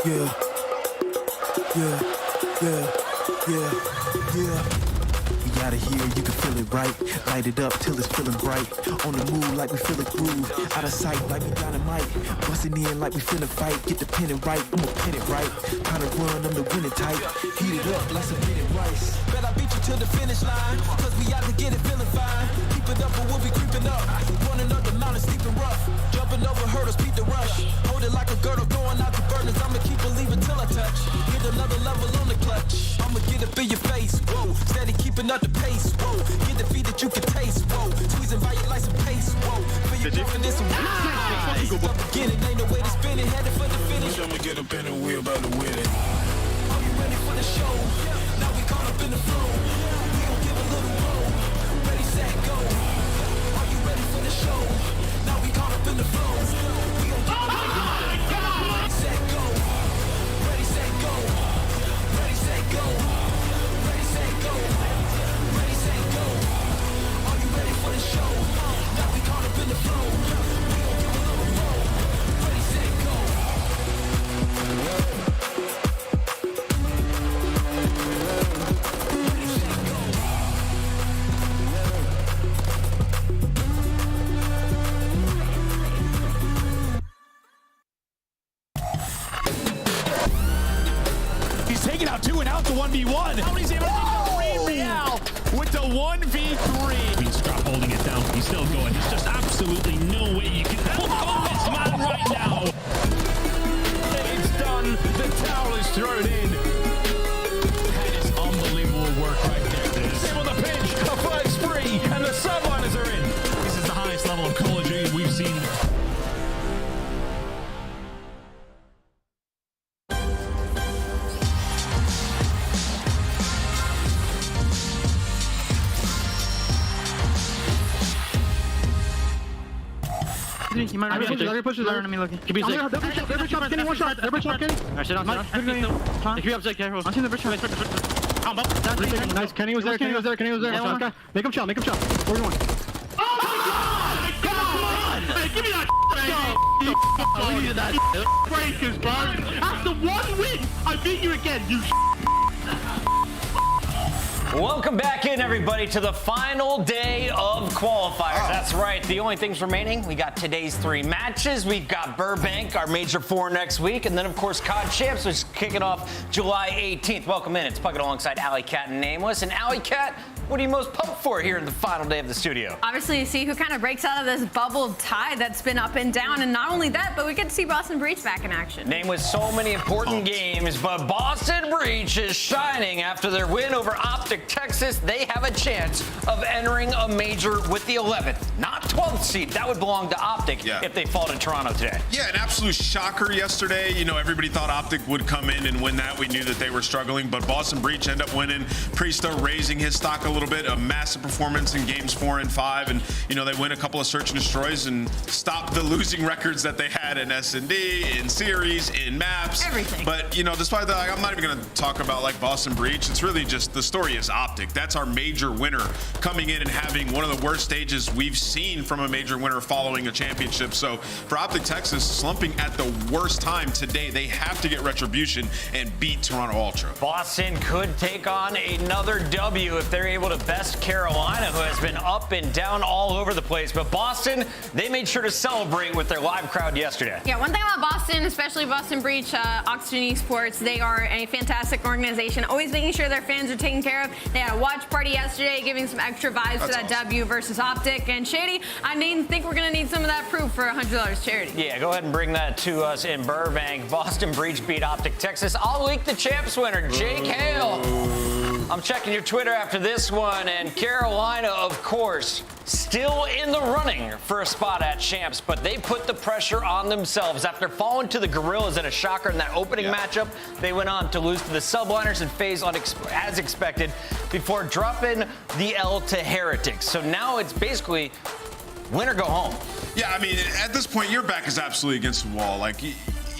Yeah. Yeah. Yeah. Yeah. Yeah. We out of here, you can feel it right. Light it up till it's feeling bright. On the move like we feel a groove. Out of sight like we dynamite. Busting in like we finna fight. Get the pen right, I'ma pin it right. Trying to run, I'm the winning type. Heat it up like some minute rice. Bet I beat you to the finish line. Cause we out to get it feeling fine. Keep it up or we'll be creeping up. Running up the mountain steep and rough. Jumping over hurdles, beat the rush. Hold it like a girdle, throwing out the burdens. I'ma keep believing till I touch. Hit another level on the clutch. I'ma get up in your face, whoa. Steady keeping up the pace, whoa. Get the feet that you can taste, whoa. Squeezing by you like some pace, whoa. Feel your confidence and this is the beginning, ain't no way to spin it. Headed for the finish. I'ma get up in the wheel, about to win it. Are you ready for the show? Now we caught up in the flow. We gon' give a little roll. Ready, set, go. Are you ready for the show? Now we caught up in the flow. We gon' give a little roll. Ready, set, go. Ready, set, go. Ready, set, go. Ready, set, go. Ready, set, go. Are you ready for the show? Now we caught up in the flow. We gon' give a little roll. Ready, set, go. He's taking out 2 and out the 1v1. How he's able to take the Real with the 1v3. He's stop holding it down. He's still going. There's just absolutely no way you can hold this man right now. It's done. The towel is thrown in. That is unbelievable work right there. He's able to pinch a first spree, and the subliners are in. This is the highest level of college we've seen. He might be pushes. Let me look. Could be sick. Every shot, Kenny, one shot. Every shot, Kenny. Alright, sit on. It could be upside, careful. I'm seeing the first shot. Combo. Nice, Kenny was there, Kenny was there, Kenny was there. Make him shot, make him shot. Where do you want? Oh my god! Hey, give me that. We needed that. Breakers, bro. After 1 week, I beat you again, you. Welcome back in, everybody, to the final day of qualifiers. That's right. The only things remaining, we got today's 3 matches. We've got Burbank, our Major 4 next week, and then, of course, COD Champs, which is kicking off July 18th. Welcome in. It's Puckett alongside Alley Cat and Nameless. And Alley Cat, what are you most pumped for here in the final day of the studio? Obviously, to see who kind of breaks out of this bubbled tie that's been up and down. And not only that, but we get to see Boston Breach back in action. Nameless, so many important games, but Boston Breach is shining after their win over OpTic Texas. They have a chance of entering a major with the 11th, not 12th seed. That would belong to OpTic if they fall to Toronto today. Yeah, an absolute shocker yesterday. You know, everybody thought OpTic would come in and win that. We knew that they were struggling, but Boston Breach ended up winning. Priesta raising his stock a little bit. A massive performance in games 4 and 5, and you know, they win a couple of search and destroys and stop the losing records that they had in S&D, in series, in maps, everything. But you know, despite that, I'm not even going to talk about like Boston Breach. It's really just the story is OpTic. That's our major winner coming in and having one of the worst stages we've seen from a major winner following a championship. So for OpTic Texas, slumping at the worst time today, they have to get retribution and beat Toronto Ultra. Boston could take on another W if they're able to best Carolina, who has been up and down all over the place. But Boston, they made sure to celebrate with their live crowd yesterday. Yeah, one thing about Boston, especially Boston Breach, Oxygen Esports, they are a fantastic organization, always making sure their fans are taken care of. They had a watch party yesterday, giving some extra vibes to that W versus OpTic. And Shady, I think we're going to need some of that proof for $100 charity. Yeah, go ahead and bring that to us in Burbank. Boston Breach beat OpTic Texas. I'll leak the champs winner, Jake Hale. I'm checking your Twitter after this one, and Carolina, of course, still in the running for a spot at champs, but they put the pressure on themselves. After falling to the Gorillas in a shocker in that opening matchup, they went on to lose to the Subliners and FaZe as expected before dropping the L to Heretics. So now it's basically win or go home. Yeah, I mean, at this point, your back is absolutely against the wall. Like,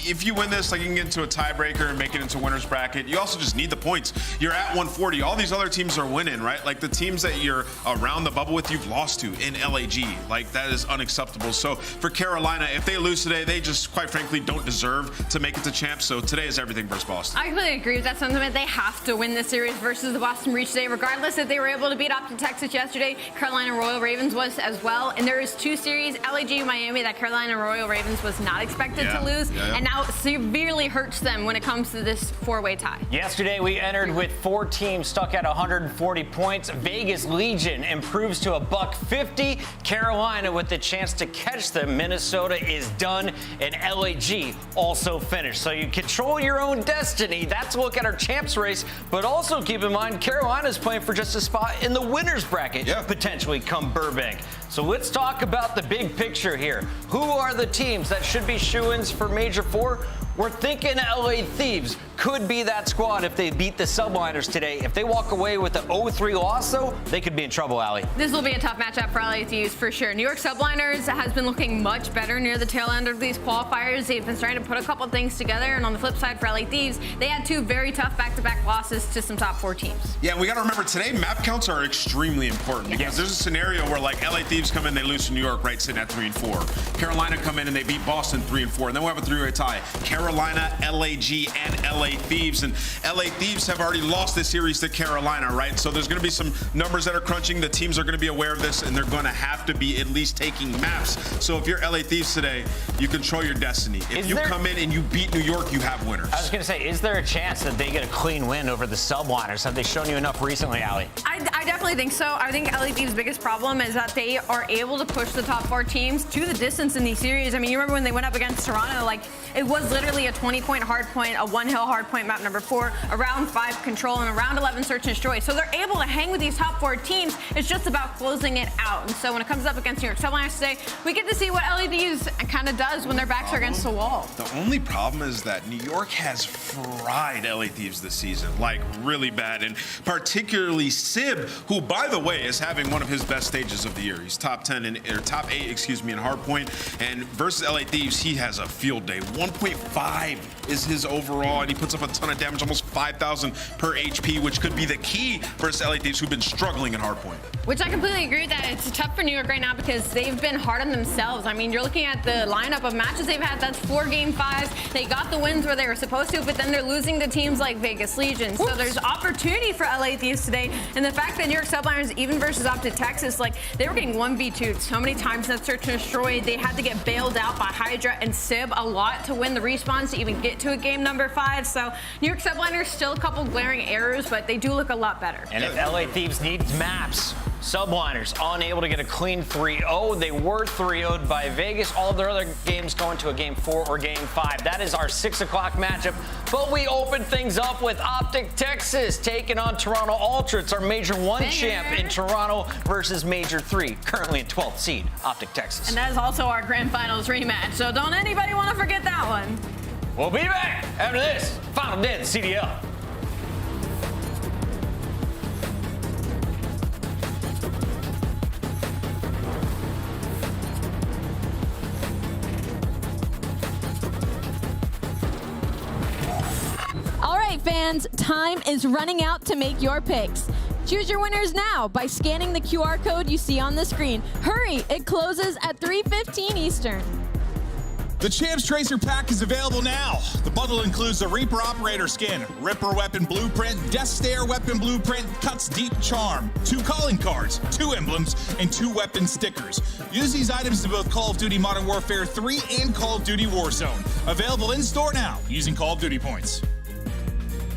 if you win this, like, you can get into a tiebreaker and make it into winner's bracket. You also just need the points. You're at 140. All these other teams are winning, right? Like, the teams that you're around the bubble with, you've lost to in LAG. Like, that is unacceptable. So for Carolina, if they lose today, they just, quite frankly, don't deserve to make it to champs. So today is everything versus Boston. I completely agree with that sentiment. They have to win this series versus the Boston Breach today, regardless if they were able to beat OpTic Texas yesterday. Carolina Royal Ravens was as well. And there is 2 series, LAG Miami, that Carolina Royal Ravens was not expected to lose. And now it severely hurts them when it comes to this 4-way tie. Yesterday, we entered with 4 teams stuck at 140 points. Vegas Legion improves to $150. Carolina with the chance to catch them. Minnesota is done, and LAG also finished. So you control your own destiny. That's a look at our champs race. But also keep in mind, Carolina's playing for just a spot in the winner's bracket, potentially come Burbank. So let's talk about the big picture here. Who are the teams that should be shoo-ins for Major 4? We're thinking LA Thieves could be that squad if they beat the Subliners today. If they walk away with the 0-3 loss, though, they could be in trouble, Allie. This will be a tough matchup for LA Thieves for sure. New York Subliners has been looking much better near the tail end of these qualifiers. They've been starting to put a couple things together. And on the flip side for LA Thieves, they had 2 very tough back-to-back losses to some top 4 teams. Yeah, we got to remember today, map counts are extremely important because there's a scenario where, like, LA Thieves come in, they lose to New York, right, sitting at 3-4. Carolina come in and they beat Boston 3-4. And then we have a 3-way tie. Carolina, LAG, and LA Thieves. And LA Thieves have already lost this series to Carolina, right? So there's going to be some numbers that are crunching. The teams are going to be aware of this, and they're going to have to be at least taking maps. So if you're LA Thieves today, you control your destiny. If you come in and you beat New York, you have winners. I was going to say, is there a chance that they get a clean win over the Subliners? Have they shown you enough recently, Allie? I definitely think so. I think LA Thieves' biggest problem is that they are able to push the top 4 teams to the distance in these series. I mean, you remember when they went up against Toronto, like, it was literally a 20-point hard point, a 1-hill hard point map number 4, a round 5 control, and a round 11 search and destroy. So they're able to hang with these top 4 teams. It's just about closing it out. And so when it comes up against New York Subliners today, we get to see what LA Thieves kind of does when their backs are against the wall. The only problem is that New York has fried LA Thieves this season, like, really bad. And particularly Sib, who, by the way, is having one of his best stages of the year. He's top 8, in Hardpoint. And versus LA Thieves, he has a field day. 1.5 is his overall, and he puts up a ton of damage, almost 5,000 per HP, which could be the key versus LA Thieves, who've been struggling in Hardpoint. Which I completely agree with that. It's tough for New York right now because they've been hard on themselves. I mean, you're looking at the lineup of matches they've had. That's 4 game 5s. They got the wins where they were supposed to, but then they're losing to teams like Vegas Legion. So there's opportunity for LA Thieves today. And the fact that New York Subliners, even versus OpTic Texas, like, they were getting 1v2'd so many times in that search and destroy. They had to get bailed out by Hydra and Sib a lot to win the respawns to even get to a game number 5. So New York Subliners, still a couple glaring errors, but they do look a lot better. And if LA Thieves needs maps, Subliners unable to get a clean 3-0. They were 3-0'd by Vegas. All of their other games going to a game 4 or game 5. That is our 6 o'clock matchup. But we open things up with OpTic Texas taking on Toronto Ultra. It's our Major 1 champ in Toronto versus Major 3, currently in 12th seed, OpTic Texas. And that is also our grand finals rematch. So don't anybody want to forget that one. We'll be back after this final day of the CDL. All right, fans, time is running out to make your picks. Choose your winners now by scanning the QR code you see on the screen. Hurry, it closes at 3:15 Eastern. The Champs Tracer Pack is available now. The bundle includes the Reaper Operator Skin, Ripper Weapon Blueprint, Death Stare Weapon Blueprint, Cuts Deep Charm, 2 calling cards, 2 emblems, and 2 weapon stickers. Use these items in both Call of Duty Modern Warfare 3 and Call of Duty Warzone. Available in store now using Call of Duty points.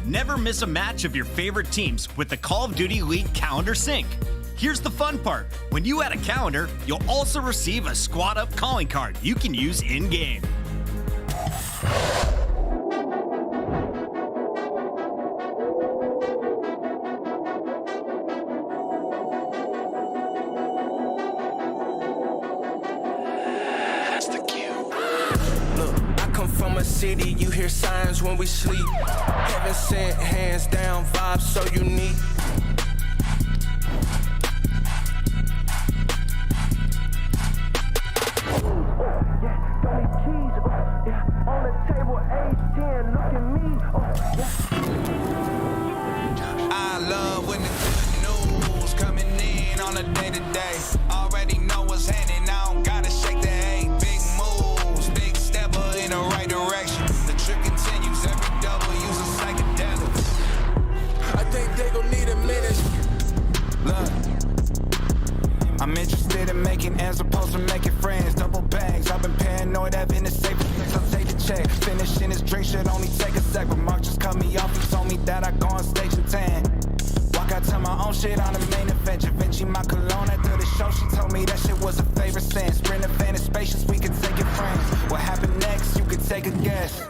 Never miss a match of your favorite teams with the Call of Duty League Calendar Sync. Here's the fun part. When you add a calendar, you'll also receive a Squad Up calling card you can use in-game. That's the cue. Look, I come from a city, you hear signs when we sleep. Heaven sent, hands down, vibes so unique. On the table, day to day. Already know what's happening, I don't gotta shake the hay. Big moves, big stepper in the right direction. The trick continues, every double use a psychedelic. I think they gon' need a minute. Look, I'm interested in making as opposed to making friends. Double bags, I've been paranoid, having the safest things. I'll take the check. Finishing his drink should only take a sec. But Mark just cut me off, he told me that I go on stage in 10. Walk out to my own shit on the main event. Givenchy, my cologne after the show, she told me that shit was a favorite sense. Sprint a fan is spacious, we can take it friends. What happened next, you can take a guess.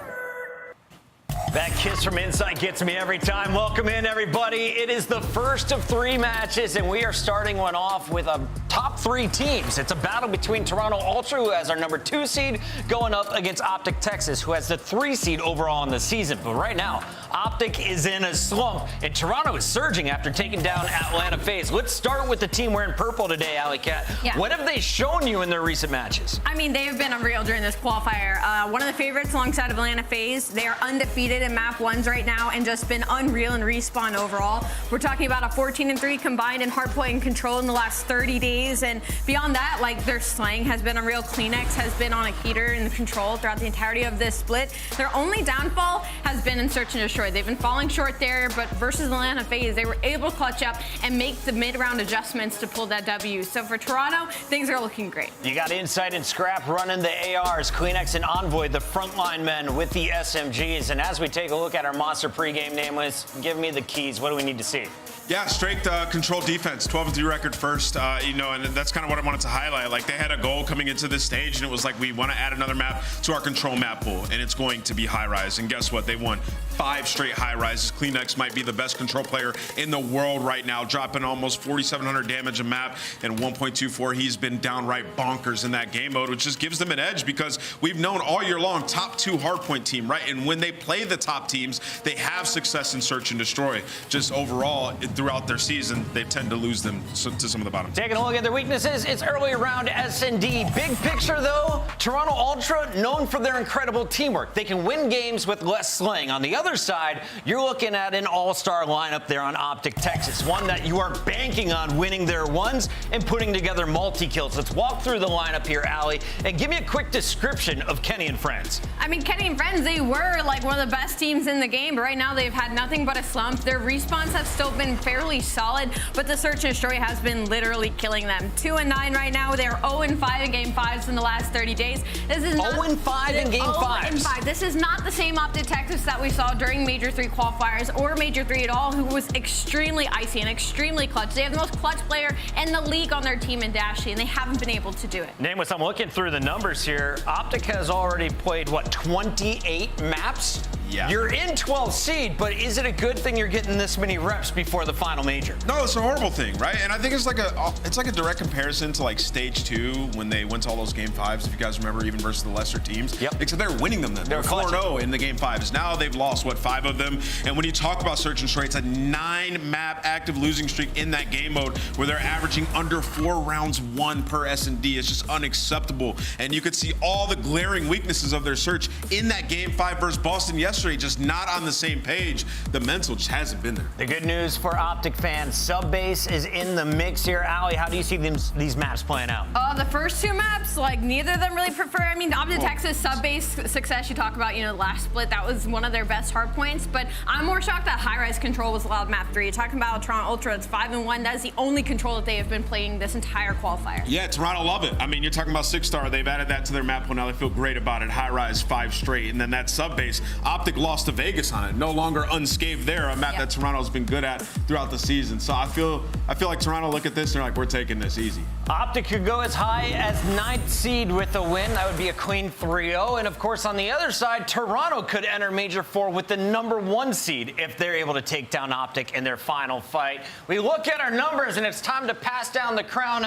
That kiss from inside gets me every time. Welcome in, everybody. It is the first of 3 matches, and we are starting one off with a top 3 teams. It's a battle between Toronto Ultra, who has our number 2 seed, going up against OpTic Texas, who has the 3 seed overall in the season. But right now, OpTic is in a slump, and Toronto is surging after taking down Atlanta FaZe. Let's start with the team wearing purple today, Alley Cat. Yeah. What have they shown you in their recent matches? I mean, they have been unreal during this qualifier. One of the favorites alongside Atlanta FaZe. They are undefeated in map 1s right now and just been unreal in Respawn overall. We're talking about a 14-3 combined in Hardpoint and Control in the last 30 days. And beyond that, like, their slang has been unreal. Kleenex has been on a heater in Control throughout the entirety of this split. Their only downfall has been in Search and Destroy. They've been falling short there, but versus Atlanta FaZe, they were able to clutch up and make the mid-round adjustments to pull that W. So for Toronto, things are looking great. You got Insight and Scrap running the ARs, Kleenex and Envoy, the frontline men with the SMGs. And as we take a look at our monster pregame name list, give me the keys. What do we need to see? Yeah, straight Control defense, 12-3 record first, you know, and that's kind of what I wanted to highlight. Like, they had a goal coming into this stage, and it was like, we want to add another map to our Control map pool, and it's going to be Highrise. And guess what? They won 5 straight Highrises. Kleenex might be the best Control player in the world right now, dropping almost 4,700 damage a map and 1.24. He's been downright bonkers in that game mode, which just gives them an edge because we've known all year long, top 2 Hardpoint team, right? And when they play the top teams, they have success in Search and Destroy. Just overall, throughout their season, they tend to lose them to some of the bottom. Taking a look at their weaknesses, it's early round S&D. Big picture, though, Toronto Ultra, known for their incredible teamwork. They can win games with less slang. On the other side, you're looking at an all-star lineup there on OpTic Texas, one that you are banking on winning their ones and putting together multi-kills. Let's walk through the lineup here, Allie, and give me a quick description of Kenny and Friends. I mean, Kenny and Friends, they were like one of the best teams in the game, but right now they've had nothing but a slump. Their respawns have still been fairly solid, but the Search and Destroy has been literally killing them. 2-9 right now. They're 0-5 in game 5s in the last 30 days. This is 0-5 in game 5s. 0-5. This is not the same OpTic Texas that we saw during Major IV Qualifiers or Major 3 at all, who was extremely icy and extremely clutch. They have the most clutch player in the league on their team in Dashy, and they haven't been able to do it. Nameless, I'm looking through the numbers here. OpTic has already played, what, 28 maps? Yeah. You're in 12th seed, but is it a good thing you're getting this many reps before the final major? No, it's a horrible thing, right? And I think it's like a direct comparison to like stage 2 when they went to all those game 5s, if you guys remember, even versus the lesser teams. Yep. Except they're winning them then. They're 4-0 in the game 5s. Now they've lost, what, 5 of them? And when you talk about Search and Destroy, it's a 9-map active losing streak in that game mode where they're averaging under 4 rounds won per S&D. It's just unacceptable. And you could see all the glaring weaknesses of their Search in that game 5 versus Boston yesterday, just not on the same page. The mental just hasn't been there. The good news for OpTic fans, Subbase is in the mix here. Allie, how do you see these maps playing out? The first 2 maps, like, neither of them really prefer. I mean, OpTic Texas Subbase success, you talk about, you know, last split, that was one of their best hard points, but I'm more shocked that Highrise Control was allowed map 3. You're talking about Toronto Ultra, it's 5-1. That is the only Control that they have been playing this entire qualifier. Yeah, Toronto love it. I mean, you're talking about 6-star. They've added that to their map pool now. They feel great about it. Highrise 5 straight, and then that Subbase, OpTic lost to Vegas on it. No longer unscathed there, a map that Toronto's been good at throughout the season. So I feel like Toronto look at this and they're like, we're taking this easy. OpTic could go as high as 9th seed with a win. That would be a clean 3-0. And of course, on the other side, Toronto could enter Major 4 with the number 1 seed if they're able to take down OpTic in their final fight. We look at our numbers, and it's time to pass down the crown.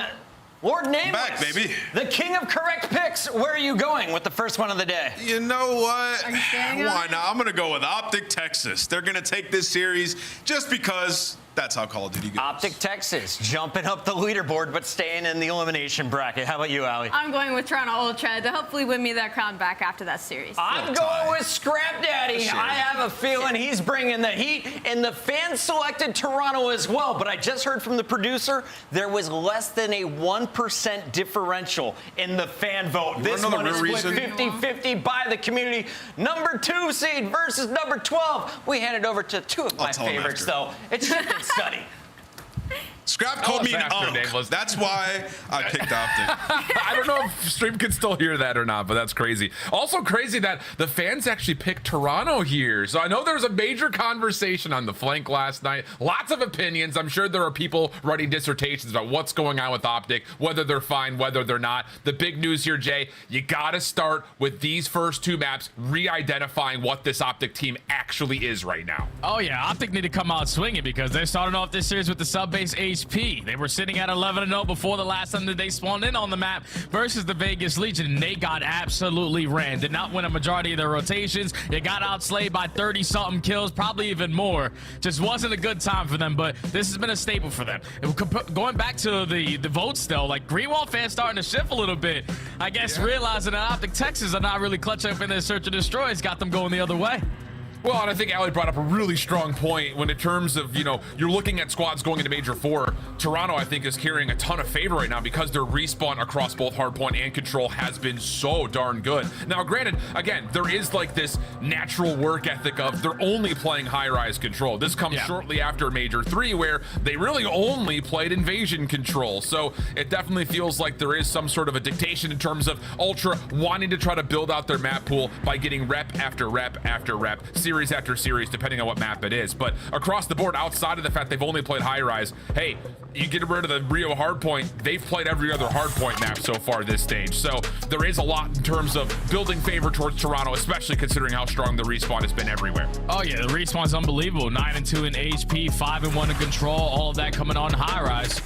Lord Nameless, back, baby. The king of correct picks. Where are you going with the first one of the day? You know what? Are you standing Why on not? I'm going to go with OpTic Texas. They're going to take this series just because That's how Call of Duty goes. OpTic Texas jumping up the leaderboard, but staying in the elimination bracket. How about you, Allie? I'm going with Toronto Ultra to hopefully win me that crown back after that series. I'm going with Scrap Daddy. Sure. I have a feeling he's bringing the heat, and the fans selected Toronto as well. But I just heard from the producer there was less than a 1% differential in the fan vote. This one is split 50-50 by the community. Number 2 seed versus number 12. We hand it over to two of my favorites, though. It's Chip and Study. Scrap called me an unk. That's why I picked OpTic. I don't know if stream can still hear that or not, but that's crazy. Also crazy that the fans actually picked Toronto here. So I know there was a major conversation on the flank last night. Lots of opinions. I'm sure there are people writing dissertations about what's going on with OpTic, whether they're fine, whether they're not. The big news here, Jay, you got to start with these first 2 maps, re-identifying what this OpTic team actually is right now. Oh, yeah. OpTic need to come out swinging because they're starting off this series with the sub-base HP. They were sitting at 11-0 before the last time that they spawned in on the map versus the Vegas Legion, and they got absolutely ran. Did not win a majority of their rotations. They got outslayed by 30-something kills, probably even more. Just wasn't a good time for them, but this has been a staple for them. Going back to the votes, though, like Greenwall fans starting to shift a little bit. I guess realizing that OpTic Texas are not really clutching up in their search and destroy has got them going the other way. Well, and I think Allie brought up a really strong point when in terms of, you know, you're looking at squads going into Major 4. Toronto, I think, is carrying a ton of favor right now because their respawn across both Hardpoint and Control has been so darn good. Now, granted, again, there is like this natural work ethic of they're only playing Highrise Control. This comes shortly after Major 3, where they really only played Invasion Control. So it definitely feels like there is some sort of a dictation in terms of Ultra wanting to try to build out their map pool by getting rep after rep after rep, series after series, depending on what map it is. But across the board, outside of the fact they've only played Highrise, hey, you get rid of the Rio Hardpoint, they've played every other Hardpoint map so far this stage. So there is a lot in terms of building favor towards Toronto, especially considering how strong the respawn has been everywhere. Oh yeah, the respawn's unbelievable. 9-2 in HP, 5-1 in Control, all of that coming on Highrise.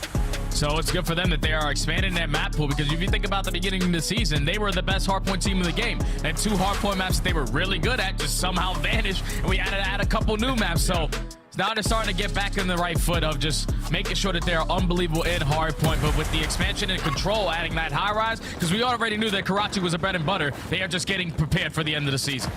So it's good for them that they are expanding that map pool, because if you think about the beginning of the season, they were the best hardpoint team in the game. And 2 hardpoint maps that they were really good at just somehow vanished, and we had to add a couple new maps. So now they're starting to get back in the right foot of just making sure that they're unbelievable in hardpoint. But with the expansion and Control adding that Highrise, because we already knew that Karachi was a bread and butter, they are just getting prepared for the end of the season.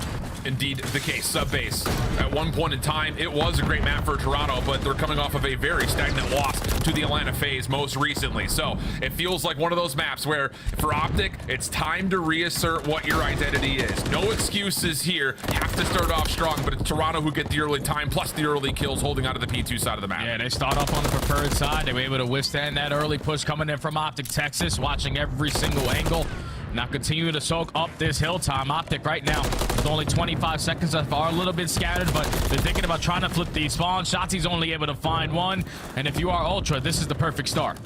Indeed the case. Sub-base. At one point in time, it was a great map for Toronto, but they're coming off of a very stagnant loss to the Atlanta FaZe most recently. So it feels like one of those maps where for OpTic, it's time to reassert what your identity is. No excuses here. Have to start off strong, but it's Toronto who get the early time plus the early kills holding out of the P2 side of the map. Yeah, they start off on the preferred side. They were able to withstand that early push coming in from OpTic Texas, watching every single angle. Now continue to soak up this hill time. OpTic right now with only 25 seconds left are a little bit scattered, but they're thinking about trying to flip these spawn shots. He's only able to find one, and if you are Ultra, this is the perfect start.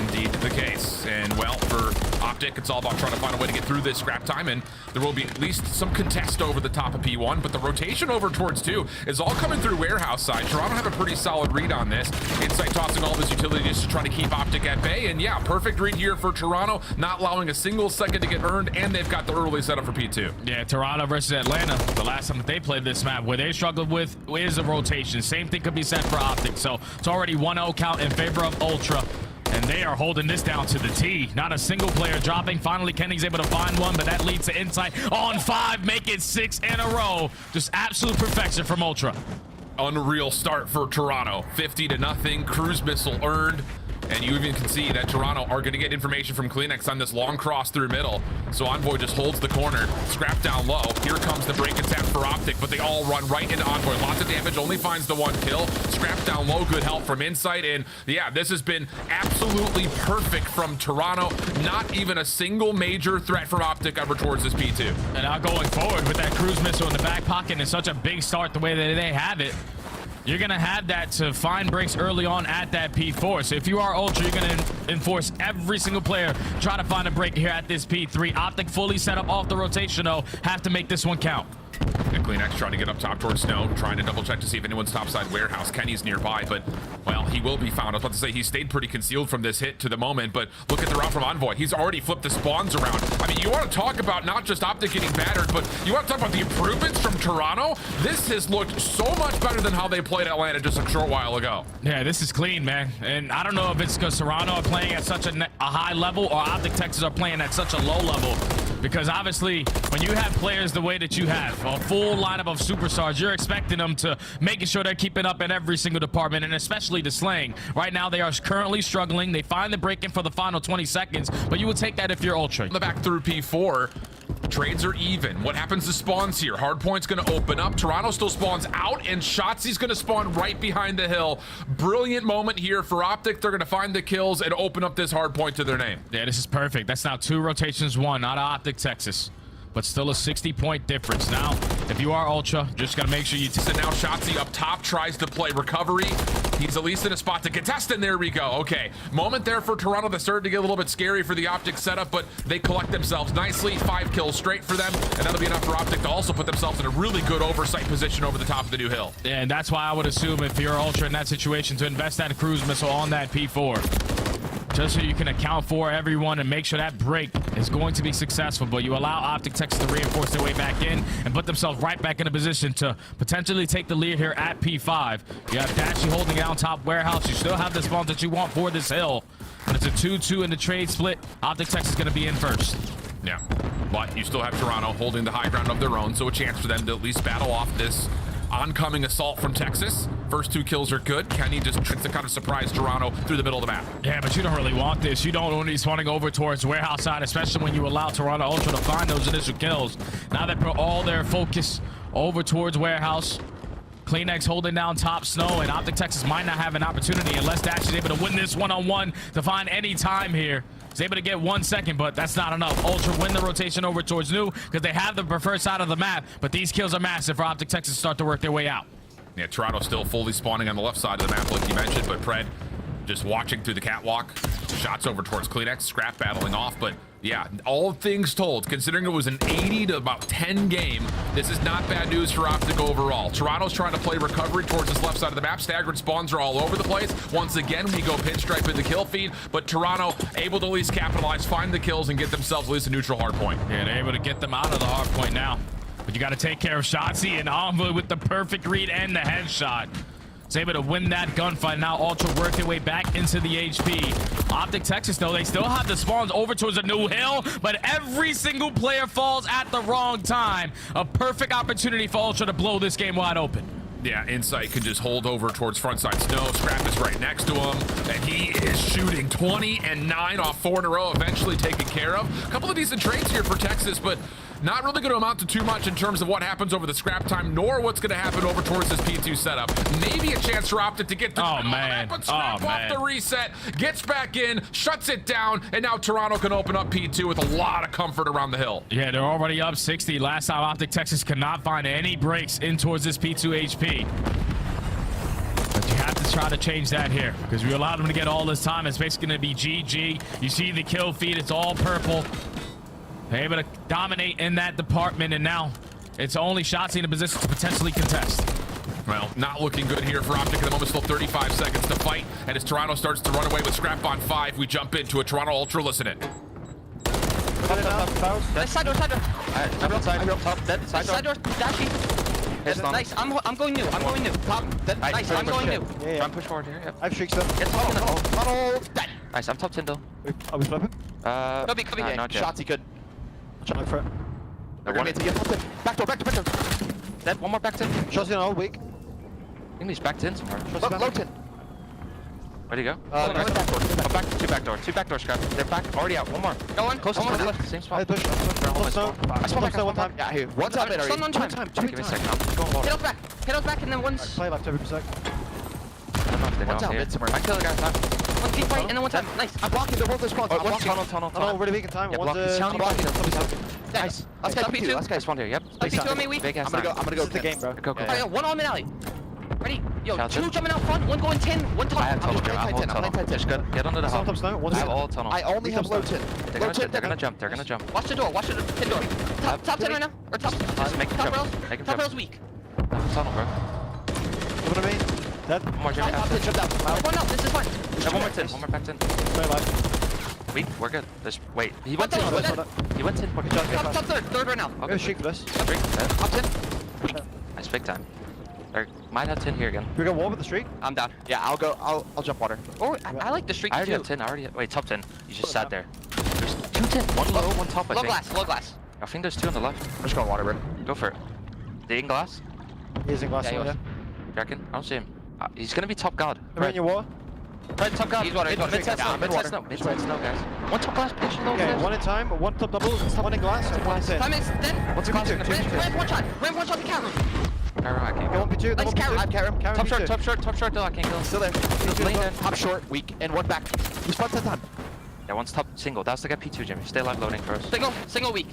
Indeed the case. And well, for OpTic, it's all about trying to find a way to get through this scrap time, and there will be at least some contest over the top of P1, but the rotation over towards 2 is all coming through warehouse side. Toronto have a pretty solid read on this. Insight tossing all of his utilities to try to keep OpTic at bay, and yeah, perfect read here for Toronto, not allowing a single second to get earned, and they've got the early setup for P2. Yeah, Toronto versus Atlanta, the last time that they played this map, where they struggled with is a rotation. Same thing could be said for OpTic, so it's already 1-0 count in favor of Ultra. And they are holding this down to the T. Not a single player dropping. Finally, Kenny's able to find one, but that leads to Insight on 5, make it 6 in a row. Just absolute perfection from Ultra. Unreal start for Toronto. 50-0, cruise missile earned. And you even can see that Toronto are going to get information from Kleenex on this long cross through middle. So Envoy just holds the corner, scrap down low. Here comes the break attempt for OpTic, but they all run right into Envoy. Lots of damage, only finds the 1 kill. Scrap down low, good help from Insight. And yeah, this has been absolutely perfect from Toronto. Not even a single major threat for OpTic ever towards this P2. And now going forward with that cruise missile in the back pocket and such a big start the way that they have it, you're going to have that to find breaks early on at that P4. So if you are Ultra, you're going to enforce every single player try to find a break here at this P3. OpTic fully set up off the rotation, though. Have to make this one count. And Kleenex trying to get up top towards Snow, trying to double check to see if anyone's topside warehouse. Kenny's nearby, but, well, he will be found. I was about to say he stayed pretty concealed from this hit to the moment, but look at the route from Envoy. He's already flipped the spawns around. I mean, you want to talk about not just OpTic getting battered, but you want to talk about the improvements from Toronto? This has looked so much better than how they played Atlanta just a short while ago. Yeah, this is clean, man. And I don't know if it's because Toronto are playing at such a high level or OpTic Texas are playing at such a low level. Because obviously, when you have players the way that you have, a full lineup of superstars, you're expecting them to making sure they're keeping up in every single department, and especially the slaying. Right now, they are currently struggling. They find the break-in for the final 20 seconds, but you would take that if you're Ultra. The back through P4. Trades are even. What happens to spawns here? Hardpoint's going to open up. Toronto still spawns out, and Shotzi's going to spawn right behind the hill. Brilliant moment here for OpTic. They're going to find the kills and open up this hardpoint to their name. Yeah, this is perfect. That's now 2 rotations, 1 out of OpTic Texas. But still a 60-point difference. Now, if you are Ultra, just got to make sure you... So now Shotzi up top tries to play recovery. He's at least in a spot to contest, and there we go. Okay, moment there for Toronto that started to get a little bit scary for the OpTic setup, but they collect themselves nicely. 5 kills straight for them, and that'll be enough for OpTic to also put themselves in a really good oversight position over the top of the new hill. And that's why I would assume if you're Ultra in that situation to invest that cruise missile on that P4. Just so you can account for everyone and make sure that break is going to be successful. But you allow OpTic Texas to reinforce their way back in and put themselves right back in a position to potentially take the lead here at P5. You have Dashy holding down top warehouse. You still have the spawns that you want for this hill. But it's a 2-2 in the trade split. OpTic Texas is going to be in first. Yeah, but you still have Toronto holding the high ground of their own, so a chance for them to at least battle off this oncoming assault from Texas. First 2 kills are good. Kenny just tries to kind of surprise Toronto through the middle of the map. Yeah, but you don't really want this. You don't want to be spawning over towards warehouse side, especially when you allow Toronto Ultra to find those initial kills. Now they put all their focus over towards warehouse. Kleenex holding down top Snow, and OpTic Texas might not have an opportunity unless Dash is able to win this one-on-one to find any time here. He's able to get 1 second, but that's not enough. Ultra win the rotation over towards New because they have the preferred side of the map, but these kills are massive for OpTic Texas to start to work their way out. Yeah, Toronto still fully spawning on the left side of the map, like you mentioned, but Pred just watching through the catwalk. Shots over towards Kleenex, Scrap battling off, but yeah, all things told, considering it was an 80 to about 10 game, this is not bad news for OpTic overall. Toronto's trying to play recovery towards this left side of the map. Staggered spawns are all over the place. Once again, we go pinstripe in the kill feed, but Toronto able to at least capitalize, find the kills, and get themselves at least a neutral hard point. Yeah, they're able to get them out of the hard point now. But you got to take care of Shotzi and Envoy with the perfect read and the headshot. Is able to win that gunfight. Now Ultra work their way back into the HP. OpTic Texas, though, they still have the spawns over towards a new hill, but every single player falls at the wrong time. A perfect opportunity for Ultra to blow this game wide open. Yeah, Insight can just hold over towards frontside Snow. Scrap is right next to him, and he is shooting 20 and 9 off 4 in a row, eventually taken care of. A couple of decent trades here for Texas, but not really going to amount to too much in terms of what happens over the scrap time, nor what's going to happen over towards this P2 setup. Maybe a chance for OpTic to get the but Scrap off the reset, gets back in, shuts it down, and now Toronto can open up P2 with a lot of comfort around the hill. Yeah, they're already up 60. Last time OpTic Texas could not find any breaks in towards this P2 HP. But you have to try to change that here because we allowed them to get all this time. It's basically going to be GG. You see the kill feed, it's all purple. They're able to dominate in that department, and now it's only Shotzi in a position to potentially contest. Well, not looking good here for OpTic at the moment. Still 35 seconds to fight, and as Toronto starts to run away with Scrap on 5, we jump into a Toronto Ultra. Listen it. Side door. I'm outside. Top. Dead. Side door. Dashy. Nice. I'm going new. Top. Dead. Nice. I'm going new. Yeah. Try and push forward here. Yep. I have streaks though. Get top. Tunnel. Dead. Nice. I'm top 10 though. Are we flipping? Could be. Not Shotzi good. Try for it. They're going to get back door. Dead. One more back 10. Shotzi on all weak. I think he's back 10 somewhere. Low 10. Where'd he go? Back door. Two back door Scrap. They're back. Already out. One more. Go on. Close to the left. Same spot. I push. I spawn back one time. Yeah, here. One time. Stun on time. Give me a second. I'm going water. Hit us back and then once. Play left every sec. I don't know if they know here. I kill the guy time. One keep fight and then one time. Nice. I'm blocking the both spawns. Tunnel. No, really weak in time. I'm blocking them. Nice. Let's guy P2. Let's guy spawned here. Yep. I'm gonna go. This is the game, bro. Go. One on mid alley. Ready? Yo, Shout 2 in. jumping out front, 1 going 10, 1 top. I have tunnel. I'm playing tunnel. Just good. Get under the hub. I have all tunnel. I only have low tin. They're gonna jump. They're gonna jump. Watch the door. Watch the 10 door. Top 10 right now. Or top. Just make him top jump. rails. Make him Top jump. rails weak. Tunnel, bro. You know what I mean? Dead. One more jump. Top 10 jumped out. One out. This is fine. One more tin. One more back tin. Stay alive. Weak. We're good. Wait. He went tin. He went tin. Top third right now. Okay. Shake for this. Top 10. Nice, big time. There might have tin here again. We got wall with the streak? I'm down. Yeah, I'll go. I'll jump water. Oh, I like the streak I already too. have tin. Wait, top 10. You just sat there. There's 2 tin. One low, one top, I Low think. glass. Low glass. I think there's 2 on the left. I'm just going water, bro. Go for it. They in glass? He's in glass, Yeah, he was. You reckon? I don't see him. He's gonna be top guard. Right in your wall? Right, top guard. He's water. Mid-side snow, mid-side snow, mid-side snow, guys. One top glass, pitch low. Okay, one in time, one top double, one in glass, and one in tin. Time is then. What's glass? Ramp one shot. Ramp one shot to camera. I can't go. One P2, Nice carry. I'm carry. Top short, top short, though, I can't kill him. Still there. Lean in. Top short, weak, and one back. He's front time. Yeah, one's top single. That's the guy P2, Jimmy. Stay alive loading first. Single weak.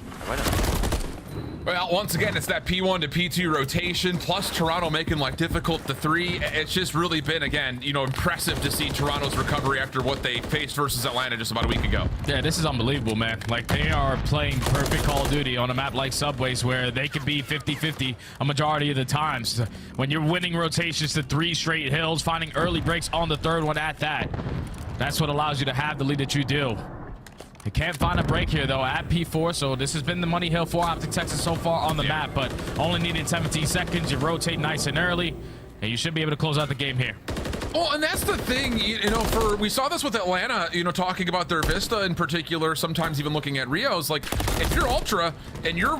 Well, once again, it's that P1 to P2 rotation, plus Toronto making life difficult to 3. It's just really been, again, impressive to see Toronto's recovery after what they faced versus Atlanta just about a week ago. Yeah, this is unbelievable, man. Like, they are playing perfect Call of Duty on a map like Subways where they can be 50-50 a majority of the times. When you're winning rotations to 3 straight hills, finding early breaks on the 3rd one at that, that's what allows you to have the lead that you do. You can't find a break here, though, at P4, so this has been the money hill for OpTic Texas so far on the map, but only needing 17 seconds. You rotate nice and early, and you should be able to close out the game here. Well, and that's the thing, we saw this with Atlanta, talking about their Vista in particular, sometimes even looking at Rio's, like, if you're Ultra and you're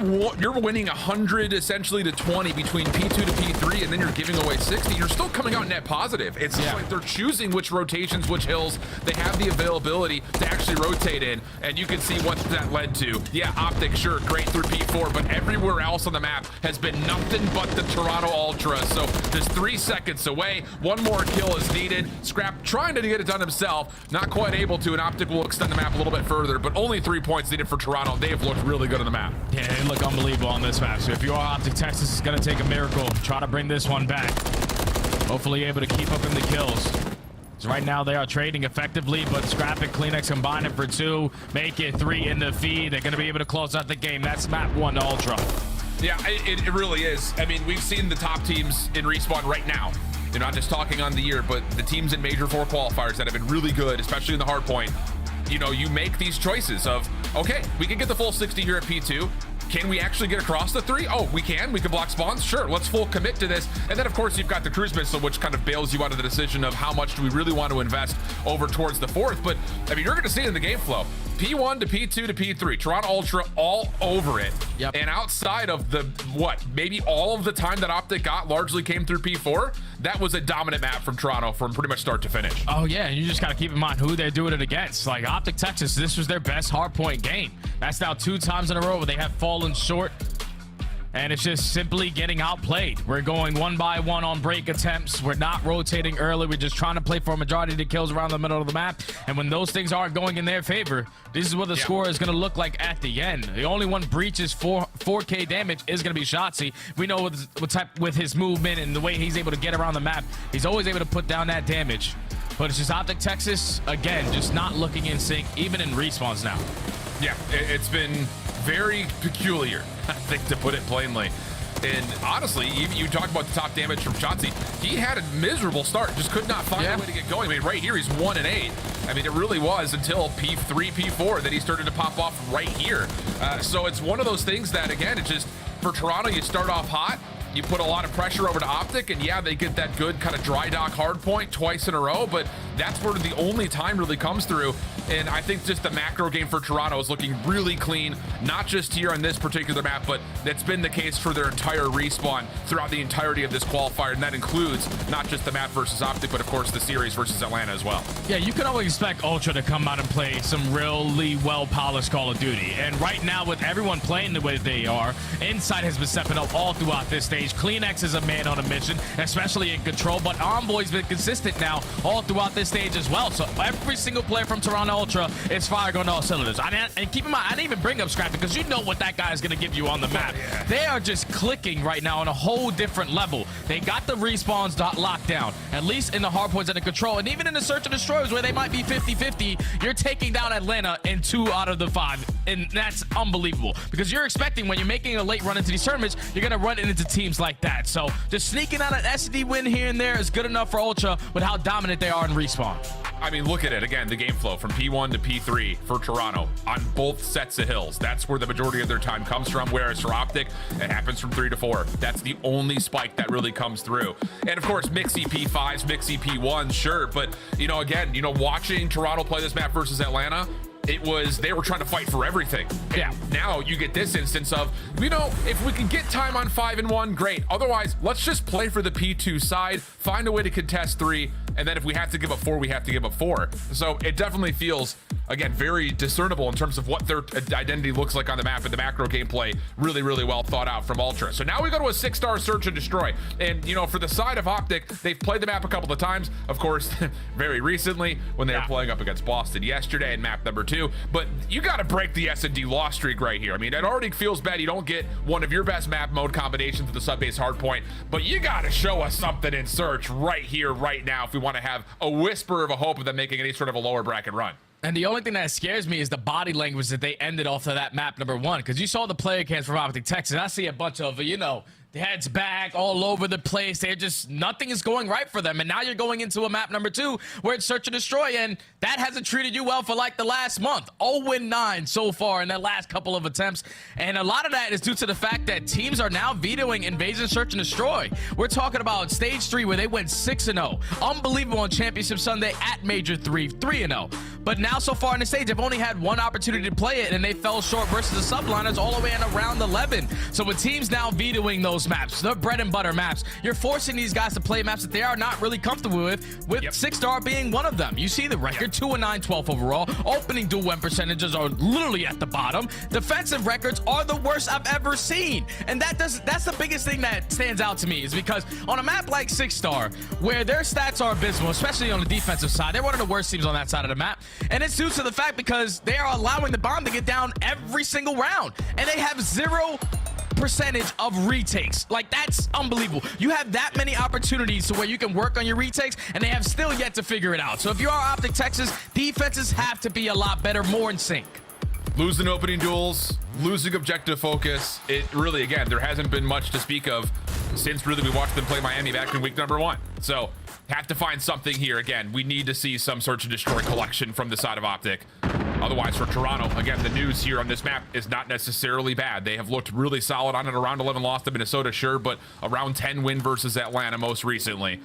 winning 100 essentially to 20 between P2 to P3, and then you're giving away 60, you're still coming out net positive. It's just like they're choosing which rotations, which hills they have the availability to actually rotate in, and you can see what that led to. Yeah, OpTic, sure, great through P4, but everywhere else on the map has been nothing but the Toronto Ultra. So there's 3 seconds away, one more kill is needed. Scrap trying to get it done himself, not quite able to, and OpTic will extend the map a little bit further, but only 3 points needed for Toronto. They have looked really good on the map. Yeah, they look unbelievable on this map. So if you are OpTic Texas, it's going to take a miracle. Try to bring this one back. Hopefully able to keep up in the kills. So right now they are trading effectively, but Scrap and Kleenex combine it for 2, make it 3 in the feed. They're going to be able to close out the game. That's map 1 to Ultra. Yeah, it really is. I mean, we've seen the top teams in Respawn right now. You're not just talking on the year, but the teams in Major IV Qualifiers that have been really good, especially in the Hardpoint. You make these choices of, okay, we can get the full 60 here at P2. Can we actually get across the 3? Oh, we can block spawns. Sure, let's full commit to this. And then of course you've got the cruise missile, which kind of bails you out of the decision of how much do we really want to invest over towards the 4th. But I mean, you're going to see it in the game flow. P1 to P2 to P3, Toronto Ultra all over it. Yep. And outside of the, maybe all of the time that OpTic got largely came through P4, that was a dominant map from Toronto from pretty much start to finish. Oh yeah, and you just got to keep in mind who they're doing it against. Like OpTic Texas, this was their best hardpoint game. That's now 2 times in a row where they have fallen short. And it's just simply getting outplayed. We're going 1 by 1 on break attempts. We're not rotating early. We're just trying to play for a majority of the kills around the middle of the map. And when those things aren't going in their favor, this is what the score is going to look like at the end. The only one breaches 4K damage is going to be Shotzi. We know with his movement and the way he's able to get around the map, he's always able to put down that damage. But it's just OpTic Texas, again, just not looking in sync, even in respawns now. Yeah, it's been very peculiar, I think, to put it plainly. And honestly, you talk about the top damage from Shotzi. He had a miserable start, just could not find a way to get going. I mean, right here, he's 1 and 8. I mean, it really was until P3, P4 that he started to pop off right here. So it's one of those things that, again, it just, for Toronto, you start off hot, you put a lot of pressure over to OpTic, and yeah, they get that good kind of dry dock hard point twice in a row, but that's where the only time really comes through. And I think just the macro game for Toronto is looking really clean, not just here on this particular map, but that's been the case for their entire respawn throughout the entirety of this qualifier, and that includes not just the map versus OpTic, but of course the series versus Atlanta as well. Yeah, you can always expect Ultra to come out and play some really well-polished Call of Duty. And right now, with everyone playing the way they are, Insight has been stepping up all throughout this stage. Kleenex is a man on a mission, especially in Control, but Envoy's been consistent now all throughout this stage as well. So every single player from Toronto Ultra is firing on all cylinders. And keep in mind, I didn't even bring up Scrappy because you know what that guy is going to give you on the map. Yeah. They are just clicking right now on a whole different level. They got the respawns locked down, at least in the hardpoints and the control. And even in the search and destroys where they might be 50-50, you're taking down Atlanta in 2 out of the 5. And that's unbelievable because you're expecting when you're making a late run into these tournaments, you're going to run into teams like that. So just sneaking out an S&D win here and there is good enough for Ultra with how dominant they are in respawn. I mean, look at it again, the game flow from P1 to P3 for Toronto on both sets of hills. That's where the majority of their time comes from, whereas for OpTic, it happens from 3 to 4. That's the only spike that really comes through. And of course, mixy P5s, mixy P1s, sure, but again, watching Toronto play this map versus Atlanta, they were trying to fight for everything. Yeah. Now you get this instance of, if we can get time on 5 and 1, great. Otherwise, let's just play for the P2 side, find a way to contest 3, and then if we have to give up 4, we have to give up 4. So it definitely feels, again, very discernible in terms of what their identity looks like on the map, and the macro gameplay really, really well thought out from Ultra. So now we go to a 6-star search and destroy. And, for the side of OpTic, they've played the map a couple of times. Of course, very recently when they were playing up against Boston yesterday in map number 2. But you got to break the S&D loss streak right here. I mean, it already feels bad you don't get one of your best map mode combinations with the sub-base hardpoint, but you got to show us something in search right here, right now, if we want to have a whisper of a hope of them making any sort of a lower bracket run. And the only thing that scares me is the body language that they ended off of that map number 1, because you saw the player cams from OpTic Texas. I see a bunch of, the heads back all over the place. They're just, nothing is going right for them. And now you're going into a map number 2 where it's search and destroy, and that hasn't treated you well for like the last month. 0-9 so far in their last couple of attempts. And a lot of that is due to the fact that teams are now vetoing invasion, search, and destroy. We're talking about stage 3 where they went 6-0. Unbelievable on Championship Sunday at Major 3-0. But now so far in the stage, they've only had one opportunity to play it, and they fell short versus the subliners all the way in around 11. So with teams now vetoing those maps, the bread and butter maps, you're forcing these guys to play maps that they are not really comfortable with 6-star being one of them. You see the record, 2-9, 12th overall. Opening dual win percentages are literally at the bottom. Defensive records are the worst I've ever seen. And that's the biggest thing that stands out to me, is because on a map like 6-star, where their stats are abysmal, especially on the defensive side, they're one of the worst teams on that side of the map. And it's due to the fact because they are allowing the bomb to get down every single round. And they have 0% of retakes. Like, that's unbelievable. You have that many opportunities to where you can work on your retakes, and they have still yet to figure it out. So if you are OpTic Texas, defenses have to be a lot better, more in sync. Losing opening duels, losing objective focus. It really, again, there hasn't been much to speak of since really we watched them play Miami back in week number 1. So have to find something here. Again, we need to see some search and destroy collection from the side of OpTic. Otherwise, for Toronto, again, the news here on this map is not necessarily bad. They have looked really solid on it. Around 11 loss to Minnesota, sure, but around 10 win versus Atlanta most recently.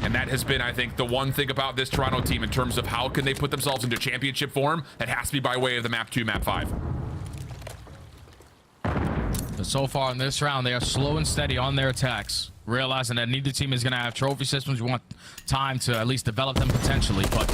And that has been, I think, the one thing about this Toronto team in terms of how can they put themselves into championship form. It has to be by way of the map 2, map 5. But so far in this round, they are slow and steady on their attacks, realizing that neither team is going to have trophy systems. You want time to at least develop them potentially, but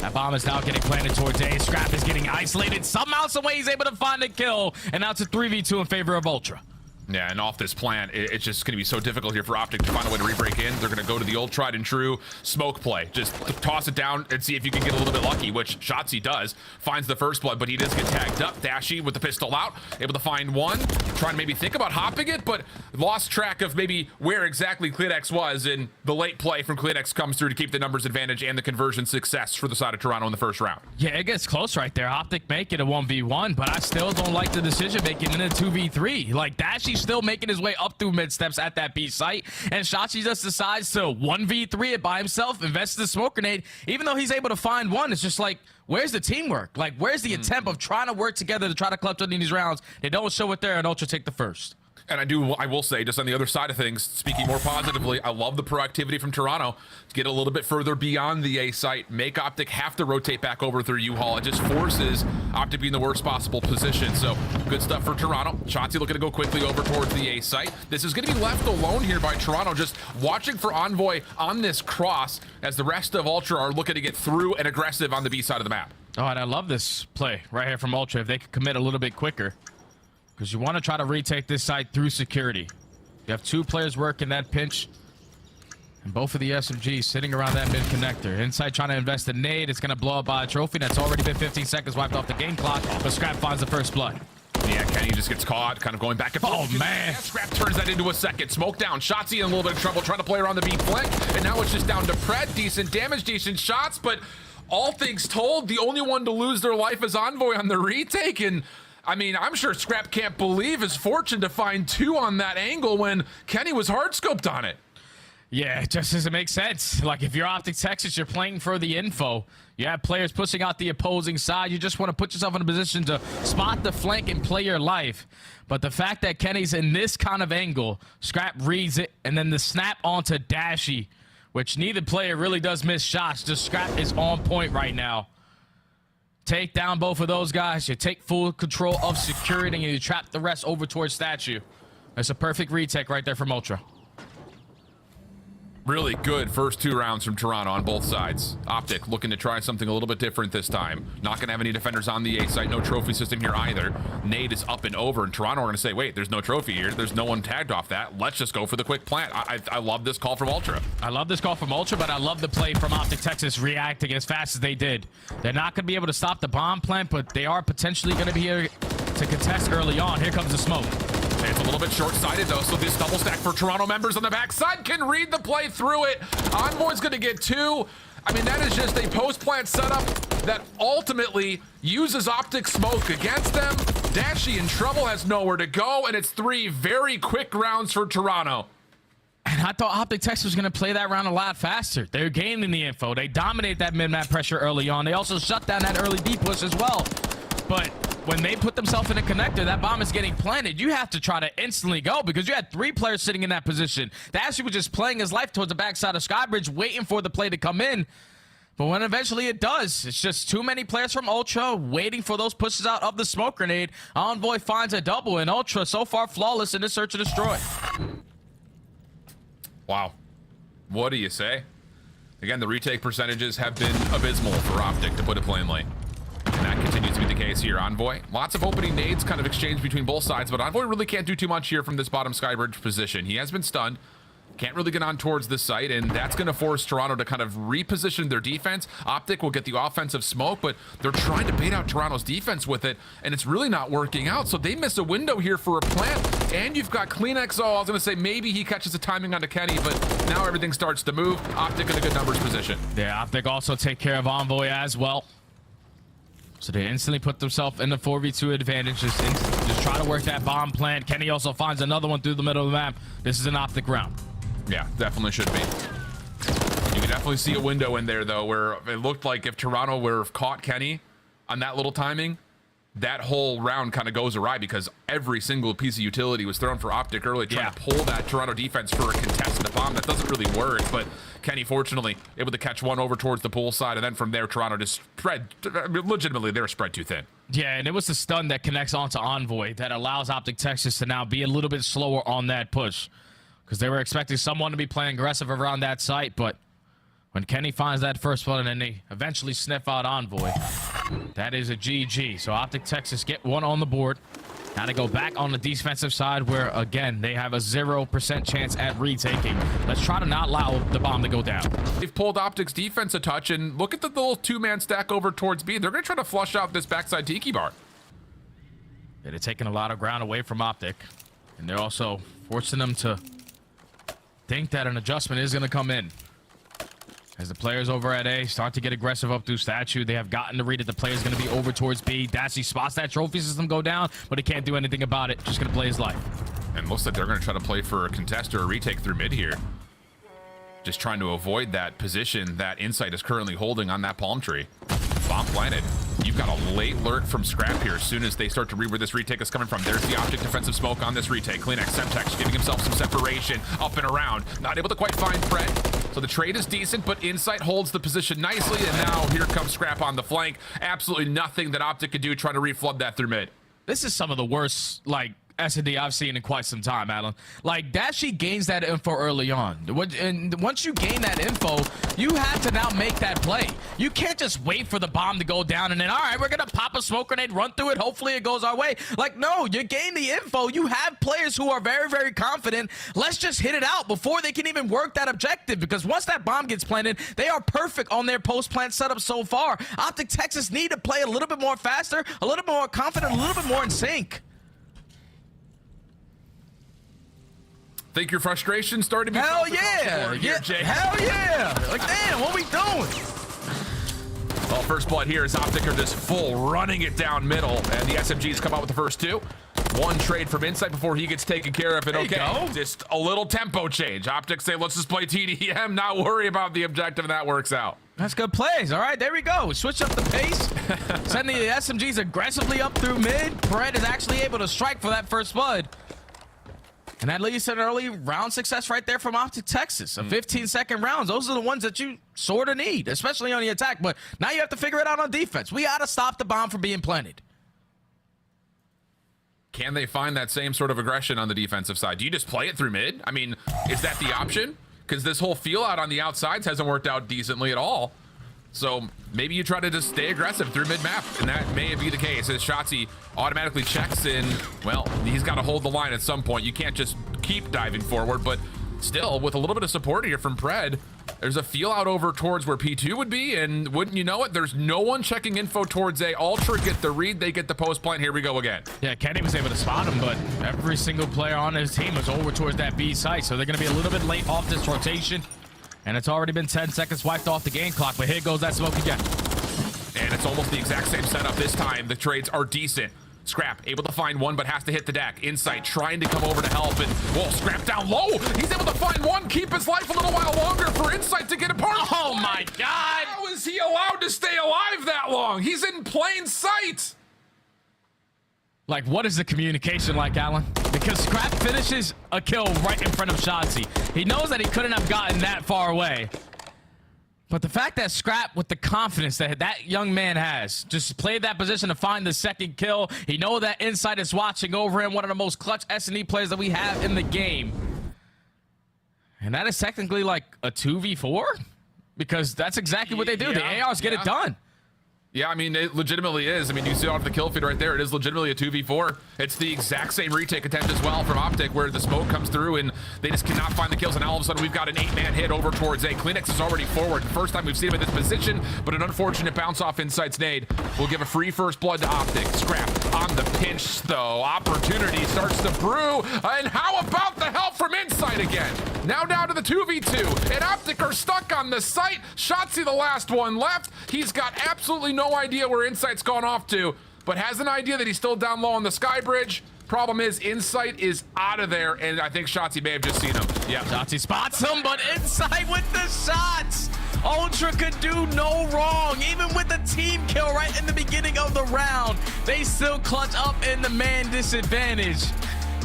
that bomb is now getting planted towards A. Scrap is getting isolated. Somehow, some way he's able to find a kill, and now it's a 3v2 in favor of Ultra. Yeah, and off this plant, it's just going to be so difficult here for OpTic to find a way to re-break in. They're going to go to the old tried and true smoke play. Just toss it down and see if you can get a little bit lucky, which Shotzi does. Finds the first blood, but he does get tagged up. Dashy with the pistol out, able to find one. Trying to maybe think about hopping it, but lost track of maybe where exactly Cleanex was, and the late play from Cleanex comes through to keep the numbers advantage and the conversion success for the side of Toronto in the first round. Yeah, it gets close right there. OpTic make it a 1v1, but I still don't like the decision making in a 2v3. Like, Dashy's still making his way up through mid steps at that B site, and Shachi just decides to 1v3 it by himself, invests the smoke grenade. Even though he's able to find one, it's just like, where's the teamwork? Like, where's the attempt of trying to work together to try to clutch on these rounds? They don't show it there, and Ultra take the first. And I will say, just on the other side of things, speaking more positively, I love the proactivity from Toronto to get a little bit further beyond the A site, make OpTic have to rotate back over through U-Haul. It just forces OpTic to be in the worst possible position. So good stuff for Toronto. Chauncey looking to go quickly over towards the A site. This is going to be left alone here by Toronto, just watching for Envoy on this cross as the rest of Ultra are looking to get through and aggressive on the B side of the map. Oh, and I love this play right here from Ultra. If they could commit a little bit quicker, because you want to try to retake this site through security. You have two players working that pinch. And both of the SMGs sitting around that mid connector. Inside trying to invest in nade. It's going to blow up by a trophy. That's already been 15 seconds wiped off the game clock. But Scrap finds the first blood. Yeah, Kenny just gets caught, kind of going back and forth. Oh, man. Scrap turns that into a second. Smoke down. Shotzzy in a little bit of trouble trying to play around the B flank. And now it's just down to Pred. Decent damage, decent shots. But all things told, the only one to lose their life is Envoy on the retake. And I mean, I'm sure Scrap can't believe his fortune to find 2 on that angle when Kenny was hard scoped on it. Yeah, it just doesn't make sense. Like, if you're OpTic Texas, you're playing for the info. You have players pushing out the opposing side. You just want to put yourself in a position to spot the flank and play your life. But the fact that Kenny's in this kind of angle, Scrap reads it, and then the snap onto Dashy, which neither player really does miss shots. Just Scrap is on point right now. Take down both of those guys. You take full control of security, and you trap the rest over towards Statue. It's a perfect retake right there from Ultra. Really good first 2 rounds from Toronto on both sides. OpTic looking to try something a little bit different this time. Not going to have any defenders on the A site. No trophy system here either. Nade is up and over, and Toronto are going to say, wait, there's no trophy here. There's no one tagged off that. Let's just go for the quick plant. I love this call from Ultra. I love this call from Ultra, but I love the play from OpTic Texas reacting as fast as they did. They're not going to be able to stop the bomb plant, but they are potentially going to be here to contest early on. Here comes the smoke. It's a little bit short-sighted, though, so this double stack for Toronto members on the backside can read the play through it. Envoy's going to get 2. I mean, that is just a post-plant setup that ultimately uses OpTic smoke against them. Dashy in trouble, has nowhere to go, and it's 3 very quick rounds for Toronto. And I thought OpTic Texas was going to play that round a lot faster. They're gaining the info. They dominate that mid-map pressure early on. They also shut down that early B push as well. But when they put themselves in a connector, that bomb is getting planted. You have to try to instantly go because you had 3 players sitting in that position. Dashy was just playing his life towards the backside of Skybridge, waiting for the play to come in. But when eventually it does, it's just too many players from Ultra waiting for those pushes out of the smoke grenade. Envoy finds a double, and Ultra so far flawless in the search to destroy. Wow. What do you say? Again, the retake percentages have been abysmal for OpTic, to put it plainly. And that continues to be the case here. Envoy, lots of opening nades kind of exchanged between both sides, but Envoy really can't do too much here from this bottom Skybridge position. He has been stunned, can't really get on towards this site, and that's going to force Toronto to kind of reposition their defense. OpTic will get the offensive smoke, but they're trying to bait out Toronto's defense with it, and it's really not working out. So they miss a window here for a plant, and you've got CleanXO. I was going to say maybe he catches the timing onto Kenny, but now everything starts to move. OpTic in a good numbers position. Yeah, OpTic also take care of Envoy as well. So they instantly put themselves in the 4v2 advantage. Just try to work that bomb plant. Kenny also finds another one through the middle of the map. This is an OpTic round. Yeah, definitely should be. You can definitely see a window in there, though, where it looked like if Toronto were caught Kenny on that little timing, that whole round kind of goes awry because every single piece of utility was thrown for OpTic early, trying to pull that Toronto defense for a contested bomb. That doesn't really work, but Kenny, fortunately, able to catch one over towards the pool side, and then from there, Toronto just spread. Legitimately, they were spread too thin. Yeah, and it was the stun that connects onto Envoy that allows OpTic Texas to now be a little bit slower on that push because they were expecting someone to be playing aggressive around that site, but when Kenny finds that first one and then they eventually sniff out Envoy, that is a GG. So OpTic Texas get one on the board. Now they go back on the defensive side where, again, they have a 0% chance at retaking. Let's try to not allow the bomb to go down. They've pulled OpTic's defense a touch, and look at the little 2-man stack over towards B. They're going to try to flush out this backside Tiki bar. Yeah, they're taking a lot of ground away from OpTic, and they're also forcing them to think that an adjustment is going to come in. As the players over at A start to get aggressive up through Statue, they have gotten to read it. The player's going to be over towards B. Dashy spots that trophy system go down, but he can't do anything about it. Just going to play his life. And looks like they're going to try to play for a contest or a retake through mid here. Just trying to avoid that position that Insight is currently holding on that palm tree. Bomb planted. You've got a late lurk from Scrap here as soon as they start to read where this retake is coming from. There's the OpTic defensive smoke on this retake. CleanX, Semtex giving himself some separation up and around. Not able to quite find Pred. So the trade is decent, but Insight holds the position nicely, and now here comes Scrap on the flank. Absolutely nothing that OpTic could do trying to reflood that through mid. This is some of the worst, like, S&D I've seen in quite some time, Alan. Like, Dashy gains that info early on. And once you gain that info, you have to now make that play. You can't just wait for the bomb to go down and then, all right, we're going to pop a smoke grenade, run through it, hopefully it goes our way. Like, no, you gain the info. You have players who are very, very confident. Let's just hit it out before they can even work that objective, because once that bomb gets planted, they are perfect on their post-plant setup so far. OpTic Texas need to play a little bit more faster, a little bit more confident, a little bit more in sync. Think your frustration started to be hell yeah, here, Jay. Hell yeah. Like, damn, what we doing? Well, first blood here is OpTic are just full running it down middle, and the SMGs come out with the first two. One trade from Insight before he gets taken care of, and okay, just a little tempo change. OpTic say, let's just play TDM, not worry about the objective, and that works out. That's good plays. All right, there we go. Switch up the pace. Send the SMGs aggressively up through mid. Pred is actually able to strike for that first blood. And that leads to an early round success right there from OpTic Texas. A 15-second rounds. Those are the ones that you sort of need, especially on the attack. But now you have to figure it out on defense. We got to stop the bomb from being planted. Can they find that same sort of aggression on the defensive side? Do you just play it through mid? I mean, is that the option? Because this whole feel out on the outsides hasn't worked out decently at all. So maybe you try to just stay aggressive through mid-map, and that may be the case as Shotzzy automatically checks in. Well, he's got to hold the line at some point. You can't just keep diving forward, but still, with a little bit of support here from Pred, there's a feel out over towards where P2 would be, and wouldn't you know it, there's no one checking info towards A. Ultra get the read, they get the post plant. Here we go again. Yeah, Kenny was able to spot him, but every single player on his team was over towards that B site, so they're going to be a little bit late off this rotation. And it's already been 10 seconds wiped off the game clock, but here goes that smoke again. And it's almost the exact same setup this time. The trades are decent. Scrap able to find one, but has to hit the deck. Insight trying to come over to help, and whoa, Scrap down low. He's able to find one, keep his life a little while longer for Insight to get apart. Oh my God! How is he allowed to stay alive that long? He's in plain sight. Like, what is the communication like, Alan? Because Scrap finishes a kill right in front of Shotzzy. He knows that he couldn't have gotten that far away. But the fact that Scrap, with the confidence that that young man has, just played that position to find the second kill. He knows that Insight is watching over him, one of the most clutch S&D players that we have in the game. And that is technically like a 2v4? Because that's exactly what they do. The ARs get it done. Yeah, I mean, it legitimately is. I mean, you see off the kill feed right there. It is legitimately a 2v4. It's the exact same retake attempt as well from OpTic, where the smoke comes through and they just cannot find the kills. And all of a sudden, we've got an 8-man hit over towards A. Kleenex is already forward. First time we've seen him in this position, but an unfortunate bounce off Insight's nade will give a free first blood to OpTic. Scrap on the pinch, though. Opportunity starts to brew. And how about the help from Insight again? Now down to the 2v2. And OpTic are stuck on the site. Shotzzy, the last one left. He's got absolutely no idea where Insight's gone off to, but has an idea that he's still down low on the sky bridge. Problem is, Insight is out of there, and I think Shotzzy may have just seen him. Yeah, Shotzzy spots him, but Insight with the shots. Ultra could do no wrong. Even with the team kill right in the beginning of the round, they still clutch up in the man disadvantage.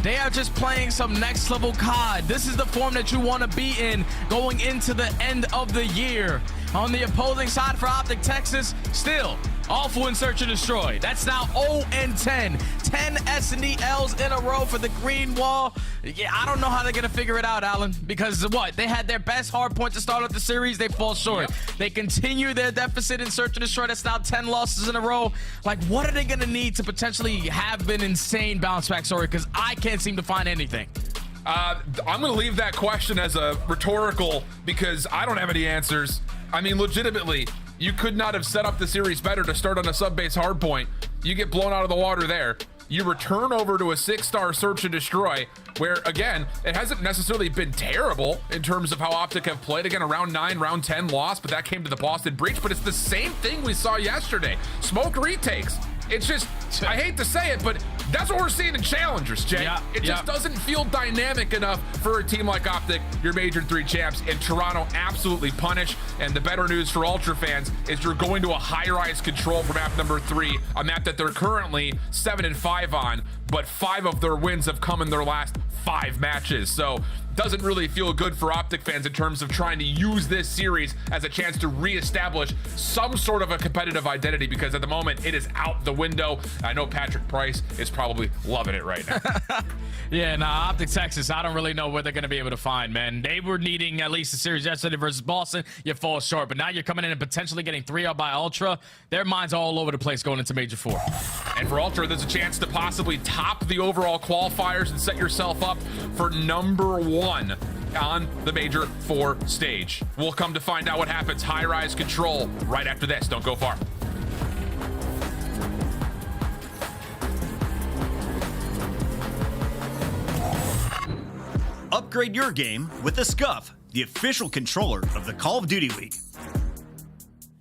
They are just playing some next level COD. This is the form that you want to be in going into the end of the year. On the opposing side for OpTic Texas, still awful in search and destroy. That's now 0-10. 10 S&D L's in a row for the green wall. Yeah, I don't know how they're going to figure it out, Alan, because what? They had their best hard point to start off the series. They fall short. Yep. They continue their deficit in search and destroy. That's now 10 losses in a row. Like, what are they going to need to potentially have an insane bounce back story? Because I can't seem to find anything. I'm going to leave that question as a rhetorical because I don't have any answers. I mean, legitimately, you could not have set up the series better to start on a sub-base hard point. You get blown out of the water there. You return over to a 6-star search and destroy, where, again, it hasn't necessarily been terrible in terms of how OpTic have played. Again, a round 9, round 10 loss, but that came to the Boston Breach. But it's the same thing we saw yesterday. Smoke retakes. It's just, I hate to say it, but that's what we're seeing in challengers, Jay. It just doesn't feel dynamic enough for a team like OpTic, your Major 3 champs, and Toronto absolutely punish. And the better news for Ultra fans is you're going to a Highrise Control for map number 3, a map that they're currently 7-5 on. but 5 of their wins have come in their last 5 matches. So doesn't really feel good for OpTic fans in terms of trying to use this series as a chance to reestablish some sort of a competitive identity, because at the moment it is out the window. I know Patrick Price is probably loving it right now. Yeah, nah, OpTic Texas, I don't really know where they're going to be able to find, man. They were needing at least a series yesterday versus Boston. You fall short, but now you're coming in and potentially getting 3-0 by Ultra. Their minds all over the place going into Major 4. And for Ultra, there's a chance to possibly top the overall qualifiers and set yourself up for number 1 on the Major 4 stage. We'll come to find out what happens. Highrise Control right after this. Don't go far. Upgrade your game with the Scuff, the official controller of the Call of Duty League.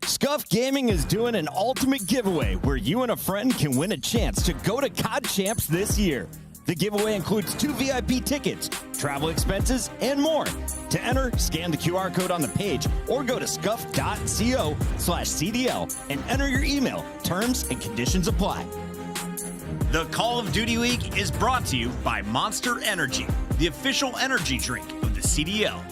Scuff Gaming is doing an ultimate giveaway where you and a friend can win a chance to go to COD Champs this year. The giveaway includes 2 VIP tickets, travel expenses, and more. To enter, scan the QR code on the page or go to scuff.co/CDL and enter your email. Terms and conditions apply. The Call of Duty League is brought to you by Monster Energy, the official energy drink of the CDL.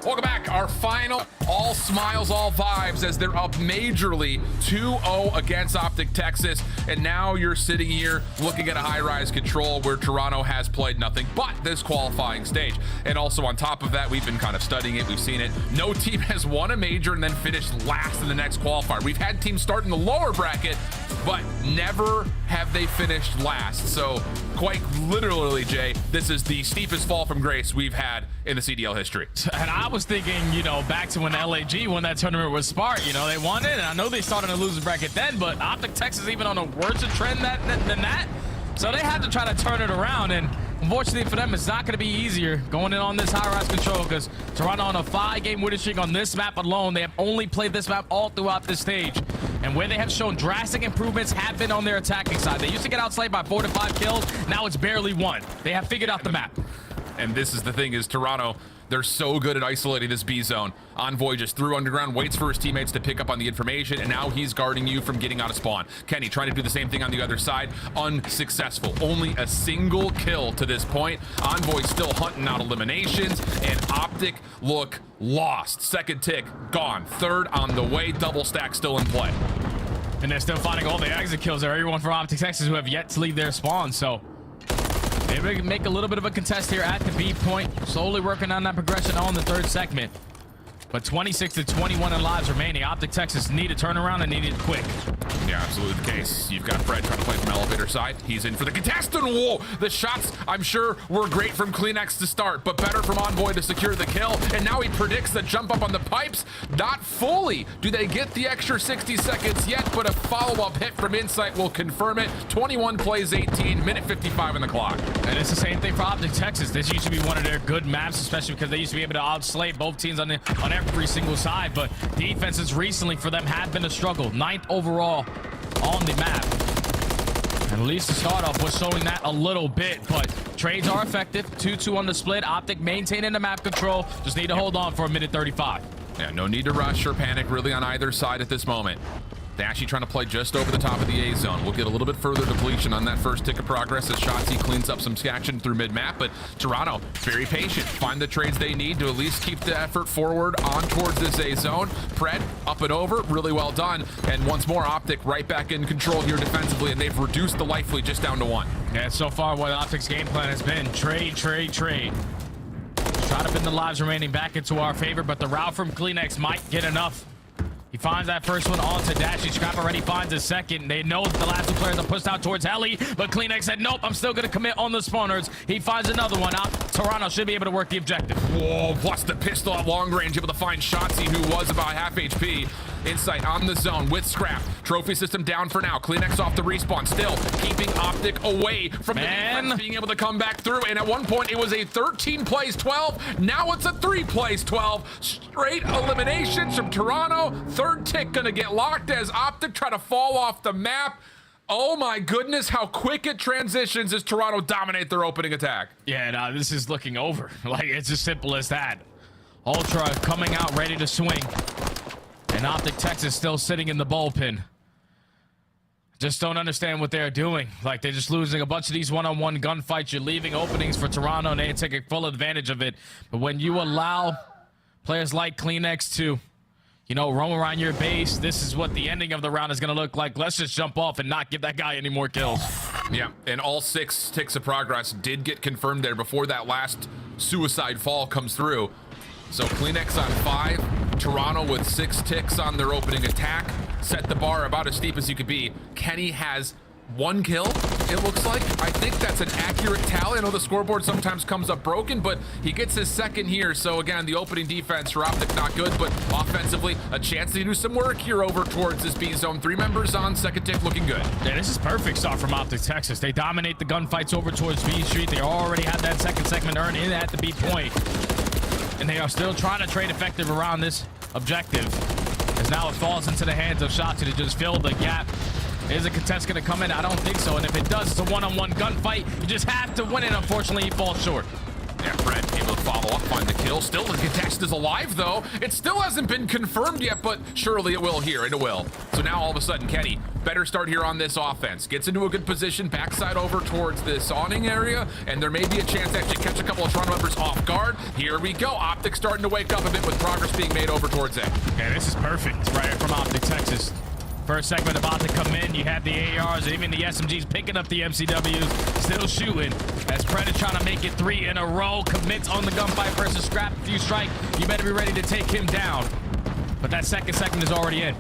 Welcome back. Our final, all smiles, all vibes, as they're up majorly 2-0 against OpTic Texas. And now you're sitting here looking at a Highrise Control where Toronto has played nothing but this qualifying stage. And also on top of that, we've been kind of studying it. We've seen it. No team has won a major and then finished last in the next qualifier. We've had teams start in the lower bracket, but never have they finished last. So quite literally, Jay, this is the steepest fall from grace we've had in the CDL history. And I was thinking, you know, back to when LAG won that tournament with Spark, you know, they won it, and I know they started in a losing bracket then, but OpTic Texas even on a worse trend than that. So they had to try to turn it around, and unfortunately for them, it's not going to be easier going in on this Highrise Control, because Toronto on a 5-game winning streak on this map alone. They have only played this map all throughout this stage. And where they have shown drastic improvements have been on their attacking side. They used to get outslayed by 4 to 5 kills. Now it's barely 1. They have figured out the map. And this is the thing, is Toronto, they're so good at isolating this B zone. Envoy just threw underground, waits for his teammates to pick up on the information, and now he's guarding you from getting out of spawn. Kenny trying to do the same thing on the other side, unsuccessful. Only a single kill to this point. Envoy still hunting out eliminations, and OpTic look lost. Second tick gone, third on the way, double stack still in play. And they're still finding all the exit kills there. Everyone from OpTic Texas who have yet to leave their spawn, so they make a little bit of a contest here at the B point, slowly working on that progression on the third segment. But 26 to 21 in lives remaining. OpTic Texas need a turnaround and need it quick. Yeah, absolutely the case. You've got Fred trying to play from elevator side. He's in for the contest, and whoa! The shots, I'm sure, were great from Kleenex to start, but better from Envoy to secure the kill. And now he predicts the jump up on the pipes. Not fully. Do they get the extra 60 seconds yet? But a follow-up hit from Insight will confirm it. 21 plays 18, minute 55 in the clock. And it's the same thing for OpTic Texas. This used to be one of their good maps, especially because they used to be able to outslay both teams on every single side, but defenses recently for them have been a struggle. 9th overall on the map. And at least the start off was showing that a little bit, but trades are effective. 2-2 on the split. OpTic maintaining the map control. Just need to hold on for a minute 35. Yeah, no need to rush or panic really on either side at this moment. Dashy trying to play just over the top of the A zone. We'll get a little bit further depletion on that first tick of progress as Shotzi cleans up some action through mid-map, but Toronto, very patient. Find the trades they need to at least keep the effort forward on towards this A zone. Pred, up and over, really well done. And once more, OpTic right back in control here defensively, and they've reduced the life lead just down to 1. Yeah, so far what OpTic's game plan has been, trade. Try to pin the lives remaining back into our favor, but the route from Kleenex might get enough. He finds that first one onto Dashy. Scrap already finds a second. They know the last 2 players are pushed out towards Heli, but Kleenex said, nope, I'm still going to commit on the spawners. He finds another one out. Toronto should be able to work the objective. Whoa, plus the pistol at long range, able to find Shotzi, who was about half HP. Insight on the zone with Scrap. Trophy system down for now. Kleenex off the respawn, still keeping OpTic away from the defense being able to come back through. And at one point, it was a 13 plays 12. Now it's a 3 plays 12. Straight eliminations from Toronto. Third tick gonna get locked as OpTic try to fall off the map. Oh my goodness, how quick it transitions as Toronto dominate their opening attack. Yeah, no, this is looking over. Like, it's as simple as that. Ultra coming out ready to swing. And OpTic Texas still sitting in the bullpen. Just don't understand what they're doing. Like, they're just losing a bunch of these one-on-one gunfights. You're leaving openings for Toronto, and they take full advantage of it. But when you allow players like Kleenex to, you know, roam around your base, this is what the ending of the round is going to look like. Let's just jump off and not give that guy any more kills. Yeah, and all 6 ticks of progress did get confirmed there before that last suicide fall comes through. So Kleenex on 5, Toronto with 6 ticks on their opening attack. Set the bar about as steep as you could be. Kenny has 1 kill, it looks like. I think that's an accurate tally. I know the scoreboard sometimes comes up broken, but he gets his 2nd here. So again, the opening defense for OpTic not good, but offensively, a chance to do some work here over towards this B zone. 3 members on, 2nd tick looking good. Yeah, this is perfect start from OpTic Texas. They dominate the gunfights over towards B Street. They already had that 2nd segment earned in at the B point. And they are still trying to trade effective around this objective. As now it falls into the hands of Shotzi to just fill the gap. Is a contest going to come in? I don't think so. And if it does, it's a one-on-one gunfight. You just have to win it. Unfortunately, he falls short. Yeah, Fred able to follow up, find the kill. Still, the contest is alive, though. It still hasn't been confirmed yet, but surely it will here, and it will. So now, all of a sudden, Kenny, better start here on this offense. Gets into a good position, backside over towards this awning area, and there may be a chance to actually catch a couple of Toronto members off guard. Here we go. OpTic starting to wake up a bit with progress being made over towards A. Okay, this is perfect right here from OpTic Texas. First segment about to come in. You have the ARs, even the SMGs picking up the MCWs, still shooting. As Predator trying to make it 3 in a row, commits on the gunfight versus Scrap. If you strike, you better be ready to take him down. But that second segment is already in.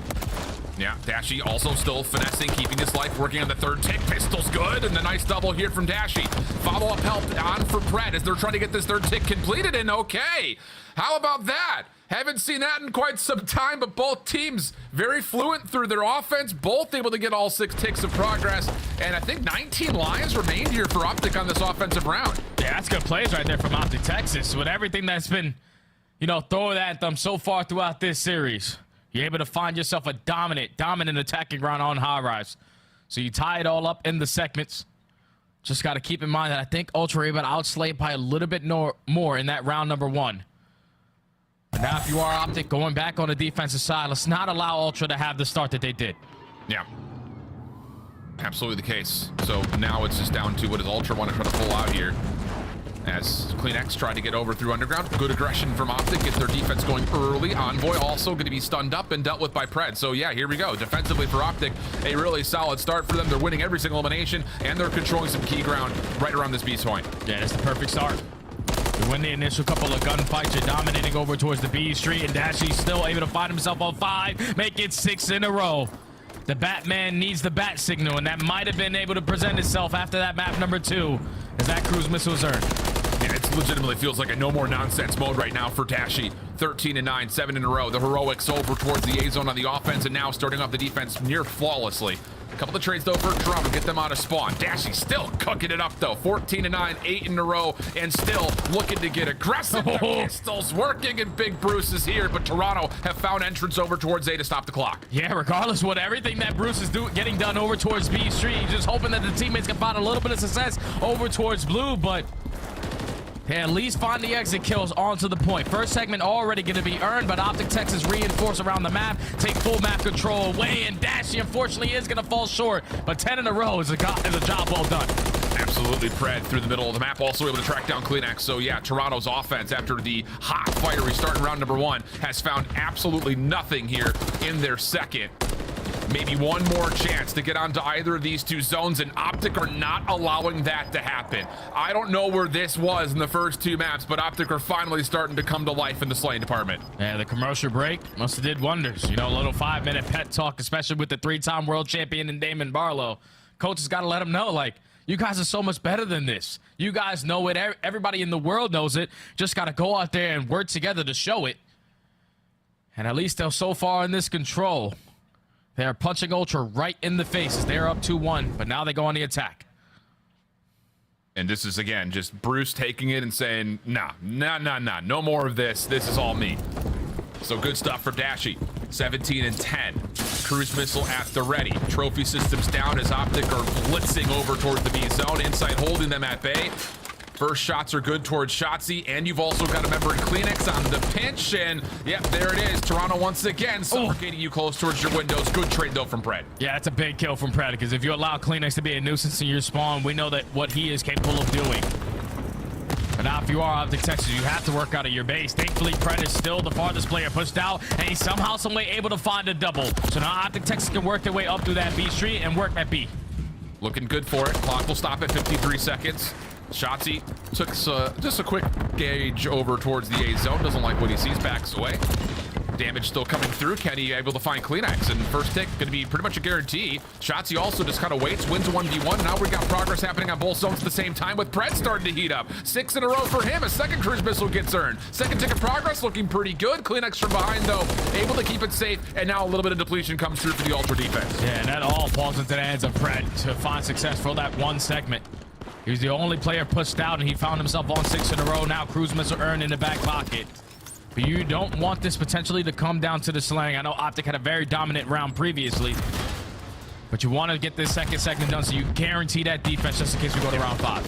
Yeah, Dashi also still finessing, keeping his life, working on the third tick. Pistol's good, and the nice double here from Dashi. Follow-up help on for Pred as they're trying to get this third tick completed, and okay. How about that? Haven't seen that in quite some time, but both teams very fluent through their offense, both able to get all 6 ticks of progress, and I think 19 lives remained here for OpTic on this offensive round. Yeah, that's good plays right there from OpTic Texas. With everything that's been, you know, thrown at them so far throughout this series, you're able to find yourself a dominant attacking ground on Highrise. So you tie it all up in the segments. Just got to keep in mind that I think Ultra were able to outslay by a little bit more in that round number 1. But now if you are OpTic going back on the defensive side, let's not allow Ultra to have the start that they did. Yeah. Absolutely the case. So now it's just down to what does Ultra want to try to pull out here. As CleanX tried to get over through Underground. Good aggression from OpTic. Gets their defense going early. Envoy also going to be stunned up and dealt with by Pred. So yeah, here we go. Defensively for OpTic, a really solid start for them. They're winning every single elimination, and they're controlling some key ground right around this B point. Yeah, that's the perfect start. You win the initial couple of gunfights. You're dominating over towards the B Street, and Dashi's still able to find himself on 5. Make it 6 in a row. The Batman needs the bat signal, and that might have been able to present itself after that map number 2 as that cruise missile is earned. Yeah, it legitimately feels like a no more nonsense mode right now for Dashi. 13-9, 7 in a row. The heroics over towards the A zone on the offense, and now starting off the defense near flawlessly. A couple of trades though for Toronto, get them out of spawn. Dashi still cooking it up though. 14-9, 8 in a row, and still looking to get aggressive. The pistol's working, and Big Bruce is here, but Toronto have found entrance over towards A to stop the clock. Yeah, regardless of what everything that Bruce is getting done over towards B Street, just hoping that the teammates can find a little bit of success over towards Blue, but they at least find the exit kills onto the point. First segment already going to be earned, but OpTic Texas reinforce around the map, take full map control away, and Dashi unfortunately is going to fall short, but 10 in a row is a job well done. Absolutely, Pred through the middle of the map, also able to track down CleanX. So yeah, Toronto's offense after the hot fiery start in round number 1 has found absolutely nothing here in their second. Maybe one more chance to get onto either of these 2 zones, and OpTic are not allowing that to happen. I don't know where this was in the first 2 maps, but OpTic are finally starting to come to life in the slaying department. Yeah, the commercial break must have did wonders. You know, a little 5-minute pet talk, especially with the 3-time world champion and Damon Barlow. Coach has got to let them know, like, you guys are so much better than this. You guys know it. Everybody in the world knows it. Just got to go out there and work together to show it. And at least they're so far in this control. They are punching Ultra right in the face as they're up 2-1, but now they go on the attack. And this is, again, just Bruce taking it and saying, nah, no more of this. This is all me. So good stuff for Dashi. 17-10. Cruise missile at the ready. Trophy systems down as OpTic are blitzing over towards the B zone. Inside holding them at bay. First shots are good towards Shotzi, and you've also got a member in CleanX on the pinch, and yep, there it is. Toronto once again suffocating you close towards your windows. Good trade though from Pred. Yeah, that's a big kill from Pred, because if you allow CleanX to be a nuisance in your spawn, we know that what he is capable of doing. But now if you are OpTic Texas, you have to work out of your base. Thankfully, Pred is still the farthest player pushed out, and he's somehow, some way able to find a double. So now OpTic Texas can work their way up through that B street and work at B. Looking good for it. Clock will stop at 53 seconds. Shotzi took just a quick gauge over towards the A zone. Doesn't like what he sees, backs away. Damage still coming through. Kenny able to find CleanX, and first tick going to be pretty much a guarantee. Shotzi also just kind of waits, wins a 1v1. Now we've got progress happening on both zones at the same time, with Pred starting to heat up. 6 in a row for him. A second cruise missile gets earned. Second tick of progress looking pretty good. CleanX from behind though, able to keep it safe, and now a little bit of depletion comes through for the Ultra defense. Yeah, and that all falls into the hands of Pred to find success for that one segment. He was the only player pushed out, and he found himself on 6 in a row. Now cruise missile earned in the back pocket. But you don't want this potentially to come down to the slang. I know OpTic had a very dominant round previously, but you want to get this second segment done so you guarantee that defense just in case we go to round 5.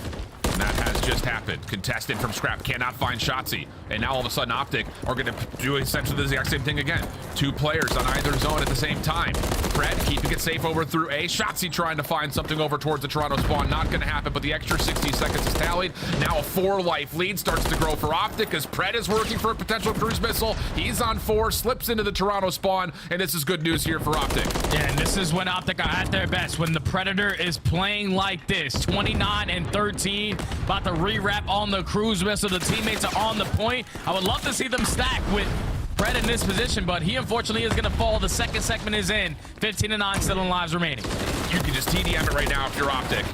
And that has just happened. Contested from Scrap cannot find Shotzzy. And now all of a sudden OpTic are going to do essentially the exact same thing again. 2 players on either zone at the same time. Pred keeping it safe over through A. Shotzzy trying to find something over towards the Toronto spawn. Not going to happen, but the extra 60 seconds is tallied. Now a 4-life lead starts to grow for OpTic as Pred is working for a potential cruise missile. He's on 4, slips into the Toronto spawn, and this is good news here for OpTic. Yeah, and this is when OpTic are at their best, when the Predator is playing like this. 29 and 13, about to re-wrap on the cruise missile. The teammates are on the point. I would love to see them stack with Pred in this position, but he unfortunately is going to fall. The second segment is in. 15 and 9 still in lives remaining. You can just TDM it right now if you're OpTic.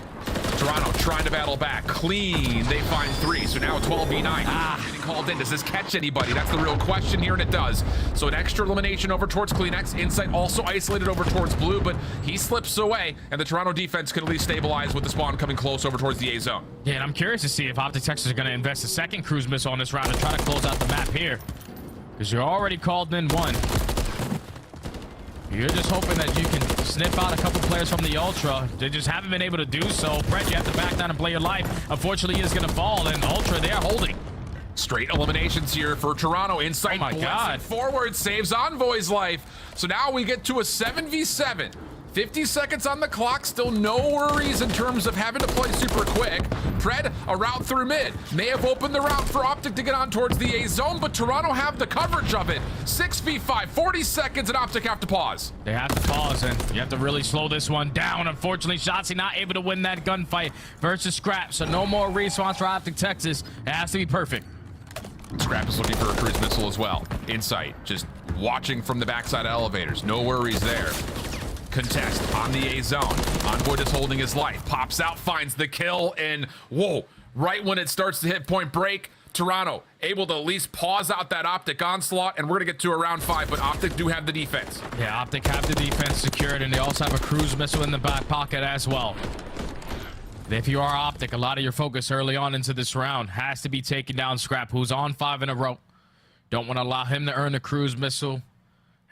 Toronto trying to battle back. Clean. They find 3. So now 12v9. Getting called in. Does this catch anybody? That's the real question here, and it does. So an extra elimination over towards CleanX. Insight also isolated over towards Blue, but he slips away, and the Toronto defense can at least stabilize with the spawn coming close over towards the A zone. Yeah, and I'm curious to see if OpTic Texas are going to invest a second cruise missile on this round and try to close out the map here. Because you're already called in 1. You're just hoping that you can snip out a couple players from the Ultra. They just haven't been able to do so. Pred, you have to back down and play your life. Unfortunately, he is going to fall, and Ultra, they are holding. Straight eliminations here for Toronto. Insight, oh my God, forward saves Envoy's life. So now we get to a 7v7. 50 seconds on the clock, still no worries in terms of having to play super quick. Pred, a route through mid. May have opened the route for OpTic to get on towards the A zone, but Toronto have the coverage of it. 6v5, 40 seconds, and OpTic have to pause. They have to pause, and you have to really slow this one down. Unfortunately, Shotzzy not able to win that gunfight versus Scrap, so no more response for OpTic Texas. It has to be perfect. Scrap is looking for a cruise missile as well. Insight, just watching from the backside of elevators. No worries there. Contest on the A zone. Envoy is holding his life. Pops out, finds the kill, and whoa, right when it starts to hit point break, Toronto able to at least pause out that OpTic onslaught, and we're going to get to a round 5, but OpTic do have the defense. Yeah, OpTic have the defense secured, and they also have a cruise missile in the back pocket as well. If you are OpTic, a lot of your focus early on into this round has to be taking down Scrap, who's on 5 in a row. Don't want to allow him to earn the cruise missile,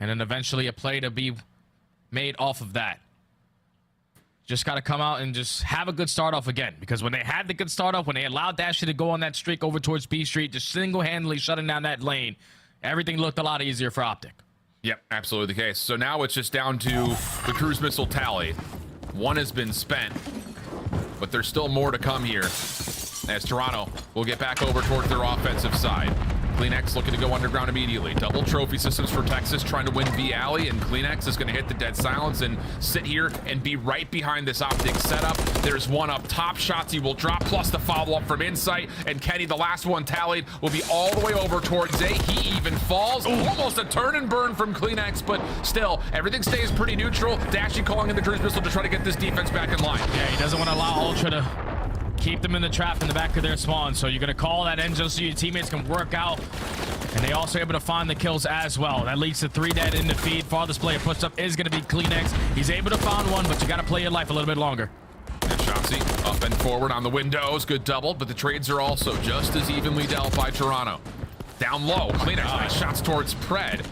and then eventually a play to be made off of that. Just got to come out and just have a good start off again, because when they had the good start off, when they allowed Dashy to go on that streak over towards B Street, just single-handedly shutting down that lane, everything looked a lot easier for OpTic. Yep, absolutely the case. So now it's just down to the cruise missile tally. 1 has been spent, but there's still more to come here as Toronto will get back over towards their offensive side. CleanX looking to go underground immediately. Double trophy systems for Texas, trying to win B Alley, and CleanX is going to hit the dead silence and sit here and be right behind this OpTic setup. There's one up top. Shotzzy will drop, plus the follow-up from Insight, and Kenny, the last one tallied, will be all the way over towards A. He even falls. Almost a turn and burn from CleanX, but still, everything stays pretty neutral. Dashy calling in the cruise missile to try to get this defense back in line. Yeah, he doesn't want to allow Ultra to keep them in the trap in the back of their spawn. So you're going to call that in just so your teammates can work out. And they also able to find the kills as well. That leads to 3 dead in the feed. Farthest player puts up is going to be CleanX. He's able to find 1, but you got to play your life a little bit longer. And Shotzzy up and forward on the windows. Good double, but the trades are also just as evenly dealt by Toronto. Down low, CleanX, nice shots towards Pred,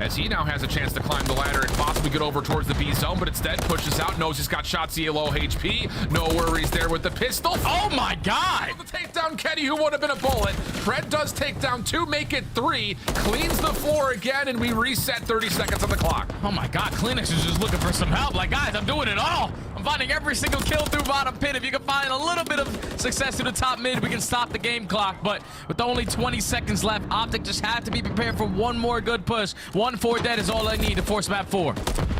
as he now has a chance to climb the ladder and possibly get over towards the B zone, but instead pushes out, knows he's got Shotzzy at low HP. No worries there with the pistol. Oh my God! The takedown Kenny, who would have been a bullet. Pred does take down 2, make it 3, cleans the floor again, and we reset 30 seconds on the clock. Oh my God, CleanX is just looking for some help. Like, guys, I'm doing it all. I'm finding every single kill through bottom pit. If you can find a little bit of success through the top mid, we can stop the game clock. But with only 20 seconds left, OpTic just have to be prepared for one more good push. 1-4 dead is all I need to force map 4.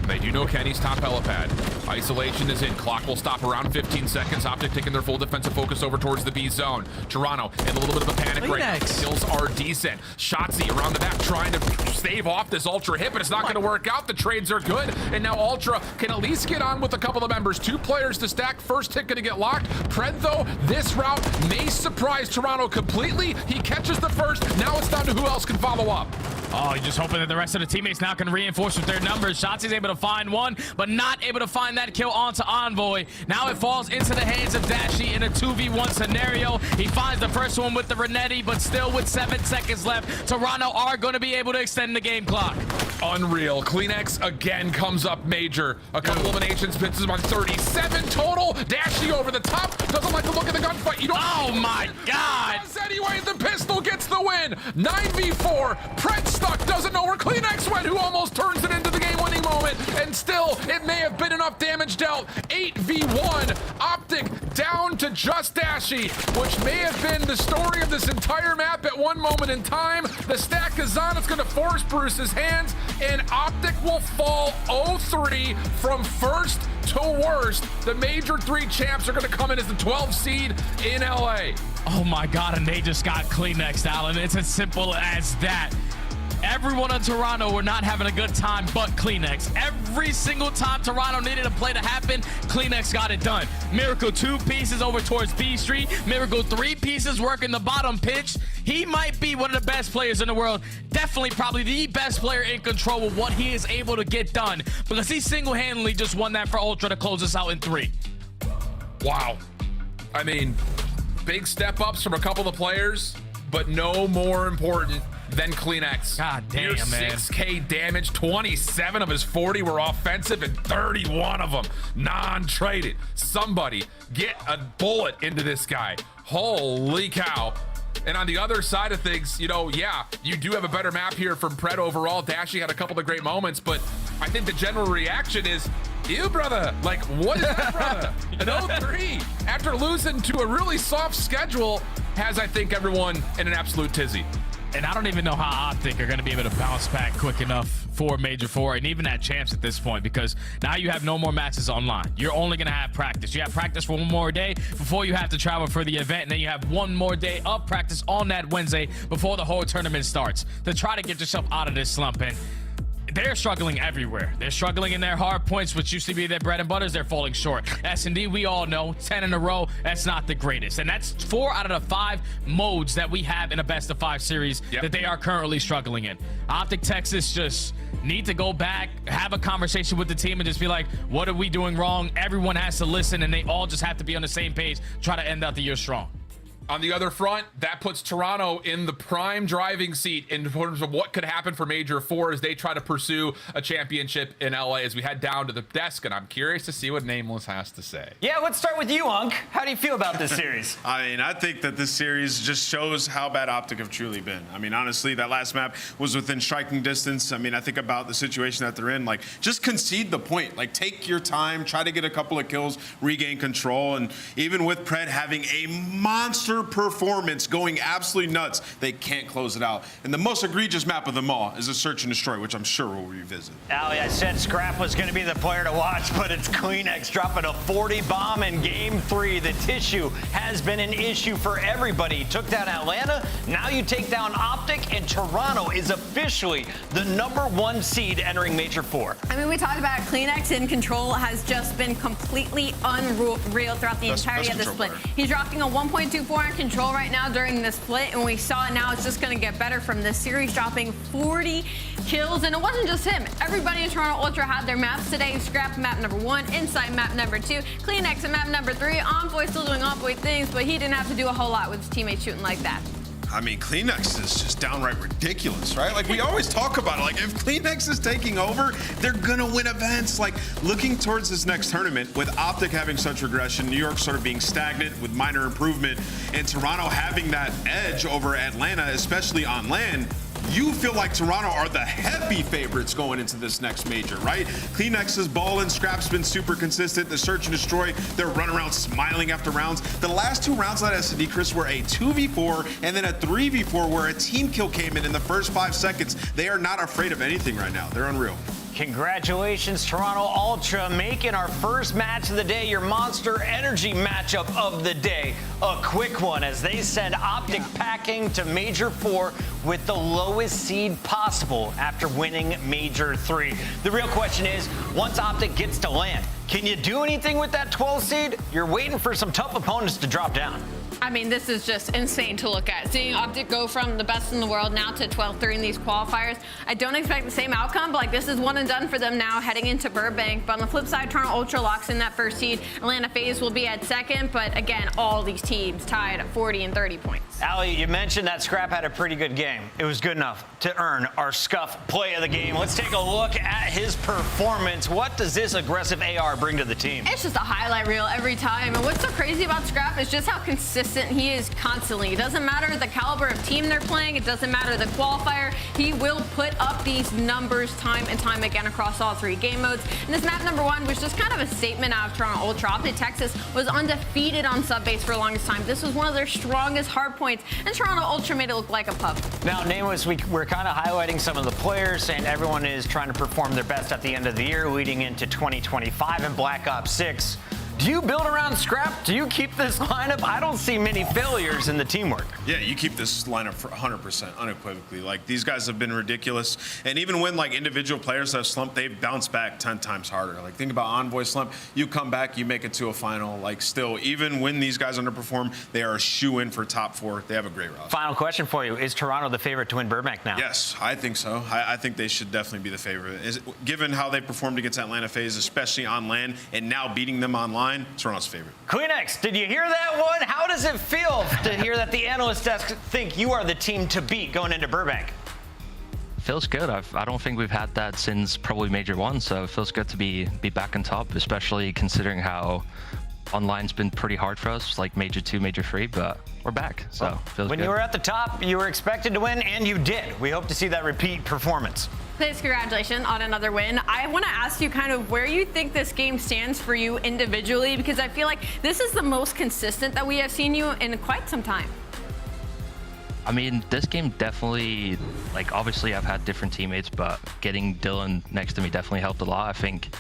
They do know Kenny's top helipad. Isolation is in. Clock will stop around 15 seconds. OpTic taking their full defensive focus over towards the B zone. Toronto in a little bit of a panic right now. Kills are decent. Shotzzy around the back trying to stave off this Ultra hit, but it's not going to work out. The trades are good, and now Ultra can at least get on with a couple of members. 2 players to stack. First hit going to get locked. Pred, though, this route may surprise Toronto completely. He catches the first. Now it's down to who else can follow up. Oh, you're just hoping that the rest of the teammates now can reinforce with their numbers. Shotzzy's able to find 1, but not able to find that kill onto Envoy. Now it falls into the hands of Dashy in a 2v1 scenario. He finds the first one with the Renetti, but still with 7 seconds left, Toronto are going to be able to extend the game clock. Unreal. Kleenex again comes up major. A couple eliminations, puts him on 37 total. Dashy over the top. Doesn't like the look of the gunfight. You don't. Oh my God! Does anyway, the pistol gets the win. 9v4. Pred stuck. Doesn't know where Kleenex went, who almost turns it into the game-winning moment. And still, it may have been enough damage dealt. 8v1. OpTic down to just Dashy, which may have been the story of this entire map at one moment in time. The stack is on. It's going to force Bruce's hands, and OpTic will fall 0-3 from first to worst. The Major 3 champs are going to come in as the 12th seed in LA. Oh my God, and they just got Kleenex, Alan. It's as simple as that. Everyone in Toronto were not having a good time but Kleenex. Every single time Toronto needed a play to happen, Kleenex got it done. Miracle 2 pieces over towards B Street. Miracle 3 pieces working the bottom pitch. He might be one of the best players in the world. Definitely probably the best player in Control with what he is able to get done, because he single-handedly just won that for Ultra to close us out in 3. Wow. I mean, big step-ups from a couple of players, but no more important than Kleenex. God damn, Near man. 6K damage. 27 of his 40 were offensive, and 31 of them non-traded. Somebody get a bullet into this guy. Holy cow. And on the other side of things, you know, yeah, you do have a better map here from Pred overall. Dashy had a couple of great moments, but I think the general reaction is, ew, brother. Like, what is that, brother? An 0-3 after losing to a really soft schedule has, I think, everyone in an absolute tizzy. And I don't even know how OpTic are going to be able to bounce back quick enough for Major 4 and even at champs at this point, because now you have no more matches online. You're only going to have practice. You have practice for one more day before you have to travel for the event, and then you have one more day of practice on that Wednesday before the whole tournament starts to try to get yourself out of this slump. And they're struggling everywhere. They're struggling in their hard points, which used to be their bread and butters. They're falling short. S&D, we all know, 10 in a row, that's not the greatest. And that's 4 out of the 5 modes that we have in a best of 5 series that they are currently struggling in. OpTic Texas just need to go back, have a conversation with the team, and just be like, what are we doing wrong? Everyone has to listen, and they all just have to be on the same page, try to end out the year strong. On the other front, that puts Toronto in the prime driving seat in terms of what could happen for Major 4 as they try to pursue a championship in LA as we head down to the desk, and I'm curious to see what Nameless has to say. Yeah, let's start with you, Unk. How do you feel about this series? I mean, I think that this series just shows how bad OpTic have truly been. I mean, honestly, that last map was within striking distance. I mean, I think about the situation that they're in, like, just concede the point. Like, take your time, try to get a couple of kills, regain control, and even with Pred having a monster performance going absolutely nuts, they can't close it out. And the most egregious map of them all is a search and destroy, which I'm sure we'll revisit. Allie, I said Scrap was going to be the player to watch, but it's Kleenex dropping a 40 bomb in game 3. The tissue has been an issue for everybody. Took down Atlanta, now you take down OpTic, and Toronto is officially the #1 seed entering Major 4. I mean, we talked about Kleenex in Control has just been completely unreal throughout the entirety of the split. He's dropping a 1.24 on Control right now during the split, and we saw it now. It's just going to get better from this series, dropping 40 kills. And it wasn't just him. Everybody in Toronto Ultra had their maps today. Scrap map #1, Insight map #2, Kleenex at map #3. Envoy still doing Envoy things, but he didn't have to do a whole lot with his teammates shooting like that. I mean, Kleenex is just downright ridiculous, right? Like, we always talk about it. Like, if Kleenex is taking over, they're gonna win events. Like, looking towards this next tournament, with OpTic having such regression, New York sort of being stagnant with minor improvement, and Toronto having that edge over Atlanta, especially on land, you feel like Toronto are the heavy favorites going into this next major, right? Kleenex is balling, Scrap's been super consistent, the search and destroy, they're running around smiling after rounds. The last 2 rounds at S&D, Chris, were a 2v4 and then a 3v4 where a team kill came in the first 5 seconds. They are not afraid of anything right now. They're unreal. Congratulations, Toronto Ultra, making our first match of the day, your Monster Energy matchup of the day. A quick one as they send OpTic packing to Major 4 with the lowest seed possible after winning Major 3. The real question is, once OpTic gets to land, can you do anything with that 12 seed? You're waiting for some tough opponents to drop down. I mean, this is just insane to look at. Seeing OpTic go from the best in the world now to 12-3 in these qualifiers. I don't expect the same outcome, but like this is one and done for them now heading into Burbank. But on the flip side, Toronto Ultra locks in that first seed. Atlanta FaZe will be at second, but again, all these teams tied at 40 and 30 points. Ali, you mentioned that Scrap had a pretty good game. It was good enough to earn our Scuff play of the game. Let's take a look at his performance. What does this aggressive AR bring to the team? It's just a highlight reel every time. And what's so crazy about Scrap is just how consistent he is constantly. It doesn't matter the caliber of team they're playing. It doesn't matter the qualifier. He will put up these numbers time and time again across all 3 game modes. And this map number 1 was just kind of a statement out of Toronto Ultra. OpTic Texas was undefeated on subbase for the longest time. This was one of their strongest hard points, and Toronto Ultra made it look like a pub. Now, Nameless, we're kind of highlighting some of the players, saying everyone is trying to perform their best at the end of the year, leading into 2025 in Black Ops 6. Do you build around Scrap? Do you keep this lineup? I don't see many failures in the teamwork. Yeah, you keep this lineup for 100%, unequivocally. Like, these guys have been ridiculous. And even when, like, individual players have slumped, they've bounced back 10 times harder. Like, think about Envoy slump. You come back, you make it to a final. Like, still, even when these guys underperform, they are a shoe-in for top 4. They have a great roster. Final question for you. Is Toronto the favorite to win Burbank now? Yes, I think so. I think they should definitely be the favorite. Given how they performed against Atlanta FaZe, especially on LAN, and now beating them online, Toronto's favorite. Kleenex, did you hear that one? How does it feel to hear that the analyst desk think you are the team to beat going into Burbank? Feels good. I don't think we've had that since probably Major 1, so it feels good to be back on top, especially considering how online's been pretty hard for us, like Major 2, Major 3, but we're back, so feels When good. you were at the top, you were expected to win, and you did. We hope to see that repeat performance. Please, congratulations on another win. I want to ask you kind of where you think this game stands for you individually, because I feel like this is the most consistent that we have seen you in quite some time. I mean, this game definitely, like, obviously I've had different teammates, but getting Dylan next to me definitely helped a lot. I think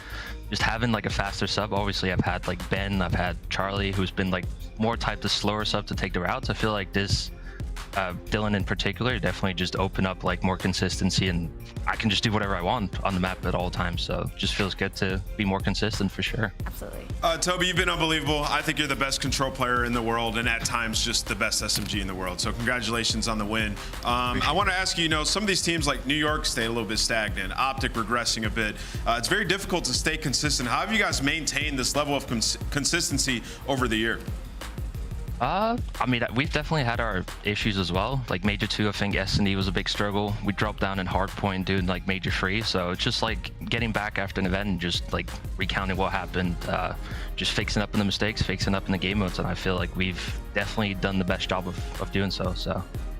just having like a faster sub, obviously I've had like Ben, I've had Charlie, who's been like more type the slower sub to take the routes. I feel like this Dylan in particular definitely just open up like more consistency, and I can just do whatever I want on the map at all times, so it just feels good to be more consistent for sure. Absolutely. Toby, you've been unbelievable. I think you're the best control player in the world, and at times just the best SMG in the world, so congratulations on the win. I want to ask you, some of these teams like New York stay a little bit stagnant, OpTic regressing a bit. It's very difficult to stay consistent. How have you guys maintained this level of consistency over the year? I mean, we've definitely had our issues as well. Like Major 2, I think S&D was a big struggle. We dropped down in Hardpoint doing like Major 3. So it's just like getting back after an event and just like recounting what happened, just fixing up in the mistakes, fixing up in the game modes. And I feel like we've definitely done the best job of doing so.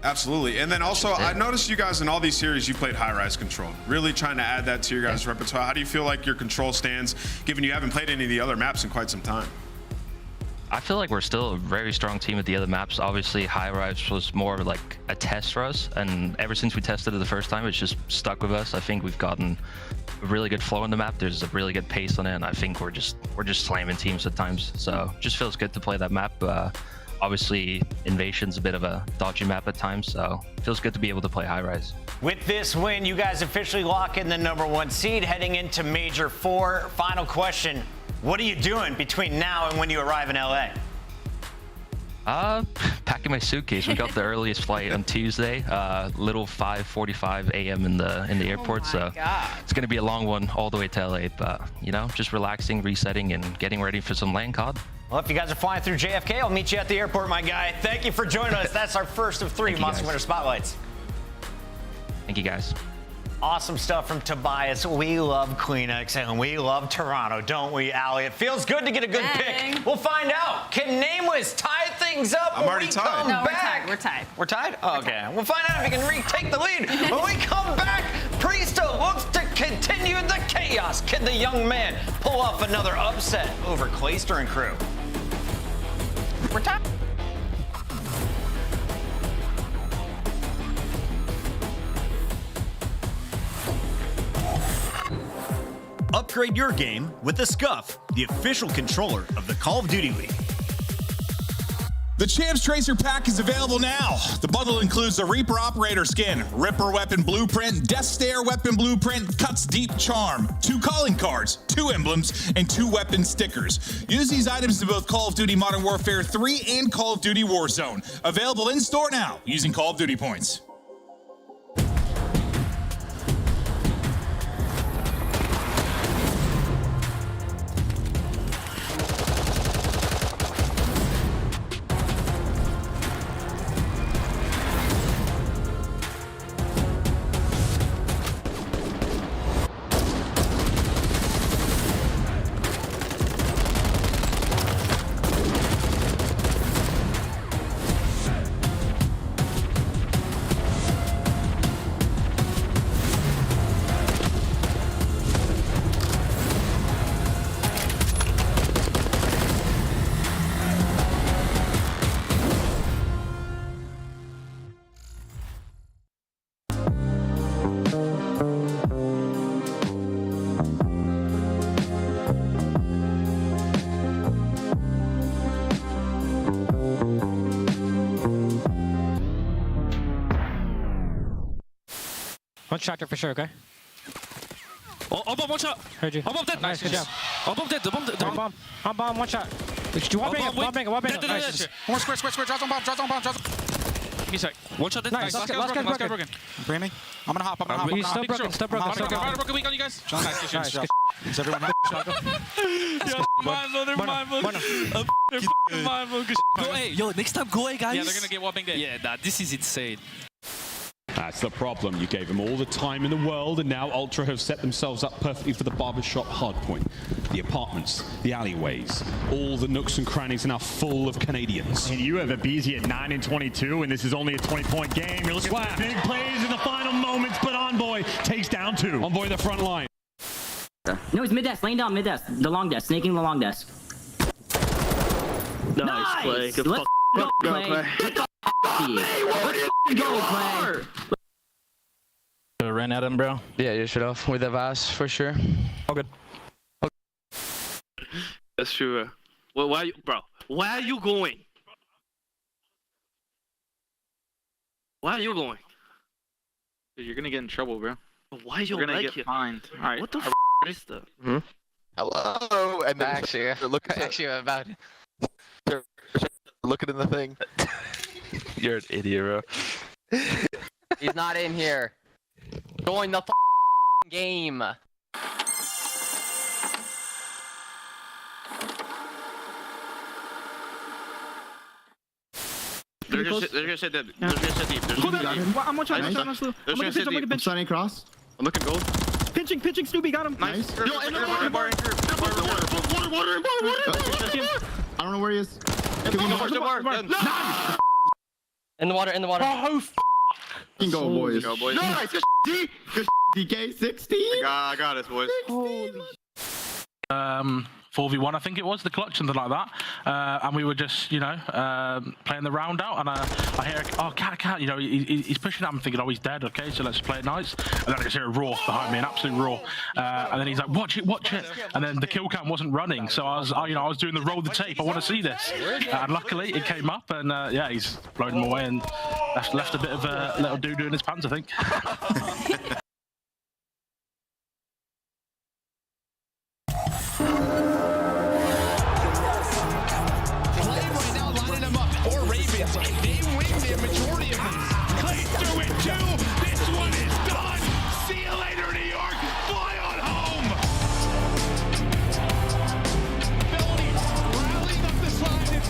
Absolutely. And then also, I noticed you guys in all these series, you played Highrise Control. Really trying to add that to your guys' repertoire. How do you feel like your control stands, given you haven't played any of the other maps in quite some time? I feel like we're still a very strong team at the other maps. Obviously, Highrise was more like a test for us, and ever since we tested it the first time, it's just stuck with us. I think we've gotten a really good flow on the map. There's a really good pace on it, and I think we're just slamming teams at times. So just feels good to play that map. Obviously, Invasion's a bit of a dodgy map at times, so it feels good to be able to play Highrise. With this win, you guys officially lock in the #1 seed heading into Major 4. Final question. What are you doing between now and when you arrive in LA? Packing my suitcase. We got the earliest flight on Tuesday, little 5:45 a.m. in the airport. So it's gonna be a long one all the way to LA. But just relaxing, resetting, and getting ready for some LAN COD. Well, if you guys are flying through JFK, I'll meet you at the airport, my guy. Thank you for joining us. That's our first of 3 Monster Winter Spotlights. Thank you, guys. Awesome stuff from Tobias. We love Kleenex and we love Toronto, don't we, Ali? It feels good to get a good pick. We'll find out. Can Nameless tie things up I'm already tied. No, we're tied. We're tied? Oh, okay. We'll find out if he can retake the lead. When we come back, Priesta looks to continue the chaos. Can the young man pull off another upset over Clayster and crew? We're tied. Upgrade your game with the Scuff, the official controller of the Call of Duty League. The Champs Tracer Pack is available now. The bundle includes the Reaper Operator Skin, Ripper Weapon Blueprint, Death Stare Weapon Blueprint, Cuts Deep Charm, 2 calling cards, 2 emblems, and 2 weapon stickers. Use these items in both Call of Duty Modern Warfare 3 and Call of Duty Warzone. Available in store now using Call of Duty points. One tractor for sure, okay? Oh, bomb, one shot. Heard you. Oh, bomb dead. Nice, good job. Oh, bomb dead. The bomb dead. Bomb, one shot. Do you want to bring it? Nice. One square. Draws on bomb. Give me a sec. One shot dead. Nice. Last guy broken. Branding. I'm gonna hop. He's still broken. Broken weak on you guys. Nice. Is everyone happy? They're mindful. Go A. Yo, next time go A, guys. Yeah, they're gonna get whopping dead. Yeah, nah, this is insane. That's the problem. You gave them all the time in the world, and now Ultra have set themselves up perfectly for the barbershop hardpoint. The apartments, the alleyways, all the nooks and crannies are now full of Canadians. And you have a BZ at 9 and 22, and this is only a 20-point game. You're looking at big plays in the final moments, but Envoy takes down 2. Envoy the front line. No, he's mid-desk, laying down mid-desk. The long desk, snaking the long desk. Nice play. Good Let's go, Clay. Let's go, Clay. Ran at him, bro. Yeah, you should have with the Vaz for sure. All good. That's true. Well, why are you, bro? Where are you going? Why are you going? Dude, you're gonna get in trouble, bro. Why are you You're gonna like get fined. All right. What the f is that? Hello, and then actually about looking in the thing. You're an idiot, bro. He's not in here. Join the game. They're gonna sit deep. I'm one shot. I'm starting cross. I'm looking gold. Pinching, Snoopy got him. Nice. Yo, in the water. I don't know where he is. In the water. Oh, go, boys. Go, boys. Nice. Good DK 16. I got us, boys. Holy. 4v1, I think it was, the clutch, something like that. And we were just, you know, playing the round out. And I hear, oh, cat, you know, he's pushing at him, thinking, oh, he's dead. Okay, so let's play it nice. And then I just hear a roar behind me, an absolute roar. And then he's like, watch it. And then the kill cam wasn't running. So I was doing the roll the tape. I want to see this. And luckily it came up, and yeah, he's blown him away and left a bit of a little doo-doo in his pants, I think. They win the majority of them. Clay through it too. This one is done. See you later, New York. Fly on home. Felony rallying up the side.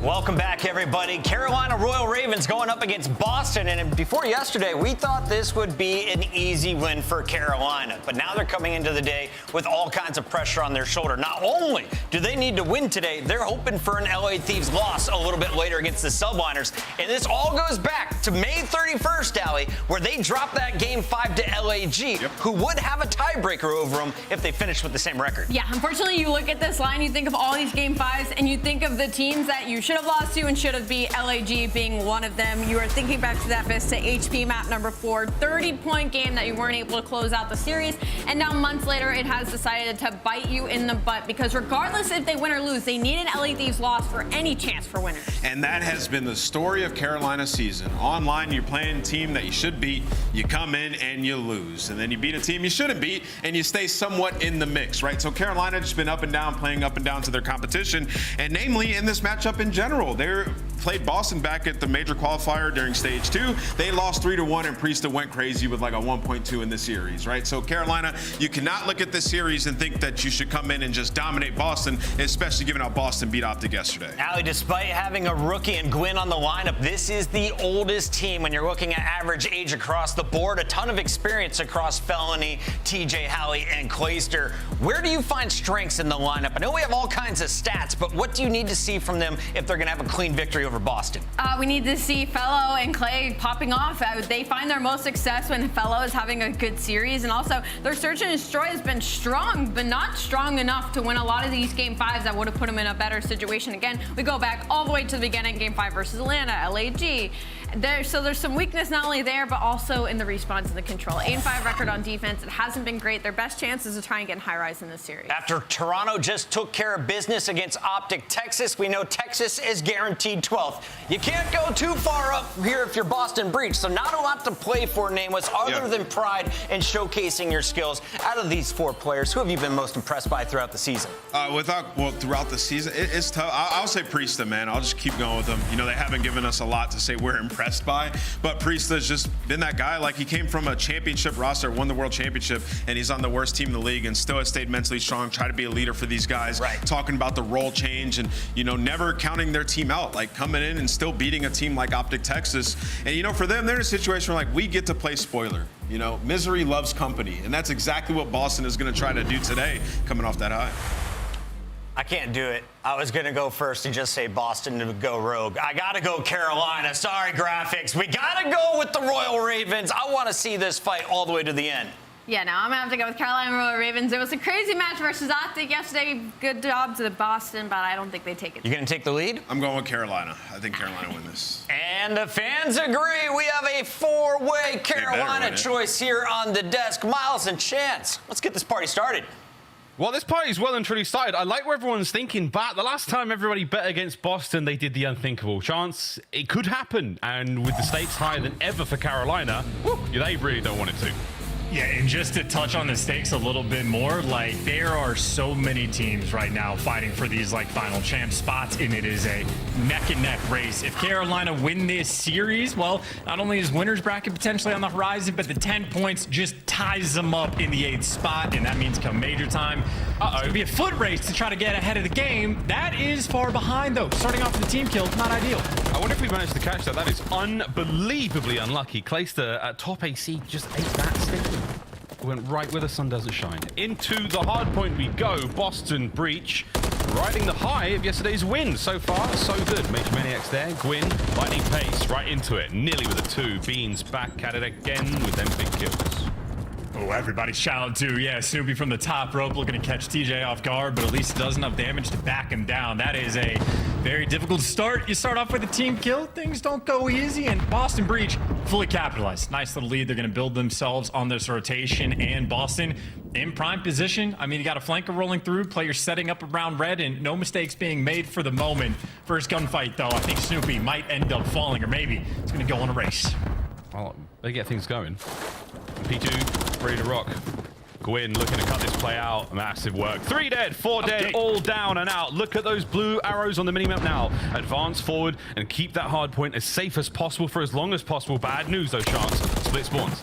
Welcome back, everybody. Carolina Royal Ravens going up against Boston. And before yesterday, we thought this would be an easy win for Carolina. But now they're coming into the day with all kinds of pressure on their shoulder. Not only do they need to win today, they're hoping for an LA Thieves loss a little bit later against the Subliners. And this all goes back to May 31st, Allie, where they dropped that Game 5 to LAG, who would have a tiebreaker over them if they finished with the same record. Yeah, unfortunately, you look at this line, you think of all these Game 5s, and you think of the teams that you should have lost to and should have beat, LAG being one of them. You are thinking back to that Vista HP map number 4, 30-point game that you weren't able to close out the series. And now months later, it has decided to bite you in the butt because regardless if they win or lose, they need an LA Thieves loss for any chance for winners. And that has been the story of Carolina's season. Online, you're playing a team that you should beat, you come in and you lose. And then you beat a team you shouldn't beat, and you stay somewhat in the mix, right? So Carolina just been up and down, playing up and down to their competition, and namely in this matchup in general. They played Boston back at the major qualifier during stage 2. They lost 3-1, and Priesta went crazy with like a 1.2 in the series, right? So Carolina, you cannot look at this series and think that you should come in and just dominate Boston, especially given how Boston beat OpTic yesterday. Allie, despite having a rookie and Gwyn on the lineup, this is the oldest team when you're looking at average age across the board. A ton of experience across Felony, TJ Halley, and Clayster. Where do you find strengths in the lineup? I know we have all kinds of stats, but what do you need to see from them if they're going to have a clean victory over Boston? We need to see Fellow and Clay popping off. They find their most success when Fellow is having a good series, and also their search and destroy has been strong, but not strong enough to win a lot of these Game 5s that would have put them in a better situation. Again, we go back all the way to the beginning, Game 5 versus Atlanta, LAG. So there's some weakness not only there, but also in the response and the control. 8-5 record on defense. It hasn't been great. Their best chance is to try and get Highrise in this series. After Toronto just took care of business against OpTic Texas, we know Texas is guaranteed 12th. You can't go too far up here if you're Boston Breach, so not a lot to play for, Nameless, other than pride and showcasing your skills. Out of these 4 players, who have you been most impressed by throughout the season? Throughout the season, it's tough. I'll say Priesta, man. I'll just keep going with them. You know, they haven't given us a lot to say we're impressed by, but Priesta's just been that guy. Like, he came from a championship roster, won the world championship, and he's on the worst team in the league and still has stayed mentally strong, try to be a leader for these guys, talking about the role change and, you know, never counting their team out, like coming in and still beating a team like OpTic Texas. And, you know, for them, they're in a situation where, like, we get to play spoiler. You know, misery loves company, and that's exactly what Boston is going to try to do today, coming off that high. I can't do it. I was going to go first and just say Boston to go rogue. I got to go Carolina. Sorry, graphics. We got to go with the Royal Ravens. I want to see this fight all the way to the end. Yeah, no, I'm going to have to go with Carolina Royal Ravens. It was a crazy match versus OpTic yesterday. Good job to Boston, but I don't think they take it. You going to take the lead? I'm going with Carolina. I think Carolina win this. And the fans agree. We have a 4-way Carolina choice here on the desk. Miles and Chance, let's get this party started. Well, this party's well and truly started. I like where everyone's thinking back. The last time everybody bet against Boston, they did the unthinkable. Chance, it could happen. And with the stakes higher than ever for Carolina, they really don't want it to. Yeah, and just to touch on the stakes a little bit more, like, there are so many teams right now fighting for these, like, final champ spots, and it is a neck-and-neck race. If Carolina win this series, well, not only is winner's bracket potentially on the horizon, but the 10 points just ties them up in the 8th spot, and that means come major time, it's going to be a foot race to try to get ahead of the game. That is far behind, though. Starting off with the team kill, not ideal. I wonder if we managed to catch that. That is unbelievably unlucky. Clayster at top AC just ate that stick. Went right where the sun doesn't shine. Into the hard point we go. Boston Breach riding the high of yesterday's win. So far, so good. Major Maniacs there. Gwyn, lightning pace, right into it. Nearly with a 2. Beans back at it again with them big kills. Oh, everybody's shouting too. Yeah, Snoopy from the top rope looking to catch TJ off guard, but at least does enough damage to back him down. That is a very difficult start. You start off with a team kill. Things don't go easy, and Boston Breach fully capitalized. Nice little lead. They're going to build themselves on this rotation, and Boston in prime position. I mean, you got a flanker rolling through, players setting up around red, and no mistakes being made for the moment. First gunfight, though, I think Snoopy might end up falling, or maybe it's going to go on a race. Well, they get things going. P2, ready to rock. Gwyn looking to cut this play out. Massive work. 3 dead, 4 dead, all down and out. Look at those blue arrows on the minimap now. Advance forward and keep that hard point as safe as possible for as long as possible. Bad news though, Chance. Split spawns.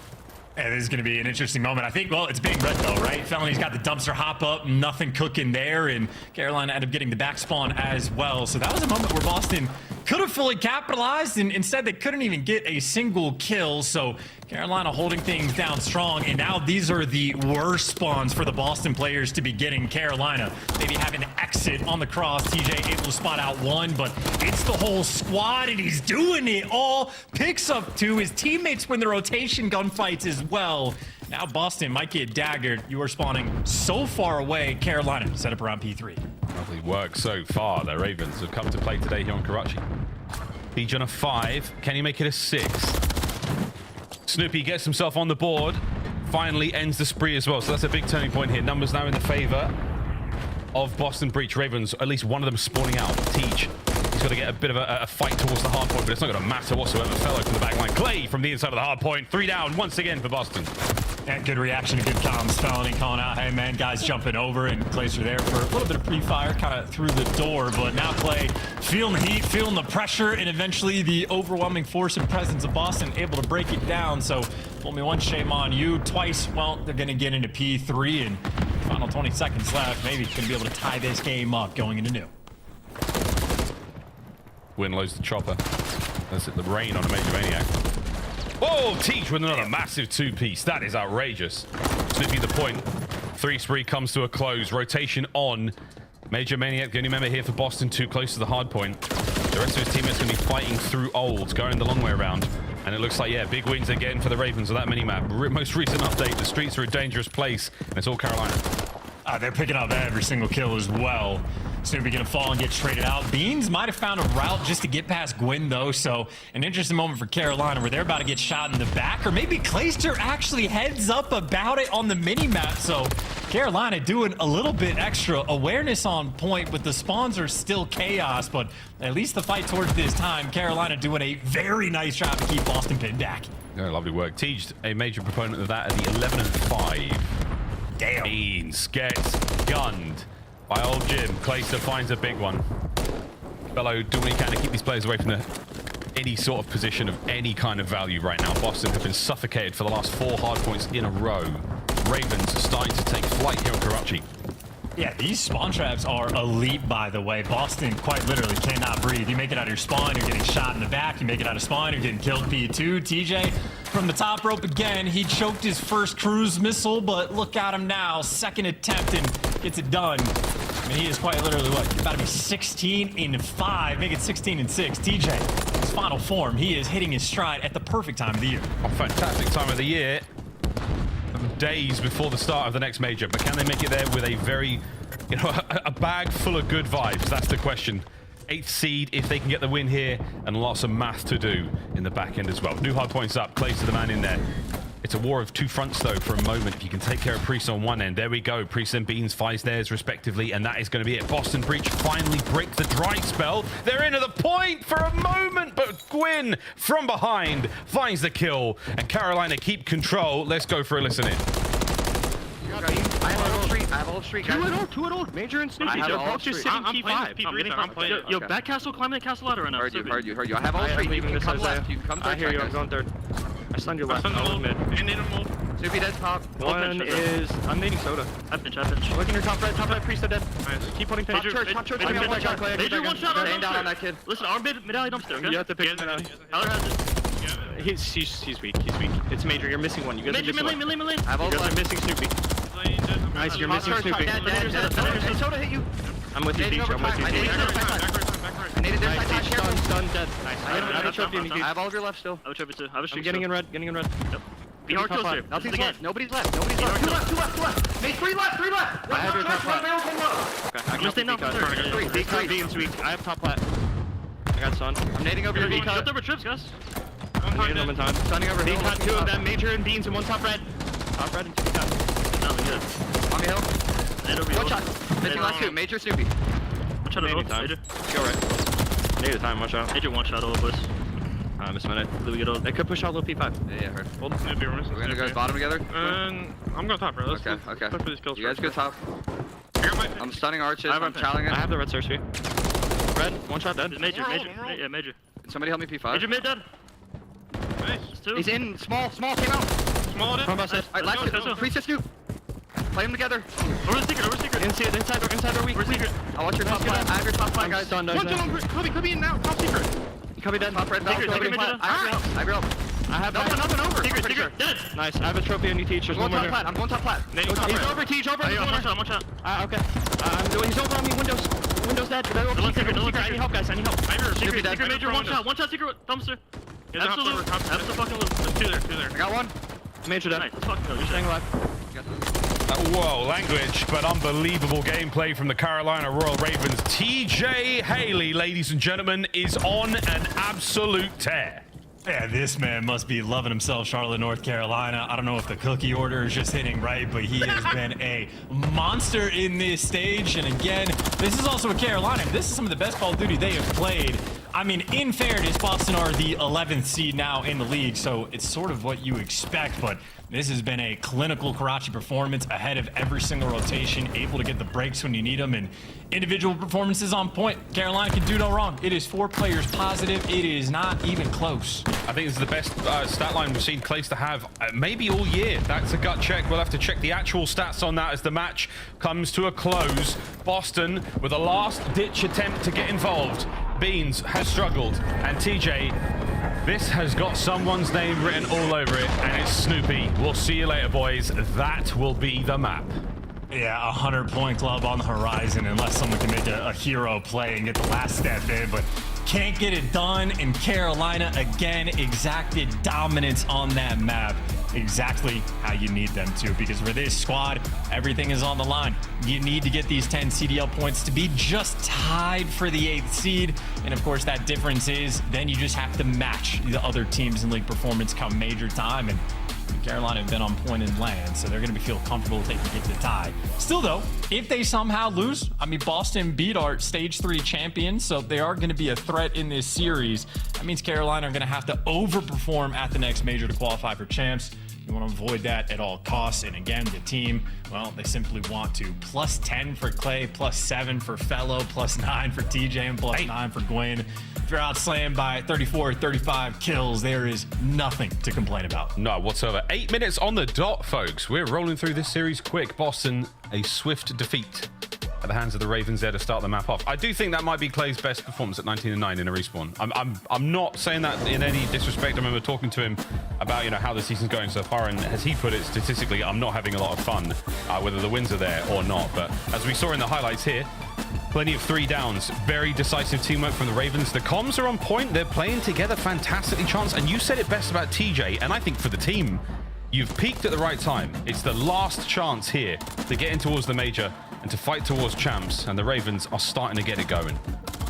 Yeah, this is going to be an interesting moment. I think, well, it's being red though, right? Felony's got the dumpster hop up, nothing cooking there, and Carolina ended up getting the back spawn as well. So that was a moment where Boston could have fully capitalized, and instead they couldn't even get a single kill. So Carolina holding things down strong, and now these are the worst spawns for the Boston players to be getting. Carolina maybe having to exit on the cross. TJ able to spot out one, but it's the whole squad, and he's doing it all. Picks up two. His teammates win the rotation gunfights as well. Now Boston might get daggered. You are spawning so far away. Carolina set up around P3. Lovely work so far. The Ravens have come to play today here on Karachi. Siege on a 5. Can he make it a 6? Snoopy gets himself on the board. Finally ends the spree as well. So that's a big turning point here. Numbers now in the favor of Boston Breach. Ravens, at least one of them spawning out. Teach. He's got to get a bit of a fight towards the hard point, but it's not going to matter whatsoever. Fellow from the back line. Clay from the inside of the hard point. 3 down once again for Boston. And good reaction, good comms. Felony calling out, hey man, guys jumping over, and Clay's are there for a little bit of pre-fire, kind of through the door, but now Clay feeling the heat, feeling the pressure, and eventually the overwhelming force and presence of Boston able to break it down. So, told me once, shame on you. Twice, well, they're going to get into P3, and final 20 seconds left. Maybe going to be able to tie this game up going into new. Win loads the chopper. That's it, the rain on a Major Maniac. Whoa, Teach with another massive 2-piece. That is outrageous. Snoopy the point. 3 spree comes to a close. Rotation on. Major Maniac, the only member here for Boston, too close to the hard point. The rest of his teammates going to be fighting through old, going the long way around. And it looks like, yeah, big wins again for the Ravens with that mini-map. Most recent update, the streets are a dangerous place, and it's all Carolina. They're picking up every single kill as well. Snoopy gonna fall and get traded out. Beans might have found a route just to get past Gwyn though, so an interesting moment for Carolina where they're about to get shot in the back, or maybe Clayster actually heads up about it on the mini-map. So Carolina doing a little bit extra awareness on point, but the spawns are still chaos, but at least the fight towards this time, Carolina doing a very nice job to keep Boston pinned back. Yeah, lovely work. Teach, a major proponent of that at the 11 and 5. Damn. Beans gets gunned by old Jim. Clayster finds a big one. Fellow doing what he can to keep these players away from any sort of position of any kind of value right now. Boston have been suffocated for the last 4 hard points in a row. Ravens are starting to take flight here in Karachi. Yeah, these spawn traps are elite, by the way. Boston quite literally cannot breathe. You make it out of your spawn, you're getting shot in the back. You make it out of spawn, you're getting killed P2. TJ from the top rope again. He choked his first cruise missile, but look at him now. Second attempt and gets it done. I mean, he is quite literally what? He's about to be 16 in 5, make it 16 in 6. TJ, his final form, he is hitting his stride at the perfect time of the year. A fantastic time of the year. Days before the start of the next major, but can they make it there with a very, a bag full of good vibes? That's the question. 8th seed, if they can get the win here, and lots of math to do in the back end as well. New hard points up, Clay's to the man in there. It's a war of 2 fronts though for a moment. If you can take care of Priest on one end, there we go. Priest and Beans finds theirs respectively, and that is going to be it. Boston Breach finally break the dry spell. They're into the point for a moment, but Gwyn from behind finds the kill, and Carolina keep control. Let's go for a listen in. I have all street. I have all street. 2 at all. Major and Snoopy. They're both just sitting P5. I'm playing. Yo, back castle, climb that castle ladder right now. Heard you. I have all street. You can come left. You can come third. I hear you. I'm going third. I stunned your left. I'm mid. Snoopy dead top. One is... I'm nading soda. I pinch. Look in your top right. Priest are dead. Nice. Keep putting Top church. Major one shot. Staying down on that kid. Listen, our mid alley dumpster, okay? You have to pick Tyler has it. He's weak. It's Major. You're missing one. You guys are missing one. Melee. I have all you guys are missing Snoopy. Nice, you're missing Snoopy. Soda hit you. I'm with you, Beach. I needed their side. Stun, dead. Nice. I have a trophy. I have all of your left still. I have a trophy too. I'm getting in red. Yep. Be hard kills here. Nothing's left. Nobody's left. Two left. Make 3 left. I have your top plat. Okay, I'm gonna stay now. 3 being sweet. I have top plat. I got stun. I'm nading over your V-cut. Jump over trips, guys. Stunning over hill. V-cut 2 of them. Major and Beans and 1 top red. Top red and 2 v-cut. Sounds good. On the hill. One shot. Missing last 2. Major Snoopy. One shot of Major. Go right. Negative time. Watch out. Major 1 shot all of us. I missed a minute. Louis get old. They could push out low P5. Yeah, heard. Hold on. We're gonna go bottom together? I'm going top, bro. Okay. Push for these kills. You guys go top. I'm stunning arches. I'm challenging it. I have the red search here. Red, 1 shot dead. Major. Yeah, Major. Can somebody help me P5? Major mid dead. Nice. He's in. Small. Came out. Small it. Alright, last free you. Play them together. Over the secret. Inside their weak. Secret. I watch your top flat. I have your top flat, guys. Done. Could be in now. Top secret. Could be dead. Top right. I have your help. I have nothing over. Secret. Dead. Nice. I have a trophy on you, Teach. There's one more. I'm going top flat. He's over, Teach. Over. Watch out. Okay. He's over on me. Windows dead. Secret. I need help, guys. I need help. Secret Major. One shot. Secret dumpster. Absolute fucking loop. There's two there. I got one. Major dead. Nice. Let's fucking go. You're staying alive. Whoa, language, but unbelievable gameplay from the Carolina Royal Ravens. TJ Haley, ladies and gentlemen, is on an absolute tear. Yeah, this man must be loving himself, Charlotte, North Carolina. I don't know if the cookie order is just hitting right, but he has been a monster in this stage. And again, this is also a Carolina. This is some of the best Call of Duty they have played. I mean, in fairness, Boston are the 11th seed now in the league, so it's sort of what you expect, but this has been a clinical Karachi performance ahead of every single rotation, able to get the breaks when you need them, and individual performances on point. Carolina can do no wrong. It is 4 players positive. It is not even close. I think this is the best stat line we've seen Clays to have maybe all year. That's a gut check. We'll have to check the actual stats on that as the match comes to a close. Boston with a last-ditch attempt to get involved. Beans has struggled, and TJ, this has got someone's name written all over it, and it's Snoopy. We'll see you later, boys. That will be the map. Yeah, 100-point club on the horizon, unless someone can make a hero play and get the last step in, but can't get it done. And Carolina, again, exacted dominance on that map. Exactly how you need them to, because for this squad, everything is on the line. You need to get these 10 CDL points to be just tied for the 8th seed. And of course, that difference is then you just have to match the other teams in league performance come major time. And Carolina have been on point in land, so they're going to feel comfortable if they can get the tie. Still, though, if they somehow lose, I mean, Boston beat our Stage 3 champions, so they are going to be a threat in this series. That means Carolina are going to have to overperform at the next major to qualify for champs. You want to avoid that at all costs. And again, the team, well, they simply want to. Plus 10 for Clay, plus 7 for Fellow, plus 9 for TJ, and plus 9 for Gwyn. If you're outslammed by 34, 35 kills, there is nothing to complain about. No, whatsoever. 8 minutes on the dot, folks. We're rolling through this series quick. Boston, a swift defeat at the hands of the Ravens there to start the map off. I do think that might be Clay's best performance at 19-9 in a respawn. I'm not saying that in any disrespect. I remember talking to him about, you know, how the season's going so far, and as he put it, statistically, I'm not having a lot of fun, whether the wins are there or not. But as we saw in the highlights here, plenty of 3 downs. Very decisive teamwork from the Ravens. The comms are on point. They're playing together fantastically, Chance. And you said it best about TJ, and I think for the team, you've peaked at the right time. It's the last chance here to get in towards the major and to fight towards champs, and the Ravens are starting to get it going.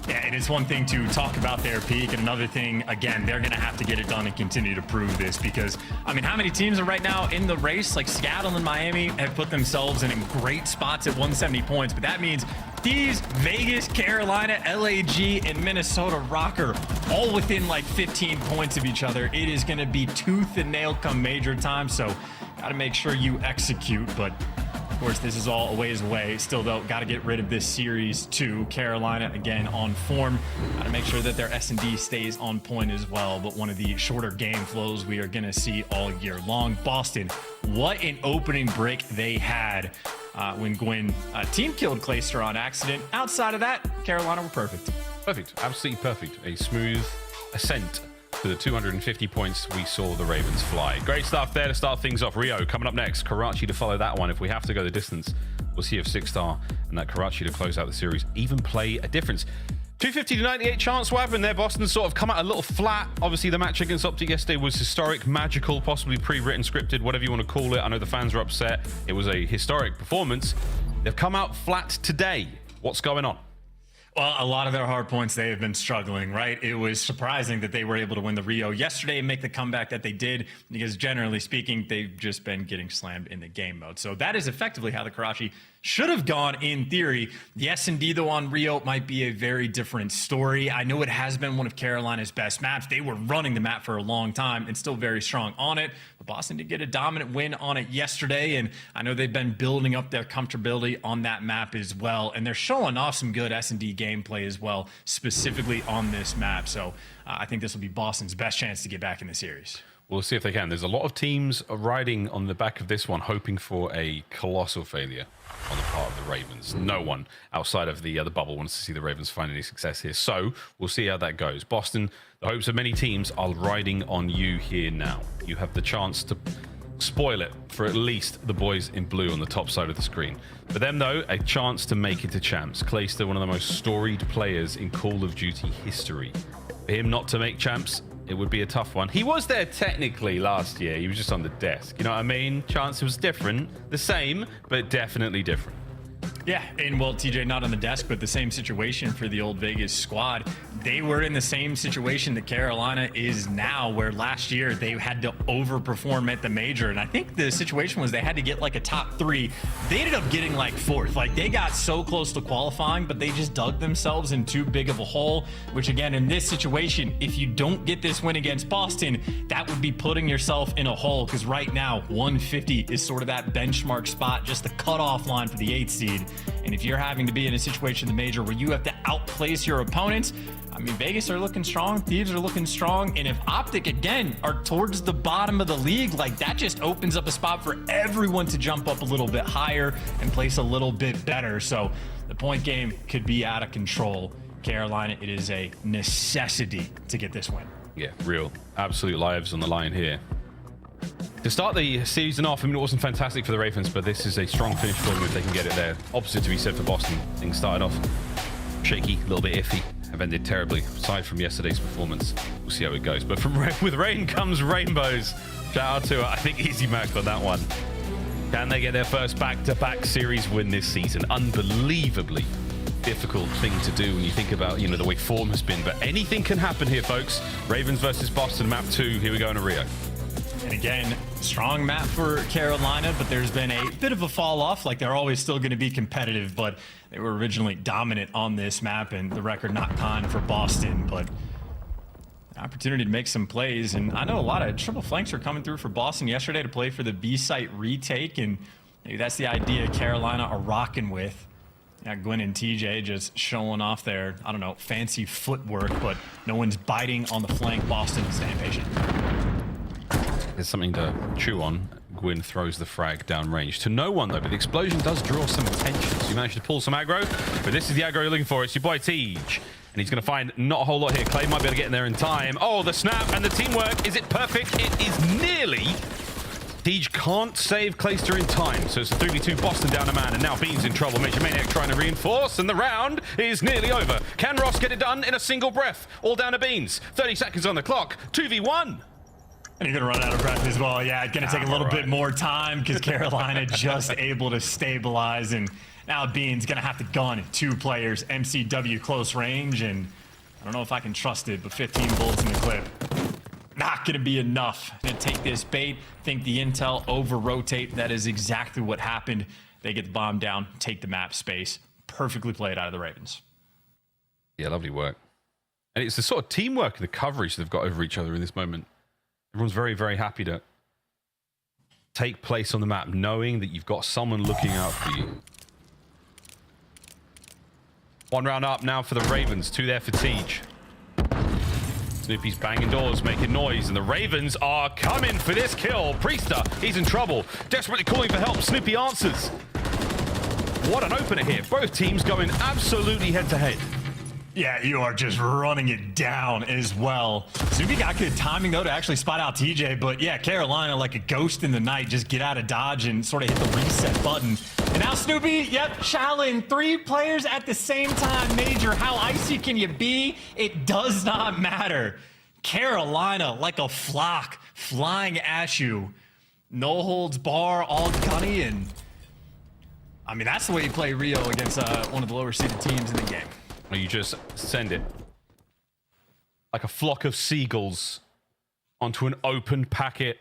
Yeah, and it's one thing to talk about their peak, and another thing, again, they're going to have to get it done and continue to prove this, because, I mean, how many teams are right now in the race? Like Seattle and Miami have put themselves in great spots at 170 points, but that means Thieves, Vegas, Carolina, LAG, and Minnesota Rocker all within like 15 points of each other. It is going to be tooth and nail come major time, so got to make sure you execute, but of course, this is all a ways away. Still, though, got to get rid of this series too. Carolina, again, on form. Got to make sure that their S&D stays on point as well. But one of the shorter game flows we are going to see all year long. Boston, what an opening break they had when Gwyn team killed Clayster on accident. Outside of that, Carolina were perfect. Perfect. Absolutely perfect. A smooth ascent to the 250 points we saw the Ravens fly. Great stuff there to start things off. Rio coming up next. Karachi to follow that one. If we have to go the distance, we'll see if 6-star and that Karachi to close out the series even play a difference. 250 to 98 chance. What happened there? Boston sort of come out a little flat. Obviously, the match against OpTic yesterday was historic, magical, possibly pre-written, scripted, whatever you want to call it. I know the fans are upset. It was a historic performance. They've come out flat today. What's going on? Well, a lot of their hard points, they have been struggling, right? It was surprising that they were able to win the Rio yesterday and make the comeback that they did, because generally speaking, they've just been getting slammed in the game mode. So that is effectively how the Karachi should have gone in theory. The S&D, though, on Rio might be a very different story. I know it has been one of Carolina's best maps. They were running the map for a long time and still very strong on it. But Boston did get a dominant win on it yesterday, and I know they've been building up their comfortability on that map as well. And they're showing off some good S&D gameplay as well, specifically on this map. So I think this will be Boston's best chance to get back in the series. We'll see if they can. There's a lot of teams riding on the back of this one, hoping for a colossal failure on the part of the Ravens. No one outside of the bubble wants to see the Ravens find any success here. So we'll see how that goes. Boston, the hopes of many teams are riding on you here now. You have the chance to spoil it for at least the boys in blue on the top side of the screen. For them, though, a chance to make it to champs. Clayster, one of the most storied players in Call of Duty history. For him not to make champs, it would be a tough one. He was there technically last year. He was just on the desk. You know what I mean? Chance was different. The same, but definitely different. Yeah, and well, TJ, not on the desk, but the same situation for the old Vegas squad. They were in the same situation that Carolina is now, where last year they had to overperform at the major. And I think the situation was they had to get like a top 3. They ended up getting like 4th. Like, they got so close to qualifying, but they just dug themselves in too big of a hole, which again, in this situation, if you don't get this win against Boston, that would be putting yourself in a hole, because right now 150 is sort of that benchmark spot, just the cutoff line for the 8th seed. And if you're having to be in a situation in the major where you have to outplace your opponents, I mean, Vegas are looking strong, Thieves are looking strong, and if OpTic, again, are towards the bottom of the league, like, that just opens up a spot for everyone to jump up a little bit higher and place a little bit better. So the point game could be out of control. Carolina, it is a necessity to get this win. Yeah, real absolute lives on the line here. To start the season off, I mean, it wasn't fantastic for the Ravens, but this is a strong finish for them if they can get it there. Opposite to be said for Boston. Things started off shaky, a little bit iffy, have ended terribly, aside from yesterday's performance. We'll see how it goes. But with rain comes rainbows. Shout out to, I think, Easy Mac on that one. Can they get their first back-to-back series win this season? Unbelievably difficult thing to do when you think about, you know, the way form has been. But anything can happen here, folks. Ravens versus Boston, map 2. Here we go in Rio. And again, strong map for Carolina, but there's been a bit of a fall off. Like, they're always still going to be competitive, but they were originally dominant on this map, and the record not kind for Boston. But an opportunity to make some plays, and I know a lot of triple flanks are coming through for Boston yesterday to play for the B site retake, and maybe that's the idea Carolina are rocking with. Yeah, Gwen and TJ just showing off their, I don't know, fancy footwork, but no one's biting on the flank. Boston is staying patient. There's something to chew on. Gwyn throws the frag down range. To no one, though, but the explosion does draw some attention. So you managed to pull some aggro, but this is the aggro you're looking for. It's your boy Tej. And he's going to find not a whole lot here. Clay might be able to get in there in time. Oh, the snap and the teamwork. Is it perfect? It is nearly. Tej can't save Clayster in time. So it's a 3v2, Boston down a man, and now Bean's in trouble. Major Maniac trying to reinforce, and the round is nearly over. Can Ross get it done in a single breath? All down to Beans. 30 seconds on the clock. 2v1. And you're going to run out of breath as well. Yeah, it's going to take a little bit more time because Carolina just able to stabilize. And now Bean's going to have to gun 2 players, MCW close range. And I don't know if I can trust it, but 15 bullets in the clip. Not going to be enough to take this bait. Think the intel over-rotate. That is exactly what happened. They get the bomb down, take the map space. Perfectly played out of the Ravens. Yeah, lovely work. And it's the sort of teamwork and the coverage they've got over each other in this moment. Everyone's very, very happy to take place on the map, knowing that you've got someone looking out for you. 1 round up now for the Ravens, 2 there for Tej. Snoopy's banging doors, making noise, and the Ravens are coming for this kill. Priester, he's in trouble, desperately calling for help. Snoopy answers. What an opener here. Both teams going absolutely head-to-head. Yeah, you are just running it down as well. Snoopy got good timing, though, to actually spot out TJ. But yeah, Carolina, like a ghost in the night, just get out of dodge and sort of hit the reset button. And now Snoopy, yep, Shaolin, 3 players at the same time. Major, how icy can you be? It does not matter. Carolina, like a flock, flying at you. No holds bar, all gunny, and I mean, that's the way you play Rio against one of the lower seeded teams in the game. Or you just send it like a flock of seagulls onto an open packet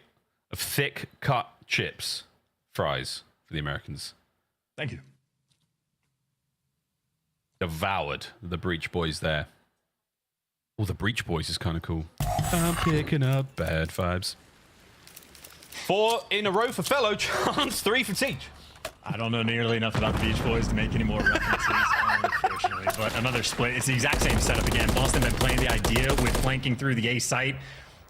of thick cut chips. Fries for the Americans. Thank you. Devoured the Breach Boys there. Oh, the Breach Boys is kind of cool. I'm picking up bad vibes. 4 in a row for Fellow Chance, 3 for Tej. I don't know nearly enough about the Beach Boys to make any more references, unfortunately. But another split. It's the exact same setup again. Boston been playing the idea with flanking through the A site.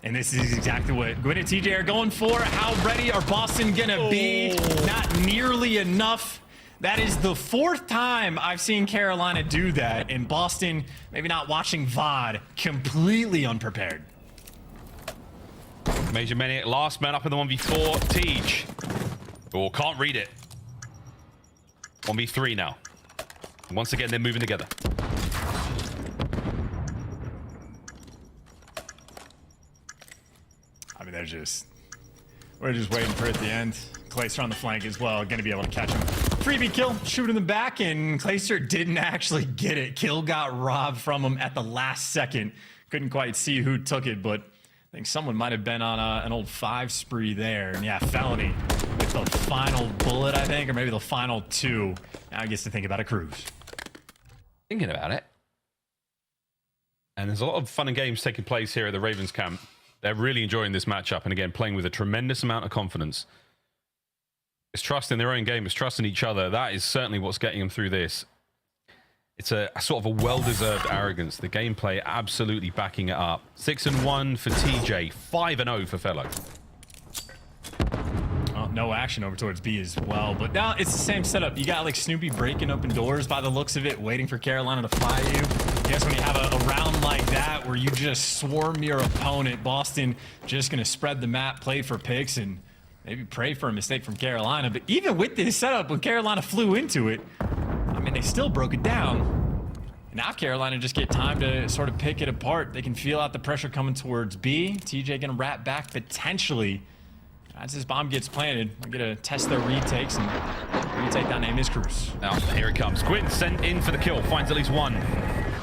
And this is exactly what Gwyn and TJ are going for. How ready are Boston gonna be? Not nearly enough. That is the 4th time I've seen Carolina do that. And Boston, maybe not watching VOD, completely unprepared. Major Maniac, last man up in the 1v4. Tej. Oh, can't read it. 1v3 now. Once again, they're moving together. I mean, we're just waiting for it at the end. Clayster on the flank as well, gonna be able to catch him. Freebie kill, shoot in the back, and Clayster didn't actually get it. Kill got robbed from him at the last second. Couldn't quite see who took it, but I think someone might have been on an old 5 spree there. And yeah, Felony with the final bullet, I think, or maybe the final 2. Now he gets to think about a cruise. Thinking about it. And there's a lot of fun and games taking place here at the Ravens camp. They're really enjoying this matchup, and again, playing with a tremendous amount of confidence. It's trust in their own game, it's trust in each other. That is certainly what's getting them through this. It's a sort of a well-deserved arrogance. The gameplay absolutely backing it up. 6-1 for TJ, 5-0 for Fellow. Well, no action over towards B as well, but now it's the same setup. You got like Snoopy breaking open doors by the looks of it, waiting for Carolina to fly you. I guess when you have a round like that where you just swarm your opponent, Boston just going to spread the map, play for picks, and maybe pray for a mistake from Carolina. But even with this setup, when Carolina flew into it, I mean, they still broke it down. And now Carolina just get time to sort of pick it apart. They can feel out the pressure coming towards B. TJ going to wrap back potentially. As this bomb gets planted, we're going to test their retakes, and retake that name is Cruz. Now, here it comes. Gwyn sent in for the kill, finds at least one.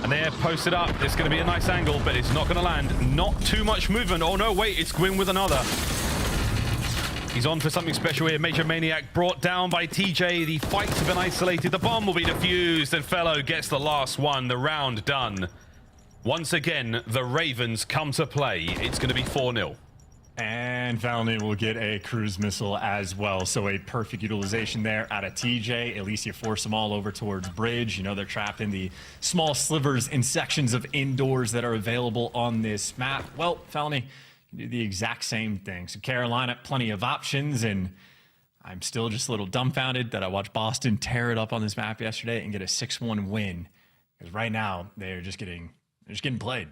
And they're posted up. It's going to be a nice angle, but it's not going to land. Not too much movement. Oh no, wait, it's Gwyn with another. He's on for something special here. Major Maniac brought down by TJ. The fights have been isolated. The bomb will be defused, and Fellow gets the last one. The round done. Once again, the Ravens come to play. It's going to be 4-0. And Felony will get a cruise missile as well. So a perfect utilization there out of TJ. At least you force them all over towards bridge. You know, they're trapped in the small slivers and sections of indoors that are available on this map. Well, Felony can do the exact same thing. So Carolina, plenty of options, and I'm still just a little dumbfounded that I watched Boston tear it up on this map yesterday and get a 6-1 win. Because right now they're just getting played.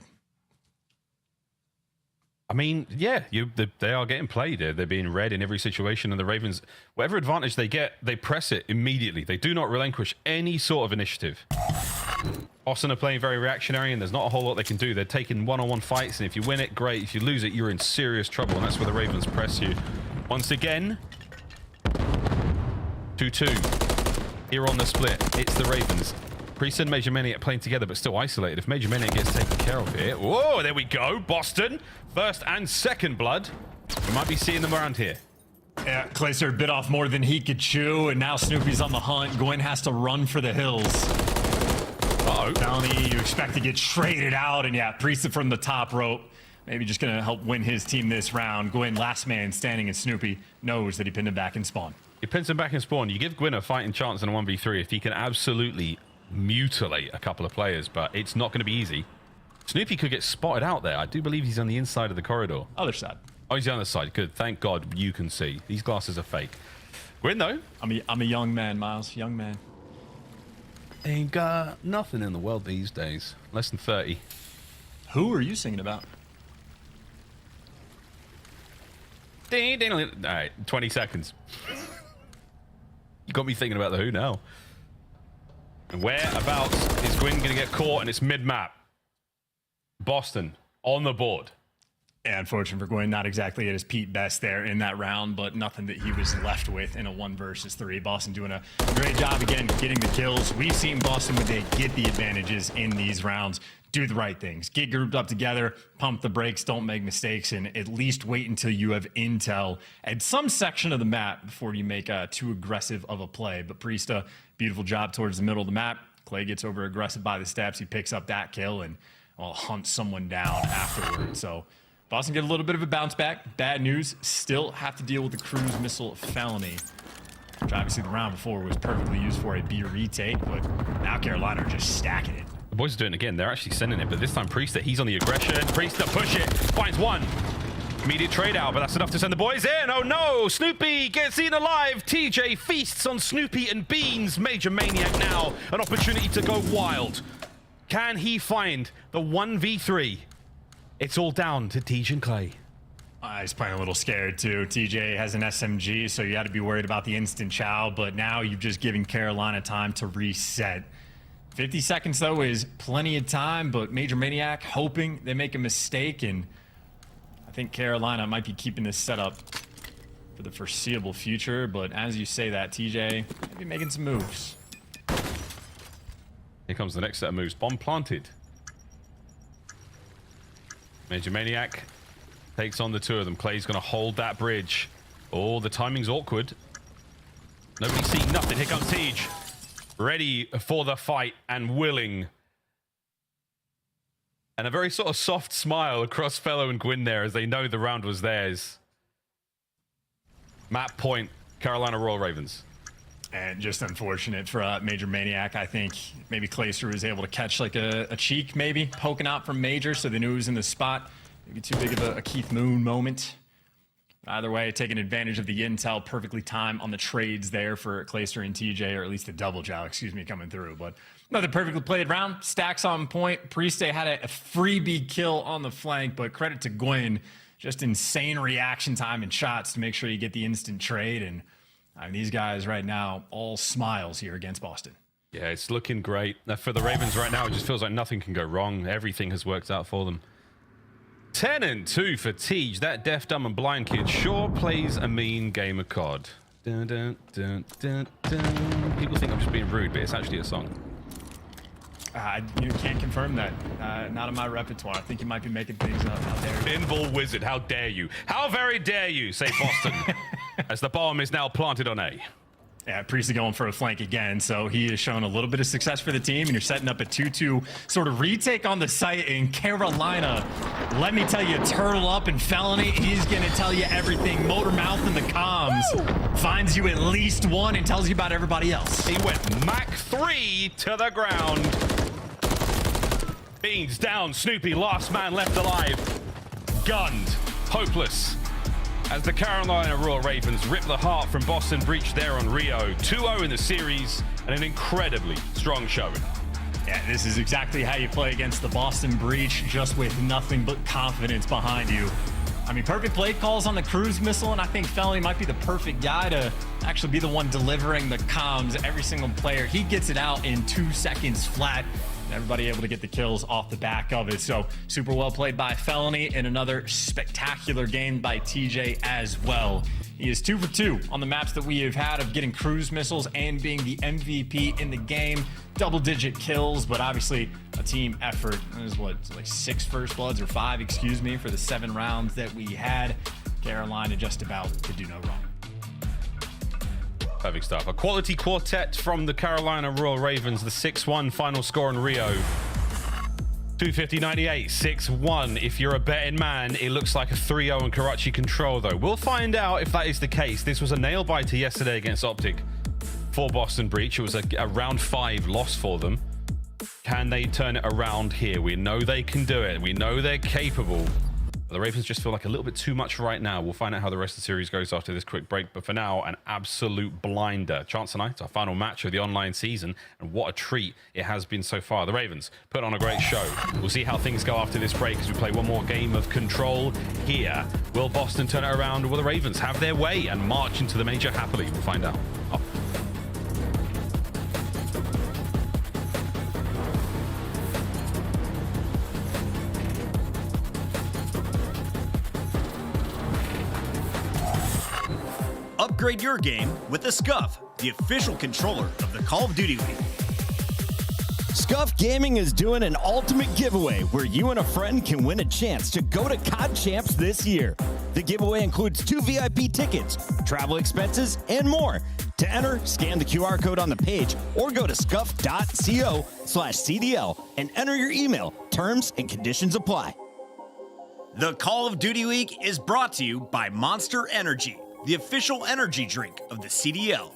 I mean, yeah, they are getting played. They're being read in every situation, and the Ravens, whatever advantage they get, they press it immediately. They do not relinquish any sort of initiative. Boston are playing very reactionary, and there's not a whole lot they can do. They're taking one-on-one fights, and if you win it, great. If you lose it, you're in serious trouble, and that's where the Ravens press you. Once again, 2-2. Here on the split, it's the Ravens. Priest and Major Maniac playing together, but still isolated. If Major Maniac gets taken care of here... Whoa, there we go. Boston, first and second blood. We might be seeing them around here. Yeah, Clayster bit off more than he could chew, and now Snoopy's on the hunt. Gwyn has to run for the hills. Uh-oh. Felony, you expect to get traded out, and yeah, Priest from the top rope. Maybe just going to help win his team this round. Gwyn, last man standing, and Snoopy knows that he pinned him back in spawn. He pins him back in spawn. You give Gwyn a fighting chance in a 1v3 if he can absolutely mutilate a couple of players, but it's not going to be easy. Snoopy could get spotted out there. I do believe he's on the inside of the corridor. Other side. Oh, he's on the other side. Good. Thank God you can see. These glasses are fake. Gwyn, though. I'm a young man, Miles. Young man. Ain't got nothing in the world these days. Less than 30. Who are you singing about? All right, 20 seconds. You got me thinking about the who now. And whereabouts is Gwyn going to get caught? And it's mid-map. Boston on the board. Yeah, unfortunate for Gwyn, not exactly at his peak best there in that round, but nothing that he was left with in a 1 versus 3. Boston doing a great job, again, getting the kills. We've seen Boston, when they get the advantages in these rounds, do the right things. Get grouped up together, pump the brakes, don't make mistakes, and at least wait until you have intel at some section of the map before you make too aggressive of a play. But Priesta, beautiful job towards the middle of the map. Clay gets over aggressive by the steps. He picks up that kill and hunts someone down afterward. So Boston get a little bit of a bounce back. Bad news, still have to deal with the cruise missile felony, which obviously the round before was perfectly used for a B retake, but now Carolina are just stacking it. The boys are doing it again. They're actually sending it, but this time Priester, he's on the aggression. Priester, push it, finds one. Immediate trade out, but that's enough to send the boys in. Oh no, Snoopy gets eaten alive. TJ feasts on Snoopy and Beans. Major Maniac now, an opportunity to go wild. Can he find the 1v3? It's all down to TJ and Clay. He's playing a little scared too. TJ has an SMG, so you got to be worried about the instant chow, but now you've just given Carolina time to reset. 50 seconds though is plenty of time, but Major Maniac hoping they make a mistake, and I think Carolina might be keeping this set up for the foreseeable future, but as you say that, TJ maybe making some moves. Here comes the next set of moves. Bomb planted. Major Maniac takes on the two of them. Clay's going to hold that bridge. Oh, the timing's awkward. Nobody's seeing nothing. Here comes Tej. Ready for the fight and willing. And a very sort of soft smile across Fellow and Gwyn there as they know the round was theirs. Map point, Carolina Royal Ravens. And just unfortunate for Major Maniac. I think maybe Clayster was able to catch like a cheek, maybe poking out from Major, so they knew he was in the spot. Maybe too big of a Keith Moon moment. Either way, taking advantage of the intel, perfectly timed on the trades there for Clayster and TJ, or at least the double jow, excuse me, coming through. But another perfectly played round. Stacks on point. Prieste had a freebie kill on the flank, but credit to Gwyn. Just insane reaction time and shots to make sure you get the instant trade. And I mean, these guys right now, all smiles here against Boston. Yeah, it's looking great. For the Ravens right now, it just feels like nothing can go wrong. Everything has worked out for them. 10-2 for Tej. That deaf, dumb, and blind kid sure plays a mean game of COD. Dun, dun, dun, dun, dun. People think I'm just being rude, but it's actually a song. You can't confirm that. Not in my repertoire. I think you might be making things up out there. Pinball Wizard, how dare you? How very dare you, say Boston, as the bomb is now planted on A. Yeah, Priest going for a flank again, so he has shown a little bit of success for the team, and you're setting up a 2-2 sort of retake on the site in Carolina. Let me tell you, turtle up and felony, he's going to tell you everything. Motor mouth in the comms. Woo! Finds you at least one and tells you about everybody else. He went Mach 3 to the ground. Beans down, Snoopy, last man left alive. Gunned, hopeless. As the Carolina Royal Ravens rip the heart from Boston Breach there on Rio. 2-0 in the series and an incredibly strong showing. Yeah, this is exactly how you play against the Boston Breach, just with nothing but confidence behind you. I mean, perfect play calls on the cruise missile, and I think Felony might be the perfect guy to actually be the one delivering the comms. Every single player, he gets it out in 2 seconds flat. Everybody able to get the kills off the back of it. So super well played by Felony, and another spectacular game by TJ as well. He is 2 for 2 on the maps that we have had of getting cruise missiles and being the MVP in the game. Double-digit kills, but obviously a team effort. That is what, like 6 first bloods, or 5, excuse me, for the 7 rounds that we had. Carolina just about to do no wrong. Perfect stuff. A quality quartet from the Carolina Royal Ravens. The 6-1 final score in Rio. 250.98, 6-1. If you're a betting man, it looks like a 3-0 in Karachi Control, though. We'll find out if that is the case. This was a nail-biter yesterday against OpTic for Boston Breach. It was a round 5 loss for them. Can they turn it around here? We know they can do it. We know they're capable. The Ravens just feel like a little bit too much right now. We'll find out how the rest of the series goes after this quick break. But for now, an absolute blinder. Chance tonight, it's our final match of the online season. And what a treat it has been so far. The Ravens put on a great show. We'll see how things go after this break as we play one more game of Control here. Will Boston turn it around, or will the Ravens have their way and march into the major happily? We'll find out. Upgrade your game with the Scuff, the official controller of the Call of Duty League. Scuff Gaming is doing an ultimate giveaway where you and a friend can win a chance to go to COD Champs this year. The giveaway includes 2 VIP tickets, travel expenses, and more. To enter, scan the QR code on the page or go to scuff.co/CDL and enter your email. Terms and conditions apply. The Call of Duty League is brought to you by Monster Energy, the official energy drink of the CDL.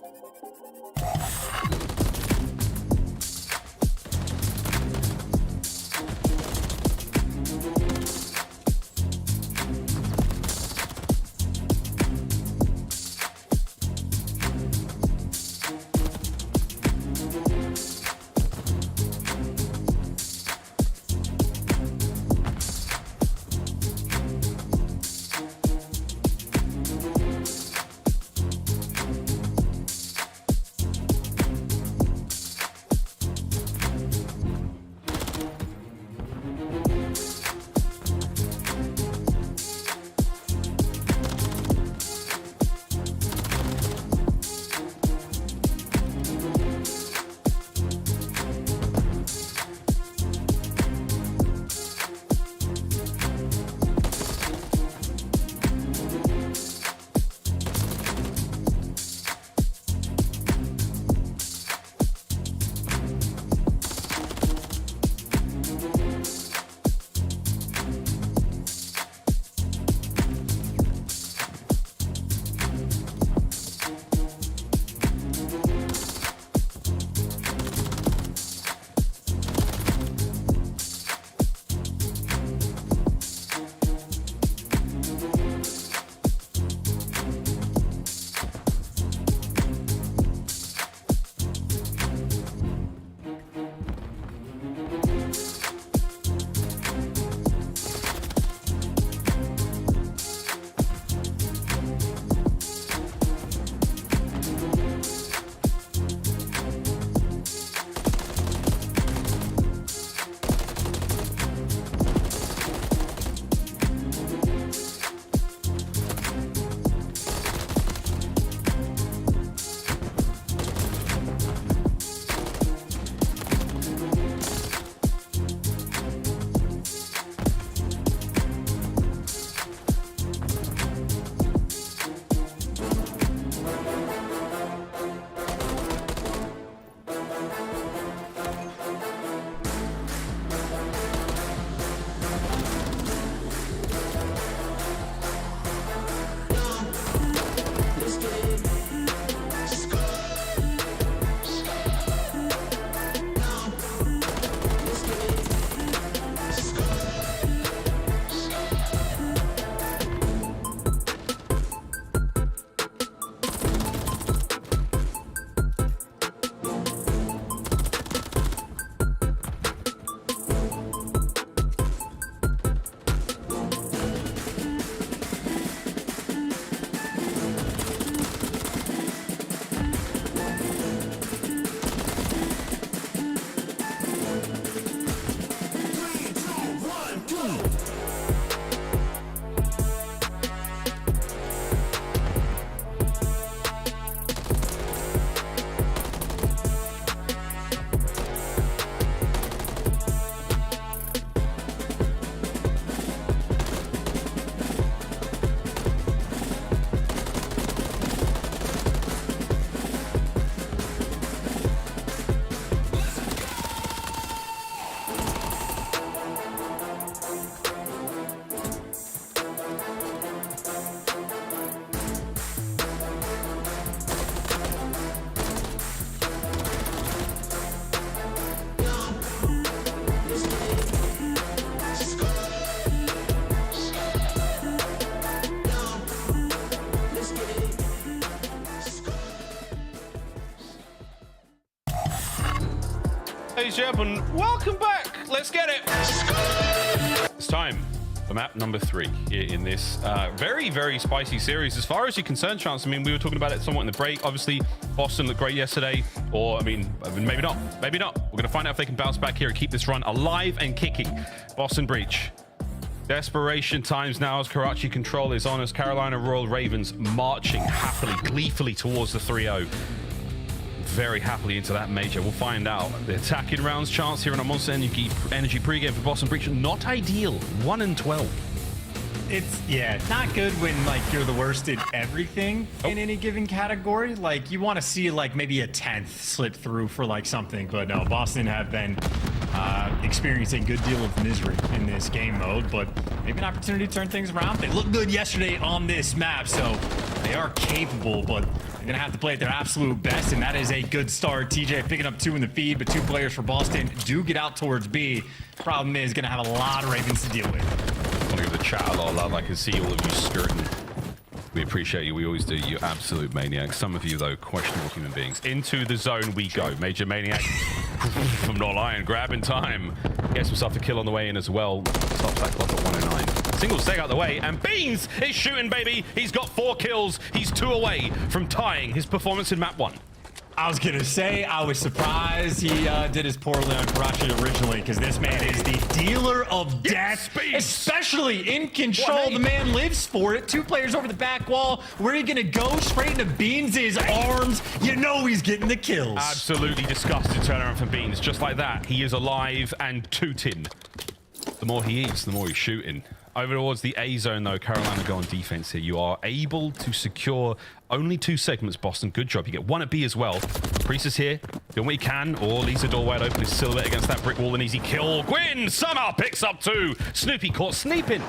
Ladies and gentlemen, welcome back. Let's get it. It's time for map number 3 here in this very, very spicy series. As far as you're concerned, Chance, I mean, we were talking about it somewhat in the break. Obviously, Boston looked great yesterday, or, I mean, maybe not. Maybe not. We're going to find out if they can bounce back here and keep this run alive and kicking. Boston Breach. Desperation times now as Karachi Control is on as Carolina Royal Ravens marching happily, gleefully towards the 3-0. Very happily into that major. We'll find out. The attacking rounds chance here on a Monster Energy pregame for Boston Breach. Not ideal. 1-12. It's not good when like you're the worst at everything in any given category. Like you want to see like maybe a 10th slip through for like something, but no, Boston have been experiencing a good deal of misery in this game mode, but maybe an opportunity to turn things around. They looked good yesterday on this map, so they are capable, but they're gonna have to play at their absolute best, and that is a good start. TJ picking up 2 in the feed, but 2 players for Boston do get out towards B. Problem is gonna have a lot of Ravens to deal with. I want to give the chat a lot of love. I can see all of you skirting. We appreciate you. We always do. You absolute maniacs. Some of you, though, questionable human beings. Into the zone we go. Major Maniac, I'm not lying, grabbing time. Gets himself a kill on the way in as well. Stops that clock at 109. Single stay out the way, and Beans is shooting, baby. He's got 4 kills. He's 2 away from tying his performance in map 1. I was gonna say, I was surprised he did his poorly on Karachi originally, because this man is the dealer of death, especially in control. The man lives for it. 2 players over the back wall. Where are you gonna go? Straight into Beans' arms. You know he's getting the kills. Absolutely disgusting turnaround from Beans. Just like that, he is alive and tooting. The more he eats, the more he's shooting. Over towards the A zone, though, Carolina go on defense here. You are able to secure only 2 segments, Boston. Good job. You get 1 at B as well. Priest is here, doing what he can, or leaves the door wide open. His silhouette against that brick wall. An easy kill. Gwyn somehow picks up 2. Snoopy caught sneaping.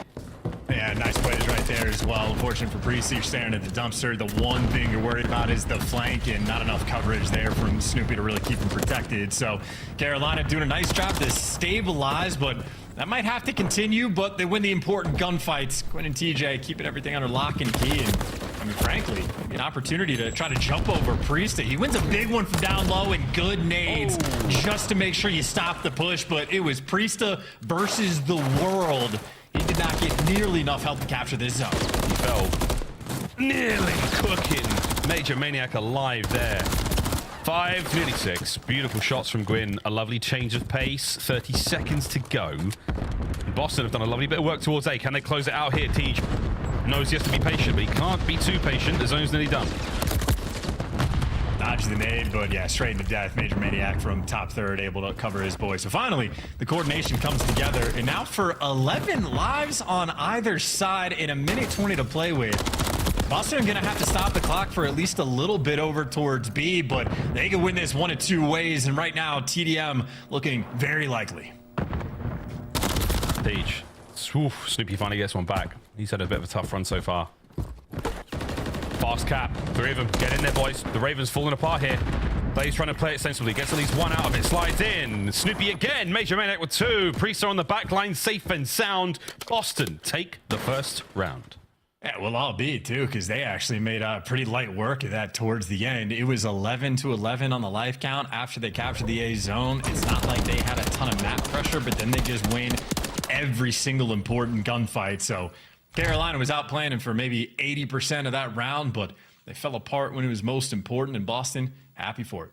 Yeah, nice plays right there as well. Unfortunate for Priest, you're staring at the dumpster. The one thing you're worried about is the flank, and not enough coverage there from Snoopy to really keep him protected. So Carolina doing a nice job to stabilize, but that might have to continue, but they win the important gunfights. Quinn and TJ keeping everything under lock and key, and I mean, frankly, an opportunity to try to jump over Priest. He wins a big one from down low and good nades just to make sure you stop the push, but it was Priesta versus the world. He did not get nearly enough help to capture this zone. He fell. Nearly cooking. Major Maniac alive there. 5, nearly 6. Beautiful shots from Gwyn. A lovely change of pace. 30 seconds to go. Boston have done a lovely bit of work towards A. Can they close it out here? Tej knows he has to be patient, but he can't be too patient. The zone's nearly done. Dodge the nade, but yeah, straight into death. Major Maniac from top third, able to cover his boy. So finally, the coordination comes together, and now for 11 lives on either side in 1:20 to play with. Boston are gonna have to stop the clock for at least a little bit over towards B, but they can win this 1 of 2 ways, and right now, TDM looking very likely. Tej. Snoopy finally gets one back. He's had a bit of a tough run so far. Fast cap. 3 of them. Get in there, boys. The Ravens falling apart here. Blaze trying to play it sensibly. Gets at least 1 out of it. Slides in. Snoopy again. Major Maniac with 2. Priest are on the back line. Safe and sound. Boston take the first round. Yeah, well, I'll be too, because they actually made pretty light work of that towards the end. It was 11-11 on the life count after they captured the A zone. It's not like they had a ton of map pressure, but then they just win every single important gunfight. So Carolina was out planning for maybe 80% of that round, but they fell apart when it was most important, and Boston happy for it.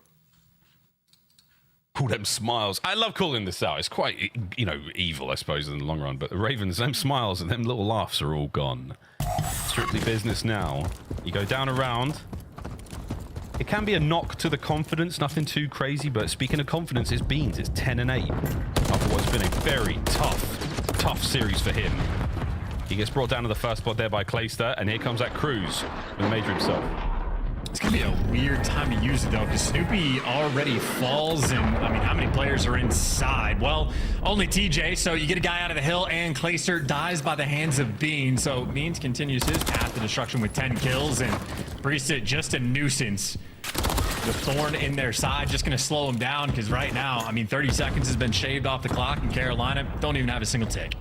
All them smiles. I love calling this out. It's quite, you know, evil, I suppose, in the long run. But the Ravens, them smiles and them little laughs are all gone. Strictly business now. You go down a round. It can be a knock to the confidence, nothing too crazy. But speaking of confidence, it's Beans. It's 10-8 after what's been a very tough series for him. He gets brought down to the first spot there by Clayster, and here comes that Cruz with Major himself. It's gonna be a weird time to use it though, because Snoopy already falls, and I mean, how many players are inside? Well, only TJ, so you get a guy out of the hill, and Clayster dies by the hands of Bean. So Beans continues his path to destruction with 10 kills, and Priesta just a nuisance. The thorn in their side just gonna slow him down, because right now, I mean, 30 seconds has been shaved off the clock, and Carolina don't even have a single tick.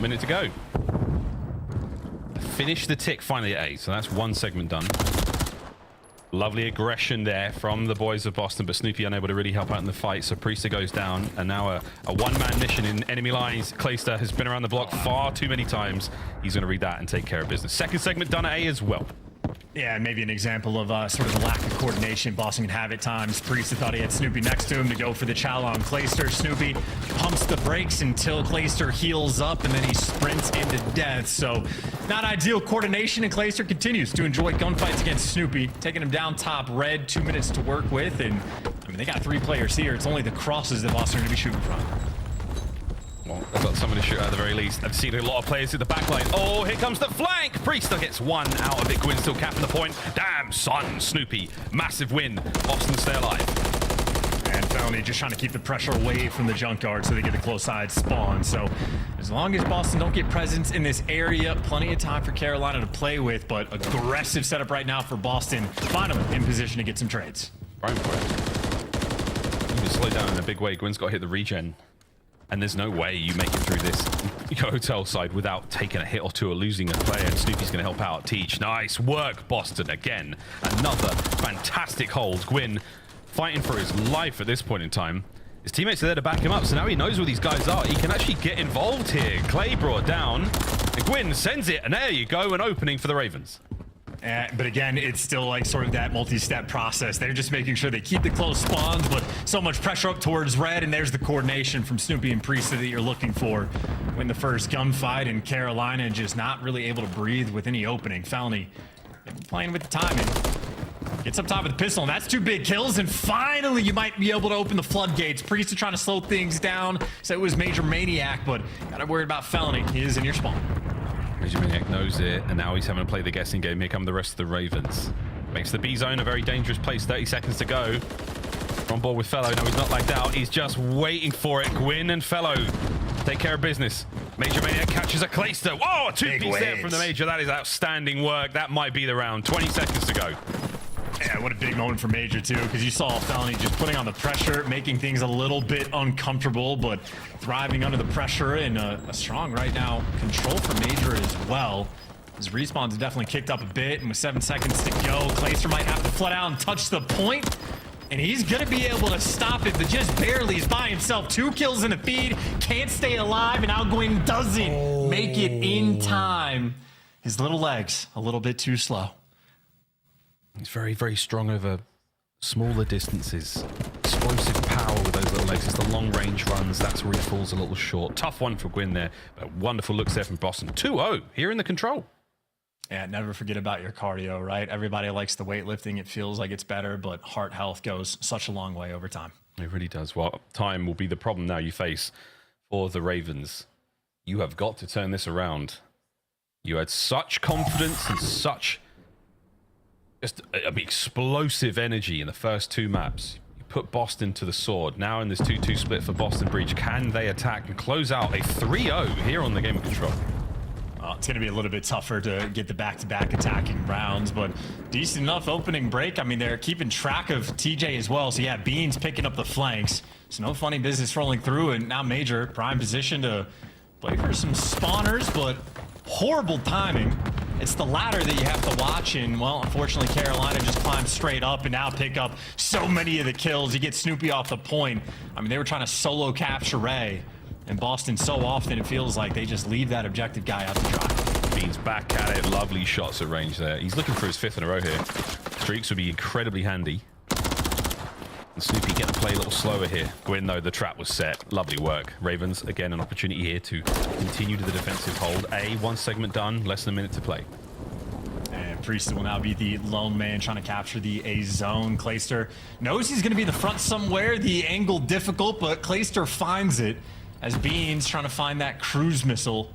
Minute to go. Finish the tick finally at A, so that's 1 segment done. Lovely aggression there from the boys of Boston, but Snoopy unable to really help out in the fight. So Priester goes down, and now a one-man mission in enemy lines. Clayster has been around the block far too many times. He's going to read that and take care of business. Second segment done at A as well. Yeah, maybe an example of sort of the lack of coordination Boston can have at times. Priest thought he had Snoopy next to him to go for the chow on Clayster. Snoopy pumps the brakes until Clayster heals up, and then he sprints into death. So not ideal coordination, and Clayster continues to enjoy gunfights against Snoopy, taking him down top red, 2 minutes to work with. And I mean, they got 3 players here. It's only the crosses that Boston are going to be shooting from. Well, they've got someone to shoot at the very least. I've seen a lot of players at the back line. Oh, here comes the flank. Priester gets one out of it. Gwyn still capping the point. Damn, son. Snoopy. Massive win. Boston stay alive. And Felony just trying to keep the pressure away from the junkyard so they get a close side spawn. So as long as Boston don't get presence in this area, plenty of time for Carolina to play with, but aggressive setup right now for Boston. Finally in position to get some trades. Right for it. You can slow down in a big way. Gwyn's got to hit the regen. And there's no way you make it through this hotel side without taking a hit or two or losing a player. And Snoopy's going to help out. Teach. Nice work, Boston. Again, another fantastic hold. Gwyn fighting for his life at this point in time. His teammates are there to back him up, so now he knows where these guys are. He can actually get involved here. Clay brought down. And Gwyn sends it, and there you go, an opening for the Ravens. But again, it's still like sort of that multi-step process. They're just making sure they keep the close spawns, but so much pressure up towards red, and there's the coordination from Snoopy and Priesta that you're looking for when the first gunfight, and Carolina just not really able to breathe with any opening. Felony playing with the timing. Gets up top with the pistol, and that's 2 big kills, and finally you might be able to open the floodgates. Priesta trying to slow things down, so it was Major Maniac, but gotta worry about Felony. He is in your spawn. Major Maniac knows it, and now he's having to play the guessing game. Here come the rest of the Ravens. Makes the B zone a very dangerous place. 30 seconds to go. On board with Fellow. No, he's not lagged out. He's just waiting for it. Gwyn and Fellow take care of business. Major Maniac catches a Clayster. Whoa, a 2-piece there from the Major. That is outstanding work. That might be the round. 20 seconds to go. Yeah, what a big moment for Major, too, because you saw Felony just putting on the pressure, making things a little bit uncomfortable, but thriving under the pressure, and a strong right now control for Major as well. His respawn's definitely kicked up a bit, and with 7 seconds to go, Clayster might have to flood out and touch the point, and he's going to be able to stop it, but just barely. He's by himself. 2 kills in the feed, can't stay alive, and now Gwyn doesn't make it in time. His little legs a little bit too slow. He's very, very strong over smaller distances. Explosive power with those little legs. It's the long range runs. That's where he falls a little short. Tough one for Gwyn there, but wonderful looks there from Boston. 2-0 here in the control. Yeah, never forget about your cardio, right? Everybody likes the weightlifting. It feels like it's better, but heart health goes such a long way over time. It really does. Well, time will be the problem now you face for the Ravens. You have got to turn this around. You had such confidence and such just explosive energy in the first 2 maps. You put Boston to the sword. Now in this 2-2 split for Boston Breach, can they attack and close out a 3-0 here on the Game of Control? It's going to be a little bit tougher to get the back-to-back attacking rounds, but decent enough opening break. I mean, they're keeping track of TJ as well, so yeah, Beans picking up the flanks. So no funny business rolling through, and now Major prime position to play for some spawners, but horrible timing. It's the ladder that you have to watch, and well, unfortunately, Carolina just climbed straight up and now pick up so many of the kills. You get Snoopy off the point. I mean, they were trying to solo capture Ray, and Boston so often it feels like they just leave that objective guy out to dry. Beans back at it. Lovely shots at range there. He's looking for his 5th in a row here. Streaks would be incredibly handy. And Snoopy getting to play a little slower here. Gwyn, though, the trap was set. Lovely work. Ravens, again, an opportunity here to continue to the defensive hold. One segment done, less than a minute to play. And Priest will now be the lone man trying to capture the A zone. Clayster knows he's going to be in the front somewhere. The angle difficult, but Clayster finds it as Beans trying to find that cruise missile.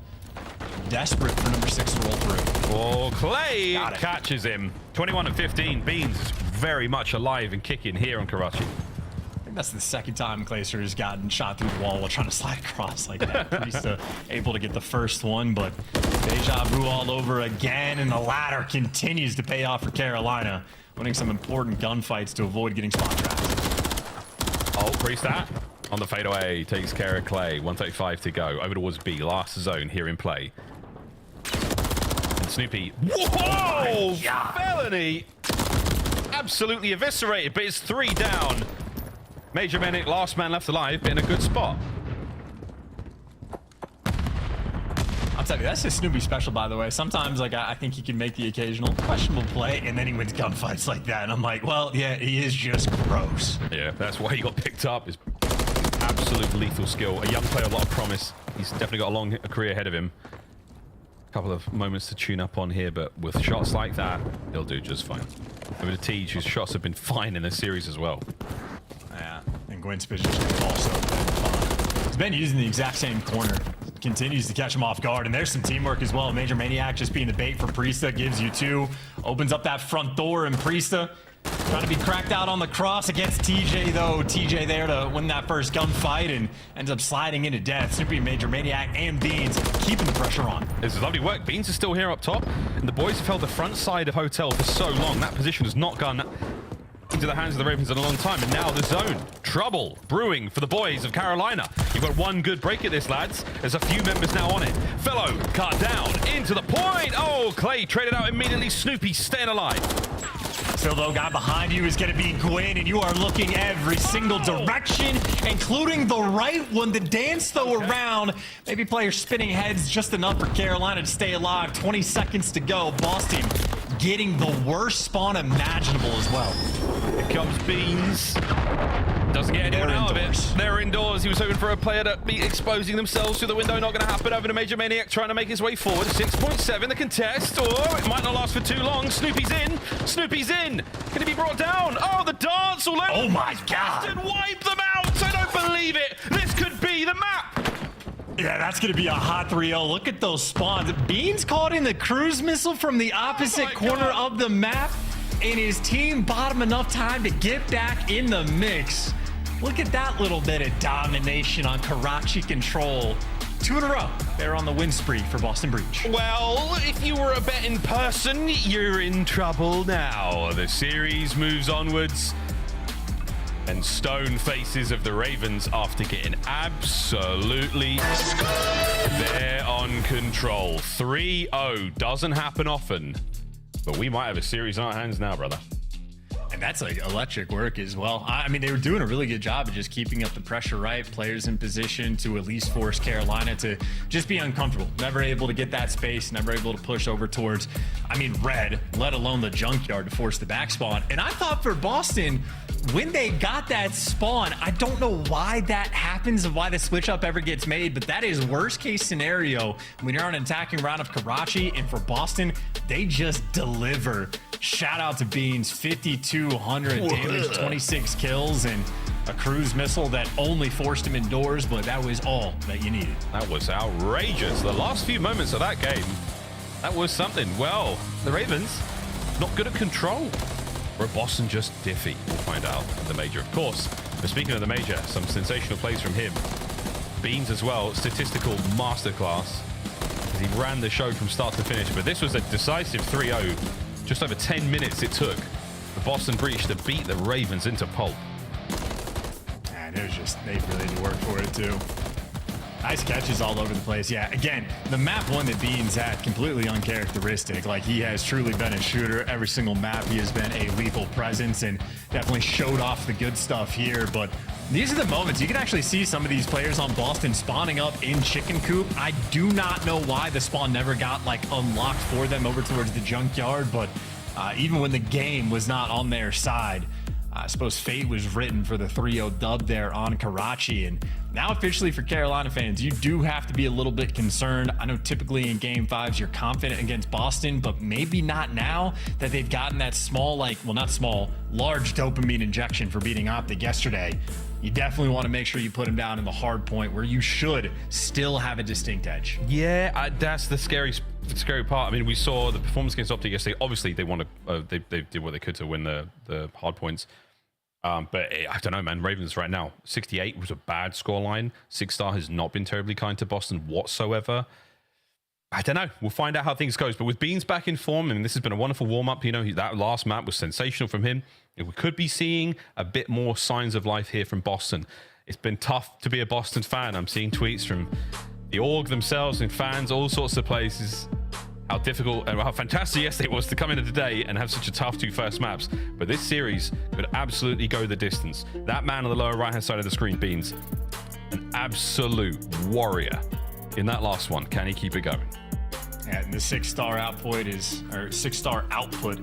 Desperate for number 6 to roll through. Oh, Clay catches him. 21-15. Beans very much alive and kicking here on Karachi. I think that's the second time Clayster has gotten shot through the wall while trying to slide across like that. Priesta able to get the first one, but deja vu all over again, and the ladder continues to pay off for Carolina, winning some important gunfights to avoid getting spot trapped. Oh, Priesta on the fadeaway takes care of Clay. 135 to go. Over towards B. Last zone here in play. And Snoopy. Whoa! Felony! absolutely eviscerated, but it's 3 down. Major Medic, last man left alive, but in a good spot. I'll tell you, that's just Snoopy special, by the way. Sometimes, like, I think he can make the occasional questionable play, and then he wins gunfights like that. And I'm like, well, yeah, he is just gross. Yeah, that's why he got picked up. His absolute lethal skill. A young player, a lot of promise. He's definitely got a long career ahead of him. A couple of moments to tune up on here, but with shots like that, he'll do just fine. Over to Tej, whose shots have been fine in this series as well. Yeah, and Gwyn's position has also been fine. He's been using the exact same corner. Continues to catch him off guard, and there's some teamwork as well. Major Maniac just being the bait for Priesta, gives you 2. Opens up that front door, and Priesta trying to be cracked out on the cross against TJ, though. TJ there to win that first gunfight and ends up sliding into death. Snoopy, Major Maniac, and Beans keeping the pressure on. This is lovely work. Beans is still here up top, and the boys have held the front side of Hotel for so long. That position has not gone into the hands of the Ravens in a long time, and now the zone. Trouble brewing for the boys of Carolina. You've got one good break at this, lads. There's a few members now on it. Fellow cut down into the point. Oh, Clay traded out immediately. Snoopy staying alive. Still, though, guy behind you is going to be Gwyn, and you are looking every single direction, including the right one. The dance, though, around. Maybe players spinning heads just enough for Carolina to stay alive. 20 seconds to go. Boston getting the worst spawn imaginable as well. Here comes Beans. Doesn't get anyone out of it. They're indoors. He was hoping for a player to be exposing themselves through the window. Not going to happen. Over to Major Maniac trying to make his way forward. 6.7 the contest. Oh, it might not last for too long. Snoopy's in. Snoopy's in. Can he be brought down? Oh, the dance all over. Oh my God. And wipe them out. I don't believe it. This could be the map. Yeah, that's going to be a hot 3-0. Look at those spawns. Beans caught in the cruise missile from the opposite corner of the map, and his team bought him enough time to get back in the mix. Look at that little bit of domination on Karachi Control. 2 in a row. They're on the win spree for Boston Breach. Well, if you were a betting person, you're in trouble now. The series moves onwards. And stone faces of the Ravens after getting absolutely there on Control. 3-0 doesn't happen often, but we might have a series on our hands now, brother. And that's like electric work as well. I mean, they were doing a really good job of just keeping up the pressure, right? Players in position to at least force Carolina to just be uncomfortable. Never able to get that space, never able to push over towards, I mean, red, let alone the junkyard to force the back spawn. And I thought for Boston, when they got that spawn, I don't know why that happens and why the switch up ever gets made, but that is worst case scenario when you're on an attacking round of Karachi. And for Boston, they just deliver. Shout out to Beans, 5,200 damage, 26 kills, and a cruise missile that only forced him indoors, but that was all that you needed. That was outrageous. The last few moments of that game, that was something. Well, the Ravens, not good at control. Or Boston just diffy. We'll find out at the Major, of course. But speaking of the Major, some sensational plays from him. Beans as well, statistical masterclass. He ran the show from start to finish, but this was a decisive 3-0. Just over 10 minutes it took the Boston Breach to beat the Ravens into pulp. And it was just, they really did work for it too. Nice catches all over the place. Yeah, again, the map one that Beans had, completely uncharacteristic. Like, he has truly been a shooter. Every single map, he has been a lethal presence and definitely showed off the good stuff here. But these are the moments you can actually see some of these players on Boston spawning up in Chicken Coop. I do not know why the spawn never got, like, unlocked for them over towards the junkyard, but even when the game was not on their side, I suppose fate was written for the 3-0 dub there on Karachi. And now officially for Carolina fans, you do have to be a little bit concerned. I know typically in game 5s you're confident against Boston, but maybe not now that they've gotten that small, like, well, not small, large dopamine injection for beating OpTic yesterday. You definitely want to make sure you put them down in the hard point where you should still have a distinct edge. Yeah, that's the scary part. I mean, we saw the performance against OpTic yesterday. Obviously, they did what they could to win the hard points. But I don't know, man. Ravens right now, 68 was a bad scoreline. 6-star has not been terribly kind to Boston whatsoever. I don't know. We'll find out how things goes. But with Beans back in form, I mean, this has been a wonderful warm-up. You know, that last map was sensational from him. We could be seeing a bit more signs of life here from Boston. It's been tough to be a Boston fan. I'm seeing tweets from the org themselves and fans, all sorts of places. how difficult and how fantastic yesterday was to come into today and have such a tough 2 first maps. But this series could absolutely go the distance. That man on the lower right-hand side of the screen, Beans, an absolute warrior in that last one. Can he keep it going? And the 6-star output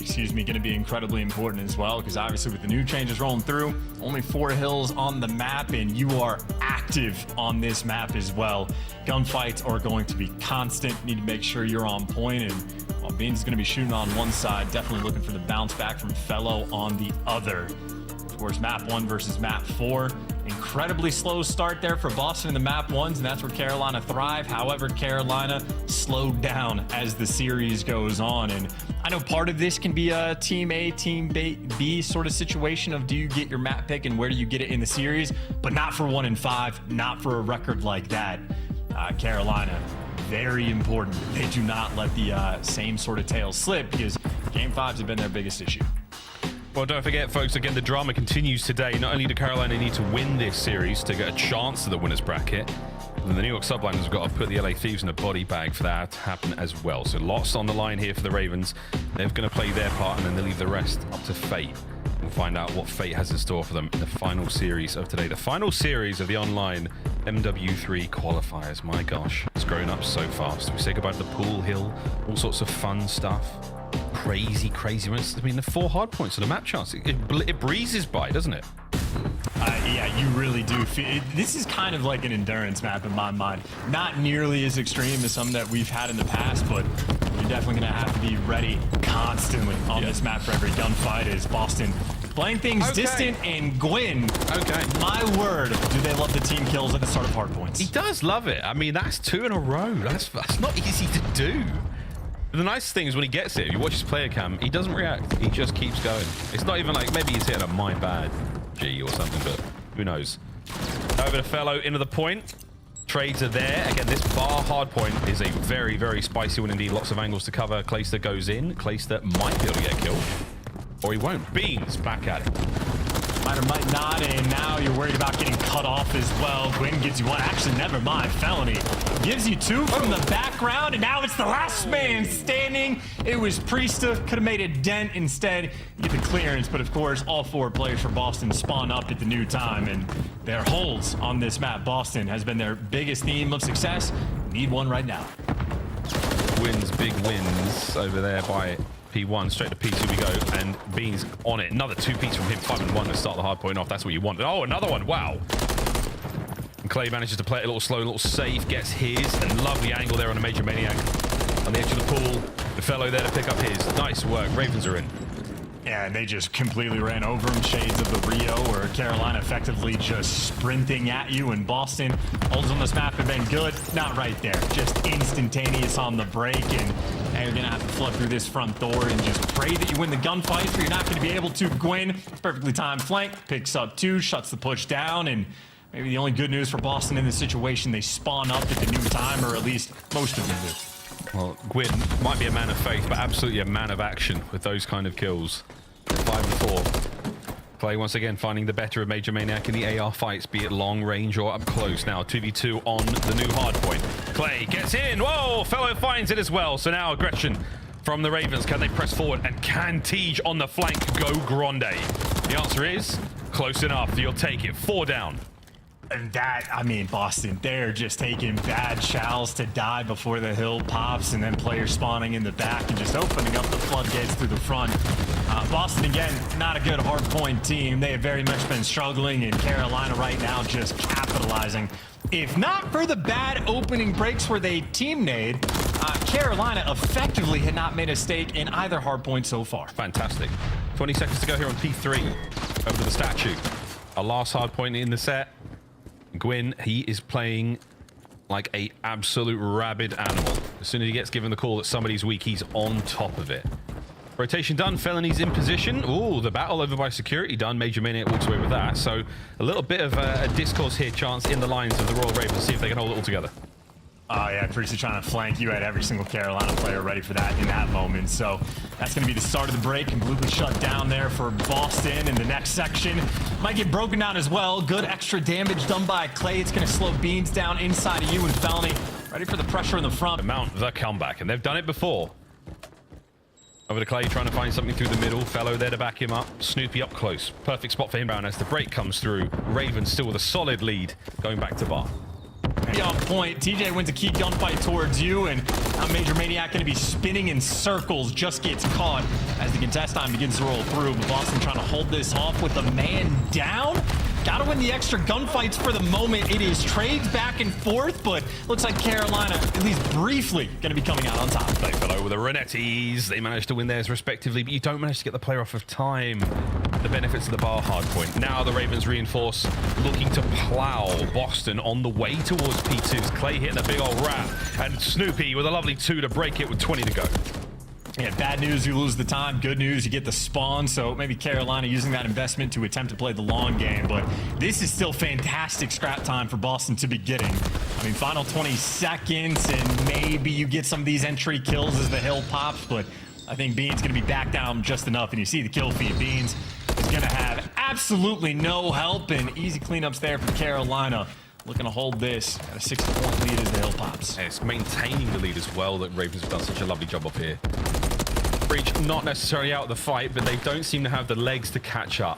excuse me, going to be incredibly important as well, because obviously with the new changes rolling through, only 4 hills on the map, and you are active on this map as well. Gunfights are going to be constant. Need to make sure you're on point, and while Beans is going to be shooting on one side, definitely looking for the bounce back from Fellow on the other. Of course, map 1 versus map 4. Incredibly slow start there for Boston in the map 1s, and that's where Carolina thrive. However, Carolina slowed down as the series goes on, and I know part of this can be a team A, team B sort of situation of do you get your map pick and where do you get it in the series, but not for 1 and 5, not for a record like that. Carolina, very important. They do not let the same sort of tail slip, because game 5s have been their biggest issue. Well, don't forget, folks, again, the drama continues today. Not only do Carolina need to win this series to get a chance to the winner's bracket, but the New York Subliners have got to put the LA Thieves in a body bag for that to happen as well. So lots on the line here for the Ravens. They're going to play their part, and then they leave the rest up to fate. We'll find out what fate has in store for them in the final series of today. The final series of the online MW3 qualifiers. My gosh, it's grown up so fast. We say goodbye to the pool hill, all sorts of fun stuff. Crazy moments. I mean, the 4 hard points on the map chance. It breezes by, doesn't it? Yeah, you really do feel it. This is kind of like an endurance map in my mind. Not nearly as extreme as some that we've had in the past, but you're definitely going to have to be ready constantly on this map for every gunfight. As Boston playing things distant, and Gwyn, my word, do they love the team kills at the start of Hardpoints. He does love it. I mean, that's 2 in a row. That's not easy to do. But the nice thing is when he gets it, if you watch his player cam, he doesn't react. He just keeps going. It's not even like maybe he's hitting a my bad G or something, but who knows. Over to Fellow into the point. Trades are there. Again, this bar hard point is a very, very spicy one indeed. Lots of angles to cover. Clayster goes in. Clayster might be able to get a kill. Or he won't. Beans back at it. Might or might not, and now you're worried about getting cut off as well. Gwyn gives you 1. Actually, never mind. Felony gives you 2 from the background, and now it's the last man standing. It was Priesta. Could have made a dent. Instead, you get the clearance, but of course, all 4 players for Boston spawn up at the new time, and their holds on this map. Boston has been their biggest theme of success. Need one right now. Wins, big wins over there by P1, straight to P2 we go, and Beans on it. Another 2-piece from him, 5 and 1 to start the hard point off. That's what you want. Oh, another one. Wow. And Clay manages to play it a little slow, a little safe, gets his, and lovely angle there on a Major Maniac on the edge of the pool. The Fellow there to pick up his. Nice work. Ravens are in. Yeah, and they just completely ran over him. Shades of the Rio, where Carolina effectively just sprinting at you, and Boston holds on this map have been good. Not right there. Just instantaneous on the break, and you're going to have to flood through this front door and just pray that you win the gunfight, but you're not going to be able to. Gwyn, perfectly timed flank, picks up 2, shuts the push down, and maybe the only good news for Boston in this situation, they spawn up at the new time, or at least most of them do. Well, Gwyn might be a man of faith, but absolutely a man of action with those kind of kills. 5 and 4. Clay once again finding the better of Major Maniac in the AR fights, be it long range or up close. Now 2v2 on the new hard point. Clay gets in. Whoa, Fellow finds it as well. So now aggression from the Ravens. Can they press forward? And can Tej on the flank go grande? The answer is close enough. You'll take it. 4 down. And that, I mean, Boston, they're just taking bad shells to die before the hill pops, and then players spawning in the back and just opening up the floodgates through the front. Boston, again, not a good hard point team. They have very much been struggling, and Carolina right now just capitalizing. If not for the bad opening breaks where they team-nade, Carolina effectively had not made a stake in either hard point so far. Fantastic. 20 seconds to go here on P3. Over to the statue. Our last hard point in the set. Gwyn, he is playing like a absolute rabid animal. As soon as he gets given the call that somebody's weak, he's on top of it. Rotation done. Felony's in position. Ooh, the battle over by security done. Major Maniac walks away with that. So a little bit of a discourse here, chance in the lines of the Royal Ravens. See if they can hold it all together. Oh, yeah, Priestley trying to flank. You had every single Carolina player ready for that in that moment. So that's going to be the start of the break. Completely shut down there for Boston. And the next section might get broken down as well. Good extra damage done by Clay. It's going to slow Beans down inside of you, and Felony Ready for the pressure in the front. Mount the comeback, and they've done it before. Over to Clay, trying to find something through the middle. Fellow there to back him up. Snoopy up close. Perfect spot for him down as the break comes through. Raven still with a solid lead, going back to bar. On point. TJ wins a key gunfight towards you, and now Major Maniac going to be spinning in circles, just gets caught as the contest time begins to roll through. But Boston trying to hold this off with a man down. Got to win the extra gunfights for the moment. It is trades back and forth, but looks like Carolina, at least briefly, going to be coming out on top. Playfellow with the Renettis. They managed to win theirs respectively, but you don't manage to get the player off of time. The benefits of the bar hardpoint. Now the Ravens reinforce, looking to plow Boston on the way towards P2's. Clay hitting a big old wrap, and Snoopy with a lovely 2 to break it with 20 to go. Yeah, bad news, you lose the time. Good news, you get the spawn. So maybe Carolina using that investment to attempt to play the long game. But this is still fantastic scrap time for Boston to be getting. I mean, final 20 seconds, and maybe you get some of these entry kills as the hill pops. But I think Beans going to be back down just enough. And you see the kill feed. Beans is going to have absolutely no help, and easy cleanups there for Carolina. Looking to hold this at a 60-point lead as the hill pops. Yeah, it's maintaining the lead as well that Ravens have done such a lovely job of here. Breach not necessarily out of the fight, but they don't seem to have the legs to catch up.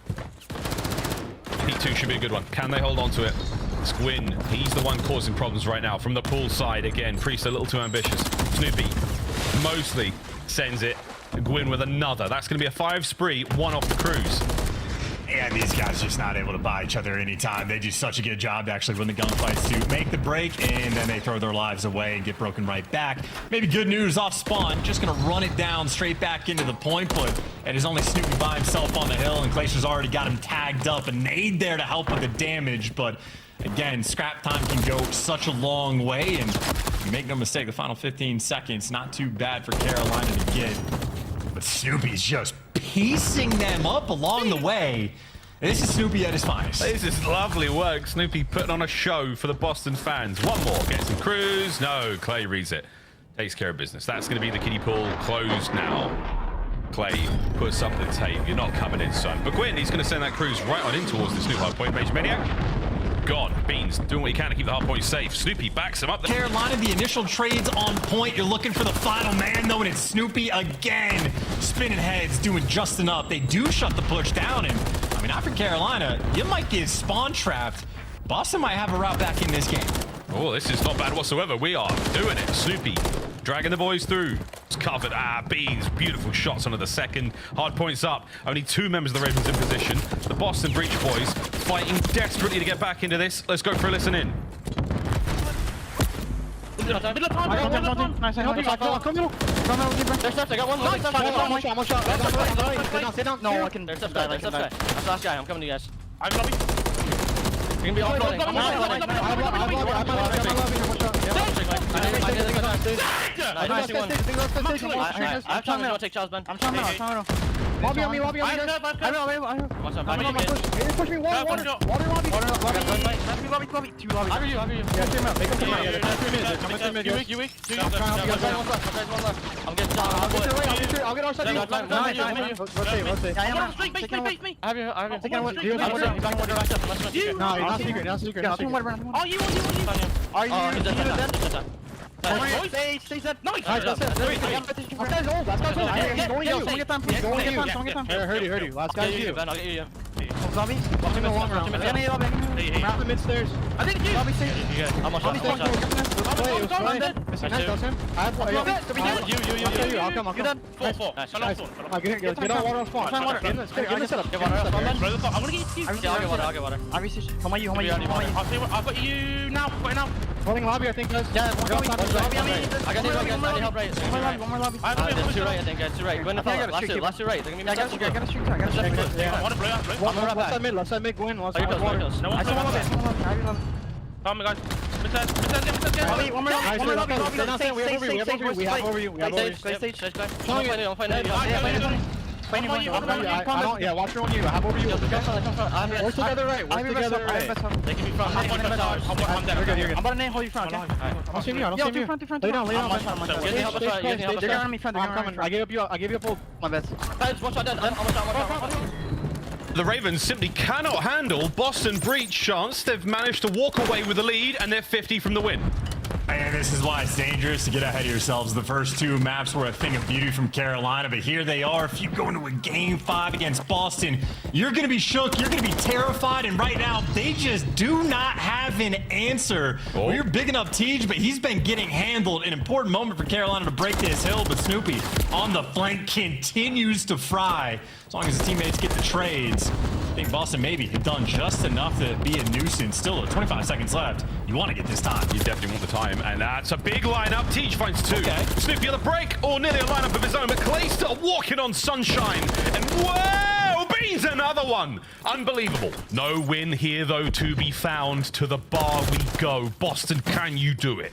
P2 should be a good one. Can they hold on to it? It's Gwyn. He's the one causing problems right now from the pool side. Again, Priest a little too ambitious. Snoopy mostly sends it. Gwyn with another. That's going to be a 5 spree, 1 off the cruise. And these guys just not able to buy each other any time. They do such a good job to actually win the gunfights to make the break, and then they throw their lives away and get broken right back. Maybe good news off spawn, just gonna run it down straight back into the point, but it is only Snoopy by himself on the hill, and Glacier's already got him tagged up. A nade there to help with the damage, but again, scrap time can go such a long way, and make no mistake, the final 15 seconds, not too bad for Carolina to get. But Snoopy's just piecing them up along the way. This is Snoopy at his finest. This is lovely work. Snoopy putting on a show for the Boston fans. One more. Gets some cruise. No, Clay reads it. Takes care of business. That's going to be the kiddie pool closed now. Clay puts up the tape. You're not coming in, son. But Gwyn, he's going to send that cruise right on in towards this new hardpoint. Major Maniac. Gone. Beans doing what he can to keep the hardpoint safe. Snoopy backs him up. Carolina, the initial trades on point. You're looking for the final man, though, and it's Snoopy again. Spinning heads, doing just enough. They do shut the push down, and I mean, after Carolina, you might get spawn trapped. Boston might have a route back in this game. Oh, this is not bad whatsoever. We are doing it. Snoopy dragging the boys through. It's covered. Beans. Beautiful shots onto the second. Hard points up. Only 2 members of the Ravens in position. The Boston Breach boys fighting desperately to get back into this. Let's go for a listen in. Nice, I got one shot. Sit down. No, I can. There's left guy. That's the last guy. I'm coming to you guys. I'm lobby. You're gonna be all floating. I'm trying to take Charles, Ben. I'm trying to. Lobby on me. Push me. Water. Lobby. 2 lobby. I hear you. Yeah, came out. Make him come out. You weak. I'm getting shot. I'll get our side. I have you. No, not secret. Oh, you. Are you? Stay set. Nice. That's it. Heard you. Last guy's you. I'll get you. Lobby. Watch him in the long round. Map the mid stairs. I think you. Lobby stairs. I'm on shot. That's him. I have you. I'll come. You're done. 4. Get out water on spawn. Get the setup. I want to get you. I'll get water. How about you? I've got you now. Holding lobby, I think, guys. Yeah, lobby on me. I got help right. One more lobby. There's 2 right, I think, guys. 2 right. Go in the follow. Last 2 right. They're gonna be I got a streak. I want to play out. Left side mid, go in. Left side water. I saw one lobby. Oh my god. One more lobby. We have over you. Stay stage. I'm fighting. Yeah, watch her on you. I have over you. We're together right. They can be front. I'm about to name hold you front. Don't see me. Lay down. They're on me front. I'm coming. I gave you a pull. My best. Watch out. The Ravens simply cannot handle Boston Breach chance. They've managed to walk away with the lead, and they're 50 from the win. And this is why it's dangerous to get ahead of yourselves. The first two maps were a thing of beauty from Carolina, but here they are. If you go into a game 5 against Boston, you're going to be shook, you're going to be terrified, and right now, they just do not have an answer. Oh. We're big enough Teej, but he's been getting handled. An important moment for Carolina to break this hill, but Snoopy on the flank continues to fry. As long as his teammates get the trades, I think Boston maybe have done just enough to be a nuisance. Still 25 seconds left. You want to get this time. You definitely want the time, and that's a big lineup. Teej finds 2. Okay. Snoopy on the break, or nearly a lineup of his own, but Clayster walking on sunshine, and whoa, Beans another one. Unbelievable. No win here, though, to be found. To the bar we go. Boston, can you do it?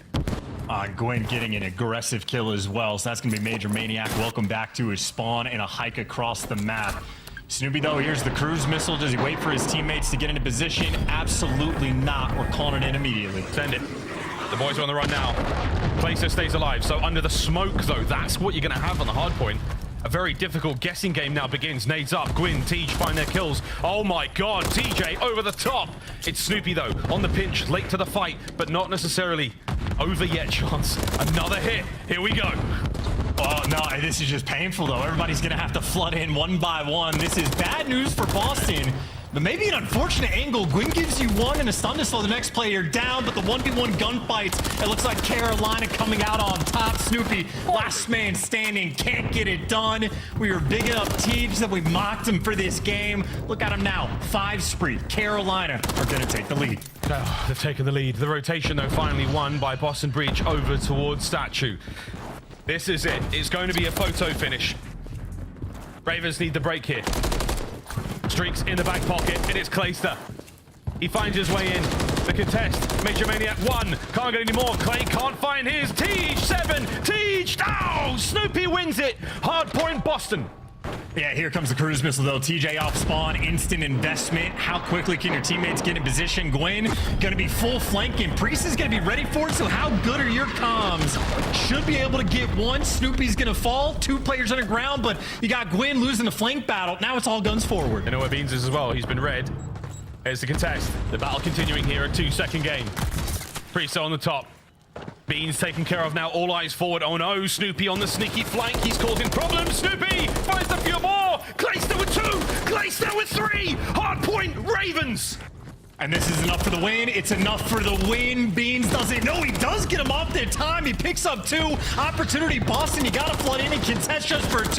Gwen getting an aggressive kill as well, so that's going to be Major Maniac. Welcome back to his spawn and a hike across the map. Snoopy, though, here's the cruise missile. Does he wait for his teammates to get into position? Absolutely not. We're calling it in immediately. Send it. The boys are on the run now. Placer stays alive, so under the smoke, though, that's what you're going to have on the hard point. A very difficult guessing game now begins. Nades up. Gwyn, Teej find their kills. Oh my god, TJ over the top. It's Snoopy, though, on the pinch, late to the fight, but not necessarily over yet, Chance. Another hit. Here we go. Oh, no, this is just painful, though. Everybody's going to have to flood in one by one. This is bad news for Boston. But maybe an unfortunate angle. Gwyn gives you 1 and a stun to slow the next player down, but the 1v1 gunfights, it looks like Carolina coming out on top. Snoopy, last man standing, can't get it done. We were big enough Teej that we mocked him for this game. Look at him now, 5 spree. Carolina are going to take the lead. Oh, they've taken the lead. The rotation, though, finally won by Boston Breach over towards Statue. This is it. It's going to be a photo finish. Ravens need the break here. Streaks in the back pocket, and it's Clayster. He finds his way in. The contest. Major Maniac 1. Can't get any more. Clay can't find his. Teej 7. Teej. Oh, Snoopy wins it. Hardpoint Boston. Yeah, here comes the cruise missile, though. TJ off spawn, instant investment. How quickly can your teammates get in position? Gwen going to be full flanking. Priest is going to be ready for it, so how good are your comms? Should be able to get 1. Snoopy's going to fall. 2 players on the ground, but you got Gwen losing the flank battle. Now it's all guns forward. You know where Beans is as well. He's been red. There's the contest. The battle continuing here, a 2-second game. Priest on the top. Beans taken care of now. All eyes forward. Oh no, Snoopy on the sneaky flank. He's causing problems. Snoopy finds a few more. Clayster with 2. Clayster with 3. Hardpoint Ravens. And this is enough for the win. It's enough for the win. Beans doesn't know. He does get him off their time. He picks up 2. Opportunity Boston. You got to flood in and contest just for 2.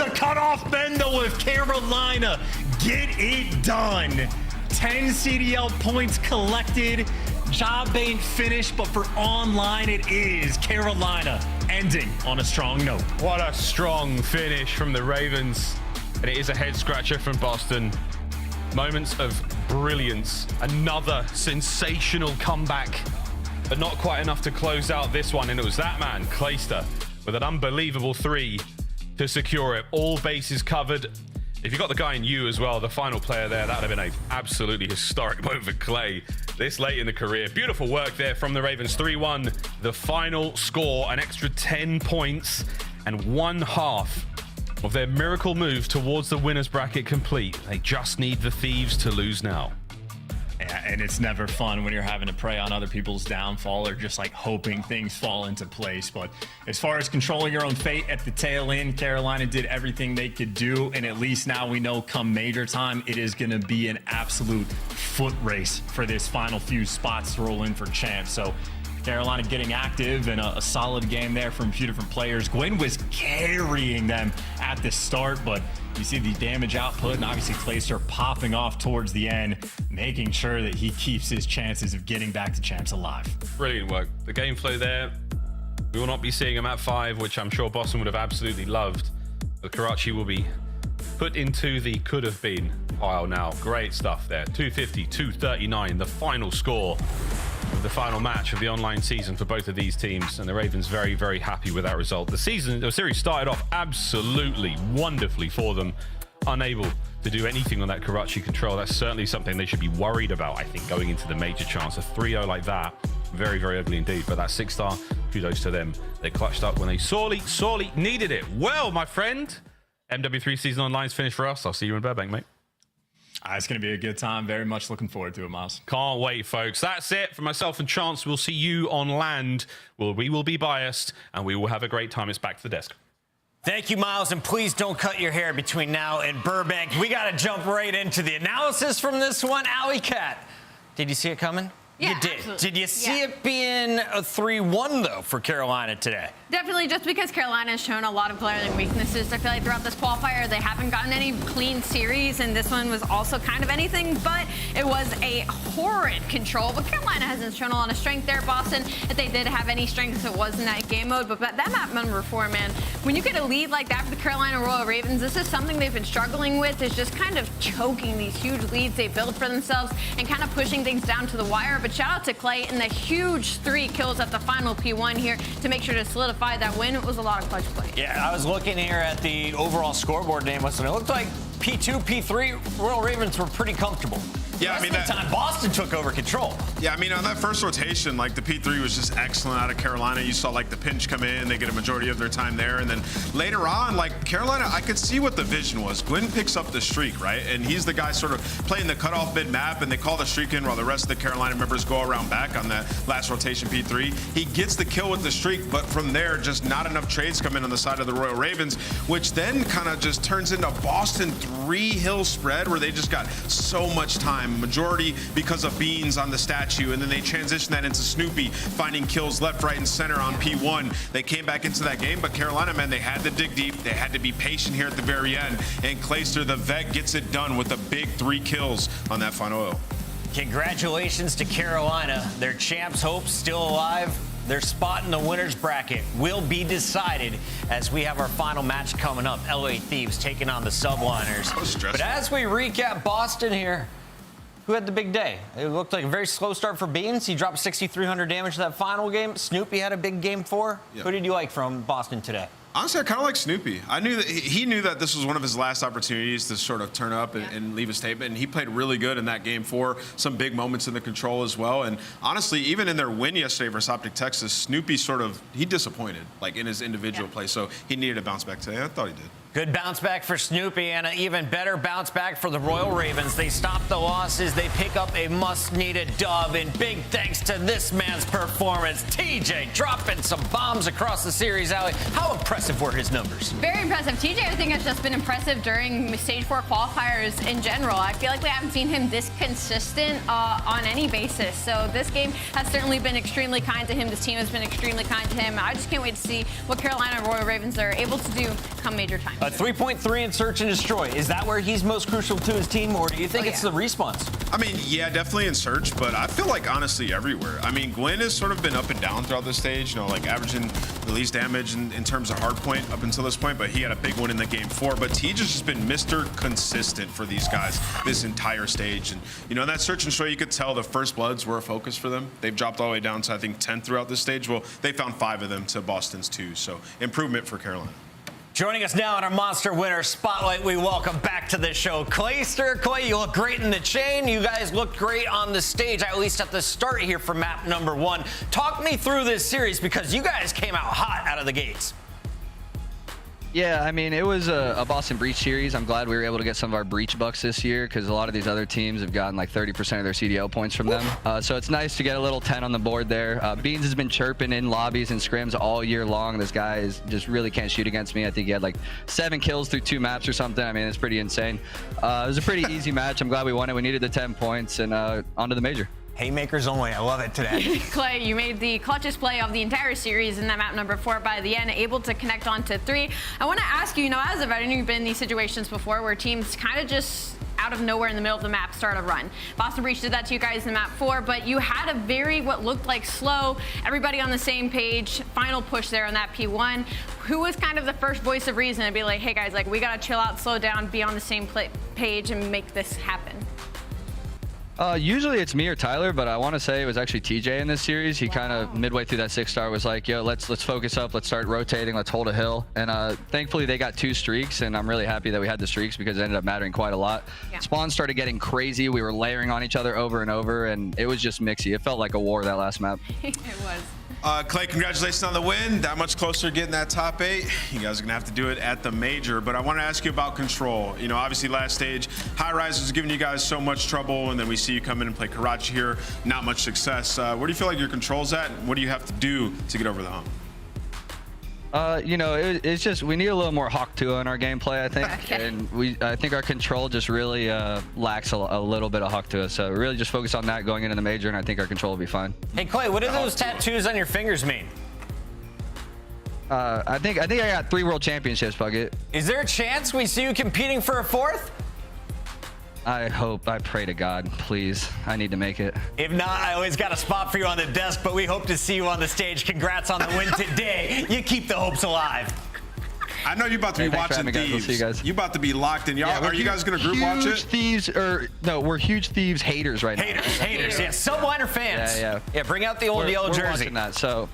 The cutoff bend, though, with Carolina. Get it done. 10 CDL points collected. Job ain't finished, but for online it is. Carolina ending on a strong note. What a strong finish from the Ravens. And it is a head scratcher from Boston. Moments of brilliance. Another sensational comeback, but not quite enough to close out this one. And it was that man, Clayster, with an unbelievable 3 to secure it. All bases covered. If you got the guy in you as well, the final player there, that would have been an absolutely historic moment for Clay this late in the career. Beautiful work there from the Ravens. 3-1. The final score, an extra 10 points and 1/2 of their miracle move towards the winner's bracket complete. They just need the Thieves to lose now. Yeah, and it's never fun when you're having to prey on other people's downfall or just like hoping things fall into place. But as far as controlling your own fate at the tail end, Carolina did everything they could do. And at least now we know come major time, it is going to be an absolute foot race for this final few spots to roll in for champs. So Carolina getting active and a solid game there from a few different players. Gwen was carrying them at the start, but you see the damage output, and obviously Clayster popping off towards the end, making sure that he keeps his chances of getting back to champs alive. Brilliant work. The game flow there, we will not be seeing him at 5, which I'm sure Boston would have absolutely loved. But Karachi will be put into the could have been pile now. Great stuff there. 250, 239, the final score of the final match of the online season for both of these teams, and the Ravens very, very happy with that result. The series started off absolutely wonderfully for them, unable to do anything on that Karachi Control. That's certainly something they should be worried about, I think, going into the major chance. A 3-0 like that, very, very ugly indeed. But that 6-star, kudos to them. They clutched up when they sorely needed it. Well, my friend, MW3 season online's finished for us. I'll see you in Burbank, mate. It's going to be a good time. Very much looking forward to it, Miles. Can't wait, folks. That's it for myself and Chance. We'll see you on land. We will be biased, and we will have a great time. It's back to the desk. Thank you, Miles, and please don't cut your hair between now and Burbank. We got to jump right into the analysis from this one. Alley Cat, did you see it coming? Yeah, you did. absolutely. Did you see it being a 3-1, though, for Carolina today? Definitely, just because Carolina has shown a lot of glaring weaknesses. I feel like throughout this qualifier, they haven't gotten any clean series, and this one was also kind of anything, but it was a horrid control. But Carolina hasn't shown a lot of strength there. Boston, if they did have any strength, it was in that game mode. But that map number 4, man, when you get a lead like that for the Carolina Royal Ravens, this is something they've been struggling with, is just kind of choking these huge leads they build for themselves and kind of pushing things down to the wire. But shout out to Clay and the huge 3 kills at the final P1 here to make sure to solidify that win. It was a lot of clutch play. Yeah, I was looking here at the overall scoreboard name, and it looked like P2, P3, Royal Ravens were pretty comfortable. Yeah, I mean, that time Boston took over control. Yeah, I mean, on that first rotation, like the P3 was just excellent out of Carolina. You saw like the pinch come in, they get a majority of their time there. And then later on, like Carolina, I could see what the vision was. Gwyn picks up the streak, right? And he's the guy sort of playing the cutoff mid map, and they call the streak in while the rest of the Carolina members go around back on that last rotation P3. He gets the kill with the streak, but from there, just not enough trades come in on the side of the Royal Ravens, which then kind of just turns into Boston 3-hill spread where they just got so much time, majority because of Beans on the statue, and then they transition that into Snoopy finding kills left, right, and center on P1. They came back into that game, but Carolina, man, they had to dig deep. They had to be patient here at the very end, and Clayster, the vet, gets it done with the big 3 kills on that final oil. Congratulations to Carolina. Their champs' hopes still alive. Their spot in the winner's bracket will be decided as we have our final match coming up. LA Thieves taking on the Subliners. But as we recap Boston here, who had the big day? It looked like a very slow start for Beans. He dropped 6,300 damage to that final game. Snoopy had a big game 4. Yeah. Who did you like from Boston today? Honestly, I kind of like Snoopy. I knew that he knew that this was one of his last opportunities to sort of turn up and leave a statement, and he played really good in that game 4. Some big moments in the control as well. And honestly, even in their win yesterday versus OpTic Texas, Snoopy he disappointed, like in his individual play. So he needed a bounce back today. I thought he did. Good bounce back for Snoopy, and an even better bounce back for the Royal Ravens. They stop the losses. They pick up a much-needed dub, and big thanks to this man's performance. TJ dropping some bombs across the series alley. How impressive were his numbers? Very impressive. TJ, I think, has just been impressive during Stage 4 qualifiers in general. I feel like we haven't seen him this consistent on any basis. So this game has certainly been extremely kind to him. This team has been extremely kind to him. I just can't wait to see what Carolina Royal Ravens are able to do come major time. A 3.3 in search and destroy. Is that where he's most crucial to his team, or do you think it's the response? I mean, yeah, definitely in search, but I feel like honestly everywhere. I mean, Gwyn has sort of been up and down throughout this stage, you know, like averaging the least damage in terms of hardpoint up until this point, but he had a big one in the game 4. But TJ's just been Mr. Consistent for these guys this entire stage. And, you know, in that search and destroy, you could tell the first bloods were a focus for them. They've dropped all the way down to, I think, 10 throughout this stage. Well, they found 5 of them to Boston's 2, so improvement for Carolina. Joining us now in our Monster Winner Spotlight, we welcome back to the show Clayster. Clay, you look great in the chain. You guys looked great on the stage, at least at the start here for map number 1. Talk me through this series because you guys came out hot out of the gates. Yeah, I mean, it was a Boston Breach series. I'm glad we were able to get some of our Breach bucks this year because a lot of these other teams have gotten like 30% of their CDL points from them. So it's nice to get a little 10 on the board there. Beans has been chirping in lobbies and scrims all year long. This guy just really can't shoot against me. I think he had like 7 kills through 2 maps or something. I mean, it's pretty insane. It was a pretty easy match. I'm glad we won it. We needed the 10 points and on to the major. Haymakers only. I love it today. Clay, you made the clutchest play of the entire series in that map number 4 by the end, able to connect on to 3. I want to ask you, as a veteran, you've been in these situations before where teams kind of just out of nowhere in the middle of the map start a run. Boston Breach did that to you guys in map 4, but you had a what looked like slow, everybody on the same page, final push there on that P1. Who was kind of the first voice of reason to be like, hey guys, like we got to chill out, slow down, be on the same page and make this happen? Usually it's me or Tyler, but I want to say it was actually TJ in this series. He kind of midway through that 6-star was like, yo, let's focus up, let's start rotating, let's hold a hill. And thankfully they got 2 streaks, and I'm really happy that we had the streaks because it ended up mattering quite a lot. Yeah. Spawns started getting crazy. We were layering on each other over and over, and it was just mixy. It felt like a war that last map. It was. Clay, congratulations on the win. That much closer to getting that top 8. You guys are gonna have to do it at the major. But I want to ask you about Control. You know, obviously last stage, Highrise was giving you guys so much trouble, and then we see you come in and play Karachi here, not much success. Where do you feel like your Control's at? What do you have to do to get over the hump? You know, it's just we need a little more Hawk 2 in our gameplay, I think, and I think our Control just really lacks a little bit of Hawk 2. So really just focus on that going into the major, and I think our Control will be fine. Hey Clay, what do those tattoos on your fingers mean? I think I got 3 world championships, Bucket. Is there a chance we see you competing for a 4th? I pray to God, please. I need to make it. If not, I always got a spot for you on the desk, but we hope to see you on the stage. Congrats on the win today. You keep the hopes alive. I know you're about to be watching Thieves. We'll see you guys. You about to be locked in. Y'all, are you guys gonna group watch it? Thieves, no, we're huge Thieves haters right now. Haters, yeah. Subliner fans. Yeah. Bring out the old yellow we're jersey. Watching that, so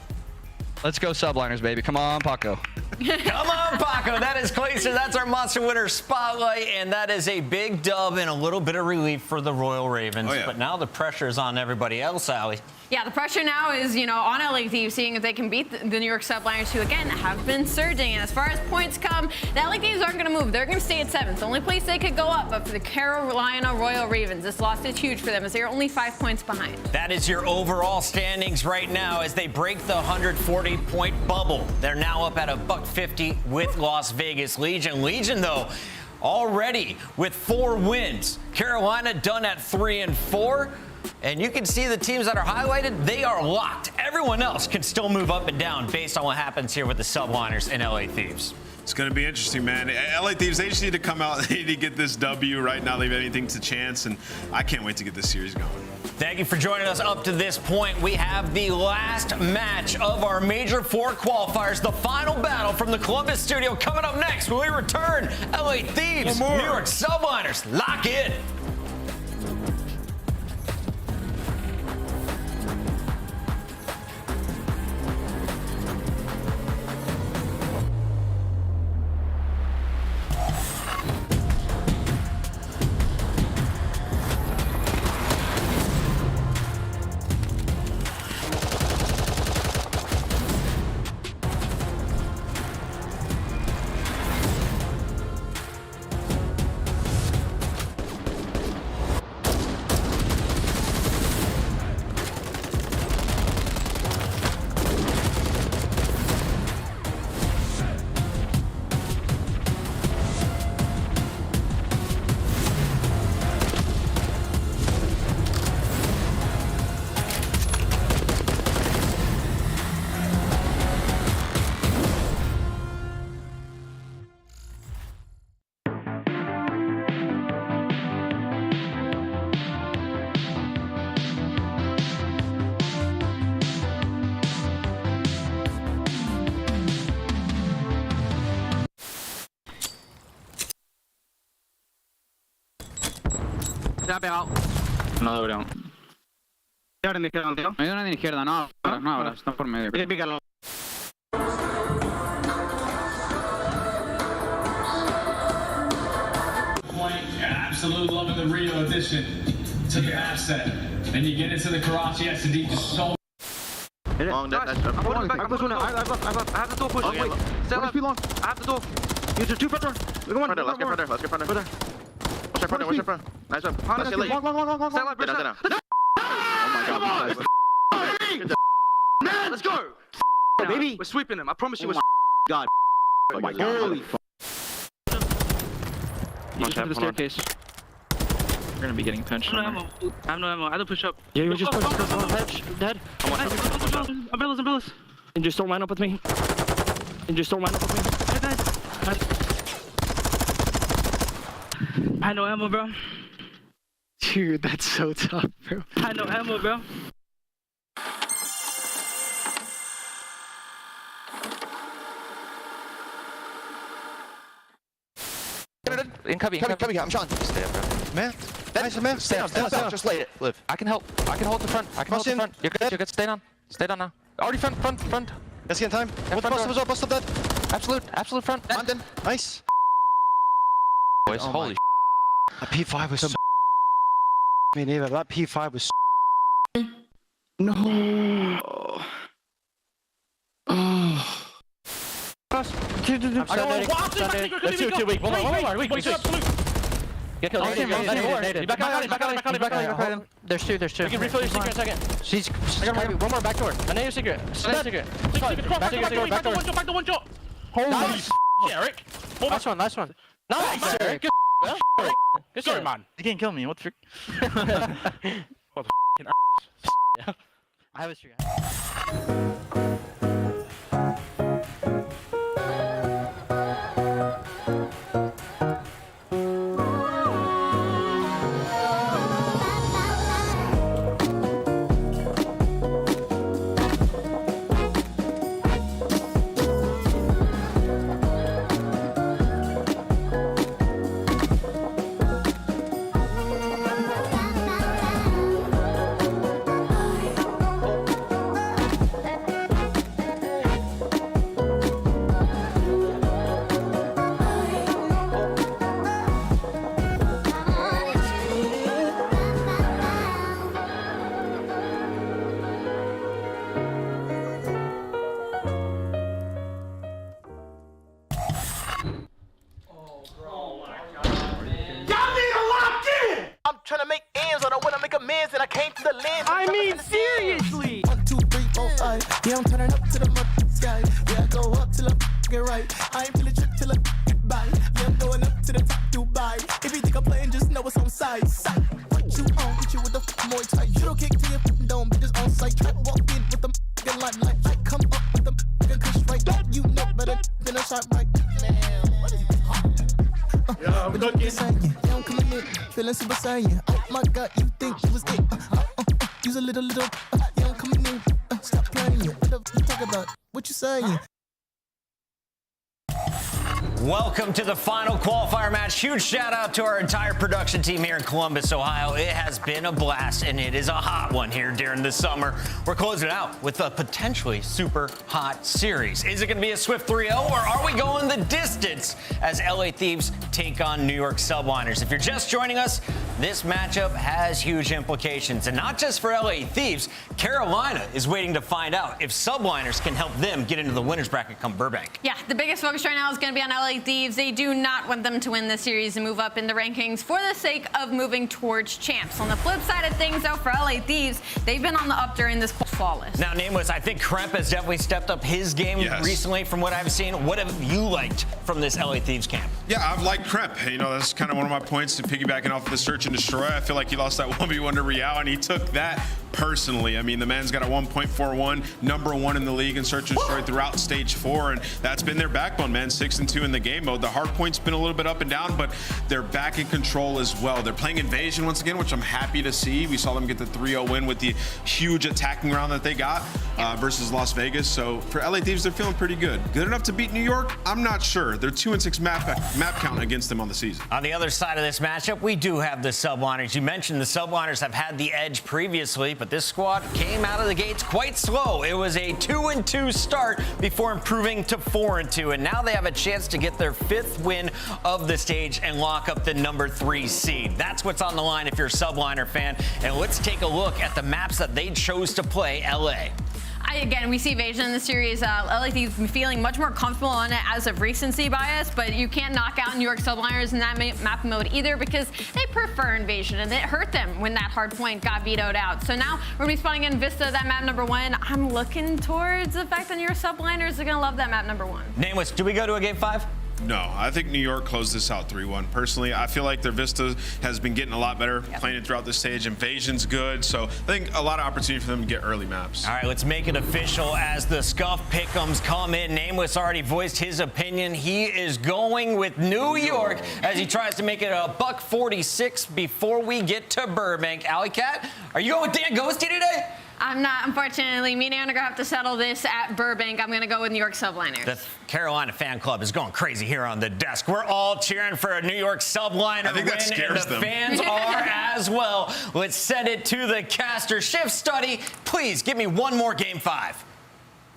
let's go subliners, baby. Come on, Paco. Come on, Paco. That is Clayster. That's our Monster Winner Spotlight, and that is a big dub and a little bit of relief for the Royal Ravens. But now the pressure is on everybody else, Allie. Yeah, the pressure now is, you know, on LA Thieves, seeing if they can beat the New York Subliners, who, again, have been surging. And as far as points come, the LA Thieves aren't going to move. They're going to stay at 7th. The only place they could go up, but for the Carolina Royal Ravens, this loss is huge for them, as they're only 5 points behind. That is your overall standings right now as they break the 140-point bubble. They're now up at $150 with Las Vegas Legion. Legion, though, already with 4 wins. Carolina done at 3-4. And you can see the teams that are highlighted, they are locked. Everyone else can still move up and down based on what happens here with the Subliners and LA Thieves. It's going to be interesting, man. LA Thieves, they just need to come out. They need to get this W right now, leave anything to chance. And I can't wait to get this series going. Thank you for joining us up to this point. We have the last match of our Major IV Qualifiers, the final battle from the Columbus studio coming up next when we return. LA Thieves, New York Subliners, lock in. Ya ha pegado. No, doble. Ahora en la izquierda, tío. Hay una en la izquierda, no. No, ahora, está por medio. Pícalo. Absolute love of the Rio edition to the asset. And you get into the Karachi S&D just so. Long, I push one. I have the door push. Wait. Stay left. Long. I have the door. Use your 2 front door. Look at one. Let's get front door. Let's get front door. What's your front? Nice one. Stay left. Stay left. Oh my god. Let's go. Baby. We're sweeping them. I promise you. God. Oh my god. Holy fuck. You to the staircase. We're gonna be getting pinched. I have no ammo. I had to push up. Yeah, you just push. Dead. Umbrellas. And just don't line up with me. Nice. I had no ammo, bro. Dude, that's so tough, bro. I had no ammo, bro. Incoming, I'm Sean. Stay up, bro. Man. Nice, man. Stay down. Just lay it. Live. I can help. I can hold the front. You're good. Stay down now. Already front. Let's get in time. Bust up that. Absolute front. London. Nice. Boys, holy shit. That P5 was so me neither. That P5 was so. No. That's too weak. One more. Get killed. There's two. You can refill your secret in a second. She's one more back door. I know your secret. Secret. Back door. Holy shit, Eric. Last one. Nice, Eric. Good story, man. You can't kill me. What the frick? I have a streak. Trying to make ends, I don't wanna make amends, and I came to the lens. I mean, seriously. 1, 2, 3, 4, 5. Yeah, I'm turning up to the sky. Yeah, I go up till I get right. I ain't feeling trick till I get by. Yeah, I'm going up to the top, Dubai. If you think I'm playing, just know it's on site. What you on? Hit you with the more tight. You don't kick till you don't, bitches on site. Try to walk in with the limelight. I come up with the kush right. You know better than a shot right. Man, what is it? Yeah, I'm cooking. Yeah, I'm coming in, feeling super saiyan. Oh my God, you think you was it? Use a little. Yeah, I'm coming in. Stop playing it. What the f you talk about? What you saying? Welcome to the final qualifier match. Huge shout out to our entire production team here in Columbus, Ohio. It has been a blast, and it is a hot one here during the summer. We're closing it out with a potentially super hot series. Is it going to be a swift 3-0, or are we going the distance as LA Thieves take on New York Subliners? If you're just joining us, this matchup has huge implications, and not just for LA Thieves. Carolina is waiting to find out if Subliners can help them get into the winner's bracket come Burbank. Yeah, the biggest focus right now is going to be on LA Thieves. They do not want them to win this series and move up in the rankings for the sake of moving towards champs. On the flip side of things, though, for LA Thieves, they've been on the up during this flawless. Now, Nameless, I think Kremp has definitely stepped up his game recently from what I've seen. What have you liked from this LA Thieves camp? Yeah, I've liked Kremp. You know, that's kind of one of my points to piggybacking off of the search and destroy. I feel like he lost that 1v1 to Rio, and he took that personally. I mean, the man's got a 1.41, number one in the league in search and destroy throughout stage 4, and that's been their backbone, man. 6-2 in the game mode. The Hardpoint's been a little bit up and down, but they're back in control as well. They're playing Invasion once again, which I'm happy to see. We saw them get the 3-0 win with the huge attacking round that they got versus Las Vegas. So for LA Thieves, they're feeling pretty good. Good enough to beat New York? I'm not sure. They're 2-6 map count against them on the season. On the other side of this matchup, we do have the Subliners. You mentioned the Subliners have had the edge previously, but this squad came out of the gates quite slow. It was a 2-2 start before improving to 4-2, and now they have a chance to get their 5th win of the stage and lock up the number 3 seed. That's what's on the line if you're a Subliner fan, and let's take a look at the maps that they chose to play LA. Again, we see Evasion in the series. LA Thieves feeling much more comfortable on it as of recency bias, but you can't knock out New York Subliners in that map mode either because they prefer Invasion, and it hurt them when that Hardpoint got vetoed out. So now we're going to be spawning in Vista, that map number 1. I'm looking towards the fact that New York Subliners are going to love that map number 1. Nameless, do we go to a game 5? No, I think New York closed this out 3-1. Personally, I feel like their Vista has been getting a lot better, playing it throughout the stage. Invasion's good, so I think a lot of opportunity for them to get early maps. All right, let's make it official as the Scuff Pick'ems come in. Nameless already voiced his opinion. He is going with New York as he tries to make it a $146 before we get to Burbank. Alley Cat, are you going with Dan Ghosty today? I'm not, unfortunately. Me and Aaron are going to have to settle this at Burbank. I'm going to go with New York Subliners. The Carolina fan club is going crazy here on the desk. We're all cheering for a New York Subliner win, and the fans are as well. Let's send it to the caster. Shift Study, please give me one more game 5.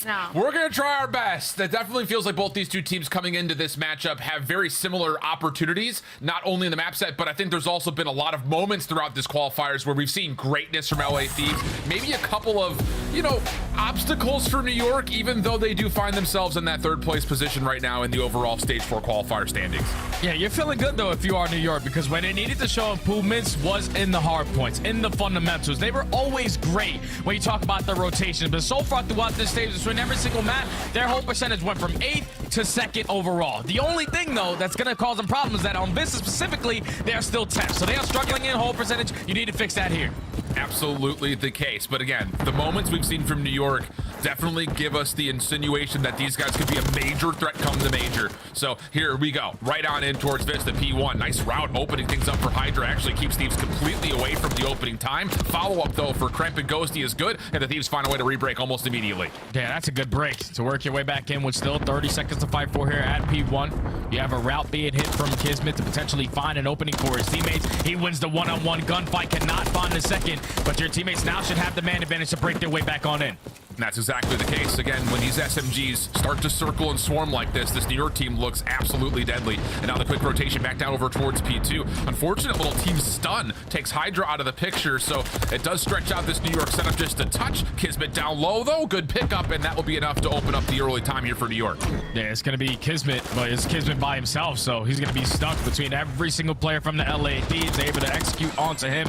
No. We're going to try our best. That definitely feels like both these two teams coming into this matchup have very similar opportunities, not only in the map set, but I think there's also been a lot of moments throughout this qualifiers where we've seen greatness from LA Thieves. Maybe a couple of, you know, obstacles for New York, even though they do find themselves in that third place position right now in the overall Stage 4 qualifier standings. Yeah, you're feeling good though if you are New York, because when they needed to show improvements was in the hard points, in the fundamentals. They were always great when you talk about the rotation, but so far throughout this stage, between every single map, their whole percentage went from 8th to 2nd overall. The only thing though that's going to cause them problems is that on Vista specifically, they're still 10th, so they are struggling in whole percentage. You need to fix that here. Absolutely the case. But again, the moments we've seen from New York definitely give us the insinuation that these guys could be a major threat come the major. So here we go, right on in towards Vista. P1, nice route opening things up for Hydra. Actually keeps Thieves completely away from the opening time. Follow-up though for Kremp and Ghosty is good, and the Thieves find a way to re-break almost immediately. Yeah, that's a good break to work your way back in with still 30 seconds to fight for here at P1. You have a route being hit from Kismet to potentially find an opening for his teammates. He wins the one-on-one gunfight, cannot find the second, but your teammates now should have the man advantage to break their way back on in. And that's exactly the case. Again, when these SMGs start to circle and swarm like this New York team looks absolutely deadly. And now the quick rotation back down over towards P2. Unfortunate little team stun takes Hydra out of the picture, so it does stretch out this New York setup just a touch. Kismet down low though, good pickup, and that will be enough to open up the early time here for New York. Yeah, it's going to be Kismet, but it's Kismet by himself, so he's going to be stuck between every single player from the LA Thieves, able to execute onto him.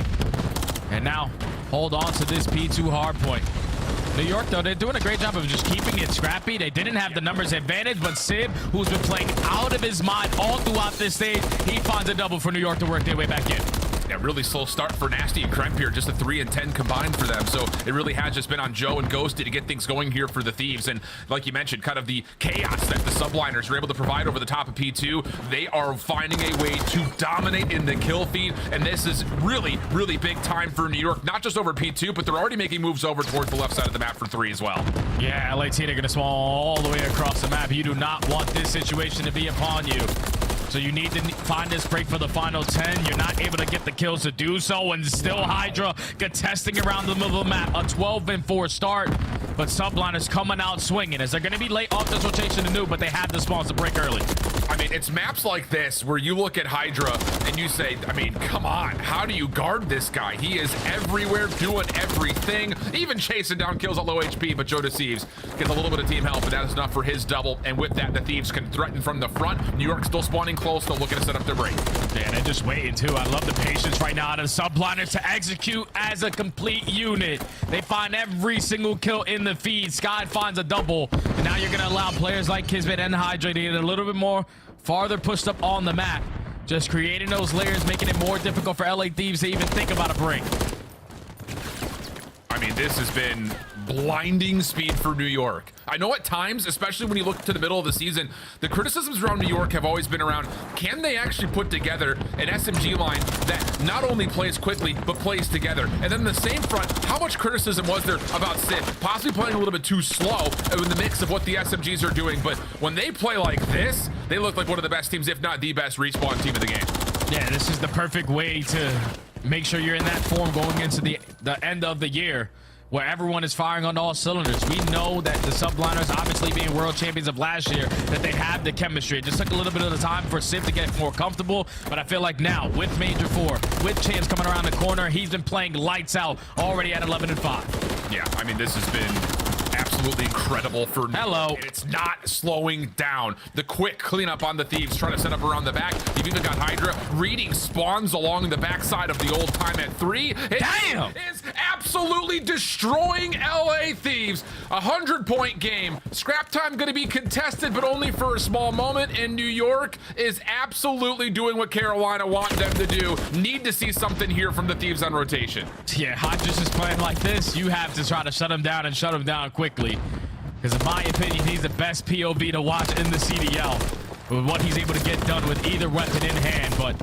And now, hold on to this P2 hardpoint. New York, though, they're doing a great job of just keeping it scrappy. They didn't have the numbers advantage, but Sib, who's been playing out of his mind all throughout this stage, he finds a double for New York to work their way back in. Yeah, really slow start for Nasty and Kremp here, just a 3 and 10 combined for them. So it really has just been on Joe and Ghosty to get things going here for the Thieves. And like you mentioned, kind of the chaos that the subliners are able to provide over the top of P2. They are finding a way to dominate in the kill feed. And this is really, really big time for New York, not just over P2, but they're already making moves over towards the left side of the map for 3 as well. Yeah, LAT, they're going to swallow all the way across the map. You do not want this situation to be upon you. So you need to find this break for the final 10. You're not able to get the kills to do so, and still Hydra contesting around the middle of the map. A 12-4 start, but subliners coming out swinging as they're going to be late off this rotation to new, but they have the spawns to break early. I mean, it's maps like this where you look at Hydra and you say, I mean, come on, how do you guard this guy? He is everywhere, doing everything, even chasing down kills at low HP, but Joe Deceives gets a little bit of team help, and that is enough for his double, and with that, the Thieves can threaten from the front. New York still spawning close, still looking to set up their break. Yeah, they're just waiting too. I love the patience right now out of the subliners to execute as a complete unit. They find every single kill in the feed. Sky finds a double, and now you're going to allow players like Kismet and Hydra to get a little bit more farther pushed up on the map, just creating those layers, making it more difficult for LA Thieves to even think about a break. I mean, this has been blinding speed for New York. I know at times, especially when you look to the middle of the season, the criticisms around New York have always been around, can they actually put together an SMG line that not only plays quickly, but plays together? And then the same front, how much criticism was there about Sid possibly playing a little bit too slow in the mix of what the SMGs are doing? But when they play like this, they look like one of the best teams, if not the best respawn team of the game. Yeah, this is the perfect way to make sure you're in that form going into the end of the year, where everyone is firing on all cylinders. We know that the subliners, obviously being world champions of last year, that they have the chemistry. It just took a little bit of the time for Sid to get more comfortable, but I feel like now, with Major 4, with Champs coming around the corner, he's been playing lights out, already at 11-5. Yeah, I mean, this has been absolutely incredible for New York, and it's not slowing down. The quick cleanup on the Thieves, trying to set up around the back. You've even got Hydra reading spawns along the backside of the old time at 3. Damn! Is absolutely destroying LA Thieves. 100-point game. Scrap time going to be contested, but only for a small moment. And New York is absolutely doing what Carolina want them to do. Need to see something here from the Thieves on rotation. Yeah, Hodges is playing like this. You have to try to shut him down and shut him down quickly. Because in my opinion, he's the best POV to watch in the CDL. With what he's able to get done with either weapon in hand, but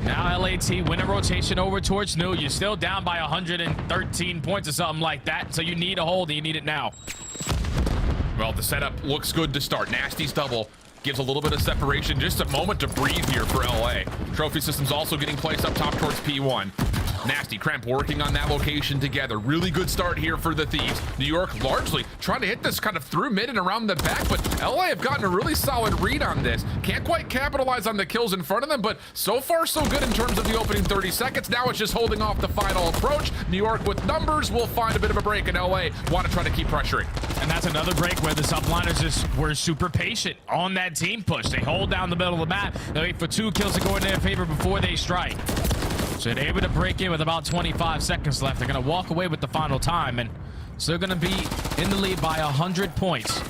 now LAT win a rotation over towards New. You're still down by 113 points or something like that, so you need a hold and you need it now. Well, the setup looks good to start. Nasty's double gives a little bit of separation, just a moment to breathe here for LA. Trophy systems also getting placed up top towards P1. Nasty, Cramp working on that location together. Really good start here for the Thieves. New York largely trying to hit this kind of through mid and around the back, but LA have gotten a really solid read on this. Can't quite capitalize on the kills in front of them, but so far so good in terms of the opening 30 seconds. Now it's just holding off the final approach. New York with numbers will find a bit of a break, and LA want to try to keep pressuring. And that's another break where the subliners just were super patient on that team push. They hold down the middle of the map. They wait for 2 kills to go in their favor before they strike. So they're able to break in with about 25 seconds left. They're going to walk away with the final time, and still going to be in the lead by 100 points.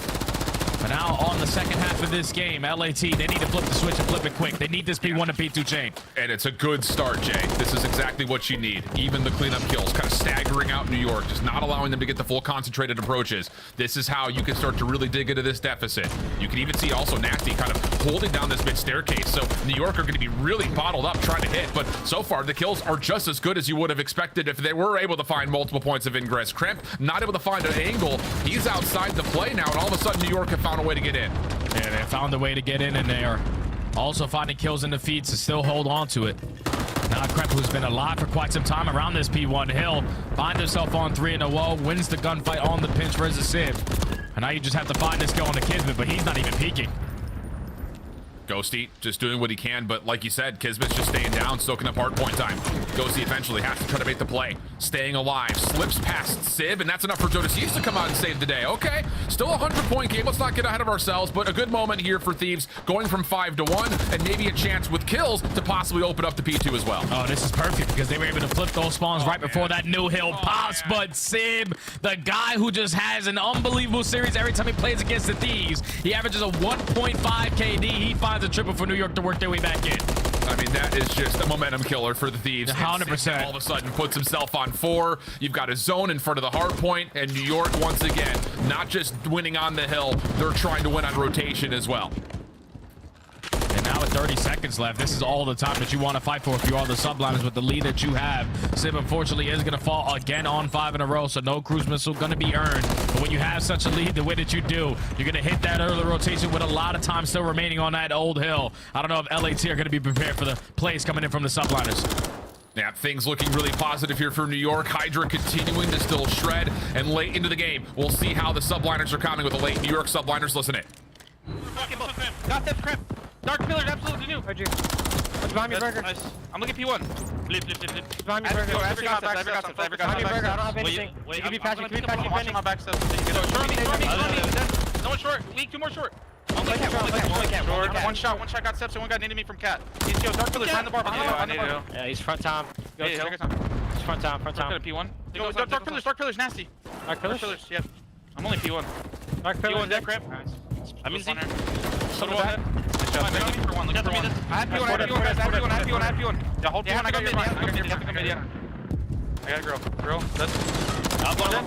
But now on the second half of this game, LAT, they need to flip the switch and flip it quick. They need this P1 to P2 chain. And it's a good start, Jay. This is exactly what you need. Even the cleanup kills, kind of staggering out New York, just not allowing them to get the full concentrated approaches. This is how you can start to really dig into this deficit. You can even see also Nasty kind of holding down this mid staircase. So New York are going to be really bottled up trying to hit. But so far, the kills are just as good as you would have expected if they were able to find multiple points of ingress. Cramp not able to find an angle. He's outside the play now, and all of a sudden, New York have found a way to get in. Yeah, they found a way to get in, and they are also finding kills in the feeds to still hold on to it. Now Krep, who's been alive for quite some time around this P1 hill, finds himself on 3 in a row, wins the gunfight on the pinch versus Civ. And now you just have to find this kill on the Kismet, but he's not even peeking. Ghosty just doing what he can, but like you said, Kismet's just staying down, soaking up hardpoint time. Ghosty eventually has to try to make the play. Staying alive, slips past Civ, and that's enough for Jodecius to come out and save the day. Okay, still a 100-point game. Let's not get ahead of ourselves, but a good moment here for Thieves, going from 5 to 1, and maybe a chance with kills to possibly open up the P2 as well. Oh, this is perfect because they were able to flip those spawns right before that new hill pops, but Civ, the guy who just has an unbelievable series every time he plays against the Thieves, he averages a 1.5 KD. He finds a triple for New York to work their way back in. I mean, that is just a momentum killer for the Thieves. 100%. All of a sudden puts himself on 4. You've got a zone in front of the hard point, and New York, once again, not just winning on the hill, they're trying to win on rotation as well. And now with 30 seconds left, this is all the time that you want to fight for if you are the subliners with the lead that you have. Civ, unfortunately, is going to fall again on 5 in a row, so no cruise missile going to be earned. But when you have such a lead the way that you do, you're going to hit that early rotation with a lot of time still remaining on that old hill. I don't know if LAT are going to be prepared for the plays coming in from the subliners. Yeah, things looking really positive here for New York. Hydra continuing to still shred, and late into the game, we'll see how the subliners are coming with the late New York subliners. Listen in. Got that crimp. Dark Pillar's absolutely new. RG. What's behind me, Burger? Nice. I'm looking P1. Flip. Behind me, Burger. I forgot steps. Behind me, Burger. I don't have anything. You can be patching. I'm watching my back steps. Short me. No one short. Weak. 2 more short. Only cat. One shot got steps and one got into me from cat. He's Dark Pillar's behind the bar. Yeah, he's front time. He's front time. P1. Dark Pillar's nasty. Dark Pillar's? Yep. I'm only P1. Dark Pillar's. P1 dead crimp. I'm easy. So do I. I have P1. Yeah, hold P1. I got your mid. I got a girl. That's... I'll blow him.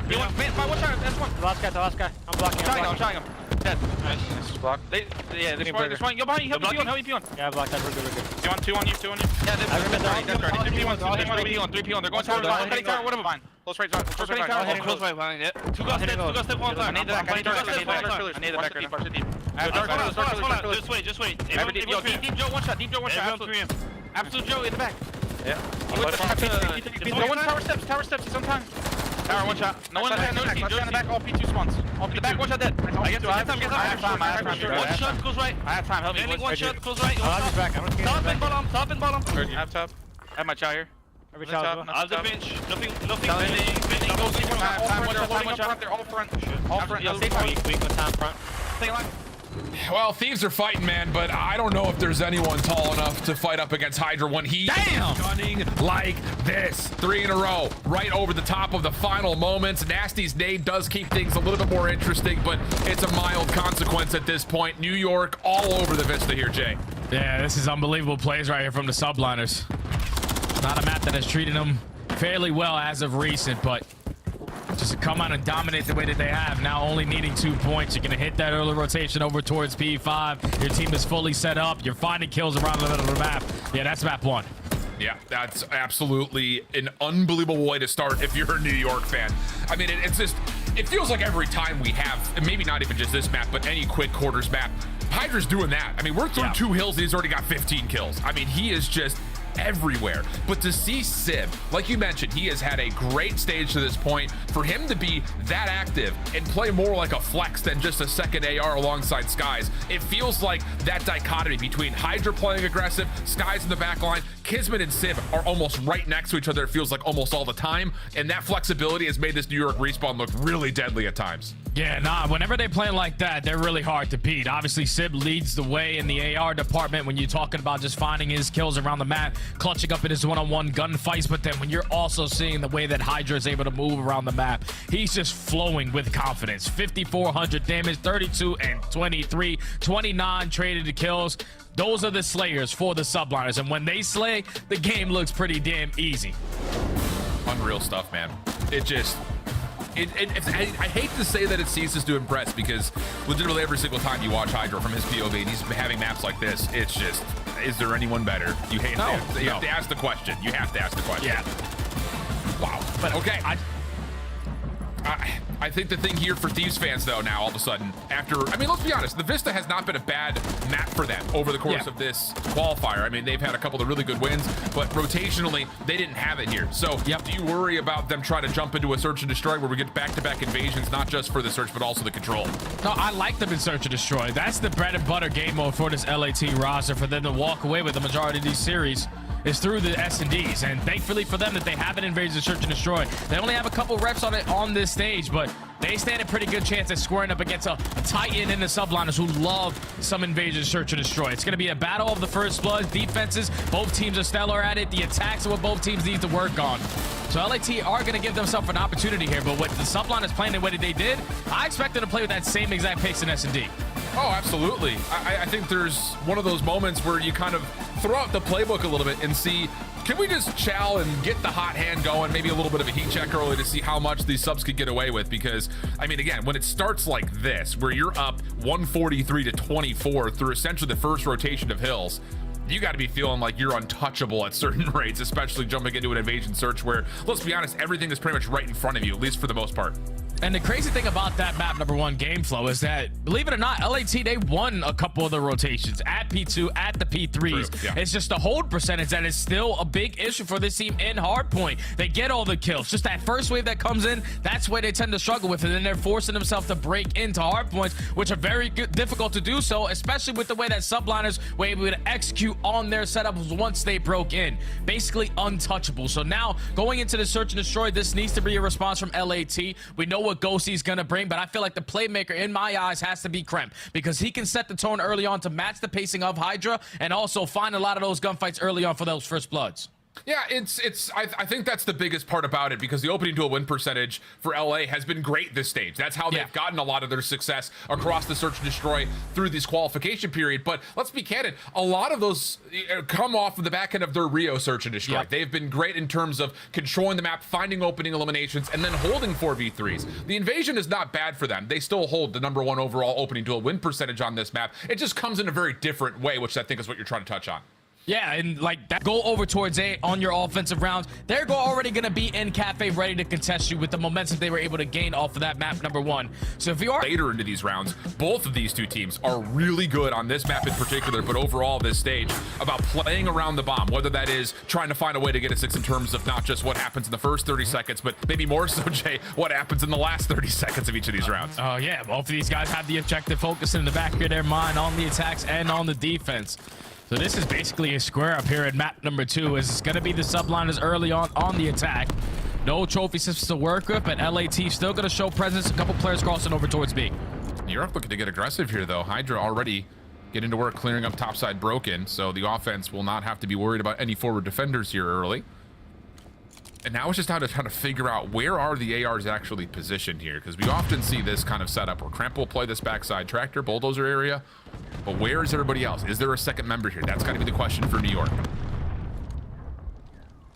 P1. Man, one shot. That's one. The last guy. I'm blocking. I'm shotting him. Dead. Nice. Block. There's one. Yo, behind you. Help me P1. Yeah, I blocked that. We're good. 2 on you. Yeah, that's 3 P1. They're going towards one of them behind. Close right. Close right behind it. 2 got step one time. I need the back. Just wait. Deep Joe, one shot. Absolute Joe in the back. Yeah. Tower steps. He's on time. Tower, one shot. No one there. No team. Joe in the back. All P2 spawns. All P2. Back, one shot dead. I have time. One shot goes right. I have time. Help me. One shot goes right. Top and bottom. I have top. I have my chow here. Every child. I have the bench. Nothing. One shot. They're all front. Weak with time front. Stay alive. Well, Thieves are fighting, man, but I don't know if there's anyone tall enough to fight up against Hydra when he is gunning like this. 3 in a row, right over the top of the final moments. Nasty's nade does keep things a little bit more interesting, but it's a mild consequence at this point. New York all over the Vista here, Jay. Yeah, this is unbelievable plays right here from the subliners. Not a map that has treated them fairly well as of recent, but just to come out and dominate the way that they have, now only needing 2 points. You're going to hit that early rotation over towards P5. Your team is fully set up. You're finding kills around the middle of the map. Yeah, that's map 1. Yeah, that's absolutely an unbelievable way to start if you're a New York fan. I mean, it's just, it feels like every time we have, and maybe not even just this map, but any quick quarters map, Hydra's doing that. I mean, we're through 2 hills and he's already got 15 kills. I mean, he is just everywhere. But to see Sib, like you mentioned, he has had a great stage to this point. For him to be that active and play more like a flex than just a second AR alongside Skies, it feels like that dichotomy between Hydra playing aggressive, Skies in the back line, Kismet and Sib are almost right next to each other, it feels like almost all the time, and that flexibility has made this New York respawn look really deadly at times. Yeah, nah, whenever they play like that, they're really hard to beat. Obviously, Sib leads the way in the AR department when you're talking about just finding his kills around the map, clutching up in his one-on-one gunfights, but then when you're also seeing the way that Hydra is able to move around the map, he's just flowing with confidence. 5,400 damage, 32 and 23, 29 traded to kills. Those are the slayers for the subliners, and when they slay, the game looks pretty damn easy. Unreal stuff, man. It just... I hate to say that it ceases to impress, because legitimately every single time you watch Hydra from his POV and he's having maps like this, it's just, is there anyone better? You have to ask the question. You have to ask the question. Yeah. Wow. But okay, I think the thing here for Thieves fans, though, now all of a sudden, after, I mean, let's be honest, the Vista has not been a bad map for them over the course of this qualifier. I mean, they've had a couple of really good wins, but rotationally, they didn't have it here. So do you worry about them trying to jump into a search and destroy where we get back-to-back invasions, not just for the search, but also the control? No, I like them in search and destroy. That's the bread and butter game mode for this LAT roster, for them to walk away with the majority of these series is through the S&Ds, and thankfully for them that they haven't invaded the search and destroy. They only have a couple reps on it on this stage, but they stand a pretty good chance at squaring up against a Titan and the subliners who love some invasion search and destroy. It's going to be a battle of the first blood. Defenses, both teams are stellar at it. The attacks are what both teams need to work on. So LAT are going to give themselves an opportunity here, but with the subliners playing the way that they did, I expect them to play with that same exact pace in S&D. Oh, absolutely. I think there's one of those moments where you kind of throw out the playbook a little bit and see, can we just chow and get the hot hand going, maybe a little bit of a heat check early to see how much these subs could get away with? Because, I mean, again, when it starts like this, where you're up 143 to 24 through essentially the first rotation of hills, you got to be feeling like you're untouchable at certain rates, especially jumping into an invasion search where, let's be honest, everything is pretty much right in front of you, at least for the most part. And the crazy thing about that map number one game flow is that, believe it or not, LAT, they won a couple of the rotations at P2, at the P3s. True, yeah. It's just the hold percentage that is still a big issue for this team in Hardpoint. They get all the kills. Just that first wave that comes in, that's where they tend to struggle with it. And then they're forcing themselves to break into Hardpoints, which are very difficult to do so, especially with the way that subliners were able to execute on their setups once they broke in. Basically untouchable. So now, going into the search and destroy, this needs to be a response from LAT. We know what Ghosty's gonna bring, but I feel like the playmaker in my eyes has to be Kremp, because he can set the tone early on to match the pacing of Hydra and also find a lot of those gunfights early on for those first bloods. Yeah, I think that's the biggest part about it, because the opening duel win percentage for LA has been great this stage. That's how they've gotten a lot of their success across the search and destroy through this qualification period. But let's be candid, a lot of those come off of the back end of their Rio search and destroy. They've been great in terms of controlling the map, finding opening eliminations, and then holding 4v3s. The invasion is not bad for them. They still hold the #1 overall opening duel win percentage on this map. It just comes in a very different way, which I think is what you're trying to touch on. Yeah, and like that go over towards A on your offensive rounds, they're already going to be in Cafe ready to contest you with the momentum they were able to gain off of that map #1. So if you are later into these rounds, both of these two teams are really good on this map in particular, but overall this stage, about playing around the bomb, whether that is trying to find a way to get a 6 in terms of not just what happens in the first 30 seconds, but maybe more so, Jay, what happens in the last 30 seconds of each of these rounds. Oh yeah, both of these guys have the objective focus in the back of their mind on the attacks and on the defense. So this is basically a square up here at map #2. It's going to be the subliners early on the attack. No trophy systems to work with, but LAT still going to show presence. A couple players crossing over towards B. New York looking to get aggressive here, though. Hydra already getting to work clearing up topside broken, so the offense will not have to be worried about any forward defenders here early. And now it's just time to try to figure out where are the ARs actually positioned here, because we often see this kind of setup where Kremp will play this backside tractor, bulldozer area, but where is everybody else? Is there a second member here? That's got to be the question for New York.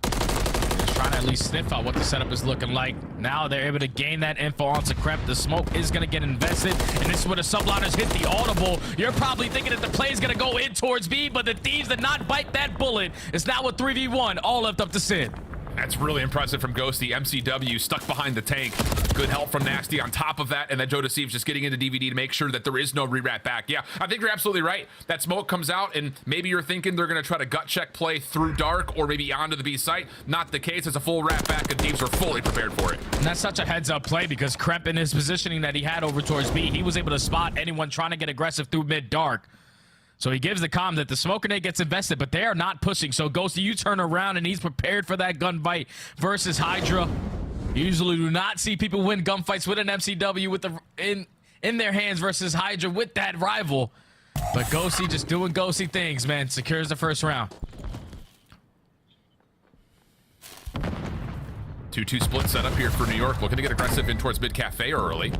Just trying to at least sniff out what the setup is looking like. Now they're able to gain that info onto Kremp. The smoke is going to get invested, and this is where the subliners hit the audible. You're probably thinking that the play is going to go in towards B, but the Thieves did not bite that bullet. It's now a 3v1, all left up to Sid. That's really impressive from Ghosty. MCW stuck behind the tank. Good help from Nasty on top of that. And then Joe Deceives just getting into DVD to make sure that there is no re-rat back. Yeah, I think you're absolutely right. That smoke comes out and maybe you're thinking they're going to try to gut check play through dark or maybe onto the B site. Not the case. It's a full rat back and Thieves are fully prepared for it. And that's such a heads up play because Kremp in his positioning that he had over towards B, he was able to spot anyone trying to get aggressive through mid dark. So he gives the comm that the smoke grenade gets invested, but they are not pushing. So Ghosty, you turn around and he's prepared for that gunfight versus Hydra. Usually do not see people win gunfights with an MCW with the in their hands versus Hydra with that rival. But Ghosty just doing Ghosty things, man. Secures the first round. 2-2 split setup here for New York. Looking to get aggressive in towards mid cafe early.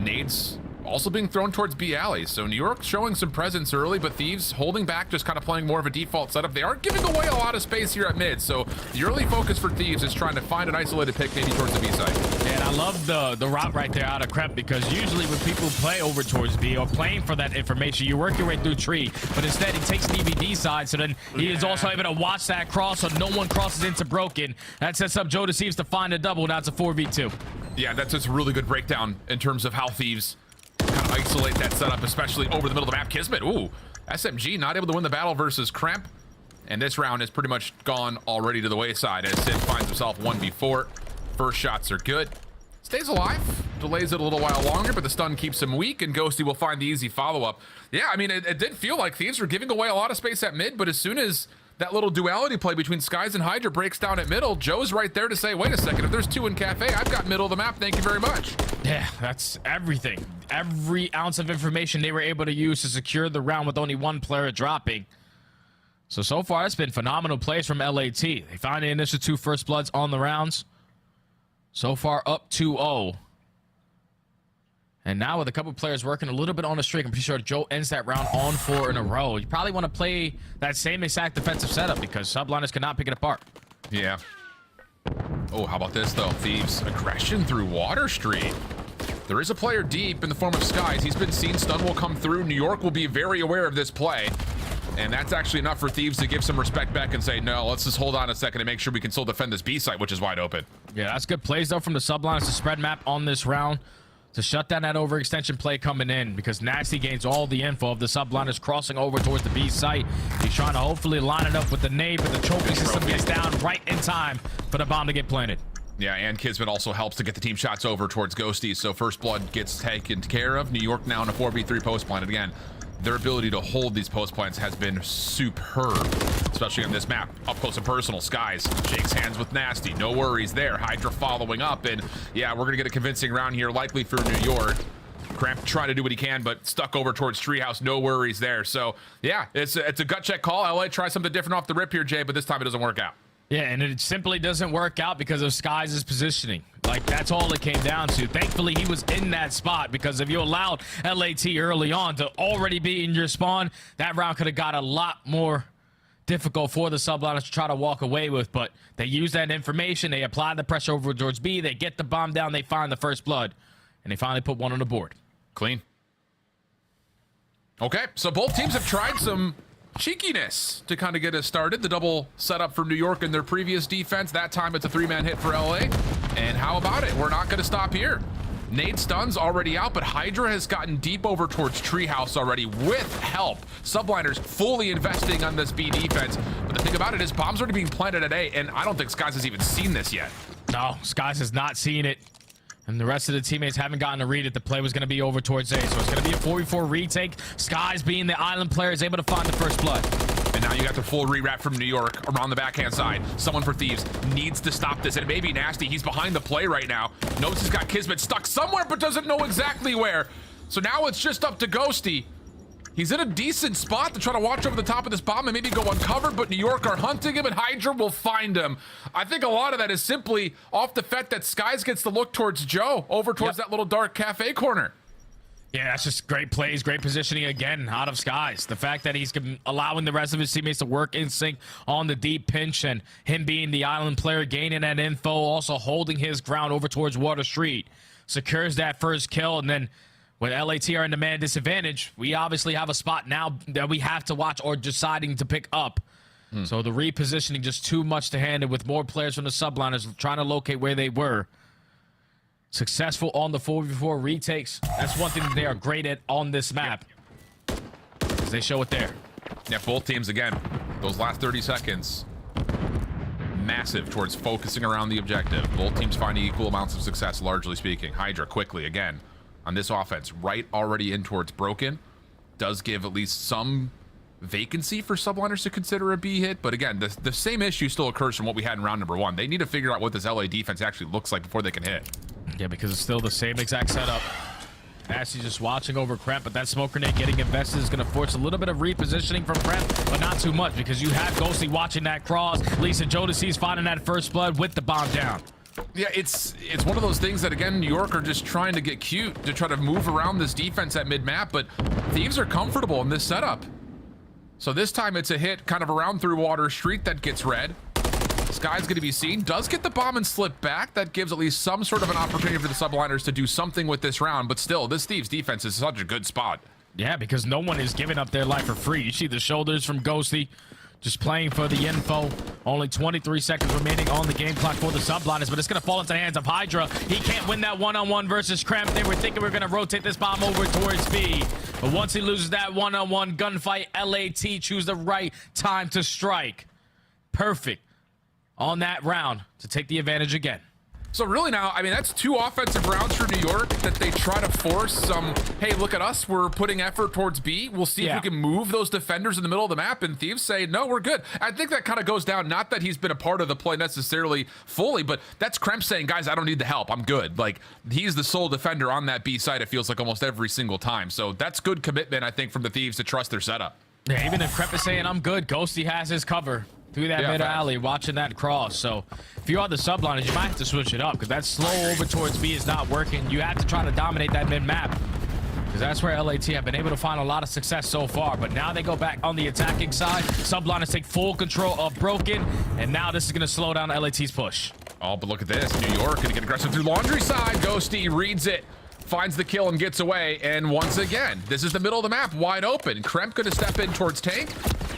Nades also being thrown towards B alley. So New York showing some presence early, but Thieves holding back, just kind of playing more of a default setup. They aren't giving away a lot of space here at mid. So the early focus for Thieves is trying to find an isolated pick maybe towards the B side. And I love the route right there out of Kremp because usually when people play over towards B or playing for that information, you work your way through tree, but instead he takes DVD side, so then he is also able to watch that cross so no one crosses into broken. That sets up Joe Deceives to find a double. Now it's a 4v2. Yeah, that's just a really good breakdown in terms of how Thieves kind of isolate that setup, especially over the middle of the map. Kismet, ooh, SMG not able to win the battle versus Kremp. And this round is pretty much gone already to the wayside as Sid finds himself 1v4. First shots are good. Stays alive, delays it a little while longer, but the stun keeps him weak, and Ghosty will find the easy follow-up. Yeah, I mean, it did feel like Thieves were giving away a lot of space at mid, but as soon as that little duality play between Skies and Hydra breaks down at middle, Joe's right there to say, wait a second, if there's two in cafe, I've got middle of the map, thank you very much. Yeah, that's everything. Every ounce of information they were able to use to secure the round with only one player dropping. So far, it's been phenomenal plays from LAT. They found the initial 2 first bloods on the rounds. So far, up 2-0. And now with a couple players working a little bit on the streak, I'm pretty sure Joe ends that round on 4 in a row. You probably want to play that same exact defensive setup because subliners cannot pick it apart. Yeah. Oh, how about this, though? Thieves aggression through Water Street. There is a player deep in the form of Skies. He's been seen. Stun will come through. New York will be very aware of this play. And that's actually enough for Thieves to give some respect back and say, no, let's just hold on a second and make sure we can still defend this B site, which is wide open. Yeah, that's good plays, though, from the subliners to spread map on this round to shut down that overextension play coming in because Nasty gains all the info of the subliners crossing over towards the B site. He's trying to hopefully line it up with the nade, but the trophy system gets down right in time for the bomb to get planted. Yeah, and Kismet also helps to get the team shots over towards Ghosty, so first blood gets taken care of. New York now in a 4v3 post plant. And again, their ability to hold these post plants has been superb, especially on this map. Up close and personal, Skies shakes hands with Nasty. No worries there. Hydra following up, and yeah, we're gonna get a convincing round here, likely for New York. Kremp trying to do what he can, but stuck over towards Treehouse. No worries there. So yeah, it's a gut check call. LA tries something different off the rip here, Jay, but this time it doesn't work out. Yeah, and it simply doesn't work out because of Skies' positioning. Like, that's all it came down to. Thankfully, he was in that spot because if you allowed LAT early on to already be in your spawn, that round could have got a lot more difficult for the subliners to try to walk away with. But they use that information. They apply the pressure over towards B. They get the bomb down. They find the first blood. And they finally put one on the board. Clean. Okay, so both teams have tried some cheekiness to kind of get us started. The double setup for New York in their previous defense. That time it's a 3-man hit for LA. And how about it? We're not going to stop here. Nade stun's already out, but Hydra has gotten deep over towards Treehouse already with help. Subliners fully investing on this B defense. But the thing about it is bombs are already being planted at A, and I don't think Skies has even seen this yet. No, Skies has not seen it. And the rest of the teammates haven't gotten to read it. The play was going to be over towards A. So it's going to be a 4v4 retake. Skies, being the island player, is able to find the first blood. And now you got the full re-wrap from New York around the backhand side. Someone for Thieves needs to stop this. And it may be Nasty. He's behind the play right now. Knows he's got Kismet stuck somewhere, but doesn't know exactly where. So now it's just up to Ghosty. He's in a decent spot to try to watch over the top of this bomb and maybe go uncovered, but New York are hunting him and Hydra will find him. I think a lot of that is simply off the fact that Skies gets to look towards Joe, over towards that little dark cafe corner. Yeah, that's just great plays, great positioning again out of Skies. The fact that he's allowing the rest of his teammates to work in sync on the deep pinch and him being the island player, gaining that info, also holding his ground over towards Water Street, secures that first kill, and then when LAT are in the man disadvantage, we obviously have a spot now that we have to watch or deciding to pick up. So the repositioning just too much to handle with more players from the subliners trying to locate where they were. Successful on the 4v4 retakes. That's one thing that they are great at on this map. Because they show it there. Yeah, both teams, again, those last 30 seconds, massive towards focusing around the objective. Both teams finding equal amounts of success, largely speaking. Hydra quickly, again, on this offense, right already in towards Broken. Does give at least some vacancy for subliners to consider a B hit, but again, the same issue still occurs from what we had in round number 1. They need to figure out what this LA defense actually looks like before they can hit. Yeah, because it's still the same exact setup. Nasty just watching over Kremp, but that smoke grenade getting invested is going to force a little bit of repositioning from Kremp, but not too much because you have Ghosty watching that cross. Lisa Jodeci's finding that first blood with the bomb down. Yeah, it's one of those things that, again, New York are just trying to get cute to try to move around this defense at mid-map, but Thieves are comfortable in this setup. So this time it's a hit kind of around through Water Street that gets red. Sky's going to be seen. Does get the bomb and slip back. That gives at least some sort of an opportunity for the subliners to do something with this round. But still, this Thieves defense is such a good spot. Yeah, because no one is giving up their life for free. You see the shoulders from Ghosty just playing for the info. Only 23 seconds remaining on the game clock for the subliners, but it's going to fall into the hands of Hydra. He can't win that one-on-one versus Kremp. They were thinking we were going to rotate this bomb over towards B. But once he loses that one-on-one gunfight, LAT choose the right time to strike. Perfect on that round to take the advantage again. So really now, I mean, that's 2 offensive rounds for New York that they try to force some, hey, look at us, we're putting effort towards B. We'll see if we can move those defenders in the middle of the map, and Thieves say, no, we're good. I think that kind of goes down, not that he's been a part of the play necessarily fully, but that's Kremp saying, guys, I don't need the help, I'm good. Like, he's the sole defender on that B side, it feels like almost every single time. So that's good commitment, I think, from the Thieves to trust their setup. Yeah, even if Kremp is saying, I'm good, Ghosty has his cover through that mid alley, watching that cross. So if you are the subliners, you might have to switch it up because that slow over towards B is not working. You have to try to dominate that mid map because that's where LAT have been able to find a lot of success so far. But now they go back on the attacking side. Subliners take full control of Broken, and now this is going to slow down LAT's push. Oh, but look at this. New York going to get aggressive through Laundry side. Ghosty reads it, finds the kill and gets away. And once again, this is the middle of the map, wide open. Kremp going to step in towards Tank.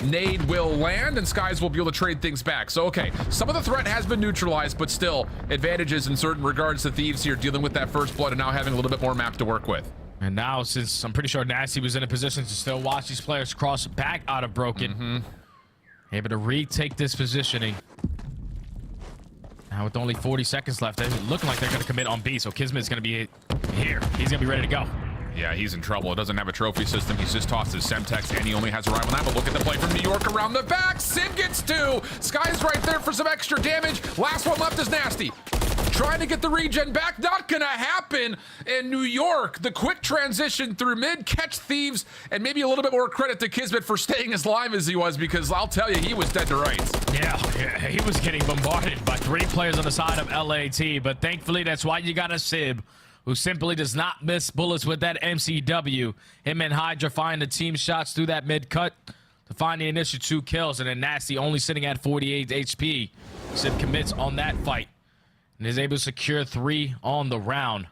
Nade will land, and Skies will be able to trade things back. So, okay, some of the threat has been neutralized, but still, advantages in certain regards to Thieves here, dealing with that first blood and now having a little bit more map to work with. And now, since I'm pretty sure Nasty was in a position to still watch these players cross back out of Broken, able to retake this positioning. Now with only 40 seconds left, they're looking like they're going to commit on B, so Kismet's going to be here. He's going to be ready to go. Yeah, he's in trouble. It doesn't have a trophy system. He's just tossed his Semtex, and he only has a rival now. But look at the play from New York around the back. Sid gets 2. Sky's right there for some extra damage. Last one left is Nasty. Trying to get the regen back. Not going to happen in New York. The quick transition through mid, catch Thieves, and maybe a little bit more credit to Kismet for staying as live as he was, because I'll tell you, he was dead to rights. Yeah, he was getting bombarded by 3 players on the side of LAT, but thankfully that's why you got a Sib, who simply does not miss bullets with that MCW. Him and Hydra find the team shots through that mid cut to find the initial 2 kills, and then Nasty only sitting at 48 HP. Sib commits on that fight and is able to secure 3 on the round.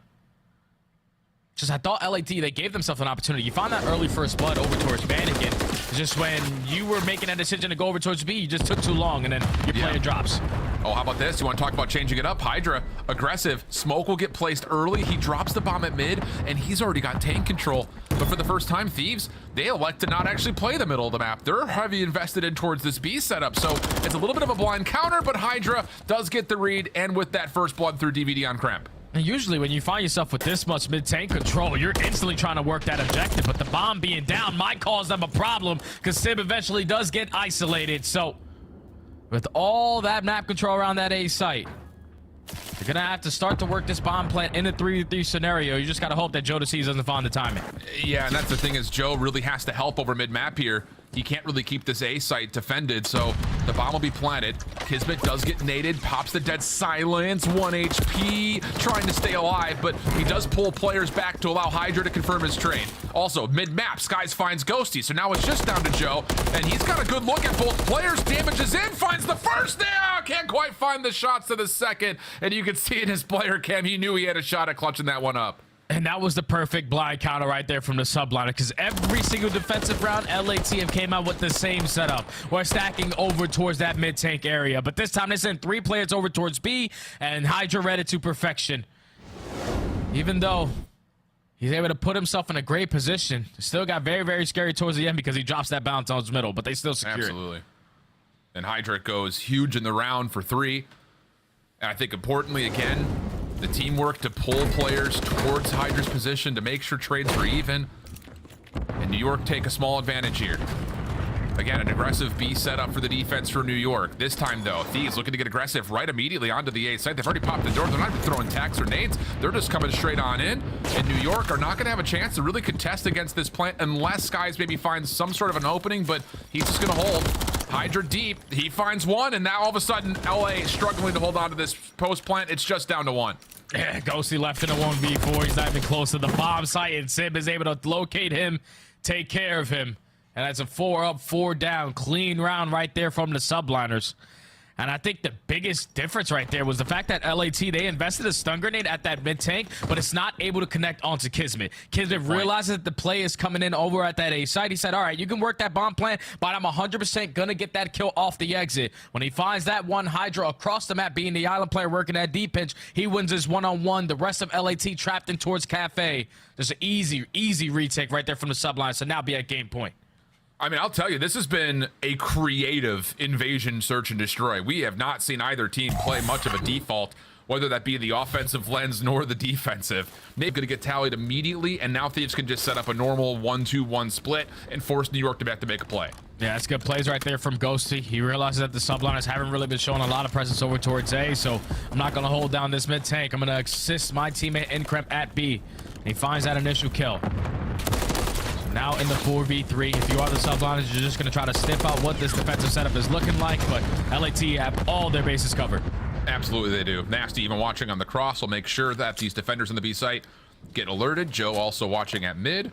Just, I thought LAT, they gave themselves an opportunity. You found that early first blood over towards Mannequin. It's just when you were making that decision to go over towards B, you just took too long, and then your player drops. Oh, how about this? You want to talk about changing it up? Hydra, aggressive. Smoke will get placed early. He drops the bomb at mid, and he's already got tank control. But for the first time, Thieves, they elect to not actually play the middle of the map. They're heavy invested in towards this B setup, so it's a little bit of a blind counter, but Hydra does get the read, and with that first blood through DVD on Kremp. And usually when you find yourself with this much mid-tank control, you're instantly trying to work that objective, but the bomb being down might cause them a problem because Sib eventually does get isolated. So with all that map control around that A site, you're going to have to start to work this bomb plant in a 3v3 scenario. You just got to hope that Joe DeCease doesn't find the timing. Yeah, and that's the thing is Joe really has to help over mid-map here. He can't really keep this A site defended, so the bomb will be planted. Kismet does get naded, pops the dead silence, 1 HP, trying to stay alive, but he does pull players back to allow Hydra to confirm his trade. Also, mid-map, Skies finds Ghosty, so now it's just down to Joe, and he's got a good look at both players. Damages in, finds the first there, can't quite find the shots to the second, and you can see in his player cam, he knew he had a shot at clutching that one up. And that was the perfect blind counter right there from the subliner, because every single defensive round, LATF came out with the same setup. We're stacking over towards that mid-tank area. But this time they sent 3 players over towards B, and Hydra read it to perfection. Even though he's able to put himself in a great position, still got very, very scary towards the end because he drops that bounce on his middle, but they still secure it. Absolutely. And Hydra goes huge in the round for 3. And I think importantly, again, the teamwork to pull players towards Hydra's position to make sure trades are even. And New York take a small advantage here. Again, an aggressive B setup for the defense for New York. This time, though, Thieves looking to get aggressive right immediately onto the A site. They've already popped the door. They're not even throwing tacks or nades. They're just coming straight on in. And New York are not going to have a chance to really contest against this plant unless Skies maybe finds some sort of an opening, but he's just going to hold. Hydra deep. He finds one, and now all of a sudden, LA struggling to hold on to this post plant. It's just down to 1. Yeah, Ghosty left in a 1v4. He's not even close to the bomb site, and Sib is able to locate him, take care of him. And that's a 4 up, 4 down. Clean round right there from the subliners. And I think the biggest difference right there was the fact that LAT, they invested a stun grenade at that mid-tank, but it's not able to connect onto Kismet. Kismet realizes that the play is coming in over at that A site. He said, all right, you can work that bomb plan, but I'm 100% going to get that kill off the exit. When he finds that one Hydra across the map, being the island player working that deep pinch, he wins his one-on-one. The rest of LAT trapped in towards Cafe. There's an easy retake right there from the subline, so now be at game point. I mean, I'll tell you, this has been a creative invasion, search, and destroy. We have not seen either team play much of a default, whether that be the offensive lens nor the defensive. They're going to get tallied immediately, and now Thieves can just set up a normal 1-2-1 split and force New York to have to make a play. Yeah, that's good plays right there from Ghosty. He realizes that the subliners haven't really been showing a lot of presence over towards A, so I'm not going to hold down this mid-tank. I'm going to assist my teammate Increp at B. And he finds that initial kill. Now in the 4v3, if you are the subliners, you're just going to try to sniff out what this defensive setup is looking like, but LAT have all their bases covered. Absolutely they do. Nasty even watching on the cross will make sure that these defenders in the B site get alerted. Joe also watching at mid.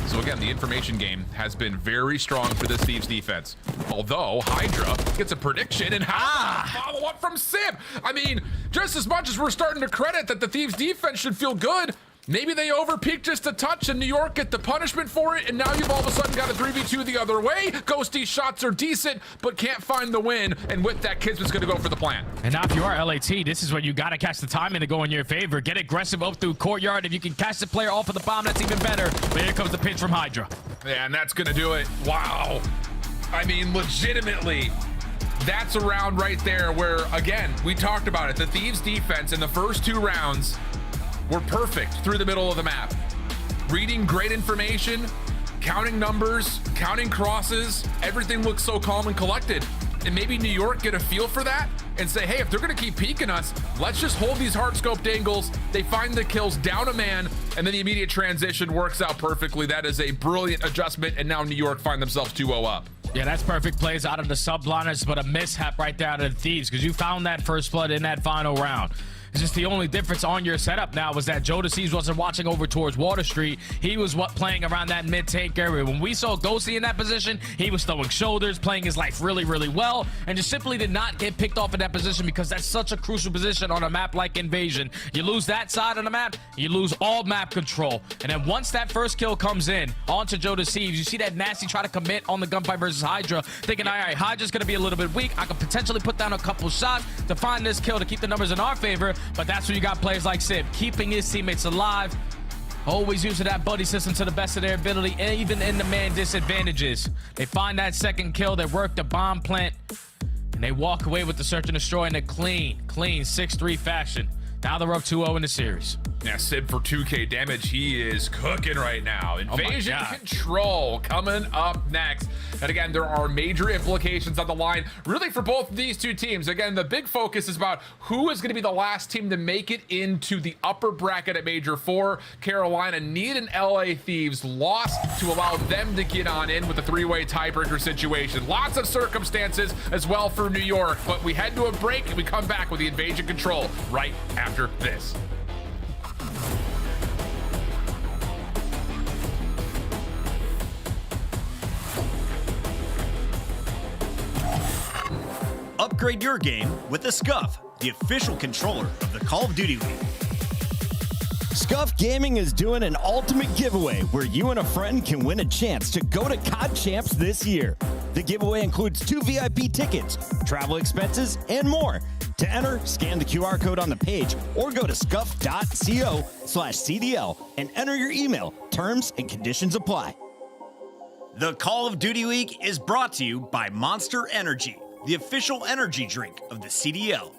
So again, the information game has been very strong for this Thieves defense. Although Hydra gets a prediction and follow up from Sib. I mean, just as much as we're starting to credit that the Thieves defense should feel good, maybe they overpeaked just a touch and New York get the punishment for it, and now you've all of a sudden got a 3v2 the other way. Ghosty's shots are decent, but can't find the win, and with that, Kismet's gonna go for the plant. And now if you are LAT, this is when you gotta catch the timing to go in your favor. Get aggressive up through courtyard. If you can catch the player off of the bomb, that's even better. But here comes the pinch from Hydra. Yeah, and that's gonna do it. Wow. I mean, legitimately, that's a round right there where, again, we talked about it. The Thieves defense in the first 2 rounds were perfect through the middle of the map. Reading great information, counting numbers, counting crosses, everything looks so calm and collected. And maybe New York get a feel for that and say, hey, if they're gonna keep peeking us, let's just hold these hard scoped angles. They find the kills down a man, and then the immediate transition works out perfectly. That is a brilliant adjustment, and now New York find themselves 2-0 up. Yeah, that's perfect plays out of the subliners, but a mishap right there out of the Thieves, because you found that first blood in that final round. It's just the only difference on your setup now was that Joe DeCeves wasn't watching over towards Water Street. He was playing around that mid-tank area. When we saw Ghosty in that position, he was throwing shoulders, playing his life really, really well, and just simply did not get picked off in that position because that's such a crucial position on a map like Invasion. You lose that side of the map, you lose all map control. And then once that first kill comes in onto Joe DeCeves, you see that Nasty try to commit on the gunfight versus Hydra, thinking, all right, Hydra's going to be a little bit weak. I could potentially put down a couple shots to find this kill to keep the numbers in our favor. But that's when you got players like Sib keeping his teammates alive, always using that buddy system to the best of their ability, and even in the man disadvantages. They find that second kill, they work the bomb plant, and they walk away with the search and destroy in a clean 6-3 fashion. Now they're up 2-0 in the series. Yeah, Sib for 2k damage. He is cooking right now. Invasion Control coming up next. And again, there are major implications on the line, really, for both of these two teams. Again, the big focus is about who is going to be the last team to make it into the upper bracket at Major IV. Carolina need an LA Thieves loss to allow them to get on in with a 3-way tiebreaker situation. Lots of circumstances as well for New York, but we head to a break and we come back with the Invasion Control right after this. Upgrade your game with the Scuff, the official controller of the Call of Duty League. Scuff Gaming is doing an ultimate giveaway where you and a friend can win a chance to go to COD Champs this year. The giveaway includes 2 VIP tickets, travel expenses, and more. To enter, scan the QR code on the page or go to scuff.co/CDL and enter your email. Terms and conditions apply. The Call of Duty Week is brought to you by Monster Energy, the official energy drink of the CDL.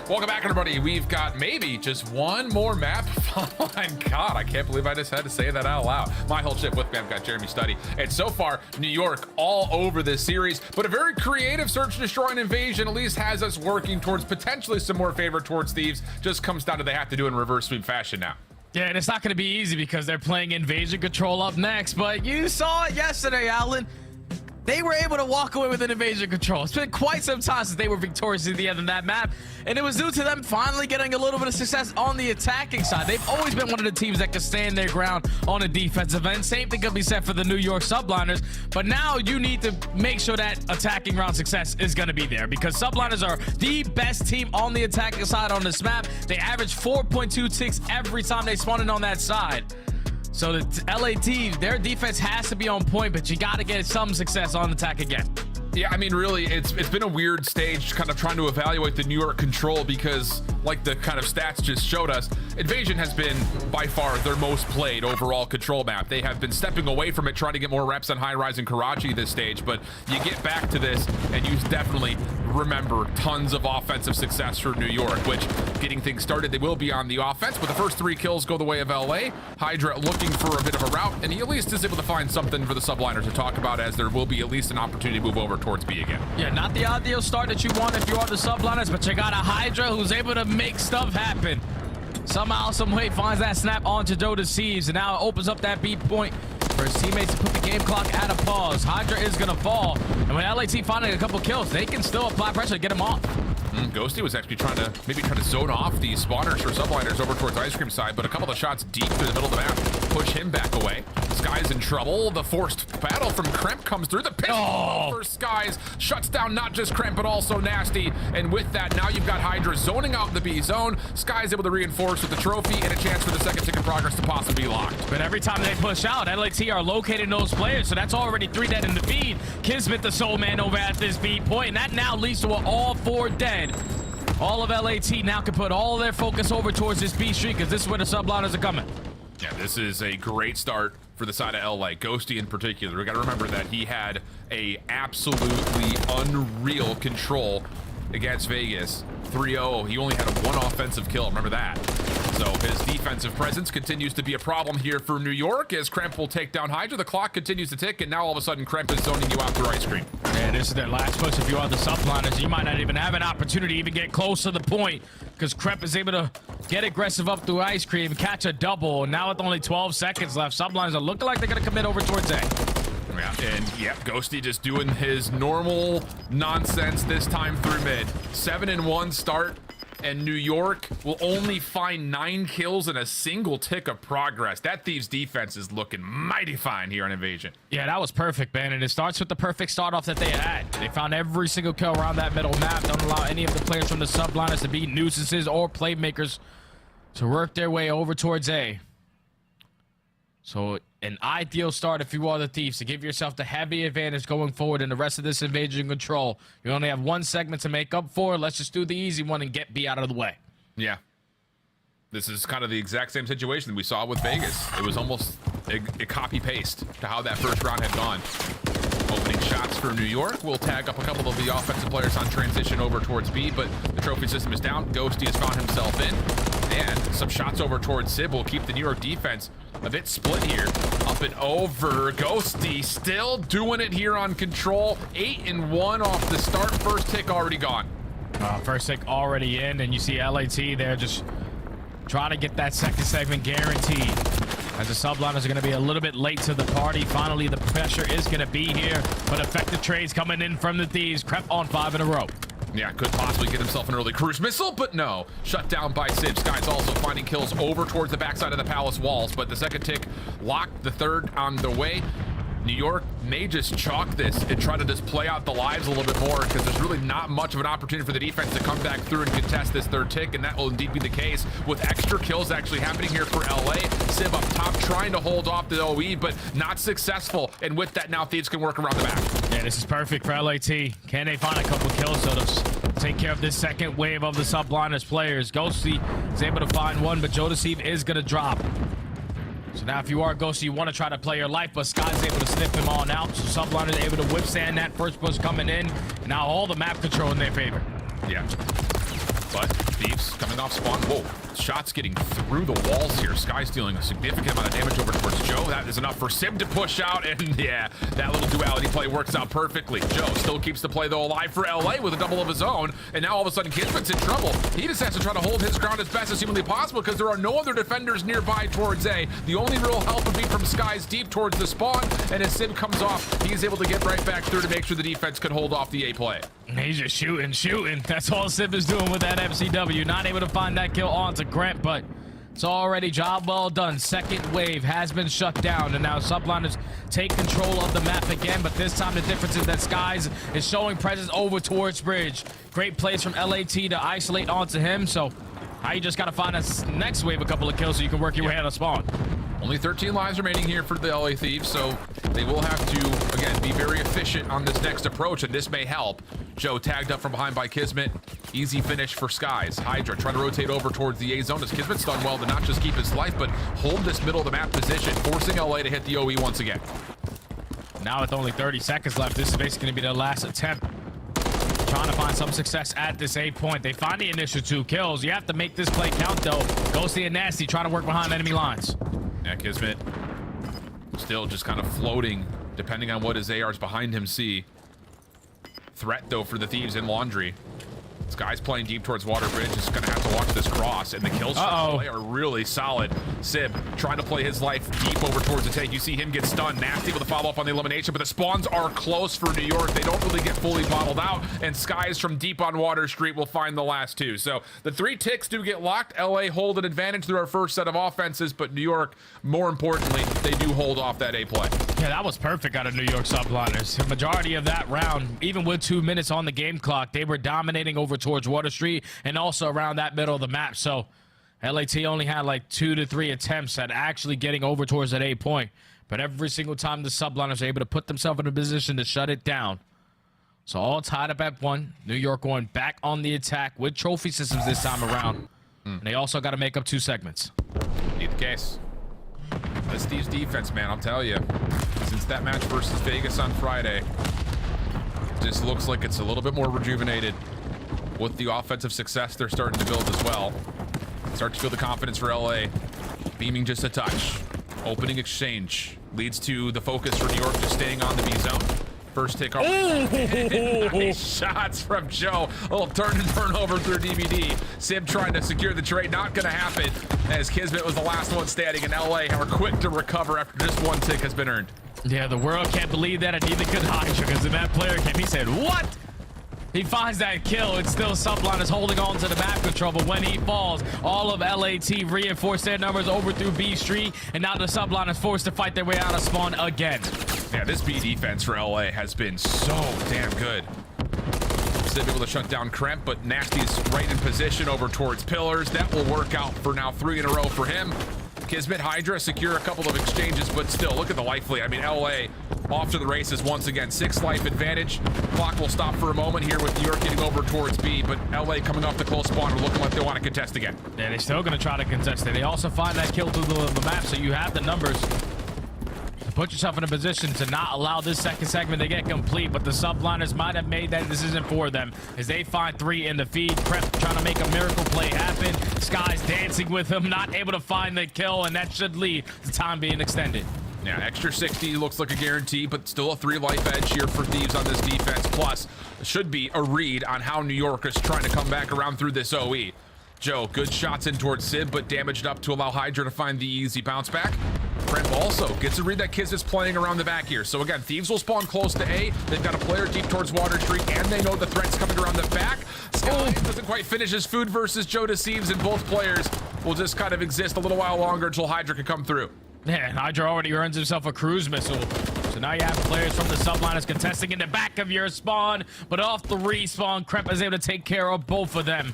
Welcome back, everybody. We've got maybe just one more map. Oh my God, I can't believe I just had to say that out loud. My whole ship with me, I've got Jeremy Studdy. And so far, New York all over this series, but a very creative search, destroy, and invasion at least has us working towards potentially some more favor towards Thieves. Just comes down to they have to do it in reverse sweep fashion now. Yeah, and it's not going to be easy because they're playing Invasion Control up next, but you saw it yesterday, Alan. they were able to walk away with an invasion control. It's been quite some time since they were victorious at the end of that map, and it was due to them finally getting a little bit of success on the attacking side. They've always been one of the teams that can stand their ground on a defensive end. Same thing could be said for the New York Subliners, but now you need to make sure that attacking round success is going to be there, because Subliners are the best team on the attacking side on this map. They average 4.2 ticks every time they spawn in on that side. So the LAT, their defense has to be on point, but you got to get some success on attack again. Yeah, I mean, really, it's been a weird stage kind of trying to evaluate the New York Control, because like the kind of stats just showed us, Invasion has been by far their most played overall control map. They have been stepping away from it, trying to get more reps on Highrise and Karachi this stage, but you get back to this and you definitely remember tons of offensive success for New York, which getting things started, they will be on the offense, but the first 3 kills go the way of LA. Hydra looking for a bit of a route, and he at least is able to find something for the Subliners to talk about, as there will be at least an opportunity to move over towards B again. Yeah, not the ideal start that you want if you are the Subliners, but you got a Hydra who's able to make stuff happen. Somehow, some way finds that snap onto Joe Thieves, and now it opens up that B point for his teammates to put the game clock at a pause. Hydra is going to fall, and when LAT finding a couple kills, they can still apply pressure to get him off. Ghosty was actually trying to zone off the spawners for Subliners over towards Ice Cream side, but a couple of shots deep through the middle of the map push him back away. Sky's in trouble. The forced battle from Kremp comes through. The pistol for Skies shuts down not just Kremp, but also Nasty. And with that, now you've got Hydra zoning out the B zone. Sky's able to reinforce with the trophy and a chance for the second tick in progress to possibly be locked. But every time they push out, LAT are locating those players, so that's already 3 dead in the feed. Kismet the soul man over at this B point, and that now leads to an all 4 dead. All of LAT now can put all their focus over towards this B street, because this is where the Subliners are coming. Yeah, this is a great start for the side of LA. Ghosty in particular, we got to remember that he had a absolutely unreal control against Vegas. 3-0, he only had one offensive kill, remember that. So his defensive presence continues to be a problem here for New York, as Kremp will take down Hydra. The clock continues to tick, and now all of a sudden Kremp is zoning you out through Ice Cream. Yeah, this is their last push. If you are the Subliners, you might not even have an opportunity to even get close to the point, because Kremp is able to get aggressive up through Ice Cream, catch a double. And now with only 12 seconds left, Subliners are looking like they're going to commit over towards A. Yeah, and yeah, Ghosty just doing his normal nonsense this time through mid. 7-1 start, and New York will only find 9 kills and a single tick of progress. That Thieves defense is looking mighty fine here on Invasion. Yeah, that was perfect, man, and it starts with the perfect start off that they had. They found every single kill around that middle map. Don't allow any of the players from the Subliners to be nuisances or playmakers to work their way over towards A. So an ideal start if you are the Thieves, to give yourself the heavy advantage going forward in the rest of this Invasion Control. You only have 1 segment to make up for. Let's just do the easy one and get B out of the way. Yeah. This is kind of the exact same situation that we saw with Vegas. It was almost a copy-paste to how that first round had gone. Opening shots for New York. We'll tag up a couple of the offensive players on transition over towards B, but the trophy system is down. Ghosty has found himself in. And some shots over towards Sib will keep the New York defense a bit split here. Up and over. Ghosty still doing it here on Control. 8-1 off the start. First tick already gone. First tick already in, and you see LAT there just trying to get that second segment guaranteed, as the Subliners are going to be a little bit late to the party. Finally, the pressure is going to be here, but effective trades coming in from the Thieves. Kremp on 5 in a row. Yeah, could possibly get himself an early cruise missile, but no. Shut down by Sib. Sky's also finding kills over towards the backside of the palace walls, but the second tick locked, the third on the way. New York may just chalk this and try to just play out the lives a little bit more, because there's really not much of an opportunity for the defense to come back through and contest this third tick, and that will indeed be the case with extra kills actually happening here for LA. Sib up top trying to hold off the OE, but not successful, and with that now Thieves can work around the back. Yeah, this is perfect for LAT. Can they find a couple kills to take care of this second wave of the Subliners players? Ghosty is able to find one, but Joe Deceive is going to drop. So now if you are Ghosty, you want to try to play your life, but Sky's able to sniff him on out. So Subliners able to withstand that first push coming in. And now all the map control in their favor. Yeah. But Thieves coming off spawn. Whoa, shots getting through the walls here. Sky's dealing a significant amount of damage over towards Joe. That is enough for Sim to push out, and yeah, that little duality play works out perfectly. Joe still keeps the play though alive for LA with a double of his own, and now all of a sudden Kismet's in trouble. He just has to try to hold his ground as best as humanly possible because there are no other defenders nearby towards A. The only real help would be from Sky's deep towards the spawn, and as Sim comes off, he's able to get right back through to make sure the defense could hold off the A play. He's just shooting. That's all Sim is doing with that FCW. Not able to find that kill onto Grant, but it's already job well done. Second wave has been shut down, and now Subliners take control of the map again, but this time the difference is that Skies is showing presence over towards Bridge. Great plays from LAT to isolate onto him, so now you just got to find a next wave a couple of kills so you can work your way out of spawn. Only 13 lives remaining here for the LA Thieves, so they will have to, again, be very efficient on this next approach, and this may help. Joe tagged up from behind by Kismet. Easy finish for Skies. Hydra trying to rotate over towards the A zone as Kismet's done well to not just keep his life, but hold this middle of the map position, forcing LA to hit the OE once again. Now with only 30 seconds left, this is basically going to be their last attempt. Trying to find some success at this A point. They find the initial 2 kills. You have to make this play count, though. Ghosty and Nasty trying to work behind enemy lines. Yeah, Kismet still just kind of floating, depending on what his ARs behind him see. Threat, though, for the Thieves in Laundry. This guy's playing deep towards Waterbridge. Is going to have to watch this cross, and the kills from LA are really solid. Sib trying to play his life deep over towards the tank. You see him get stunned. Nasty with a follow-up on the elimination, but the spawns are close for New York. They don't really get fully bottled out, and Skies from deep on Water Street will find the last 2. So the 3 ticks do get locked. LA hold an advantage through our first set of offenses, but New York, more importantly, they do hold off that A play. Yeah, that was perfect out of New York Subliners. The majority of that round, even with 2 minutes on the game clock, they were dominating over towards Water Street and also around that middle of the map. So LAT only had like 2 to 3 attempts at actually getting over towards that A point. But every single time the Subliners are able to put themselves in a position to shut it down. So all tied up at 1. New York going back on the attack with trophy systems this time around. And they also got to make up 2 segments. Need the case. This Thieves defense, man, I'll tell you. Since that match versus Vegas on Friday, just looks like it's a little bit more rejuvenated. With the offensive success they're starting to build as well. Start to feel the confidence for LA. Beaming just a touch. Opening exchange leads to the focus for New York just staying on the B zone. First take off. Nice shots from Joe. A little turn and turn over through DVD. Sim trying to secure the trade. Not going to happen as Kismet was the last one standing, and LA are quick to recover after just 1 tick has been earned. Yeah, the world can't believe that, and neither could Hydra, because the map player came. He said, what? He finds that kill. It's still Subliners holding on to the map control, but when he falls, all of LAT reinforce their numbers over through B Street, and now the Subliners forced to fight their way out of spawn again. Yeah, this B defense for LA has been so damn good. Sim able to shut down Kremp, but Nasty's right in position over towards Pillars. That will work out for now 3 in a row for him. Kismet, Hydra secure a couple of exchanges, but still, look at the life lead. I mean, LA off to the races once again. 6 life advantage. Clock will stop for a moment here with New York getting over towards B, but LA coming off the close spawn are looking like they want to contest again. Yeah, they're still going to try to contest it. They also find that kill through the map, so you have the numbers. Put yourself in a position to not allow this second segment to get complete, but the Subliners might have made that decision for them as they find 3 in the feed. Prep trying to make a miracle play happen. Sky's dancing with him, not able to find the kill, and that should lead to time being extended. Yeah, extra 60 looks like a guarantee, but still a 3 life edge here for Thieves on this defense. Plus, should be a read on how New York is trying to come back around through this OE. Joe, good shots in towards Sid, but damaged up to allow Hydra to find the easy bounce back. Brent also gets a read that Kiz is playing around the back here. So again, Thieves will spawn close to A. They've got a player deep towards Water Street, and they know the threat's coming around the back. Sky doesn't quite finish his food versus Joe Deceives, and both players will just kind of exist a little while longer until Hydra can come through. Yeah, and Hydra already earns himself a cruise missile. So now you have players from the Subliners contesting in the back of your spawn, but off the respawn, Krep is able to take care of both of them.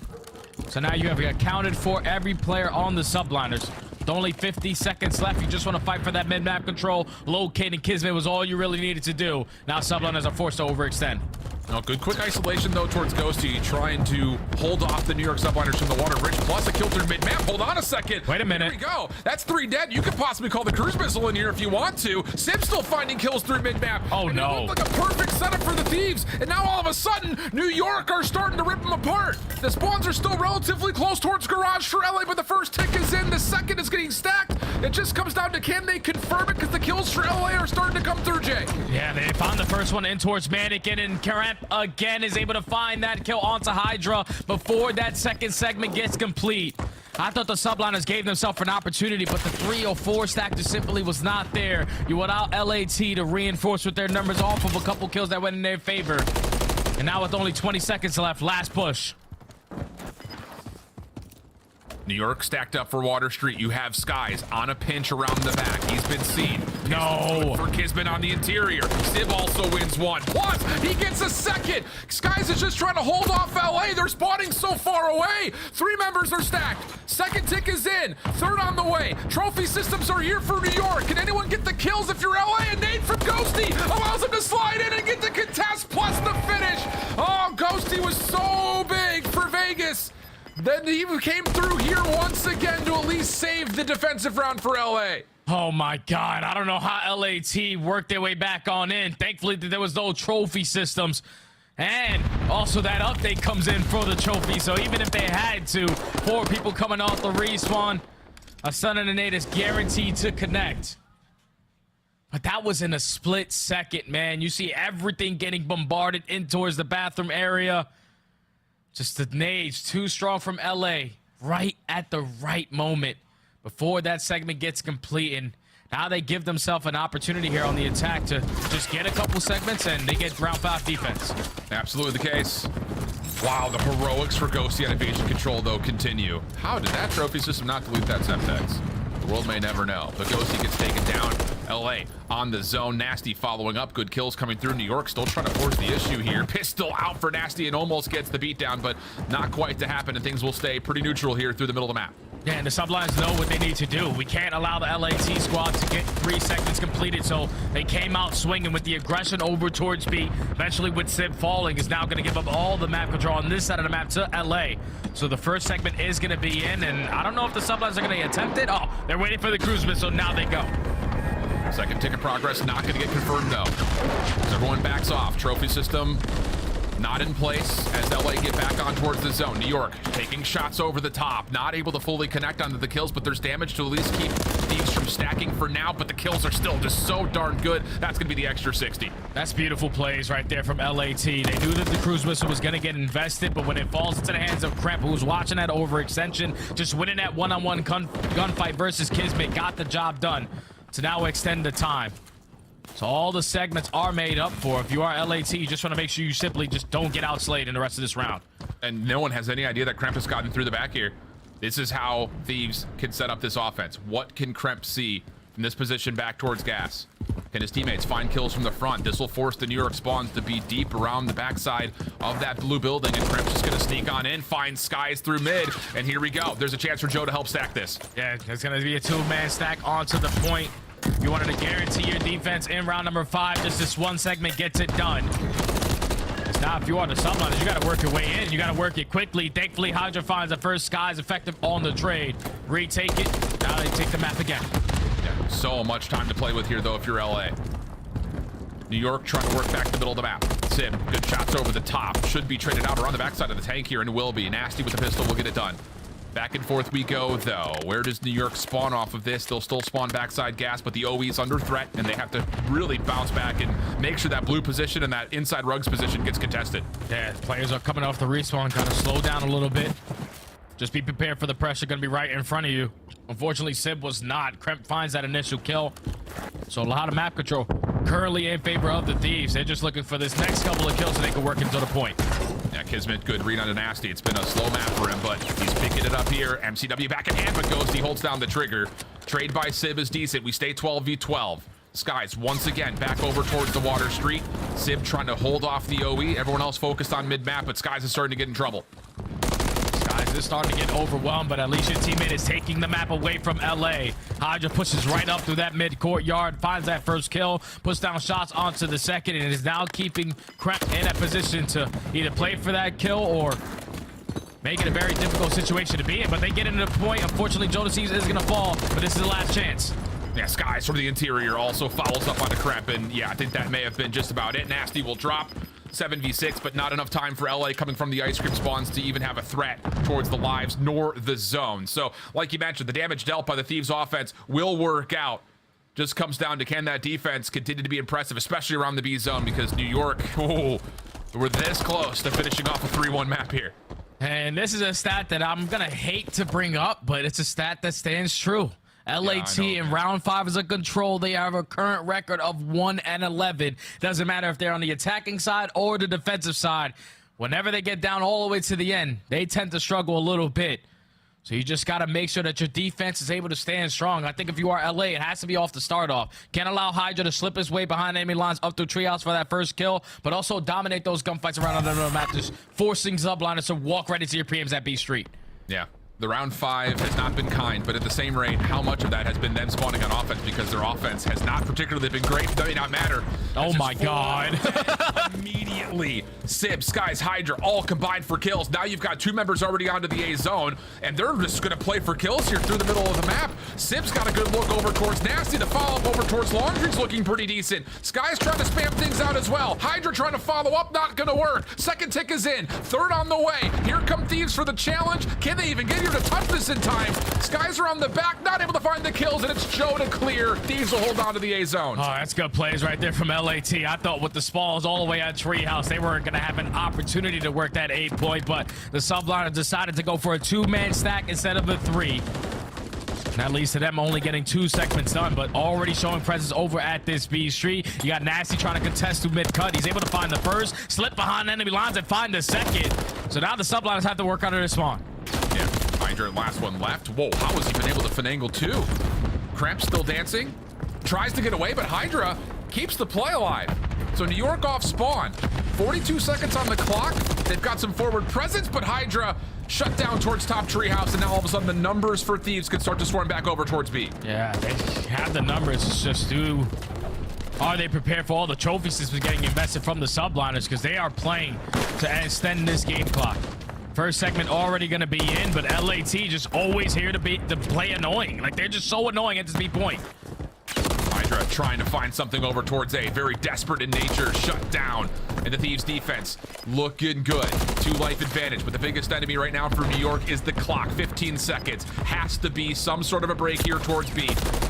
So now you have accounted for every player on the Subliners. With only 50 seconds left, you just want to fight for that mid-map control. Locating Kismet was all you really needed to do. Now Subliners are forced to overextend. Oh, good quick isolation, though, towards Ghosty, trying to hold off the New York subliners from the water bridge, plus a kill through mid-map. Hold on a second. Wait a minute. Here we go. That's 3 dead. You could possibly call the cruise missile in here if you want to. Sib still finding kills through mid-map. Oh, and no. It looked like a perfect setup for the Thieves. And now, all of a sudden, New York are starting to rip them apart. The spawns are still relatively close towards Garage for LA, but the first tick is in. The second is getting stacked. It just comes down to, can they confirm it? Because the kills for LA are starting to come through, Jay. Yeah, they found the first one in towards Mannequin, and Karamp again is able to find that kill onto Hydra before that second segment gets complete. I thought the subliners gave themselves an opportunity, but the 3 or 4 stack just simply was not there. You without LAT to reinforce with their numbers off of a couple kills that went in their favor. And now with only 20 seconds left, last push. New York stacked up for Water Street. You have Skies on a pinch around the back. He's been seen. No. For Kismet on the interior. Civ also wins 1. Plus, he gets a second. Skies is just trying to hold off LA. They're spawning so far away. 3 members are stacked. Second tick is in. Third on the way. Trophy systems are here for New York. Can anyone get the kills if you're LA? And Nate from Ghosty allows him to slide in and get the contest plus the finish. Oh, Ghosty was so big for Vegas. Then he came through here once again to at least save the defensive round for LA. Oh my God, I don't know how LAT worked their way back on in. Thankfully, there was no trophy systems. And also that update comes in for the trophy. So even if they had to, 4 people coming off the respawn, a Sun and a Nate is guaranteed to connect. But that was in a split second, man. You see everything getting bombarded in towards the bathroom area. Just the nades too strong from LA right at the right moment before that segment gets complete. And now they give themselves an opportunity here on the attack to just get a couple segments and they get round 5 defense. Absolutely the case. Wow, the heroics for Ghosty and Invasion Control, though, continue. How did that trophy system not delete that Semtex? The world may never know. But Ghosty gets taken down. LA on the zone. Nasty following up. Good kills coming through. New York still trying to force the issue here. Pistol out for Nasty and almost gets the beatdown, but not quite to happen, and things will stay pretty neutral here through the middle of the map. Yeah, and the sublines know what they need to do. We can't allow the LAT squad to get 3 segments completed, so they came out swinging with the aggression over towards B. Eventually, with Sib falling, is now going to give up all the map control on this side of the map to LA. So the first segment is going to be in, and I don't know if the sublines are going to attempt it. Oh, they're waiting for the cruise missile. Now they go. Second tick of progress not going to get confirmed, though. As everyone backs off. Trophy system not in place as LA get back on towards the zone. New York taking shots over the top, not able to fully connect onto the kills, but there's damage to at least keep Thieves from stacking for now, but the kills are still just so darn good. That's going to be the extra 60. That's beautiful plays right there from LAT. They knew that the cruise missile was going to get invested, but when it falls into the hands of Kremp, who's watching that overextension, just winning that one-on-one gunfight versus Kismet, got the job done to now extend the time. So all the segments are made up for. If you are LAT, you just want to make sure you simply just don't get outslayed in the rest of this round. And no one has any idea that Kremp has gotten through the back here. This is how Thieves can set up this offense. What can Kremp see from this position back towards gas? Can his teammates find kills from the front? This will force the New York spawns to be deep around the backside of that blue building, and Kremp's just going to sneak on in, find Skies through mid, and here we go. There's a chance for Joe to help stack this. Yeah, there's going to be a 2-man stack onto the point. You wanted to guarantee your defense in round number 5. Just this one segment gets it done. Now, if you are the subliners, you got to work your way in. You got to work it quickly. Thankfully, Hydra finds the first. Skies effective on the trade. Retake it. Now they take the map again. Yeah, so much time to play with here, though, if you're LA. New York trying to work back the middle of the map. Sim, good shots over the top. Should be traded out around the backside of the tank here, and will be. Nasty with the pistol will get it done. Back and forth we go, though. Where does New York spawn off of this? They'll still spawn backside gas, but the OE's under threat, and they have to really bounce back and make sure that blue position and that inside rugs position gets contested. Yeah, players are coming off the respawn. Got to slow down a little bit. Just be prepared for the pressure going to be right in front of you. Unfortunately, Sib was not. Kremp finds that initial kill. So a lot of map control currently in favor of the Thieves. They're just looking for this next couple of kills so they can work into the point. Yeah, Kismet, good read on the Nasty. It's been a slow map for him, but he's picking it up here. MCW back in hand, but Ghosty holds down the trigger. Trade by Sib is decent. We stay 12v12. Skies once again back over towards the Water Street. Sib trying to hold off the OE. Everyone else focused on mid-map, but Skies is starting to get in trouble. Skies because it's starting to get overwhelmed, but at least your teammate is taking the map away from LA. Hydra pushes right up through that mid-courtyard, finds that first kill, puts down shots onto the second, and is now keeping Kremp in a position to either play for that kill or make it a very difficult situation to be in. But they get into the point. Unfortunately, Joe Deceives is going to fall, but this is the last chance. Yeah, Skies from the interior also follows up onto Kremp, and yeah, I think that may have been just about it. Nasty will drop 7v6, but not enough time for LA coming from the ice cream spawns to even have a threat towards the lives nor the zone. So, like you mentioned, the damage dealt by the Thieves offense will work out. Just comes down to, can that defense continue to be impressive, especially around the B zone, because New York, we're this close to finishing off a 3-1 map here. And this is a stat that I'm going to hate to bring up, but it's a stat that stands true. LAT in round 5 as a control, they have a current record of 1-11. Doesn't matter if they're on the attacking side or the defensive side. Whenever they get down all the way to the end, they tend to struggle a little bit. So you just got to make sure that your defense is able to stand strong. I think if you are LA, it has to be off the start off. Can't allow Hydra to slip his way behind enemy lines up through Treehouse for that first kill, but also dominate those gunfights around the map, just forcing Zubliners to walk right into your preems at B Street. Yeah. The round 5 has not been kind, but at the same rate, how much of that has been them spawning on offense because their offense has not particularly been great? It may not matter. Oh my God. Immediately, Sib, Skies, Hydra, all combined for kills. Now you've got 2 members already onto the A zone, and they're just going to play for kills here through the middle of the map. Sib's got a good look over towards Nasty. The follow-up over towards Laundry's looking pretty decent. Skies trying to spam things out as well. Hydra trying to follow up, not going to work. Second tick is in. Third on the way. Here come Thieves for the challenge. Can they even get here to touch this in time? Skies are on the back, not able to find the kills, and it's Joe to clear. Thieves will hold on to the A zone. Oh, that's good plays right there from LAT. I thought with the spalls all the way at Treehouse, they weren't going to have an opportunity to work that 8 point, but the Subliner decided to go for a 2-man stack instead of a 3. That leads to them only getting 2 segments done, but already showing presence over at this B Street. You got Nasty trying to contest through mid-cut. He's able to find the first, slip behind enemy lines, and find the second. So now the Subliners have to work under their spawn. Yeah, Hydra, last one left. Whoa, how has he been able to finagle 2? Kremp still dancing. Tries to get away, but Hydra keeps the play alive. So New York off spawn. 42 seconds on the clock. They've got some forward presence, but Hydra shut down towards top Treehouse, and now all of a sudden the numbers for Thieves can start to swarm back over towards B. Yeah, they have the numbers. It's just are they prepared for all the trophy systems getting invested from the Subliners, because they are playing to extend this game clock. First segment already going to be in, but LAT just always here to play annoying. Like, they're just so annoying at this B point. Hydra trying to find something over towards A. Very desperate in nature. Shut down. And the Thieves defense looking good. 2 life advantage. But the biggest enemy right now for New York is the clock. 15 seconds. Has to be some sort of a break here towards B.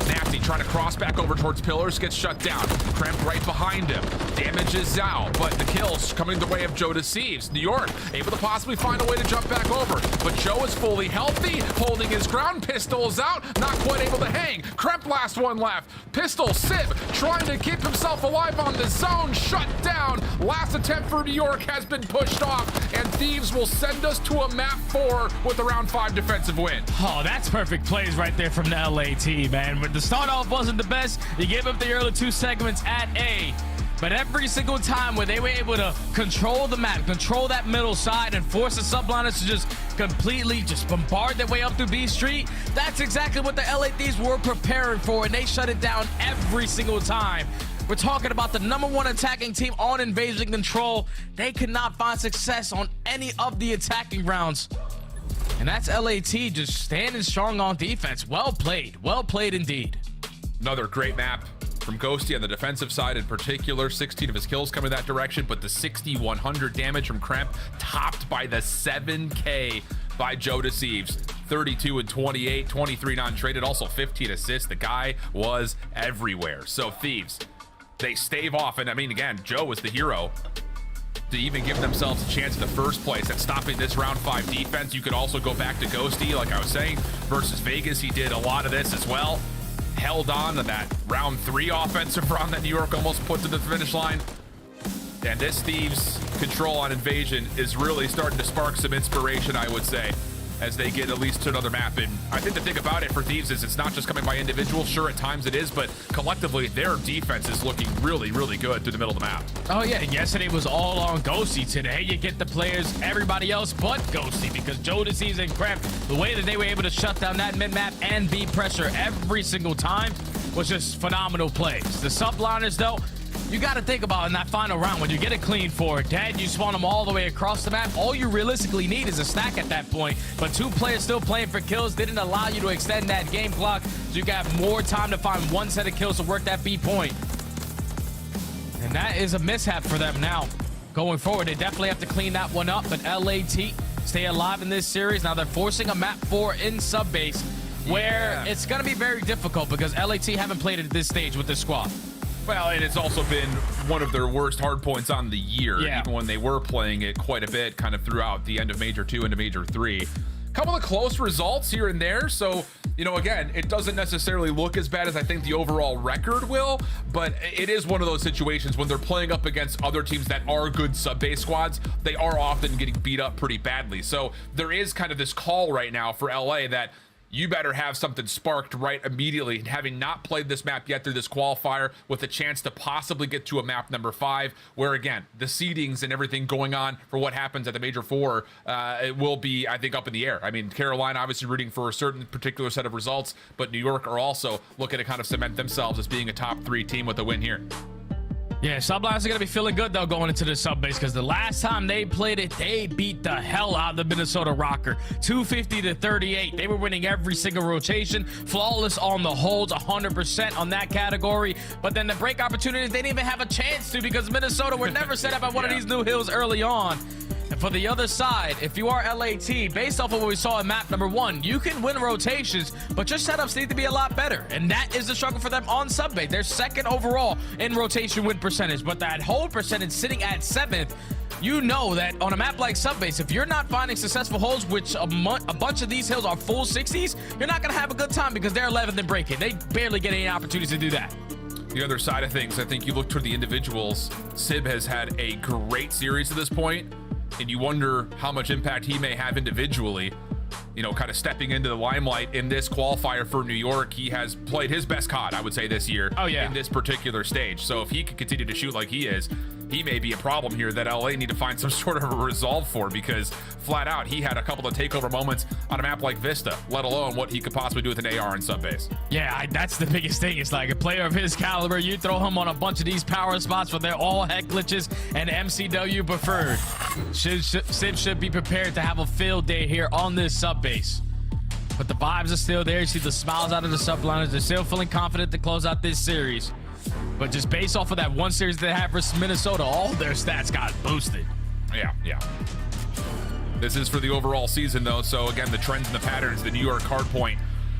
Nasty trying to cross back over towards Pillars. Gets shut down. Kremp right behind him. Damage is out. But the kills coming the way of Joe Deceives. New York able to possibly find a way to jump back over. But Joe is fully healthy. Holding his ground. Pistols out. Not quite able to hang. Kremp last one left. Pistol, Sib trying to keep himself alive on the zone. Shut down. Last attempt for New York has been pushed off, and Thieves will send us to a map 4 with a round 5 defensive win. Oh, that's perfect plays right there from the LAT, man. But the start off wasn't the best. You gave up the early 2 segments at A. But every single time where they were able to control the map, control that middle side, and force the Subliners to just completely just bombard their way up through B Street, that's exactly what the LA Thieves were preparing for, and they shut it down every single time. We're talking about the #1 attacking team on Invasion Control. They could not find success on any of the attacking rounds. And that's LAT just standing strong on defense. Well played indeed. Another great map from Ghosty on the defensive side in particular. 16 of his kills coming that direction, but the 6,100 damage from Kremp topped by the 7K by Joe Deceives. 32 and 28, 23 non-traded, also 15 assists. The guy was everywhere. So Thieves, they stave off, and I mean, again, Joe was the hero to even give themselves a chance in the first place at stopping this round 5 defense. You could also go back to Ghosty, like I was saying, versus Vegas. He did a lot of this as well. Held on to that round 3 offensive run that New York almost put to the finish line. And this Thieves control on Invasion is really starting to spark some inspiration, I would say. as they get at least to another map. And I think the thing about it for Thieves is it's not just coming by individual. Sure, at times it is, but collectively their defense is looking really, really good through the middle of the map. Oh yeah, yesterday was all on Ghosty. Today you get the players, everybody else but Ghosty, because Jodeci's and Crep, the way that they were able to shut down that mid-map and beat pressure every single time was just phenomenal plays. The subliners though, you got to think about in that final round when you get a clean for dead, you spawn them all the way across the map. All you realistically need is a stack at that point. But 2 players still playing for kills didn't allow you to extend that game clock, so you got more time to find 1 set of kills to work that B point. And that is a mishap for them now. Going forward, they definitely have to clean that one up. But LAT stay alive in this series. Now they're forcing a map 4 in sub base, where it's going to be very difficult because LAT haven't played it at this stage with this squad. Well, and it's also been one of their worst hard points on the year, even when they were playing it quite a bit kind of throughout the end of Major 2 into Major 3. Couple of close results here and there, so, you know, again, it doesn't necessarily look as bad as I think the overall record will, but it is one of those situations when they're playing up against other teams that are good sub-base squads, they are often getting beat up pretty badly. So there is kind of this call right now for LA that you better have something sparked right immediately. Having not played this map yet through this qualifier, with a chance to possibly get to a map number 5, where again, the seedings and everything going on for what happens at the Major 4, it will be, I think, up in the air. I mean, Carolina obviously rooting for a certain particular set of results, but New York are also looking to kind of cement themselves as being a top 3 team with a win here. Yeah, Sublines are going to be feeling good, though, going into the sub base, because the last time they played it, they beat the hell out of the Minnesota Rocker. 250-38. They were winning every single rotation. Flawless on the holds, 100% on that category. But then the break opportunities, they didn't even have a chance to, because Minnesota were never set up at one of these new hills early on. And for the other side, if you are LAT, based off of what we saw in map number 1, you can win rotations, but your setups need to be a lot better. And that is the struggle for them on subbase. They're 2nd overall in rotation win percentage, but that hold percentage sitting at 7th. You know that on a map like Subbase, if you're not finding successful holds, which a bunch of these hills are full 60s, you're not going to have a good time because they're 11th in breaking. They barely get any opportunities to do that. The other side of things, I think you look toward the individuals. Sib has had a great series to this point, and you wonder how much impact he may have individually, you know, kind of stepping into the limelight in this qualifier for New York. He has played his best COD, I would say, this year in this particular stage. So if he can continue to shoot like he is, he may be a problem here that LA need to find some sort of a resolve for, because flat out, he had a couple of takeover moments on a map like Vista, let alone what he could possibly do with an AR in subbase. Yeah, that's the biggest thing. It's like a player of his caliber, you throw him on a bunch of these power spots where they're all heck glitches and MCW preferred. Sib should be prepared to have a field day here on this subbase. But the vibes are still there. You see the smiles out of the subliners. They're still feeling confident to close out this series. But just based off of that one series they had versus Minnesota, all their stats got boosted. Yeah. This is for the overall season, though. So again, the trends and the patterns, the New York Hardpoint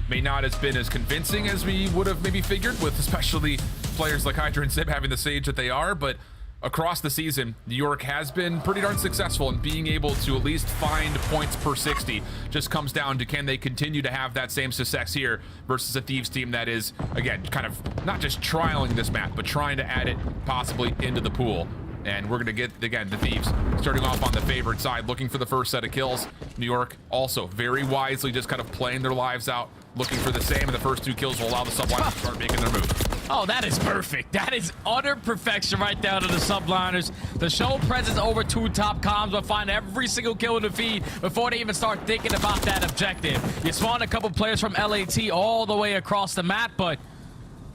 may not have been as convincing as we would have maybe figured, with especially players like Hydra and Sib having the stage that they are. But across the season, New York has been pretty darn successful in being able to at least find points per 60. Just comes down to, can they continue to have that same success here versus a Thieves team that is, again, kind of not just trialing this map, but trying to add it possibly into the pool. And we're going to get, again, the Thieves starting off on the favorite side, looking for the first set of kills. New York also very wisely just kind of playing their lives out, looking for the same, and the first 2 kills will allow the subliners to start making their move. Oh, that is perfect. That is utter perfection right down to the subliners. The show presence over 2 top comms will find every single kill in the feed before they even start thinking about that objective. You spawn a couple players from LAT all the way across the map, but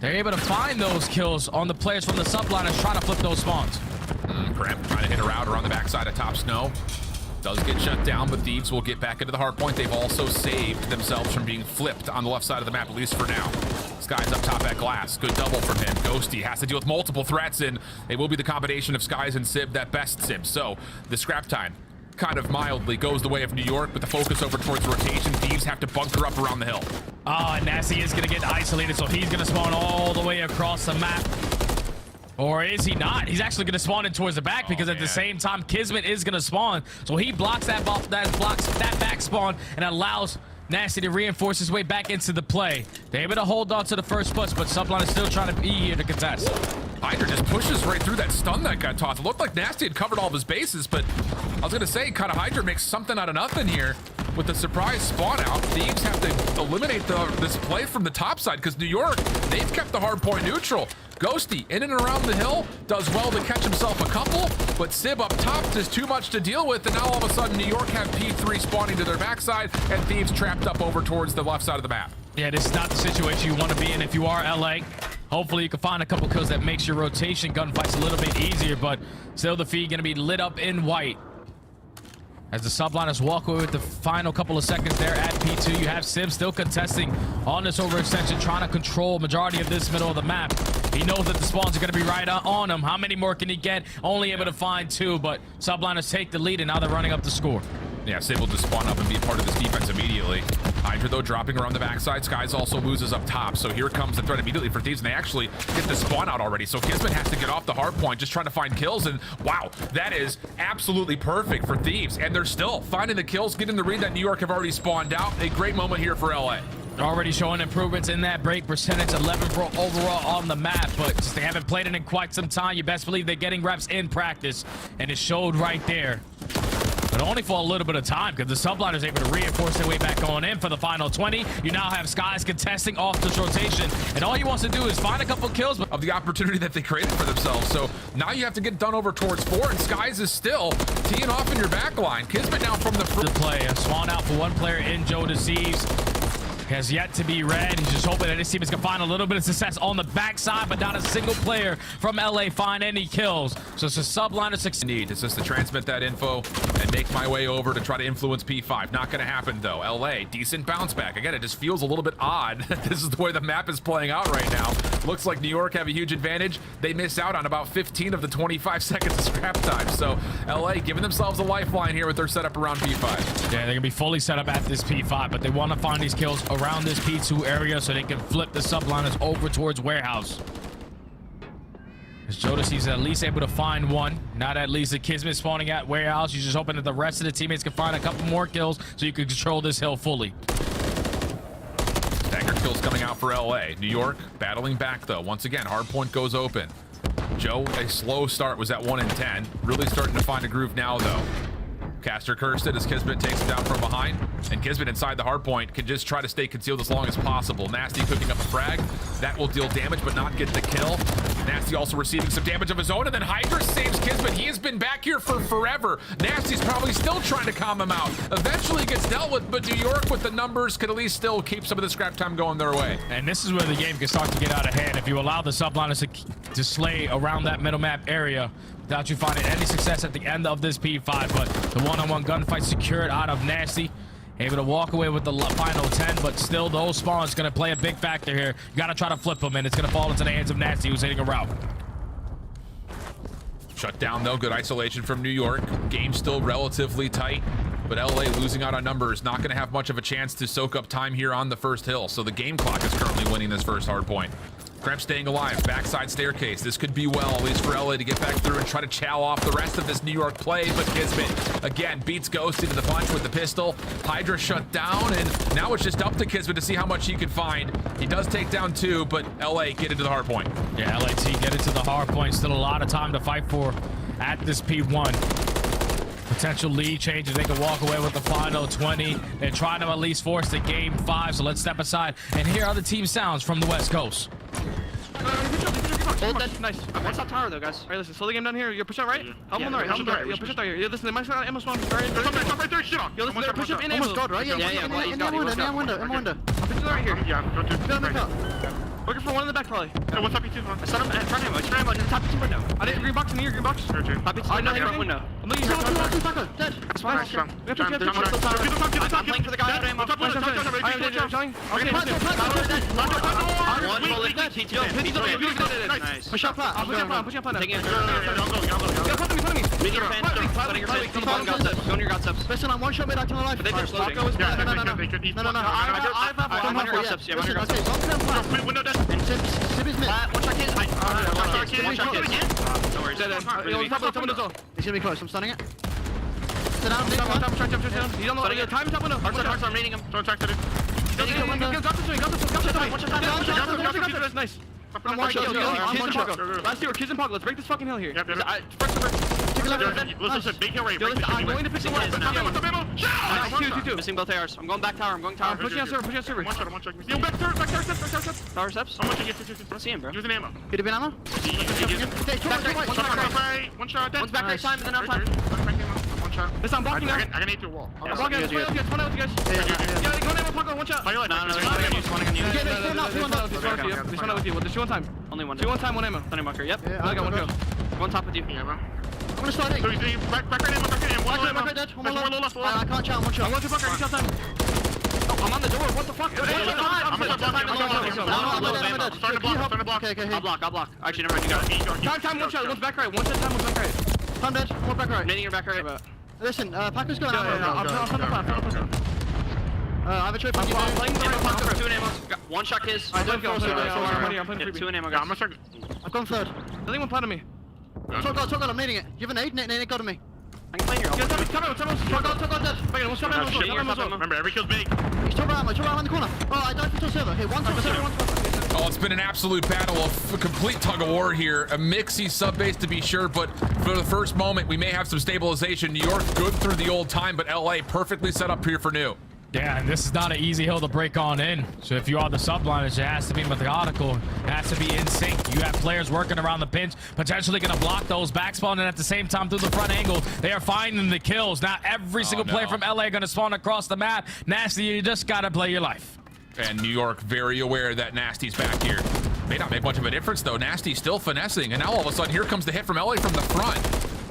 they're able to find those kills on the players from the subliners trying to flip those spawns. Cramp trying to hit a router on the backside of Top Snow. Does get shut down, but Thieves will get back into the hard point. They've also saved themselves from being flipped on the left side of the map, at least for now. Skies up top at Glass. Good double from him. Ghosty has to deal with multiple threats, and it will be the combination of Skies and Sib that best Sib. So the scrap time kind of mildly goes the way of New York, but the focus over towards rotation. Thieves have to bunker up around the hill. Oh, and Nasty is going to get isolated, so he's going to spawn all the way across the map. Or is he not? He's actually going to spawn in towards the back, because at the same time, Kismet is going to spawn. So he blocks that back spawn and allows Nasty to reinforce his way back into the play. They're able to hold on to the first push, but Subline is still trying to be here to contest. Hydra just pushes right through that stun that got tossed. It looked like Nasty had covered all of his bases, but I was going to say, kind of Hydra makes something out of nothing here. with the surprise spawn out, Thieves have to eliminate this play from the top side because New York, they've kept the hard point neutral. Ghosty in and around the hill does well to catch himself a couple, but Sib up top is too much to deal with, and now all of a sudden New York have P3 spawning to their backside and Thieves trapped up over towards the left side of the map. Yeah, this is not the situation you want to be in if you are LA. Hopefully you can find a couple kills that makes your rotation gunfights a little bit easier, but still the feed going to be lit up in white. As the subliners walk away with the final couple of seconds there at P2, you have Sib still contesting on this overextension, trying to control majority of this middle of the map. He knows that the spawns are going to be right on him. How many more can he get? Only able to find 2, but subliners take the lead, and now they're running up the score. Yeah, Sib will just spawn up and be a part of this defense immediately. Hydra, though, dropping around the backside. Skies also loses up top, so here comes the threat immediately for Thieves, and they actually get the spawn out already. So Kismet has to get off the hard point, just trying to find kills, and wow, that is absolutely perfect for Thieves. And they're still finding the kills, getting the read that New York have already spawned out. A great moment here for LA. Already showing improvements in that break percentage, 11 overall on the map, but since they haven't played it in quite some time, you best believe they're getting reps in practice, and it showed right there. But only for a little bit of time, because the subliners able to reinforce their way back on in for the final 20. You now have Skies contesting off this rotation, and all he wants to do is find a couple kills of the opportunity that they created for themselves. So now you have to get done over towards 4, and Skies is still teeing off in your back line. Kismet now from the front. Play a swan out for one player in Joe Deceives. Has yet to be read. He's just hoping that his team is going to find a little bit of success on the backside, but not a single player from LA find any kills. So it's a subliner succeed. It's just to transmit that info and make my way over to try to influence P5. Not going to happen, though. LA, decent bounce back. Again, it just feels a little bit odd. This is the way the map is playing out right now. Looks like New York have a huge advantage. They miss out on about 15 of the 25 seconds of scrap time. So LA giving themselves a lifeline here with their setup around P5. Yeah, they're going to be fully set up at this P5, but they want to find these kills around this P2 area so they can flip the subliners over towards warehouse. As Jodeci is at least able to find one. Not at least the Kismet spawning at warehouse. You're just hoping that the rest of the teammates can find a couple more kills so you can control this hill fully. Dagger kills coming out for LA. New York battling back though. Once again, hardpoint goes open. Joe, a slow start, was at 1 in 10. Really starting to find a groove now though. Caster cursed it as Kismet takes it down from behind, and Kismet inside the hard point can just try to stay concealed as long as possible. Nasty cooking up a frag. That will deal damage but not get the kill. Nasty also receiving some damage of his own, and then Hydra saves Kismet. He has been back here for forever. Nasty's probably still trying to calm him out. Eventually gets dealt with, but New York with the numbers could at least still keep some of the scrap time going their way. And this is where the game can start to get out of hand. If you allow the subliners to slay around that middle map area without you finding any success at the end of this P5, but the one-on-one gunfight secured out of Nasty. Able to walk away with the final 10, but still those spawns going to play a big factor here. You got to try to flip them, and it's going to fall into the hands of Nasty, who's hitting a route. Shut down though, good isolation from New York. Game still relatively tight, but LA losing out on numbers, not going to have much of a chance to soak up time here on the first hill. So the game clock is currently winning this first hard point. Kremp staying alive, backside staircase. This could be well, at least for LA to get back through and try to chow off the rest of this New York play, but Kismet, again, beats Ghost into the punch with the pistol. Hydra shut down, and now it's just up to Kismet to see how much he can find. He does take down 2, but LA get into the hard point. Yeah, LAT get into the hard point. Still a lot of time to fight for at this P1. Potential lead changes. They can walk away with the final 20. They're trying to at least force the game 5, so let's step aside and hear other team sounds from the West Coast. Hold that. Nice. One stop tower though, guys. Alright, listen, slow the game down here. You're push up right. Help him on the right. Help him on the right. Yo, push up down here. Yo, listen, they might ammo spawn. Stop right there. Shit on. Yo, listen, they're push up in ammo. Almost got right. Yeah. In the window. I'm pushing right here. Yeah, don't do it. Looking for one in the back probably. Hey, what's up, P2? I set him at front ammo. It's front ammo. It's top P2 window. I didn't green box in here. Green box. Top P2 window. I'm looking here. Dead. That's fine. We have to get the top. I'm playing for the guy. I'm top. Nice. Push up flat. I'm pushing up flat. Taking it. Go front of me. Make your fan. Go on your god subs. Listen, I'm one shot mid. I tell life. They've been floating. No. I'm on your god subs. I'm on your god subs. Window dead. And Sib is mid. One shot kid. One shot kid. No worries. Top window zone. He's gonna be close. I'm stunning it. Sit down. Jump. You don't know. Time top window. Hard I'm reading him. Don't track to it. Go. Nice. I'm one shot. Last year, kids and Pog. Let's break this fucking hill here. First. Listen, big hill right. I'm going to pitch the one. 2. Missing both ARs. I'm going back tower. I'm going tower. Pushing out server. Pushing out server. One shot. Yo, back tower. Tower steps. I'm watching it. I see him, bro. Using ammo. Hit a bit ammo. One shot dead. One's back right time and then out time. One shot. Listen, I'm blocking now. I can hit through a wall. I'm blocking. Let's play with you guys. Yeah, go ammo, Paco. One shot. No. There's one with you. There's 2 on time. Only one. 2 on time, 1 ammo. Thunder marker. Yep. I got 1 kill. Go on top with you. Yeah, bro. I'm gonna start it. Back right ammo. Back right dead. One low left. I can't challenge. 1 shot. I'm going to fucker. 1 shot time. Oh, I'm on the door. What the fuck? I'm starting to block. Okay. I'll block. Actually, never mind. You got it. Time. 1 shot. One's back right. 1 shot time. One's back right. Time dead. 1 back right. Nading your back right. Listen, Paco's going out. I'll send the plan. I have a trip. I'm playing the right Paco. 2 in ammo. 1 shot kiss. I'm playing 2 in ammo, guys. I've gone third. Does anyone plan on me? Talk on, I'm nading it. You have a nade? Nade, go to me. I can play here. Talk on, dead. Remember, every kill's big. He's top right on the corner. Oh, I died for server. Hey, 1 server, 1 server. Oh, it's been an absolute battle of a complete tug of war here. A mixy sub base to be sure, but for the first moment, we may have some stabilization. New York good through the old time, but LA perfectly set up here for new. Yeah, and this is not an easy hill to break on in. So if you are the subliners, it has to be methodical. It has to be in sync. You have players working around the pinch, potentially going to block those back spawn, and at the same time through the front angle, they are finding the kills. Now every single player from LA going to spawn across the map. Nasty, you just got to play your life. And New York very aware that Nasty's back here. May not make much of a difference though. Nasty still finessing, and now all of a sudden here comes the hit from LA from the front.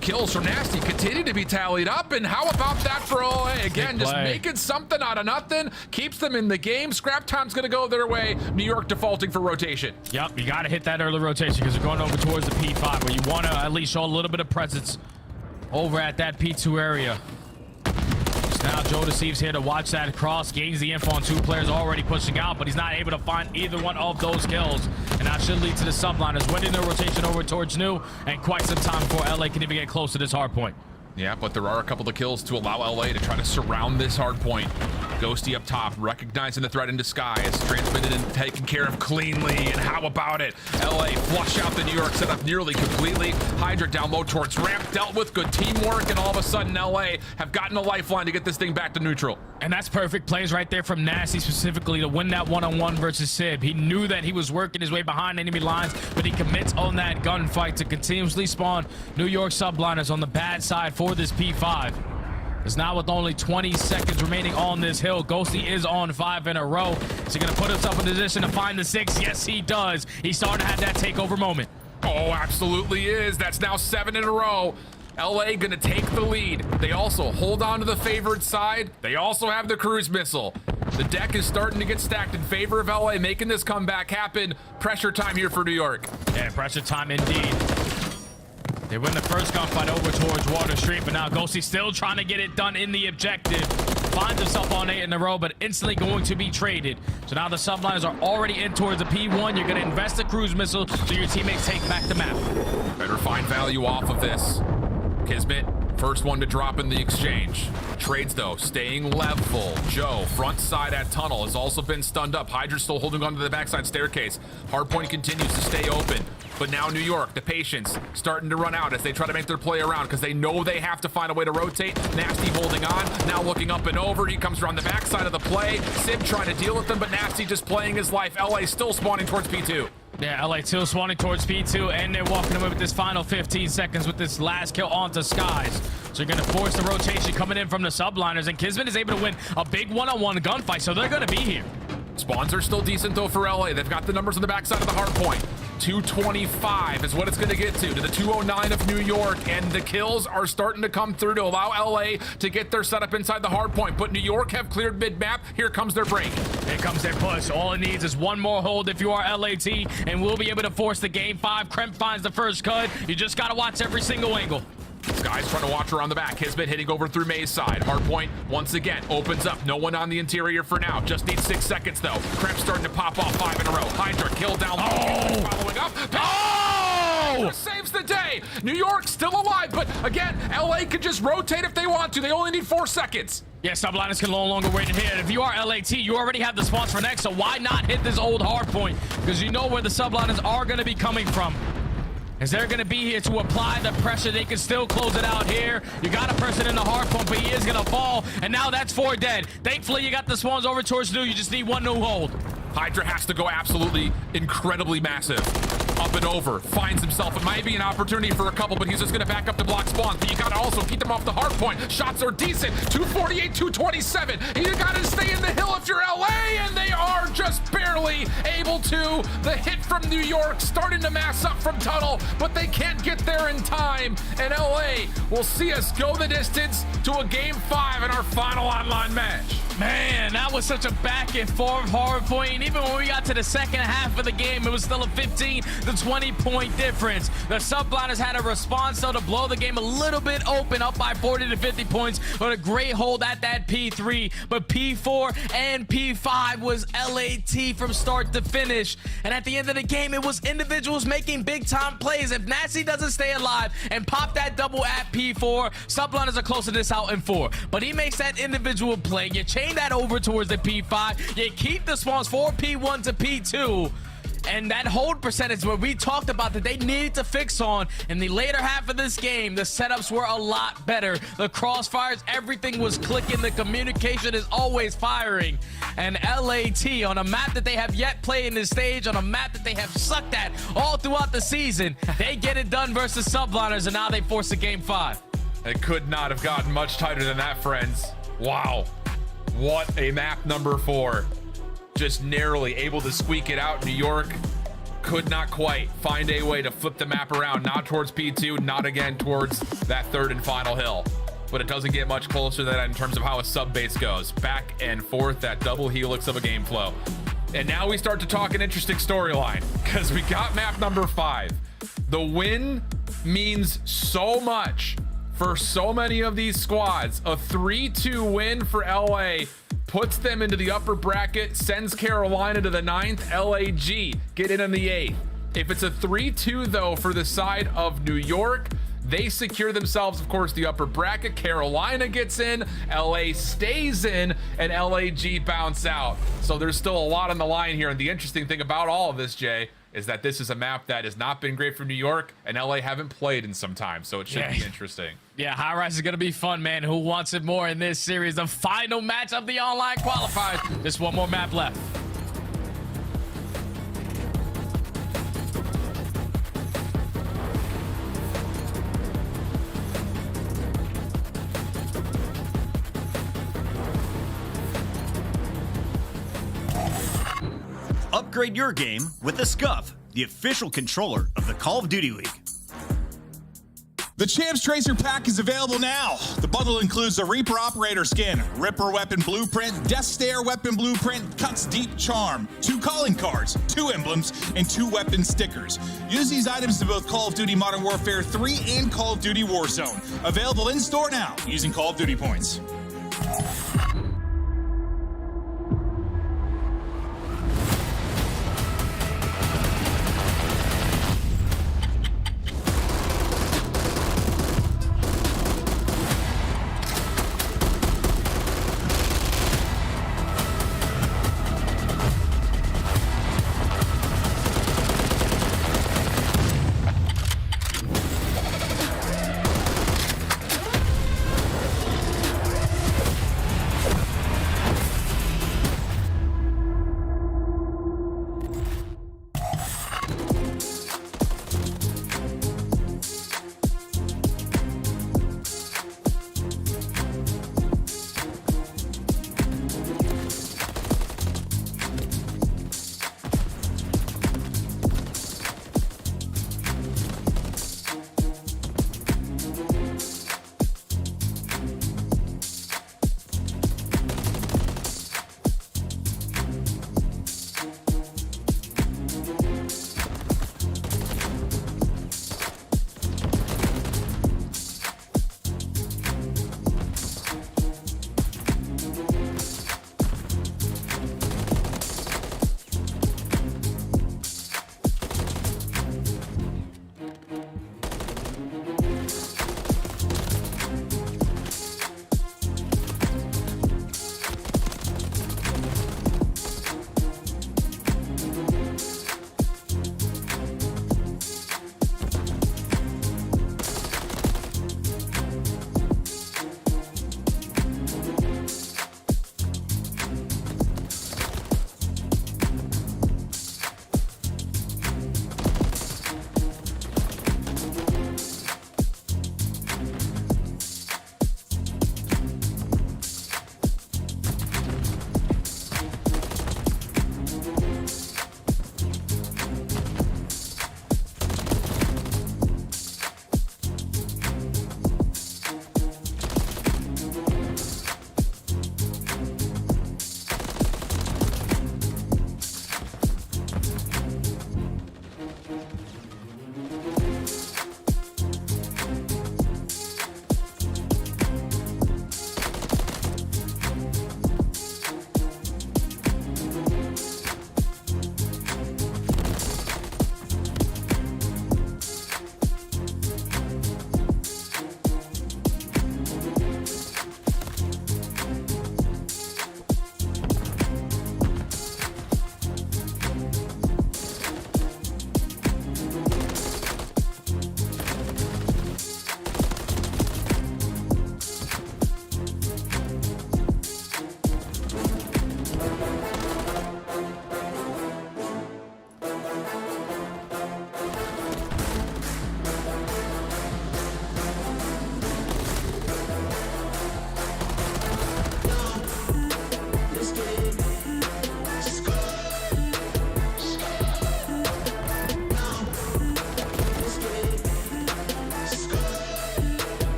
Kills from Nasty continue to be tallied up, and how about that for LA? Again, just making something out of nothing, keeps them in the game. Scrap time's gonna go their way. New York defaulting for rotation. Yep, you gotta hit that early rotation because they're going over towards the P5 where you wanna at least show a little bit of presence over at that P2 area. Now Joe Deceives here to watch that cross, gains the info on 2 players already pushing out, but he's not able to find either one of those kills. And that should lead to the subliners winning their rotation over towards New, and quite some time before LA can even get close to this hard point. Yeah, but there are a couple of kills to allow LA to try to surround this hard point. Ghosty up top, recognizing the threat in disguise, transmitted and taken care of cleanly. And how about it? LA flush out the New York setup nearly completely. Hydra down low towards ramp, dealt with good teamwork, and all of a sudden LA have gotten a lifeline to get this thing back to neutral. And that's perfect plays right there from Nasty specifically to win that one-on-one versus Sib. He knew that he was working his way behind enemy lines, but he commits on that gunfight to continuously spawn New York subliners on the bad side for this P5. Because now with only 20 seconds remaining on this hill, Ghosty is on 5 in a row. Is he going to put himself in position to find the 6? Yes, he does. He's starting to have that takeover moment. Oh, absolutely is. That's now 7 in a row. LA gonna take the lead. They also hold on to the favored side. They also have the cruise missile. The deck is starting to get stacked in favor of LA, making this comeback happen. Pressure time here for New York. Yeah, pressure time indeed. They win the first gunfight over towards Water Street, but now Ghosty still trying to get it done in the objective. Finds himself on 8 in a row, but instantly going to be traded. So now the subliners are already in towards the P1. You're going to invest the cruise missile so your teammates take back the map. Better find value off of this. Kismet, first one to drop in the exchange. Trades though, staying level. Joe, front side at tunnel, has also been stunned up. Hydra's still holding on to the backside staircase. Hardpoint continues to stay open. But now New York, the patience, starting to run out as they try to make their play around because they know they have to find a way to rotate. Nasty holding on, now looking up and over. He comes around the backside of the play. Sib trying to deal with them, but Nasty just playing his life. LA still spawning towards P2. Yeah, LA still spawning towards P2, and they're walking away with this final 15 seconds with this last kill onto Skies. So you're going to force the rotation coming in from the subliners, and Kismet is able to win a big one-on-one gunfight, so they're going to be here. Spawns are still decent, though, for LA. They've got the numbers on the backside of the hard point. 225 is what it's going to get to the 209 of New York, and the kills are starting to come through to allow LA to get their setup inside the hard point. But New York have cleared mid-map. Here comes their break. Here comes their push. All it needs is one more hold if you are LAT, and we'll be able to force the game 5. Kremp finds the first cut. You just got to watch every single angle. Skies trying to watch around the back. Kismet hitting over through May's side. Hardpoint once again opens up. No one on the interior for now. Just needs 6 seconds though. Kremp starting to pop off 5 in a row. Hydra kill down. Oh! Following up. Oh! Saves the day. New York still alive, but again, LA can just rotate if they want to. They only need 4 seconds. Yeah, subliners can no longer wait in here. If you are LAT, you already have the spawns for next, so why not hit this old hard point? Because you know where the subliners are going to be coming from. Is they're going to be here to apply the pressure. They can still close it out here. You got a person in the hard point, but he is going to fall. And now that's 4 dead. Thankfully, you got the spawns over towards new. You just need one new hold. Hydra has to go absolutely incredibly massive. Up and over, finds himself. It might be an opportunity for a couple, but he's just gonna back up to block spawns. But you gotta also keep them off the hard point. Shots are decent. 248, 227. You gotta stay in the hill if you're LA, and they are just barely able to. The hit from New York starting to mass up from tunnel, but they can't get there in time. And LA will see us go the distance to a game 5 in our final online match. Man, that was such a back and forth hard point. Even when we got to the second half of the game, it was still a 15 to 20 point difference. The subliners had a response though to blow the game a little bit open, up by 40 to 50 points, but a great hold at that P3. But P4 and P5 was LAT from start to finish. And at the end of the game, it was individuals making big time plays. If Nasty doesn't stay alive and pop that double at P4, subliners are closing this out in 4. But he makes that individual play. You change that over towards the P5. You keep the spawns for P1 to P2. And that hold percentage where we talked about that they needed to fix on in the later half of this game, the setups were a lot better. The crossfires, everything was clicking. The communication is always firing. And LAT on a map that they have yet played in this stage, on a map that they have sucked at all throughout the season, they get it done versus subliners, and now they force a game 5. It could not have gotten much tighter than that, friends. Wow. What a map number 4. Just narrowly able to squeak it out. New York could not quite find a way to flip the map around. Not towards P2, not again towards that 3rd and final hill. But it doesn't get much closer than that in terms of how a sub base goes. Back and forth, that double helix of a game flow. And now we start to talk an interesting storyline, because we got map number 5. The win means so much for so many of these squads. A 3-2 win for LA puts them into the upper bracket, sends Carolina to the 9th. LAG get in on the 8th. If it's a 3-2 though for the side of New York, they secure themselves, of course, the upper bracket. Carolina gets in, LA stays in, and LAG bounce out. So there's still a lot on the line here. And the interesting thing about all of this, Jay, is that this is a map that has not been great for New York, and LA haven't played in some time, so it should be interesting. Yeah, Highrise is going to be fun, man. Who wants it more in this series? The final match of the online qualifiers. Just one more map left. Upgrade your game with the Scuff, the official controller of the Call of Duty League. The Champs Tracer Pack is available now. The bundle includes the Reaper Operator Skin, Ripper Weapon Blueprint, Death Stare Weapon Blueprint, Cuts Deep Charm, 2 calling cards, 2 emblems, and 2 weapon stickers. Use these items in both Call of Duty Modern Warfare 3 and Call of Duty Warzone. Available in store now using Call of Duty points.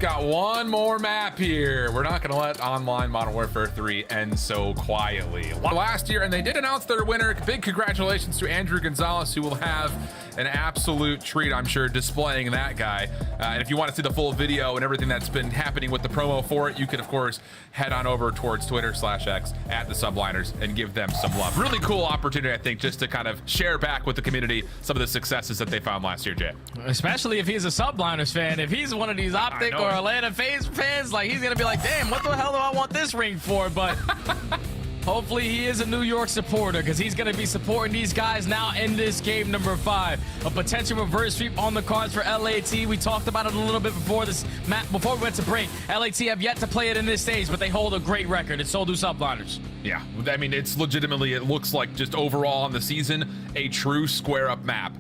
got one more map here. We're not gonna let online Modern Warfare 3 end so quietly. Last year, and they did announce their winner. Big congratulations to Andrew Gonzalez, who will have an absolute treat, I'm sure, displaying that guy. And if you want to see the full video and everything that's been happening with the promo for it, you can, of course, head on over towards Twitter/X at the Subliners and give them some love. Really cool opportunity, I think, just to kind of share back with the community some of the successes that they found last year, Jay. Especially if he's a Subliners fan. If he's one of these OpTic or Atlanta fans, like, he's gonna be like, damn, what the hell do I want this ring for? But hopefully he is a New York supporter, because he's going to be supporting these guys now in this game number 5. A potential reverse sweep on the cards for LAT. We talked about it a little bit before this map, before we went to break. LAT have yet to play it in this stage, but they hold a great record, and so do Subliners. Yeah, I mean, it's legitimately, it looks like just overall on the season, a true square up map.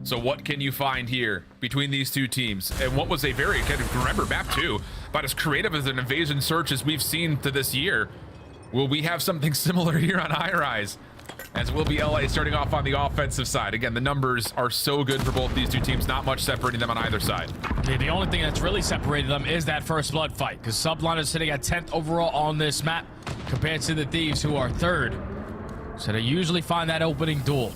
So what can you find here between these two teams? And what was a very, remember, map 2, about as creative as an invasion search as we've seen to this year. Will we have something similar here on Highrise? As will be LA starting off on the offensive side. Again, the numbers are so good for both these two teams. Not much separating them on either side. Yeah, the only thing that's really separated them is that first blood fight, because Subliners sitting at 10th overall on this map compared to the Thieves, who are 3rd. So they usually find that opening duel.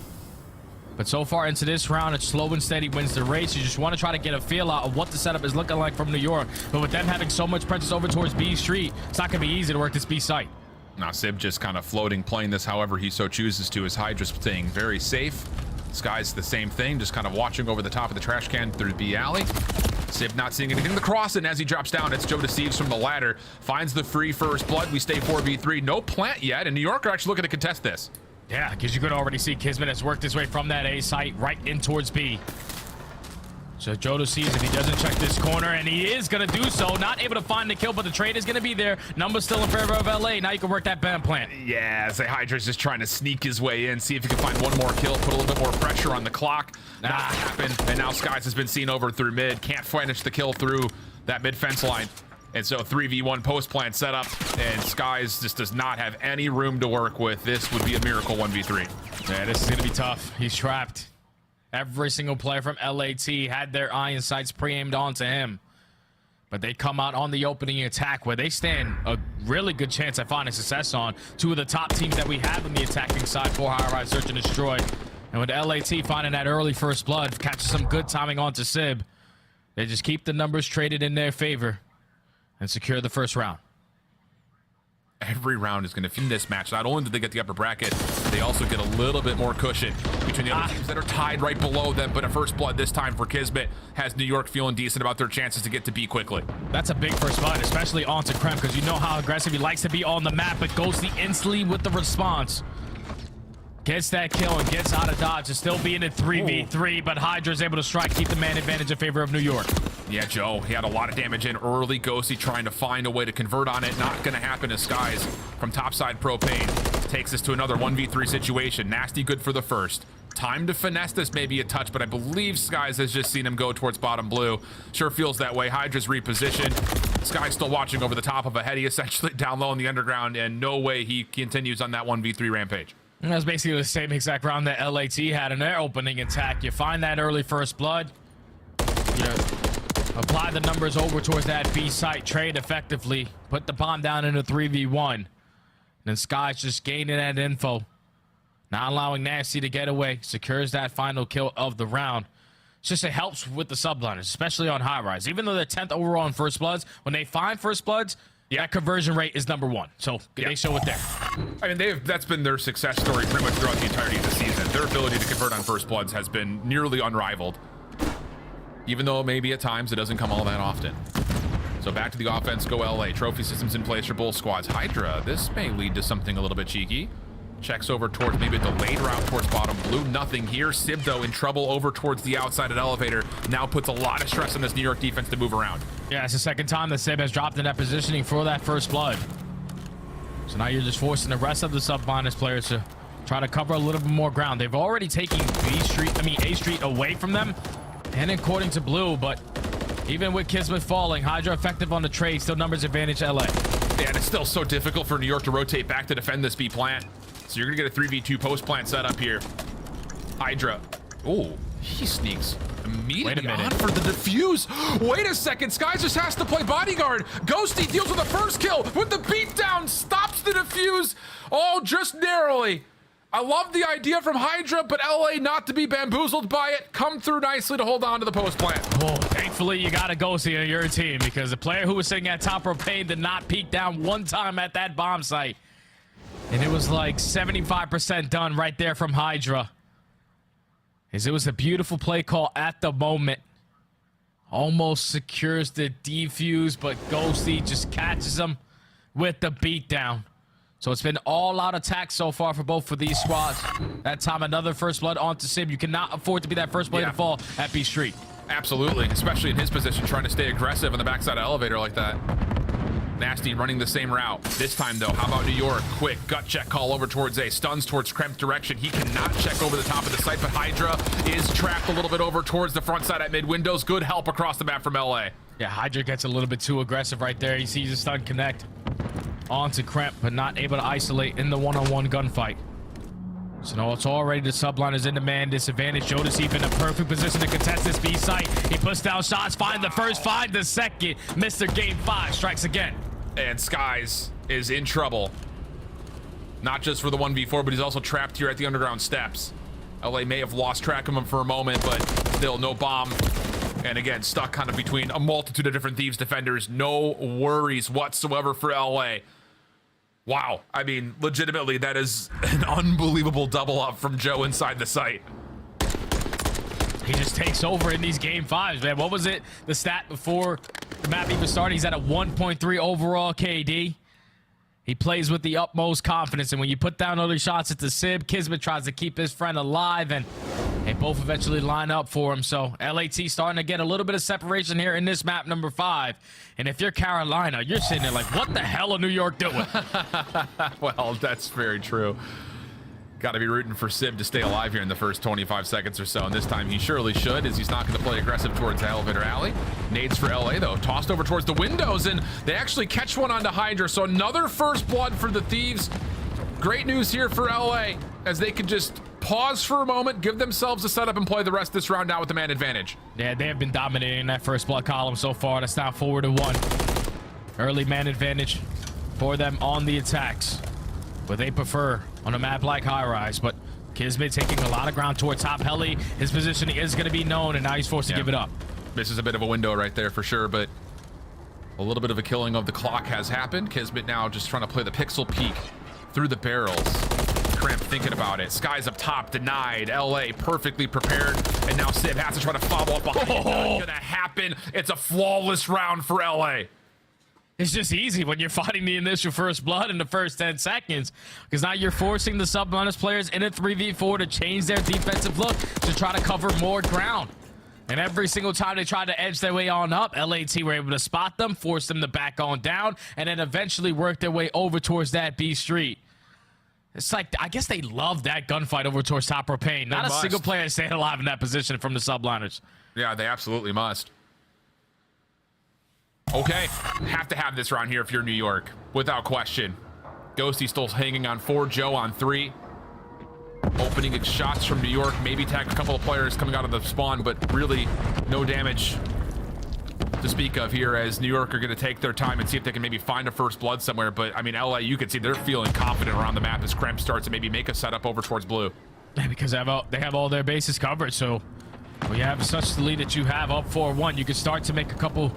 But so far into this round, it's slow and steady wins the race. You just want to try to get a feel out of what the setup is looking like from New York. But with them having so much presence over towards B Street, it's not going to be easy to work this B site. Now Sib just kind of floating, playing this however he so chooses to. His Hydra staying very safe. Sky's the same thing, just kind of watching over the top of the trash can through the B alley. Sib not seeing anything in the cross, and as he drops down, it's Joe Deceives from the ladder. Finds the free first blood. We stay 4v3. No plant yet, and New York are actually looking to contest this. Yeah, because you could already see Kismet has worked his way from that A site right in towards B. So Jodo sees if he doesn't check this corner, and he is going to do so. Not able to find the kill, but the trade is going to be there. Numbers still in favor of LA. Now you can work that bomb plant. Yeah, say Hydra's just trying to sneak his way in, see if he can find one more kill, put a little bit more pressure on the clock. Not happen. And now Skies has been seen over through mid. Can't finish the kill through that mid fence line. And so 3v1 post plant setup, and Skies just does not have any room to work with. This would be a miracle 1v3. Yeah, this is going to be tough. He's trapped. Every single player from LAT had their iron sights pre-aimed onto him. But they come out on the opening attack, where they stand a really good chance at finding success on. Two of the top teams that we have on the attacking side for Highrise Search and Destroy. And with LAT finding that early first blood, catches some good timing onto Sib, they just keep the numbers traded in their favor and secure the first round. Every round is going to fin this match. Not only do they get the upper bracket, they also get a little bit more cushion between the other teams that are tied right below them. But a first blood this time for Kismet has New York feeling decent about their chances to get to B quickly. That's a big first blood, especially onto Krem, because you know how aggressive he likes to be on the map, but goes the instantly with the response. Gets that kill and gets out of dodge. It's still being a 3v3, but Hydra's able to strike, keep the man advantage in favor of New York. Yeah, Joe, he had a lot of damage in early. Ghosty trying to find a way to convert on it. Not going to happen as Skies from topside propane takes us to another 1v3 situation. Nasty good for the first. Time to finesse this, maybe a touch, but I believe Skies has just seen him go towards bottom blue. Sure feels that way. Hydra's repositioned. Skies still watching over the top of a heady, essentially down low in the underground, and no way he continues on that 1v3 rampage. And that's basically the same exact round that LAT had in their opening attack. You find that early first blood. You apply the numbers over towards that B site, trade effectively, put the bomb down into 3v1. And then Skies just gaining that info. Not allowing Nasty to get away. Secures that final kill of the round. It's just, it helps with the subliners, especially on Highrise. Even though they're 10th overall in first bloods, when they find first bloods, that conversion rate is #1. So they show it there. I mean, that's been their success story pretty much throughout the entirety of the season. Their ability to convert on first bloods has been nearly unrivaled. Even though maybe at times it doesn't come all that often. So back to the offense, go LA. Trophy systems in place for both squads. Hydra, this may lead to something a little bit cheeky. Checks over towards maybe a delayed route towards bottom blue. Nothing here. Sib, though, in trouble over towards the outside at elevator. Now puts a lot of stress on this New York defense to move around. Yeah, it's the second time that Sib has dropped in that positioning for that first blood. So now you're just forcing the rest of the sub-minus players to try to cover a little bit more ground. They've already taken A Street away from them, and according to blue, but even with Kismet falling, Hydra effective on the trade, still numbers advantage LA. Yeah, and it's still so difficult for New York to rotate back to defend this B plant. So you're gonna get a 3v2 post plant setup here. Hydra, oh, he sneaks immediately on for the defuse. Wait a second, Skies just has to play bodyguard. Ghosty deals with the first kill with the beatdown, stops the defuse. Oh, just narrowly. I love the idea from Hydra, but LA not to be bamboozled by it. Come through nicely to hold on to the post plant. Oh, thankfully you got a Ghosty on your team, because the player who was sitting at top propane did not peek down one time at that bomb site. And it was like 75% done right there from Hydra. As it was a beautiful play call at the moment. Almost secures the defuse, but Ghosty just catches him with the beatdown. So it's been all-out attack so far for both of these squads. That time, another first blood onto Sim. You cannot afford to be that first player to fall at B Street. Absolutely, especially in his position, trying to stay aggressive on the backside of elevator like that. Nasty running the same route. This time, though, how about New York? Quick gut check call over towards A. Stuns towards Kremp's direction. He cannot check over the top of the site, but Hydra is trapped a little bit over towards the front side at mid windows. Good help across the map from LA. Yeah, Hydra gets a little bit too aggressive right there. He sees a stun connect onto Kremp, but not able to isolate in the one-on-one gunfight. So now it's already the subliners in the man disadvantage. Jodeci in a perfect position to contest this B site. He puts down shots, find the first, find the second. Mr. Game 5 strikes again. And Skies is in trouble. Not just for the 1v4, but he's also trapped here at the underground steps. LA may have lost track of him for a moment, but still no bomb. And again, stuck kind of between a multitude of different Thieves defenders. No worries whatsoever for LA. Wow. I mean, legitimately, that is an unbelievable double up from Joe inside the site. He just takes over in these game 5s, man. What was it? The stat before the map even started, he's at a 1.3 overall KD. He plays with the utmost confidence, and when you put down other shots at the Sib, Kismet tries to keep his friend alive, and they both eventually line up for him. So LAT starting to get a little bit of separation here in this map number 5. And if you're Carolina, you're sitting there like, what the hell are New York doing? Well, that's very true. Got to be rooting for Sib to stay alive here in the first 25 seconds or so. And this time he surely should, as he's not going to play aggressive towards the elevator alley. Nades for LA, though. Tossed over towards the windows, and they actually catch one onto Hydra. So another first blood for the Thieves. Great news here for LA, as they can just pause for a moment, give themselves a setup, and play the rest of this round out with the man advantage. Yeah, they have been dominating that first blood column so far. That's now 4-1. Early man advantage for them on the attacks. But they prefer on a map like Highrise. But Kismet taking a lot of ground toward top heli. His positioning is going to be known, and now he's forced to give it up. This is a bit of a window right there for sure, but a little bit of a killing of the clock has happened. Kismet now just trying to play the pixel peek through the barrels. Cramp thinking about it. Skies up top, denied. LA perfectly prepared, and now Sib has to try to follow up behind. Not gonna happen. It's a flawless round for LA. It's just easy when you're fighting the initial first blood in the first 10 seconds, because now you're forcing the sub-minus players in a 3v4 to change their defensive look to try to cover more ground. And every single time they tried to edge their way on up, LAT were able to spot them, force them to back on down, and then eventually work their way over towards that B Street. It's like, I guess they love that gunfight over towards top propane. Not a single player staying alive in that position from the subliners. Yeah, they absolutely must. Okay, have to have this round here if you're New York, without question. Ghosty still hanging on 4, Joe on 3. Opening shots from New York, maybe tag a couple of players coming out of the spawn, but really no damage to speak of here, as New York are going to take their time and see if they can maybe find a first blood somewhere. But I mean, LA, you can see they're feeling confident around the map as Kremp starts to maybe make a setup over towards blue. Yeah, because they have all their bases covered. So when you have such the lead that you have up 4-1, you can start to make a couple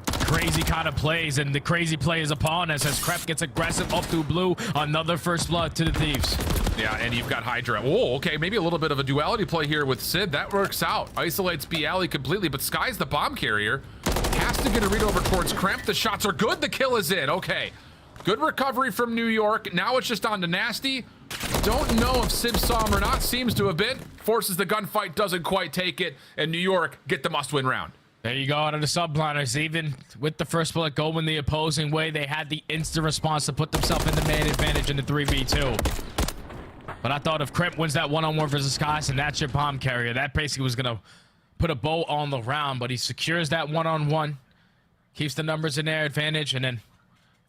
crazy kind of plays, and the crazy play is upon us as Krep gets aggressive up through blue. Another first blood to the Thieves. Yeah, and you've got Hydra. Oh, okay, maybe a little bit of a duality play here with Sid. That works out. Isolates B Alley completely, but Sky's the bomb carrier. Has to get a read over towards Kremp. The shots are good. The kill is in. Okay. Good recovery from New York. Now it's just on to Nasty. Don't know if Sib saw him or not. Seems to have been. Forces the gunfight. Doesn't quite take it. And New York get the must-win round. There you go, out of the subliners. Even with the first bullet going the opposing way, they had the instant response to put themselves in the man advantage in the 3v2. But I thought if Kremp wins that one-on-one versus Skies, and that's your bomb carrier, that basically was going to put a bow on the round. But he secures that one-on-one, keeps the numbers in their advantage, and then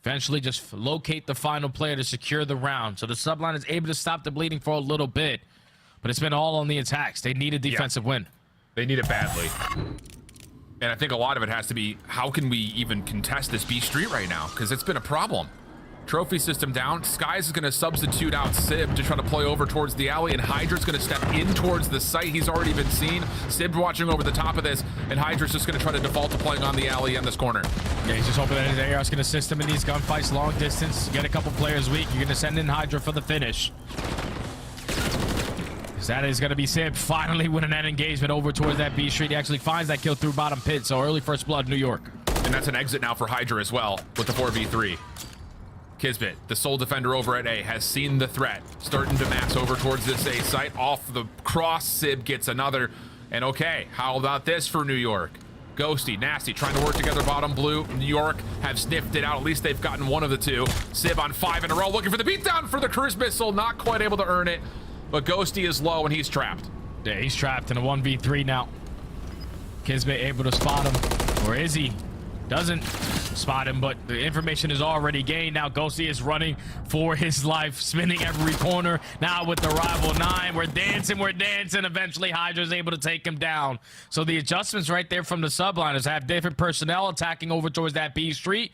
eventually just locate the final player to secure the round. So the subline is able to stop the bleeding for a little bit, but it's been all on the attacks. They need a defensive win. They need it badly. And I think a lot of it has to be, how can we even contest this B Street right now? Because it's been a problem. Trophy system down. Skies is going to substitute out Sib to try to play over towards the alley, and Hydra's going to step in towards the site. He's already been seen. Sib watching over the top of this, and Hydra's just going to try to default to playing on the alley in this corner. Yeah, he's just hoping that his AR's going to assist him in these gunfights long distance, get a couple players weak. You're going to send in Hydra for the finish. That is going to be Sib finally winning that engagement over towards that B Street. He actually finds that kill through bottom pit, so early first blood, New York. And that's an exit now for Hydra as well with the 4v3. Kismet, the sole defender over at A, has seen the threat, starting to mass over towards this A site. Off the cross, Sib gets another. And okay, how about this for New York? Ghosty, Nasty, trying to work together bottom blue. New York have sniffed it out. At least they've gotten one of the two. Sib on 5 in a row, looking for the beatdown for the cruise missile. Not quite able to earn it, but Ghosty is low and he's trapped. Yeah, he's trapped in a 1v3 now. Kismet able to spot him, or is he? Doesn't spot him, but the information is already gained. Now Ghosty is running for his life, spinning every corner. Now with the rival 9, we're dancing. Eventually Hydra's able to take him down. So the adjustments right there from the subliners have different personnel attacking over towards that B Street,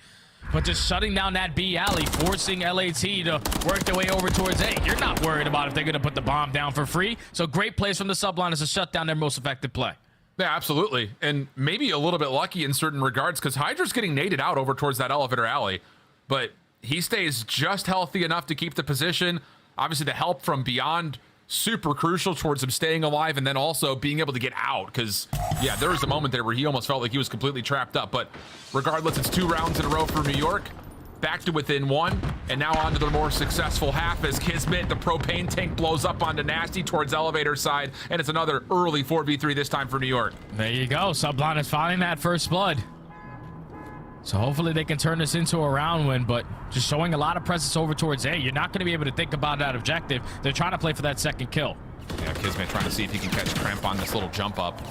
but just shutting down that B alley, forcing LAT to work their way over towards A. You're not worried about if they're going to put the bomb down for free. So great plays from the subliners to shut down their most effective play. Yeah, absolutely. And maybe a little bit lucky in certain regards, because Hydra's getting naded out over towards that elevator alley, but he stays just healthy enough to keep the position. Obviously, the help from beyond, super crucial towards him staying alive, and then also being able to get out, because, yeah, there was a moment there where he almost felt like he was completely trapped up. But regardless, it's 2 rounds in a row for New York. Back to within 1, and now on to the more successful half as Kismet, the propane tank, blows up onto Nasty towards elevator side, and it's another early 4v3 this time for New York. There you go. Subline is finding that first blood. So hopefully they can turn this into a round win, but just showing a lot of presence over towards A. You're not going to be able to think about that objective. They're trying to play for that second kill. Yeah, Kismet trying to see if he can catch Cramp on this little jump up.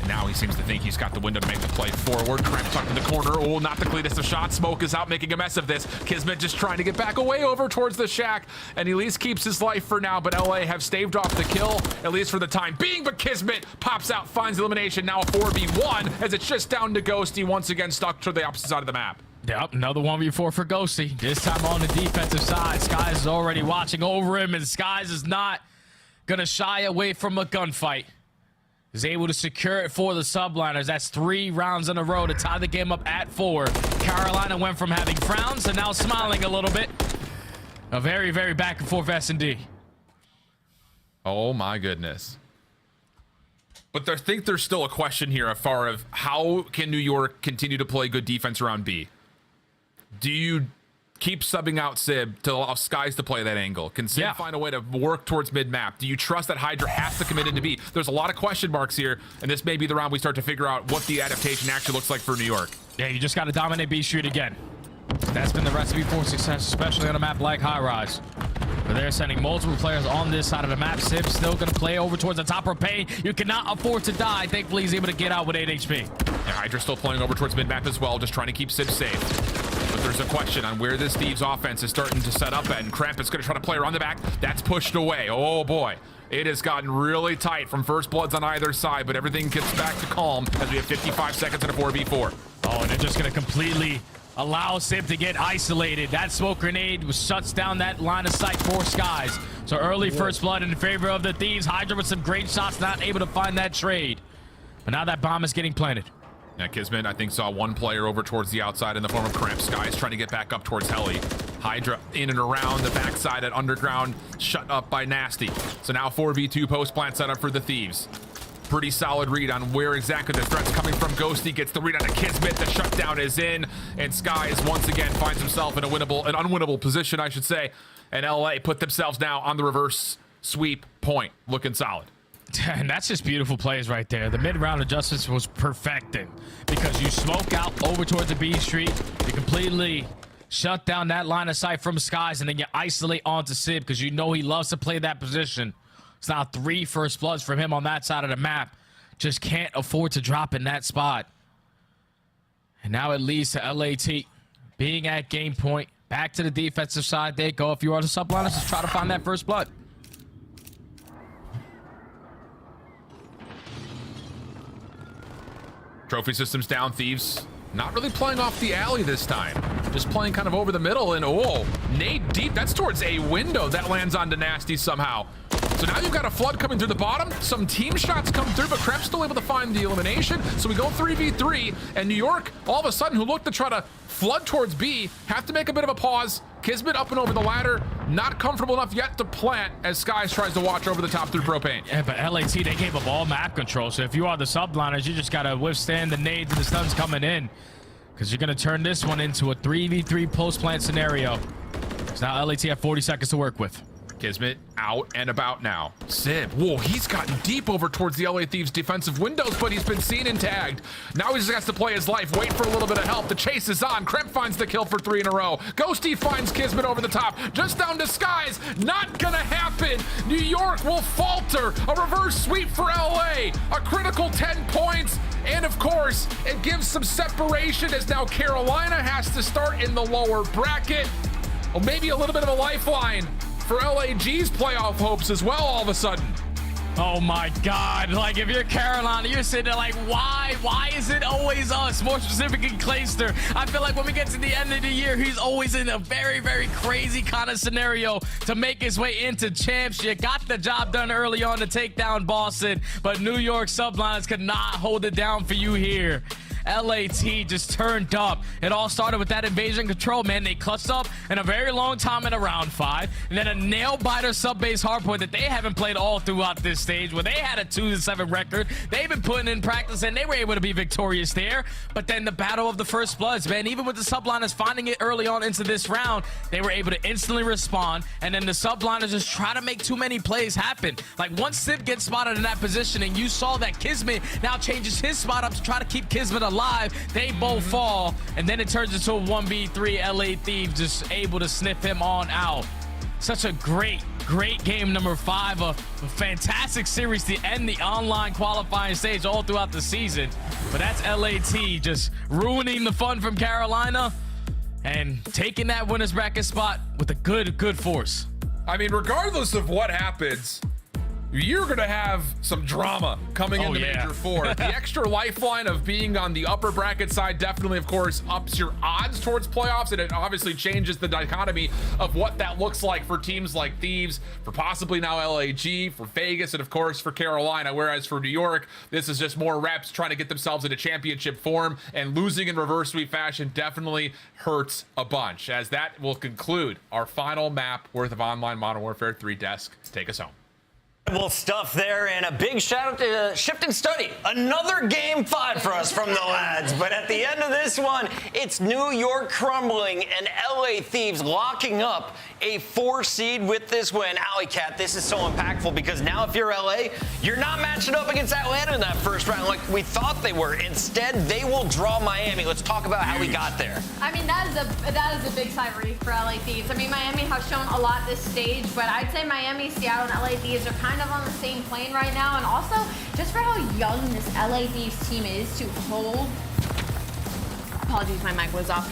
Now he seems to think he's got the window to make the play forward. Cramp tucked in the corner. Oh, not the cleanest of shots. Smoke is out, making a mess of this. Kismet just trying to get back away over towards the shack, and he at least keeps his life for now, but LA have staved off the kill, at least for the time being. But Kismet pops out, finds elimination. Now a 4v1 as it's just down to Ghosty, once again stuck to the opposite side of the map. Yep, another 1v4 for Ghosty. This time on the defensive side. Skies is already watching over him, and Skies is not going to shy away from a gunfight. Is able to secure it for the subliners. That's 3 rounds in a row to tie the game up at 4. Carolina went from having frowns to now smiling a little bit. A very, very back and forth S&D. Oh my goodness. But I think there's still a question here as far as how can New York continue to play good defense around B? Do you keep subbing out Sib to allow Skies to play that angle? Can Sib find a way to work towards mid-map? Do you trust that Hydra has to commit into B? There's a lot of question marks here, and this may be the round we start to figure out what the adaptation actually looks like for New York. Yeah, you just got to dominate B Street again. That's been the recipe for success, especially on a map like Highrise. But they're sending multiple players on this side of the map. Sib's still going to play over towards the top propane. You cannot afford to die. Thankfully, he's able to get out with 8 HP. Yeah, Hydra's still playing over towards mid-map as well, just trying to keep Sib safe. But there's a question on where this Thieves offense is starting to set up at, and Krampus going to try to play around the back. That's pushed away. Oh boy. It has gotten really tight from first bloods on either side, but everything gets back to calm as we have 55 seconds in a 4v4. Oh, and they're just going to completely allow Sib to get isolated. That smoke grenade shuts down that line of sight for Skies. So early first blood in favor of the Thieves. Hydra with some great shots, not able to find that trade. But now that bomb is getting planted. Yeah, Kismet, I think, saw one player over towards the outside in the form of Cramp. Skies trying to get back up towards Heli. Hydra in and around the backside at Underground, shut up by Nasty. So now 4v2 post plant setup for the Thieves. Pretty solid read on where exactly the threat's coming from. Ghosty gets the read on a Kismet. The shutdown is in, and Skies once again finds himself in an unwinnable position, I should say. And LA put themselves now on the reverse sweep point, looking solid. And that's just beautiful plays right there. The mid-round adjustments was perfected because you smoke out over towards the B Street. You completely shut down that line of sight from Skies, and then you isolate onto Sib because you know he loves to play that position. It's now 3 first bloods from him on that side of the map. Just can't afford to drop in that spot. And now it leads to LAT being at game point. Back to the defensive side. They go. If you are the subliners, just try to find that first blood. Trophy systems down. Thieves not really playing off the alley this time. Just playing kind of over the middle, and oh, nade deep. That's towards a window that lands onto Nasty somehow. So now you've got a flood coming through the bottom. Some team shots come through, but Krep's still able to find the elimination. So we go 3v3, and New York, all of a sudden, who look to try to flood towards B, have to make a bit of a pause. Kismet up and over the ladder, not comfortable enough yet to plant as Skies tries to watch over the top through propane. Yeah, but LAT, they gave up all map control. So if you are the subliners, you just got to withstand the nades and the stuns coming in, because you're going to turn this one into a 3v3 post-plant scenario. So now LAT have 40 seconds to work with. Kismet out and about now. Sib, whoa, he's gotten deep over towards the LA Thieves defensive windows, but he's been seen and tagged. Now he just has to play his life, wait for a little bit of help. The chase is on. Krep finds the kill for 3 in a row. Ghosty finds Kismet over the top, just down to Skies. Not gonna happen. New York will falter. A reverse sweep for LA. A critical 10 points. And of course, it gives some separation as now Carolina has to start in the lower bracket. Or maybe a little bit of a lifeline for LAG's playoff hopes as well all of a sudden. Oh my God, like if you're Carolina, you're sitting there like, why is it always us? More specifically, Clayster. I feel like when we get to the end of the year, he's always in a very, very crazy kind of scenario to make his way into champs. You got the job done early on to take down Boston, but New York subliners could not hold it down for you here. LAT just turned up. It all started with that invasion control, man. They clutched up in a very long time in a round 5, and then a nail-biter sub-base hardpoint that they haven't played all throughout this stage, where they had a 2-7 record. They've been putting in practice, and they were able to be victorious there. But then the battle of the first bloods, man, even with the subliners finding it early on into this round, they were able to instantly respond, and then the subliners just try to make too many plays happen. Like once Sib gets spotted in that position, and you saw that Kismet now changes his spot up to try to keep Kismet alive, they both fall, and then it turns into a 1v3. LA Thieves just able to sniff him on out. Such a great game number 5, a fantastic series to end the online qualifying stage all throughout the season. But that's LAT just ruining the fun from Carolina and taking that winner's bracket spot with a good force. I mean, regardless of what happens, you're going to have some drama coming into Major 4. The extra lifeline of being on the upper bracket side definitely, of course, ups your odds towards playoffs, and it obviously changes the dichotomy of what that looks like for teams like Thieves, for possibly now LAG, for Vegas, and of course for Carolina. Whereas for New York, this is just more reps trying to get themselves into championship form, and losing in reverse sweep fashion definitely hurts a bunch. As that will conclude our final map worth of online Modern Warfare 3 desk. Take us home. Well, stuff there, and a big shout out to Shift and Study. Another game 5 for us from the lads. But at the end of this one, it's New York crumbling and LA Thieves locking up a 4 seed with this win. Alley Cat, this is so impactful because now if you're LA, you're not matching up against Atlanta in that first round like we thought they were. Instead, they will draw Miami. Let's talk about how we got there. I mean, that is a big sign for LA Thieves. I mean, Miami has shown a lot this stage, but I'd say Miami, Seattle, and LA Thieves are kind of on the same plane right now, and also just for how young this LA Thieves team is to hold. Apologies, my mic was off.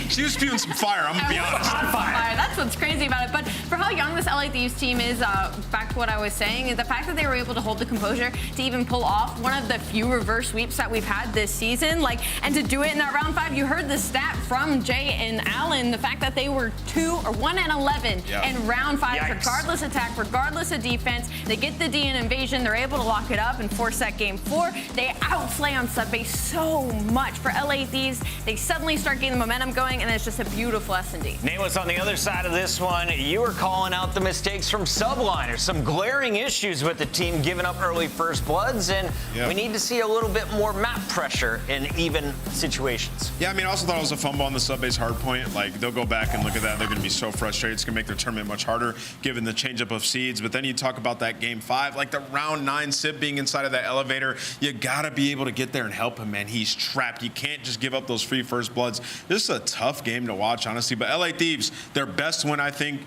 She was spewing some fire, I'm gonna be honest. On fire. That's what's crazy about it. But for how young this LA Thieves team is, back to what I was saying, is the fact that they were able to hold the composure to even pull off one of the few reverse sweeps that we've had this season. And to do it in that round 5, you heard the stat from Jay and Alan, the fact that they were 1 and 11 in round 5, Yikes. Regardless attack, regardless of defense. They get the D in invasion, they're able to lock it up and force that game 4. They outplay on subbase so much. For LA Thieves, they suddenly start getting the momentum going, and it's just a beautiful S&D. Nameless, on the other side of this one, you were calling out the mistakes from subliners. Some glaring issues with the team giving up early first bloods, and we need to see a little bit more map pressure in even situations. Yeah, I mean, I also thought it was a fumble on the sub-base hardpoint. Like, they'll go back and look at that. They're going to be so frustrated. It's going to make their tournament much harder, given the changeup of seeds. But then you talk about that game 5, like the round 9 Sib being inside of that elevator. You got to be able to get there and help him, man. He's trapped. You can't just give up those free first bloods. This is a tough game to watch, honestly. But LA Thieves, their best win, I think,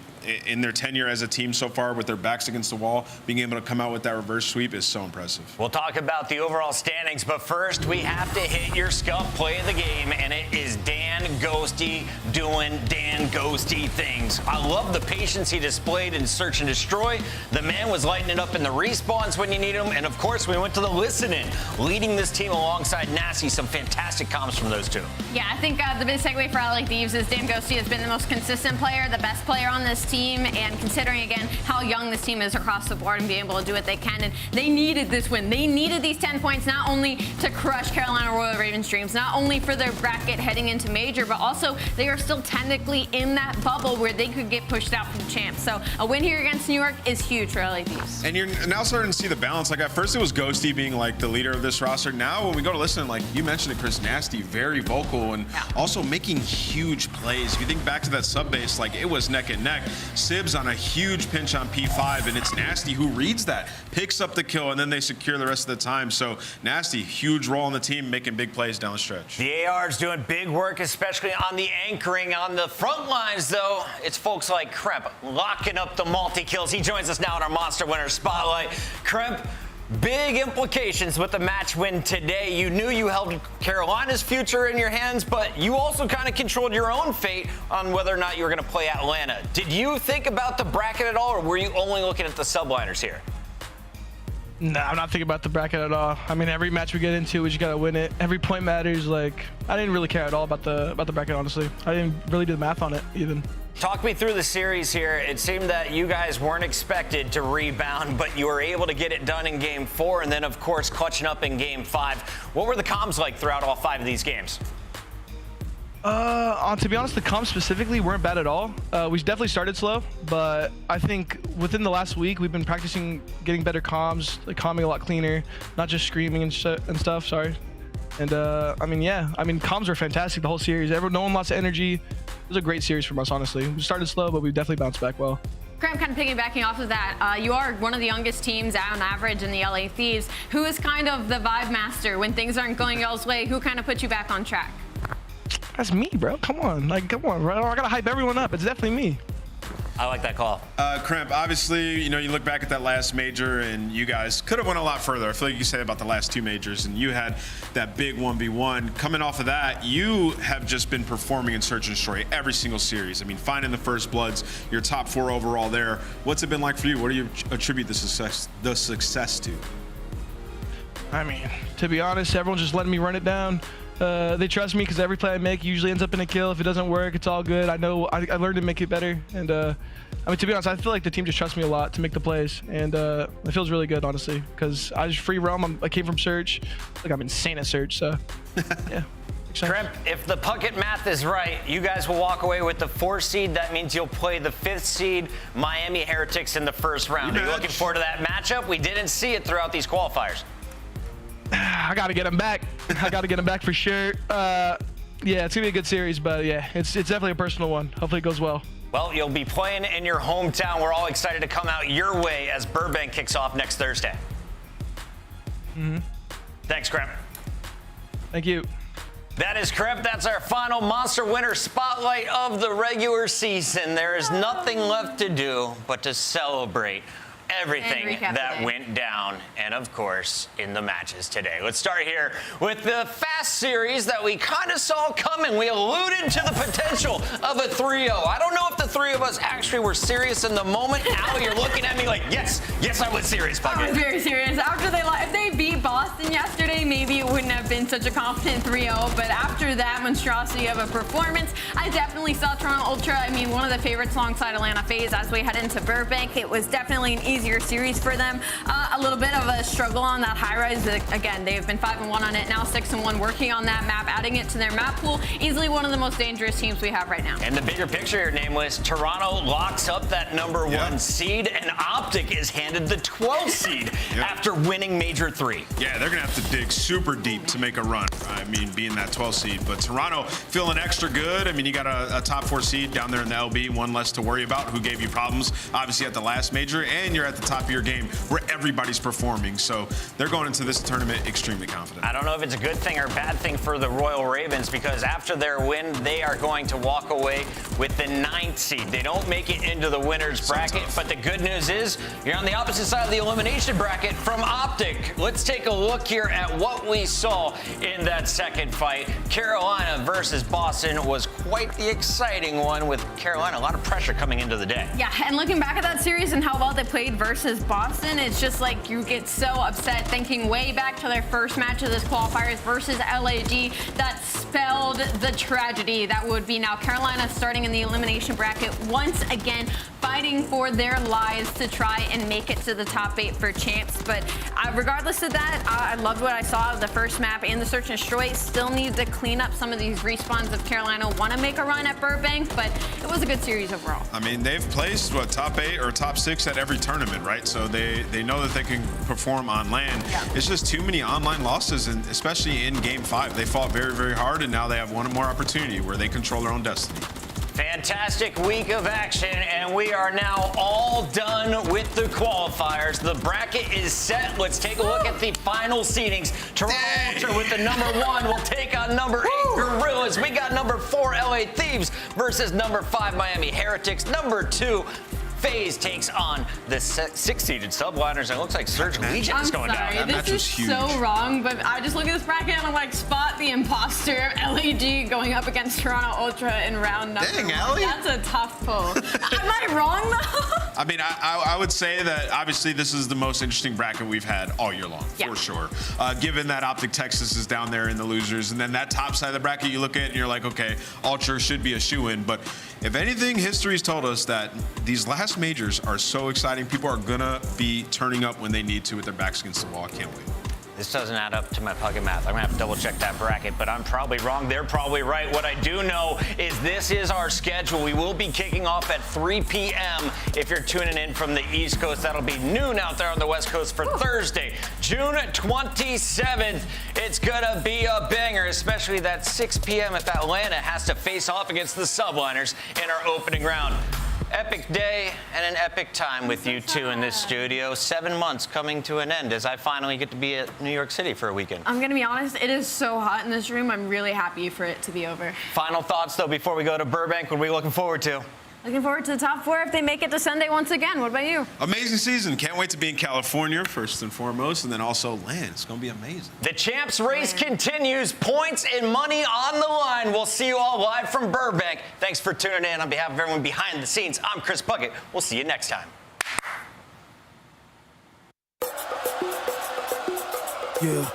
in their tenure as a team so far with their backs against the wall, being able to come out with that reverse sweep is so impressive. We'll talk about the overall standings, but first we have to hit your Scuff play of the game, and it is Dan Ghosty doing Dan Ghosty things. I love the patience he displayed in Search and Destroy. The man was lighting it up in the respawns when you need him, and of course we went to the listen-in, leading this team alongside Nasty. Some fantastic comms from those two. Yeah, I think the big takeaway for LA Thieves is Dan Ghosty has been the most consistent player, the best player on this team, and considering again how young this team is across the board and being able to do what they can, and they needed this win. They needed these 10 points not only to crush Carolina Royal Ravens' dreams, not only for their bracket heading into Major, but also they are still technically in that bubble where they could get pushed out from champs. So a win here against New York is huge for LA Thieves. And you're now starting to see the balance. Like at first it was Ghosty being like the leader of this roster. Now when we go to listen, like you mentioned it, Chris, Nasty, very vocal and also making huge plays. If you think back to that sub base, like it was neck and neck. Sibs on a huge pinch on P5, and it's Nasty who reads that, picks up the kill, and then they secure the rest of the time. So Nasty, huge role in the team, making big plays down the stretch. The AR's doing big work, especially on the anchoring. On the front lines, though, it's folks like Kremp locking up the multi-kills. He joins us now in our Monster Winner Spotlight. Kremp, big implications with the match win today. You knew you held Carolina's future in your hands, but you also kind of controlled your own fate on whether or not you were going to play Atlanta. Did you think about the bracket at all, or were you only looking at the subliners here? No, I'm not thinking about the bracket at all. I mean, every match we get into, we just gotta win it. Every point matters. Like, I didn't really care at all about the bracket, honestly. I didn't really do the math on it even. Talk me through the series here. It seemed that you guys weren't expected to rebound, but you were able to get it done in Game 4, and then, of course, clutching up in Game 5. What were the comms like throughout all 5 of these games? To be honest, the comms specifically weren't bad at all. We definitely started slow, but I think within the last week, we've been practicing getting better comms, like calming a lot cleaner, not just screaming and stuff, sorry. And I mean, comms were fantastic the whole series. No one lost energy. It was a great series from us, honestly. We started slow, but we definitely bounced back well. Graham, kind of piggybacking off of that, you are one of the youngest teams on average in the LA Thieves. Who is kind of the vibe master when things aren't going y'all's way? Who kind of put you back on track? That's me, bro. Come on, bro. I gotta hype everyone up. It's definitely me. I like that call. Kremp, obviously, you look back at that last major and you guys could have went a lot further. I feel like you said about the last 2 majors and you had that big 1v1. Coming off of that, you have just been performing in Search and Destroy every single series. I mean, finding the first bloods, your top 4 overall there. What's it been like for you? What do you attribute the success to? I mean, to be honest, everyone's just letting me run it down. They trust me because every play I make usually ends up in a kill. If it doesn't work, it's all good. I know I learned to make it better. And I mean, to be honest, I feel like the team just trusts me a lot to make the plays. And it feels really good, honestly, because I just free roam. I came from Search. Like, I'm insane at Search, so yeah. Kremp, if the Puckett math is right, you guys will walk away with the 4th seed. That means you'll play the 5th seed, Miami Heretics, in the first round. Are you looking forward to that matchup? We didn't see it throughout these qualifiers. I got to get him back. I got to get him back for sure. Yeah, it's going to be a good series, but yeah, it's definitely a personal one. Hopefully it goes well. Well, you'll be playing in your hometown. We're all excited to come out your way as Burbank kicks off next Thursday. Thanks, Kremp. Thank you. That is Kremp. That's our final Monster Winner Spotlight of the regular season. There is nothing left to do but to celebrate everything that went down, and of course in the matches today. Let's start here with the fast series that we kind of saw coming. We alluded to the potential of a 3-0. I don't know if the 3 of us actually were serious in the moment. Al, you're looking at me like, yes, I was serious. I was very serious. After if they beat Boston yesterday, maybe it wouldn't have been such a confident 3-0, but after that monstrosity of a performance, I definitely saw Toronto Ultra. I mean, one of the favorites alongside Atlanta FaZe as we head into Burbank. It was definitely an easier series for them. A little bit of a struggle on that Highrise. Again, they've been 5-1 on it, now 6-1, working on that map, adding it to their map pool. Easily one of the most dangerous teams we have right now. And the bigger picture here, Nameless, Toronto locks up that number 1 seed, and OpTic is handed the 12th seed after winning Major 3. Yeah, they're going to have to dig super deep to make a run. I mean, being that 12th seed. But Toronto feeling extra good. I mean, you got a top 4 seed down there in the LB, one less to worry about, who gave you problems, obviously, at the last major, and you're at the top of your game where everybody's performing. So they're going into this tournament extremely confident. I don't know if it's a good thing or a bad thing for the Royal Ravens, because after their win, they are going to walk away with the 9th seed. They don't make it into the winner's bracket, but the good news is you're on the opposite side of the elimination bracket from OpTic. Let's take a look here at what we saw in that second fight. Carolina versus Boston was quite the exciting one, with Carolina a lot of pressure coming into the day. Yeah, and looking back at that series and how well they played versus Boston, it's just like you get so upset thinking way back to their first match of this qualifiers versus LAG that spelled the tragedy that would be now Carolina starting in the elimination bracket once again, fighting for their lives to try and make it to the top 8 for champs. But regardless of that, I loved what I saw of the first map and the search and destroy. Still need to clean up some of these respawns if Carolina want to make a run at Burbank, but it was a good series overall. I mean, they've placed, what, top 8 or top 6 at every tournament, right? So they know that they can perform on land. Yeah. It's just too many online losses, and especially in Game 5. They fought very, very hard, and now they have one more opportunity where they control their own destiny. Fantastic week of action, and we are now all done with the qualifiers. The bracket is set. Let's take a look at the final seedings. Toronto Ultra with the number 1 will take on number 8 Gorillas. We got number 4 LA Thieves versus number 5 Miami Heretics. Number 2 FaZe takes on the 6-seeded Subliners, and it looks like Surge Legion is going down. This is so wrong, but I just look at this bracket and I'm like, spot the imposter LAG going up against Toronto Ultra in round number 1. Allie. That's a tough pull. Am I wrong though? I mean, I would say that obviously this is the most interesting bracket we've had all year long, for sure. Given that OpTic Texas is down there in the losers, and then that top side of the bracket you look at and you're like, okay, Ultra should be a shoo-in. But if anything, history's told us that these last majors are so exciting. People are gonna be turning up when they need to with their backs against the wall. I can't wait. This doesn't add up to my pocket math. I'm gonna have to double check that bracket, but I'm probably wrong. They're probably right. What I do know is this is our schedule. We will be kicking off at 3 p.m. If you're tuning in from the East Coast. That'll be noon out there on the West Coast for Thursday, June 27th. It's gonna be a banger, especially that 6 p.m. if Atlanta has to face off against the Subliners in our opening round. Epic day and an epic time with you two in this studio. 7 months coming to an end as I finally get to be at New York City for a weekend. I'm gonna be honest, it is so hot in this room. I'm really happy for it to be over. Final thoughts though before we go to Burbank. What are we looking forward to? Looking forward to the top 4 if they make it to Sunday once again. What about you? Amazing season. Can't wait to be in California first and foremost, and then also land. It's going to be amazing. The champs race continues. Points and money on the line. We'll see you all live from Burbank. Thanks for tuning in. On behalf of everyone behind the scenes, I'm Chris Puckett. We'll see you next time. Yeah.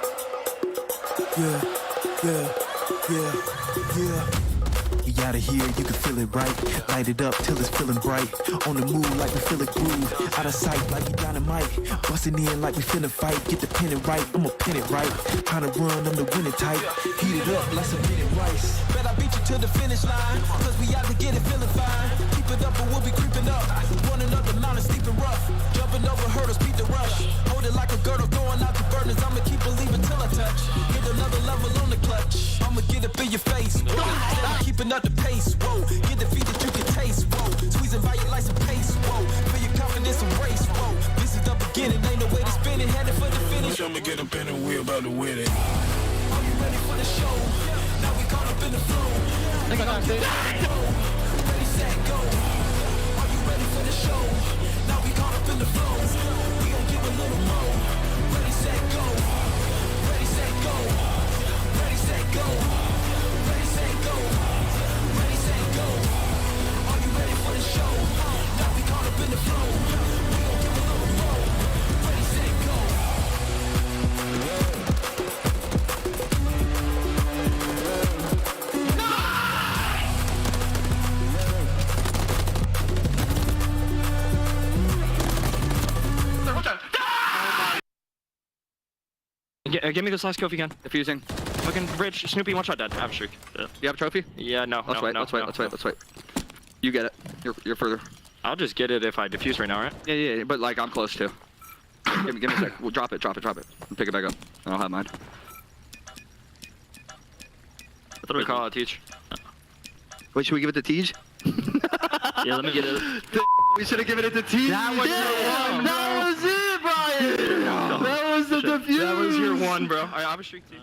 You out of here, you can feel it right. Light it up till it's feeling bright. On the move like we feel it groove. Out of sight like we dynamite. Busting in like we finna fight. Get the pin it right, I'ma pin it right. Trying to run, I'm the winning type. Heat it up like some minute rice. Bet I beat you to the finish line. Cause we out to get it feeling fine. Keep it up or we'll be creeping up. Running up the mountain steep and rough. Jumping over hurdles, beat the rush. Hold it like a girdle, throwing out the burners. I'ma keep believing till I touch. Get another level on the clutch. I'ma get up in your face. Keeping up the pace, whoa. Get the feet that you can taste, whoa. Squeezing by you like some pace, whoa. Feel your confidence and race, whoa. This is the beginning, ain't no way to spin it. Headed for the finish. I'ma get up in and we about to win it. Are you ready for the show? Now we caught up in the flow. Ready, set, go. Are you ready for the show? Now we caught up in the flow. We gon' give a little more. Ready, set, go. Ready, set, go. Ready, set, go. Ready, set, go. Ready, set, go. Are you ready for the show? Now we caught up in the flow. We gon' give a little more. Ready, set, go. Give me this last kill if you can. Defusing. Looking bridge. Snoopy, one shot dead. I have a streak. Yeah. You have a trophy? Yeah, no. Let's wait. You get it. You're further. I'll just get it if I defuse right now, right? Yeah, but like I'm close too. Give me a sec. We'll drop it. And pick it back up. I don't have mine. I thought we call it Teach. Wait, should we give it to Teach? Yeah, let me get it. We should have given it to Teach. That was the one. No! 1, bro. I have a streak too.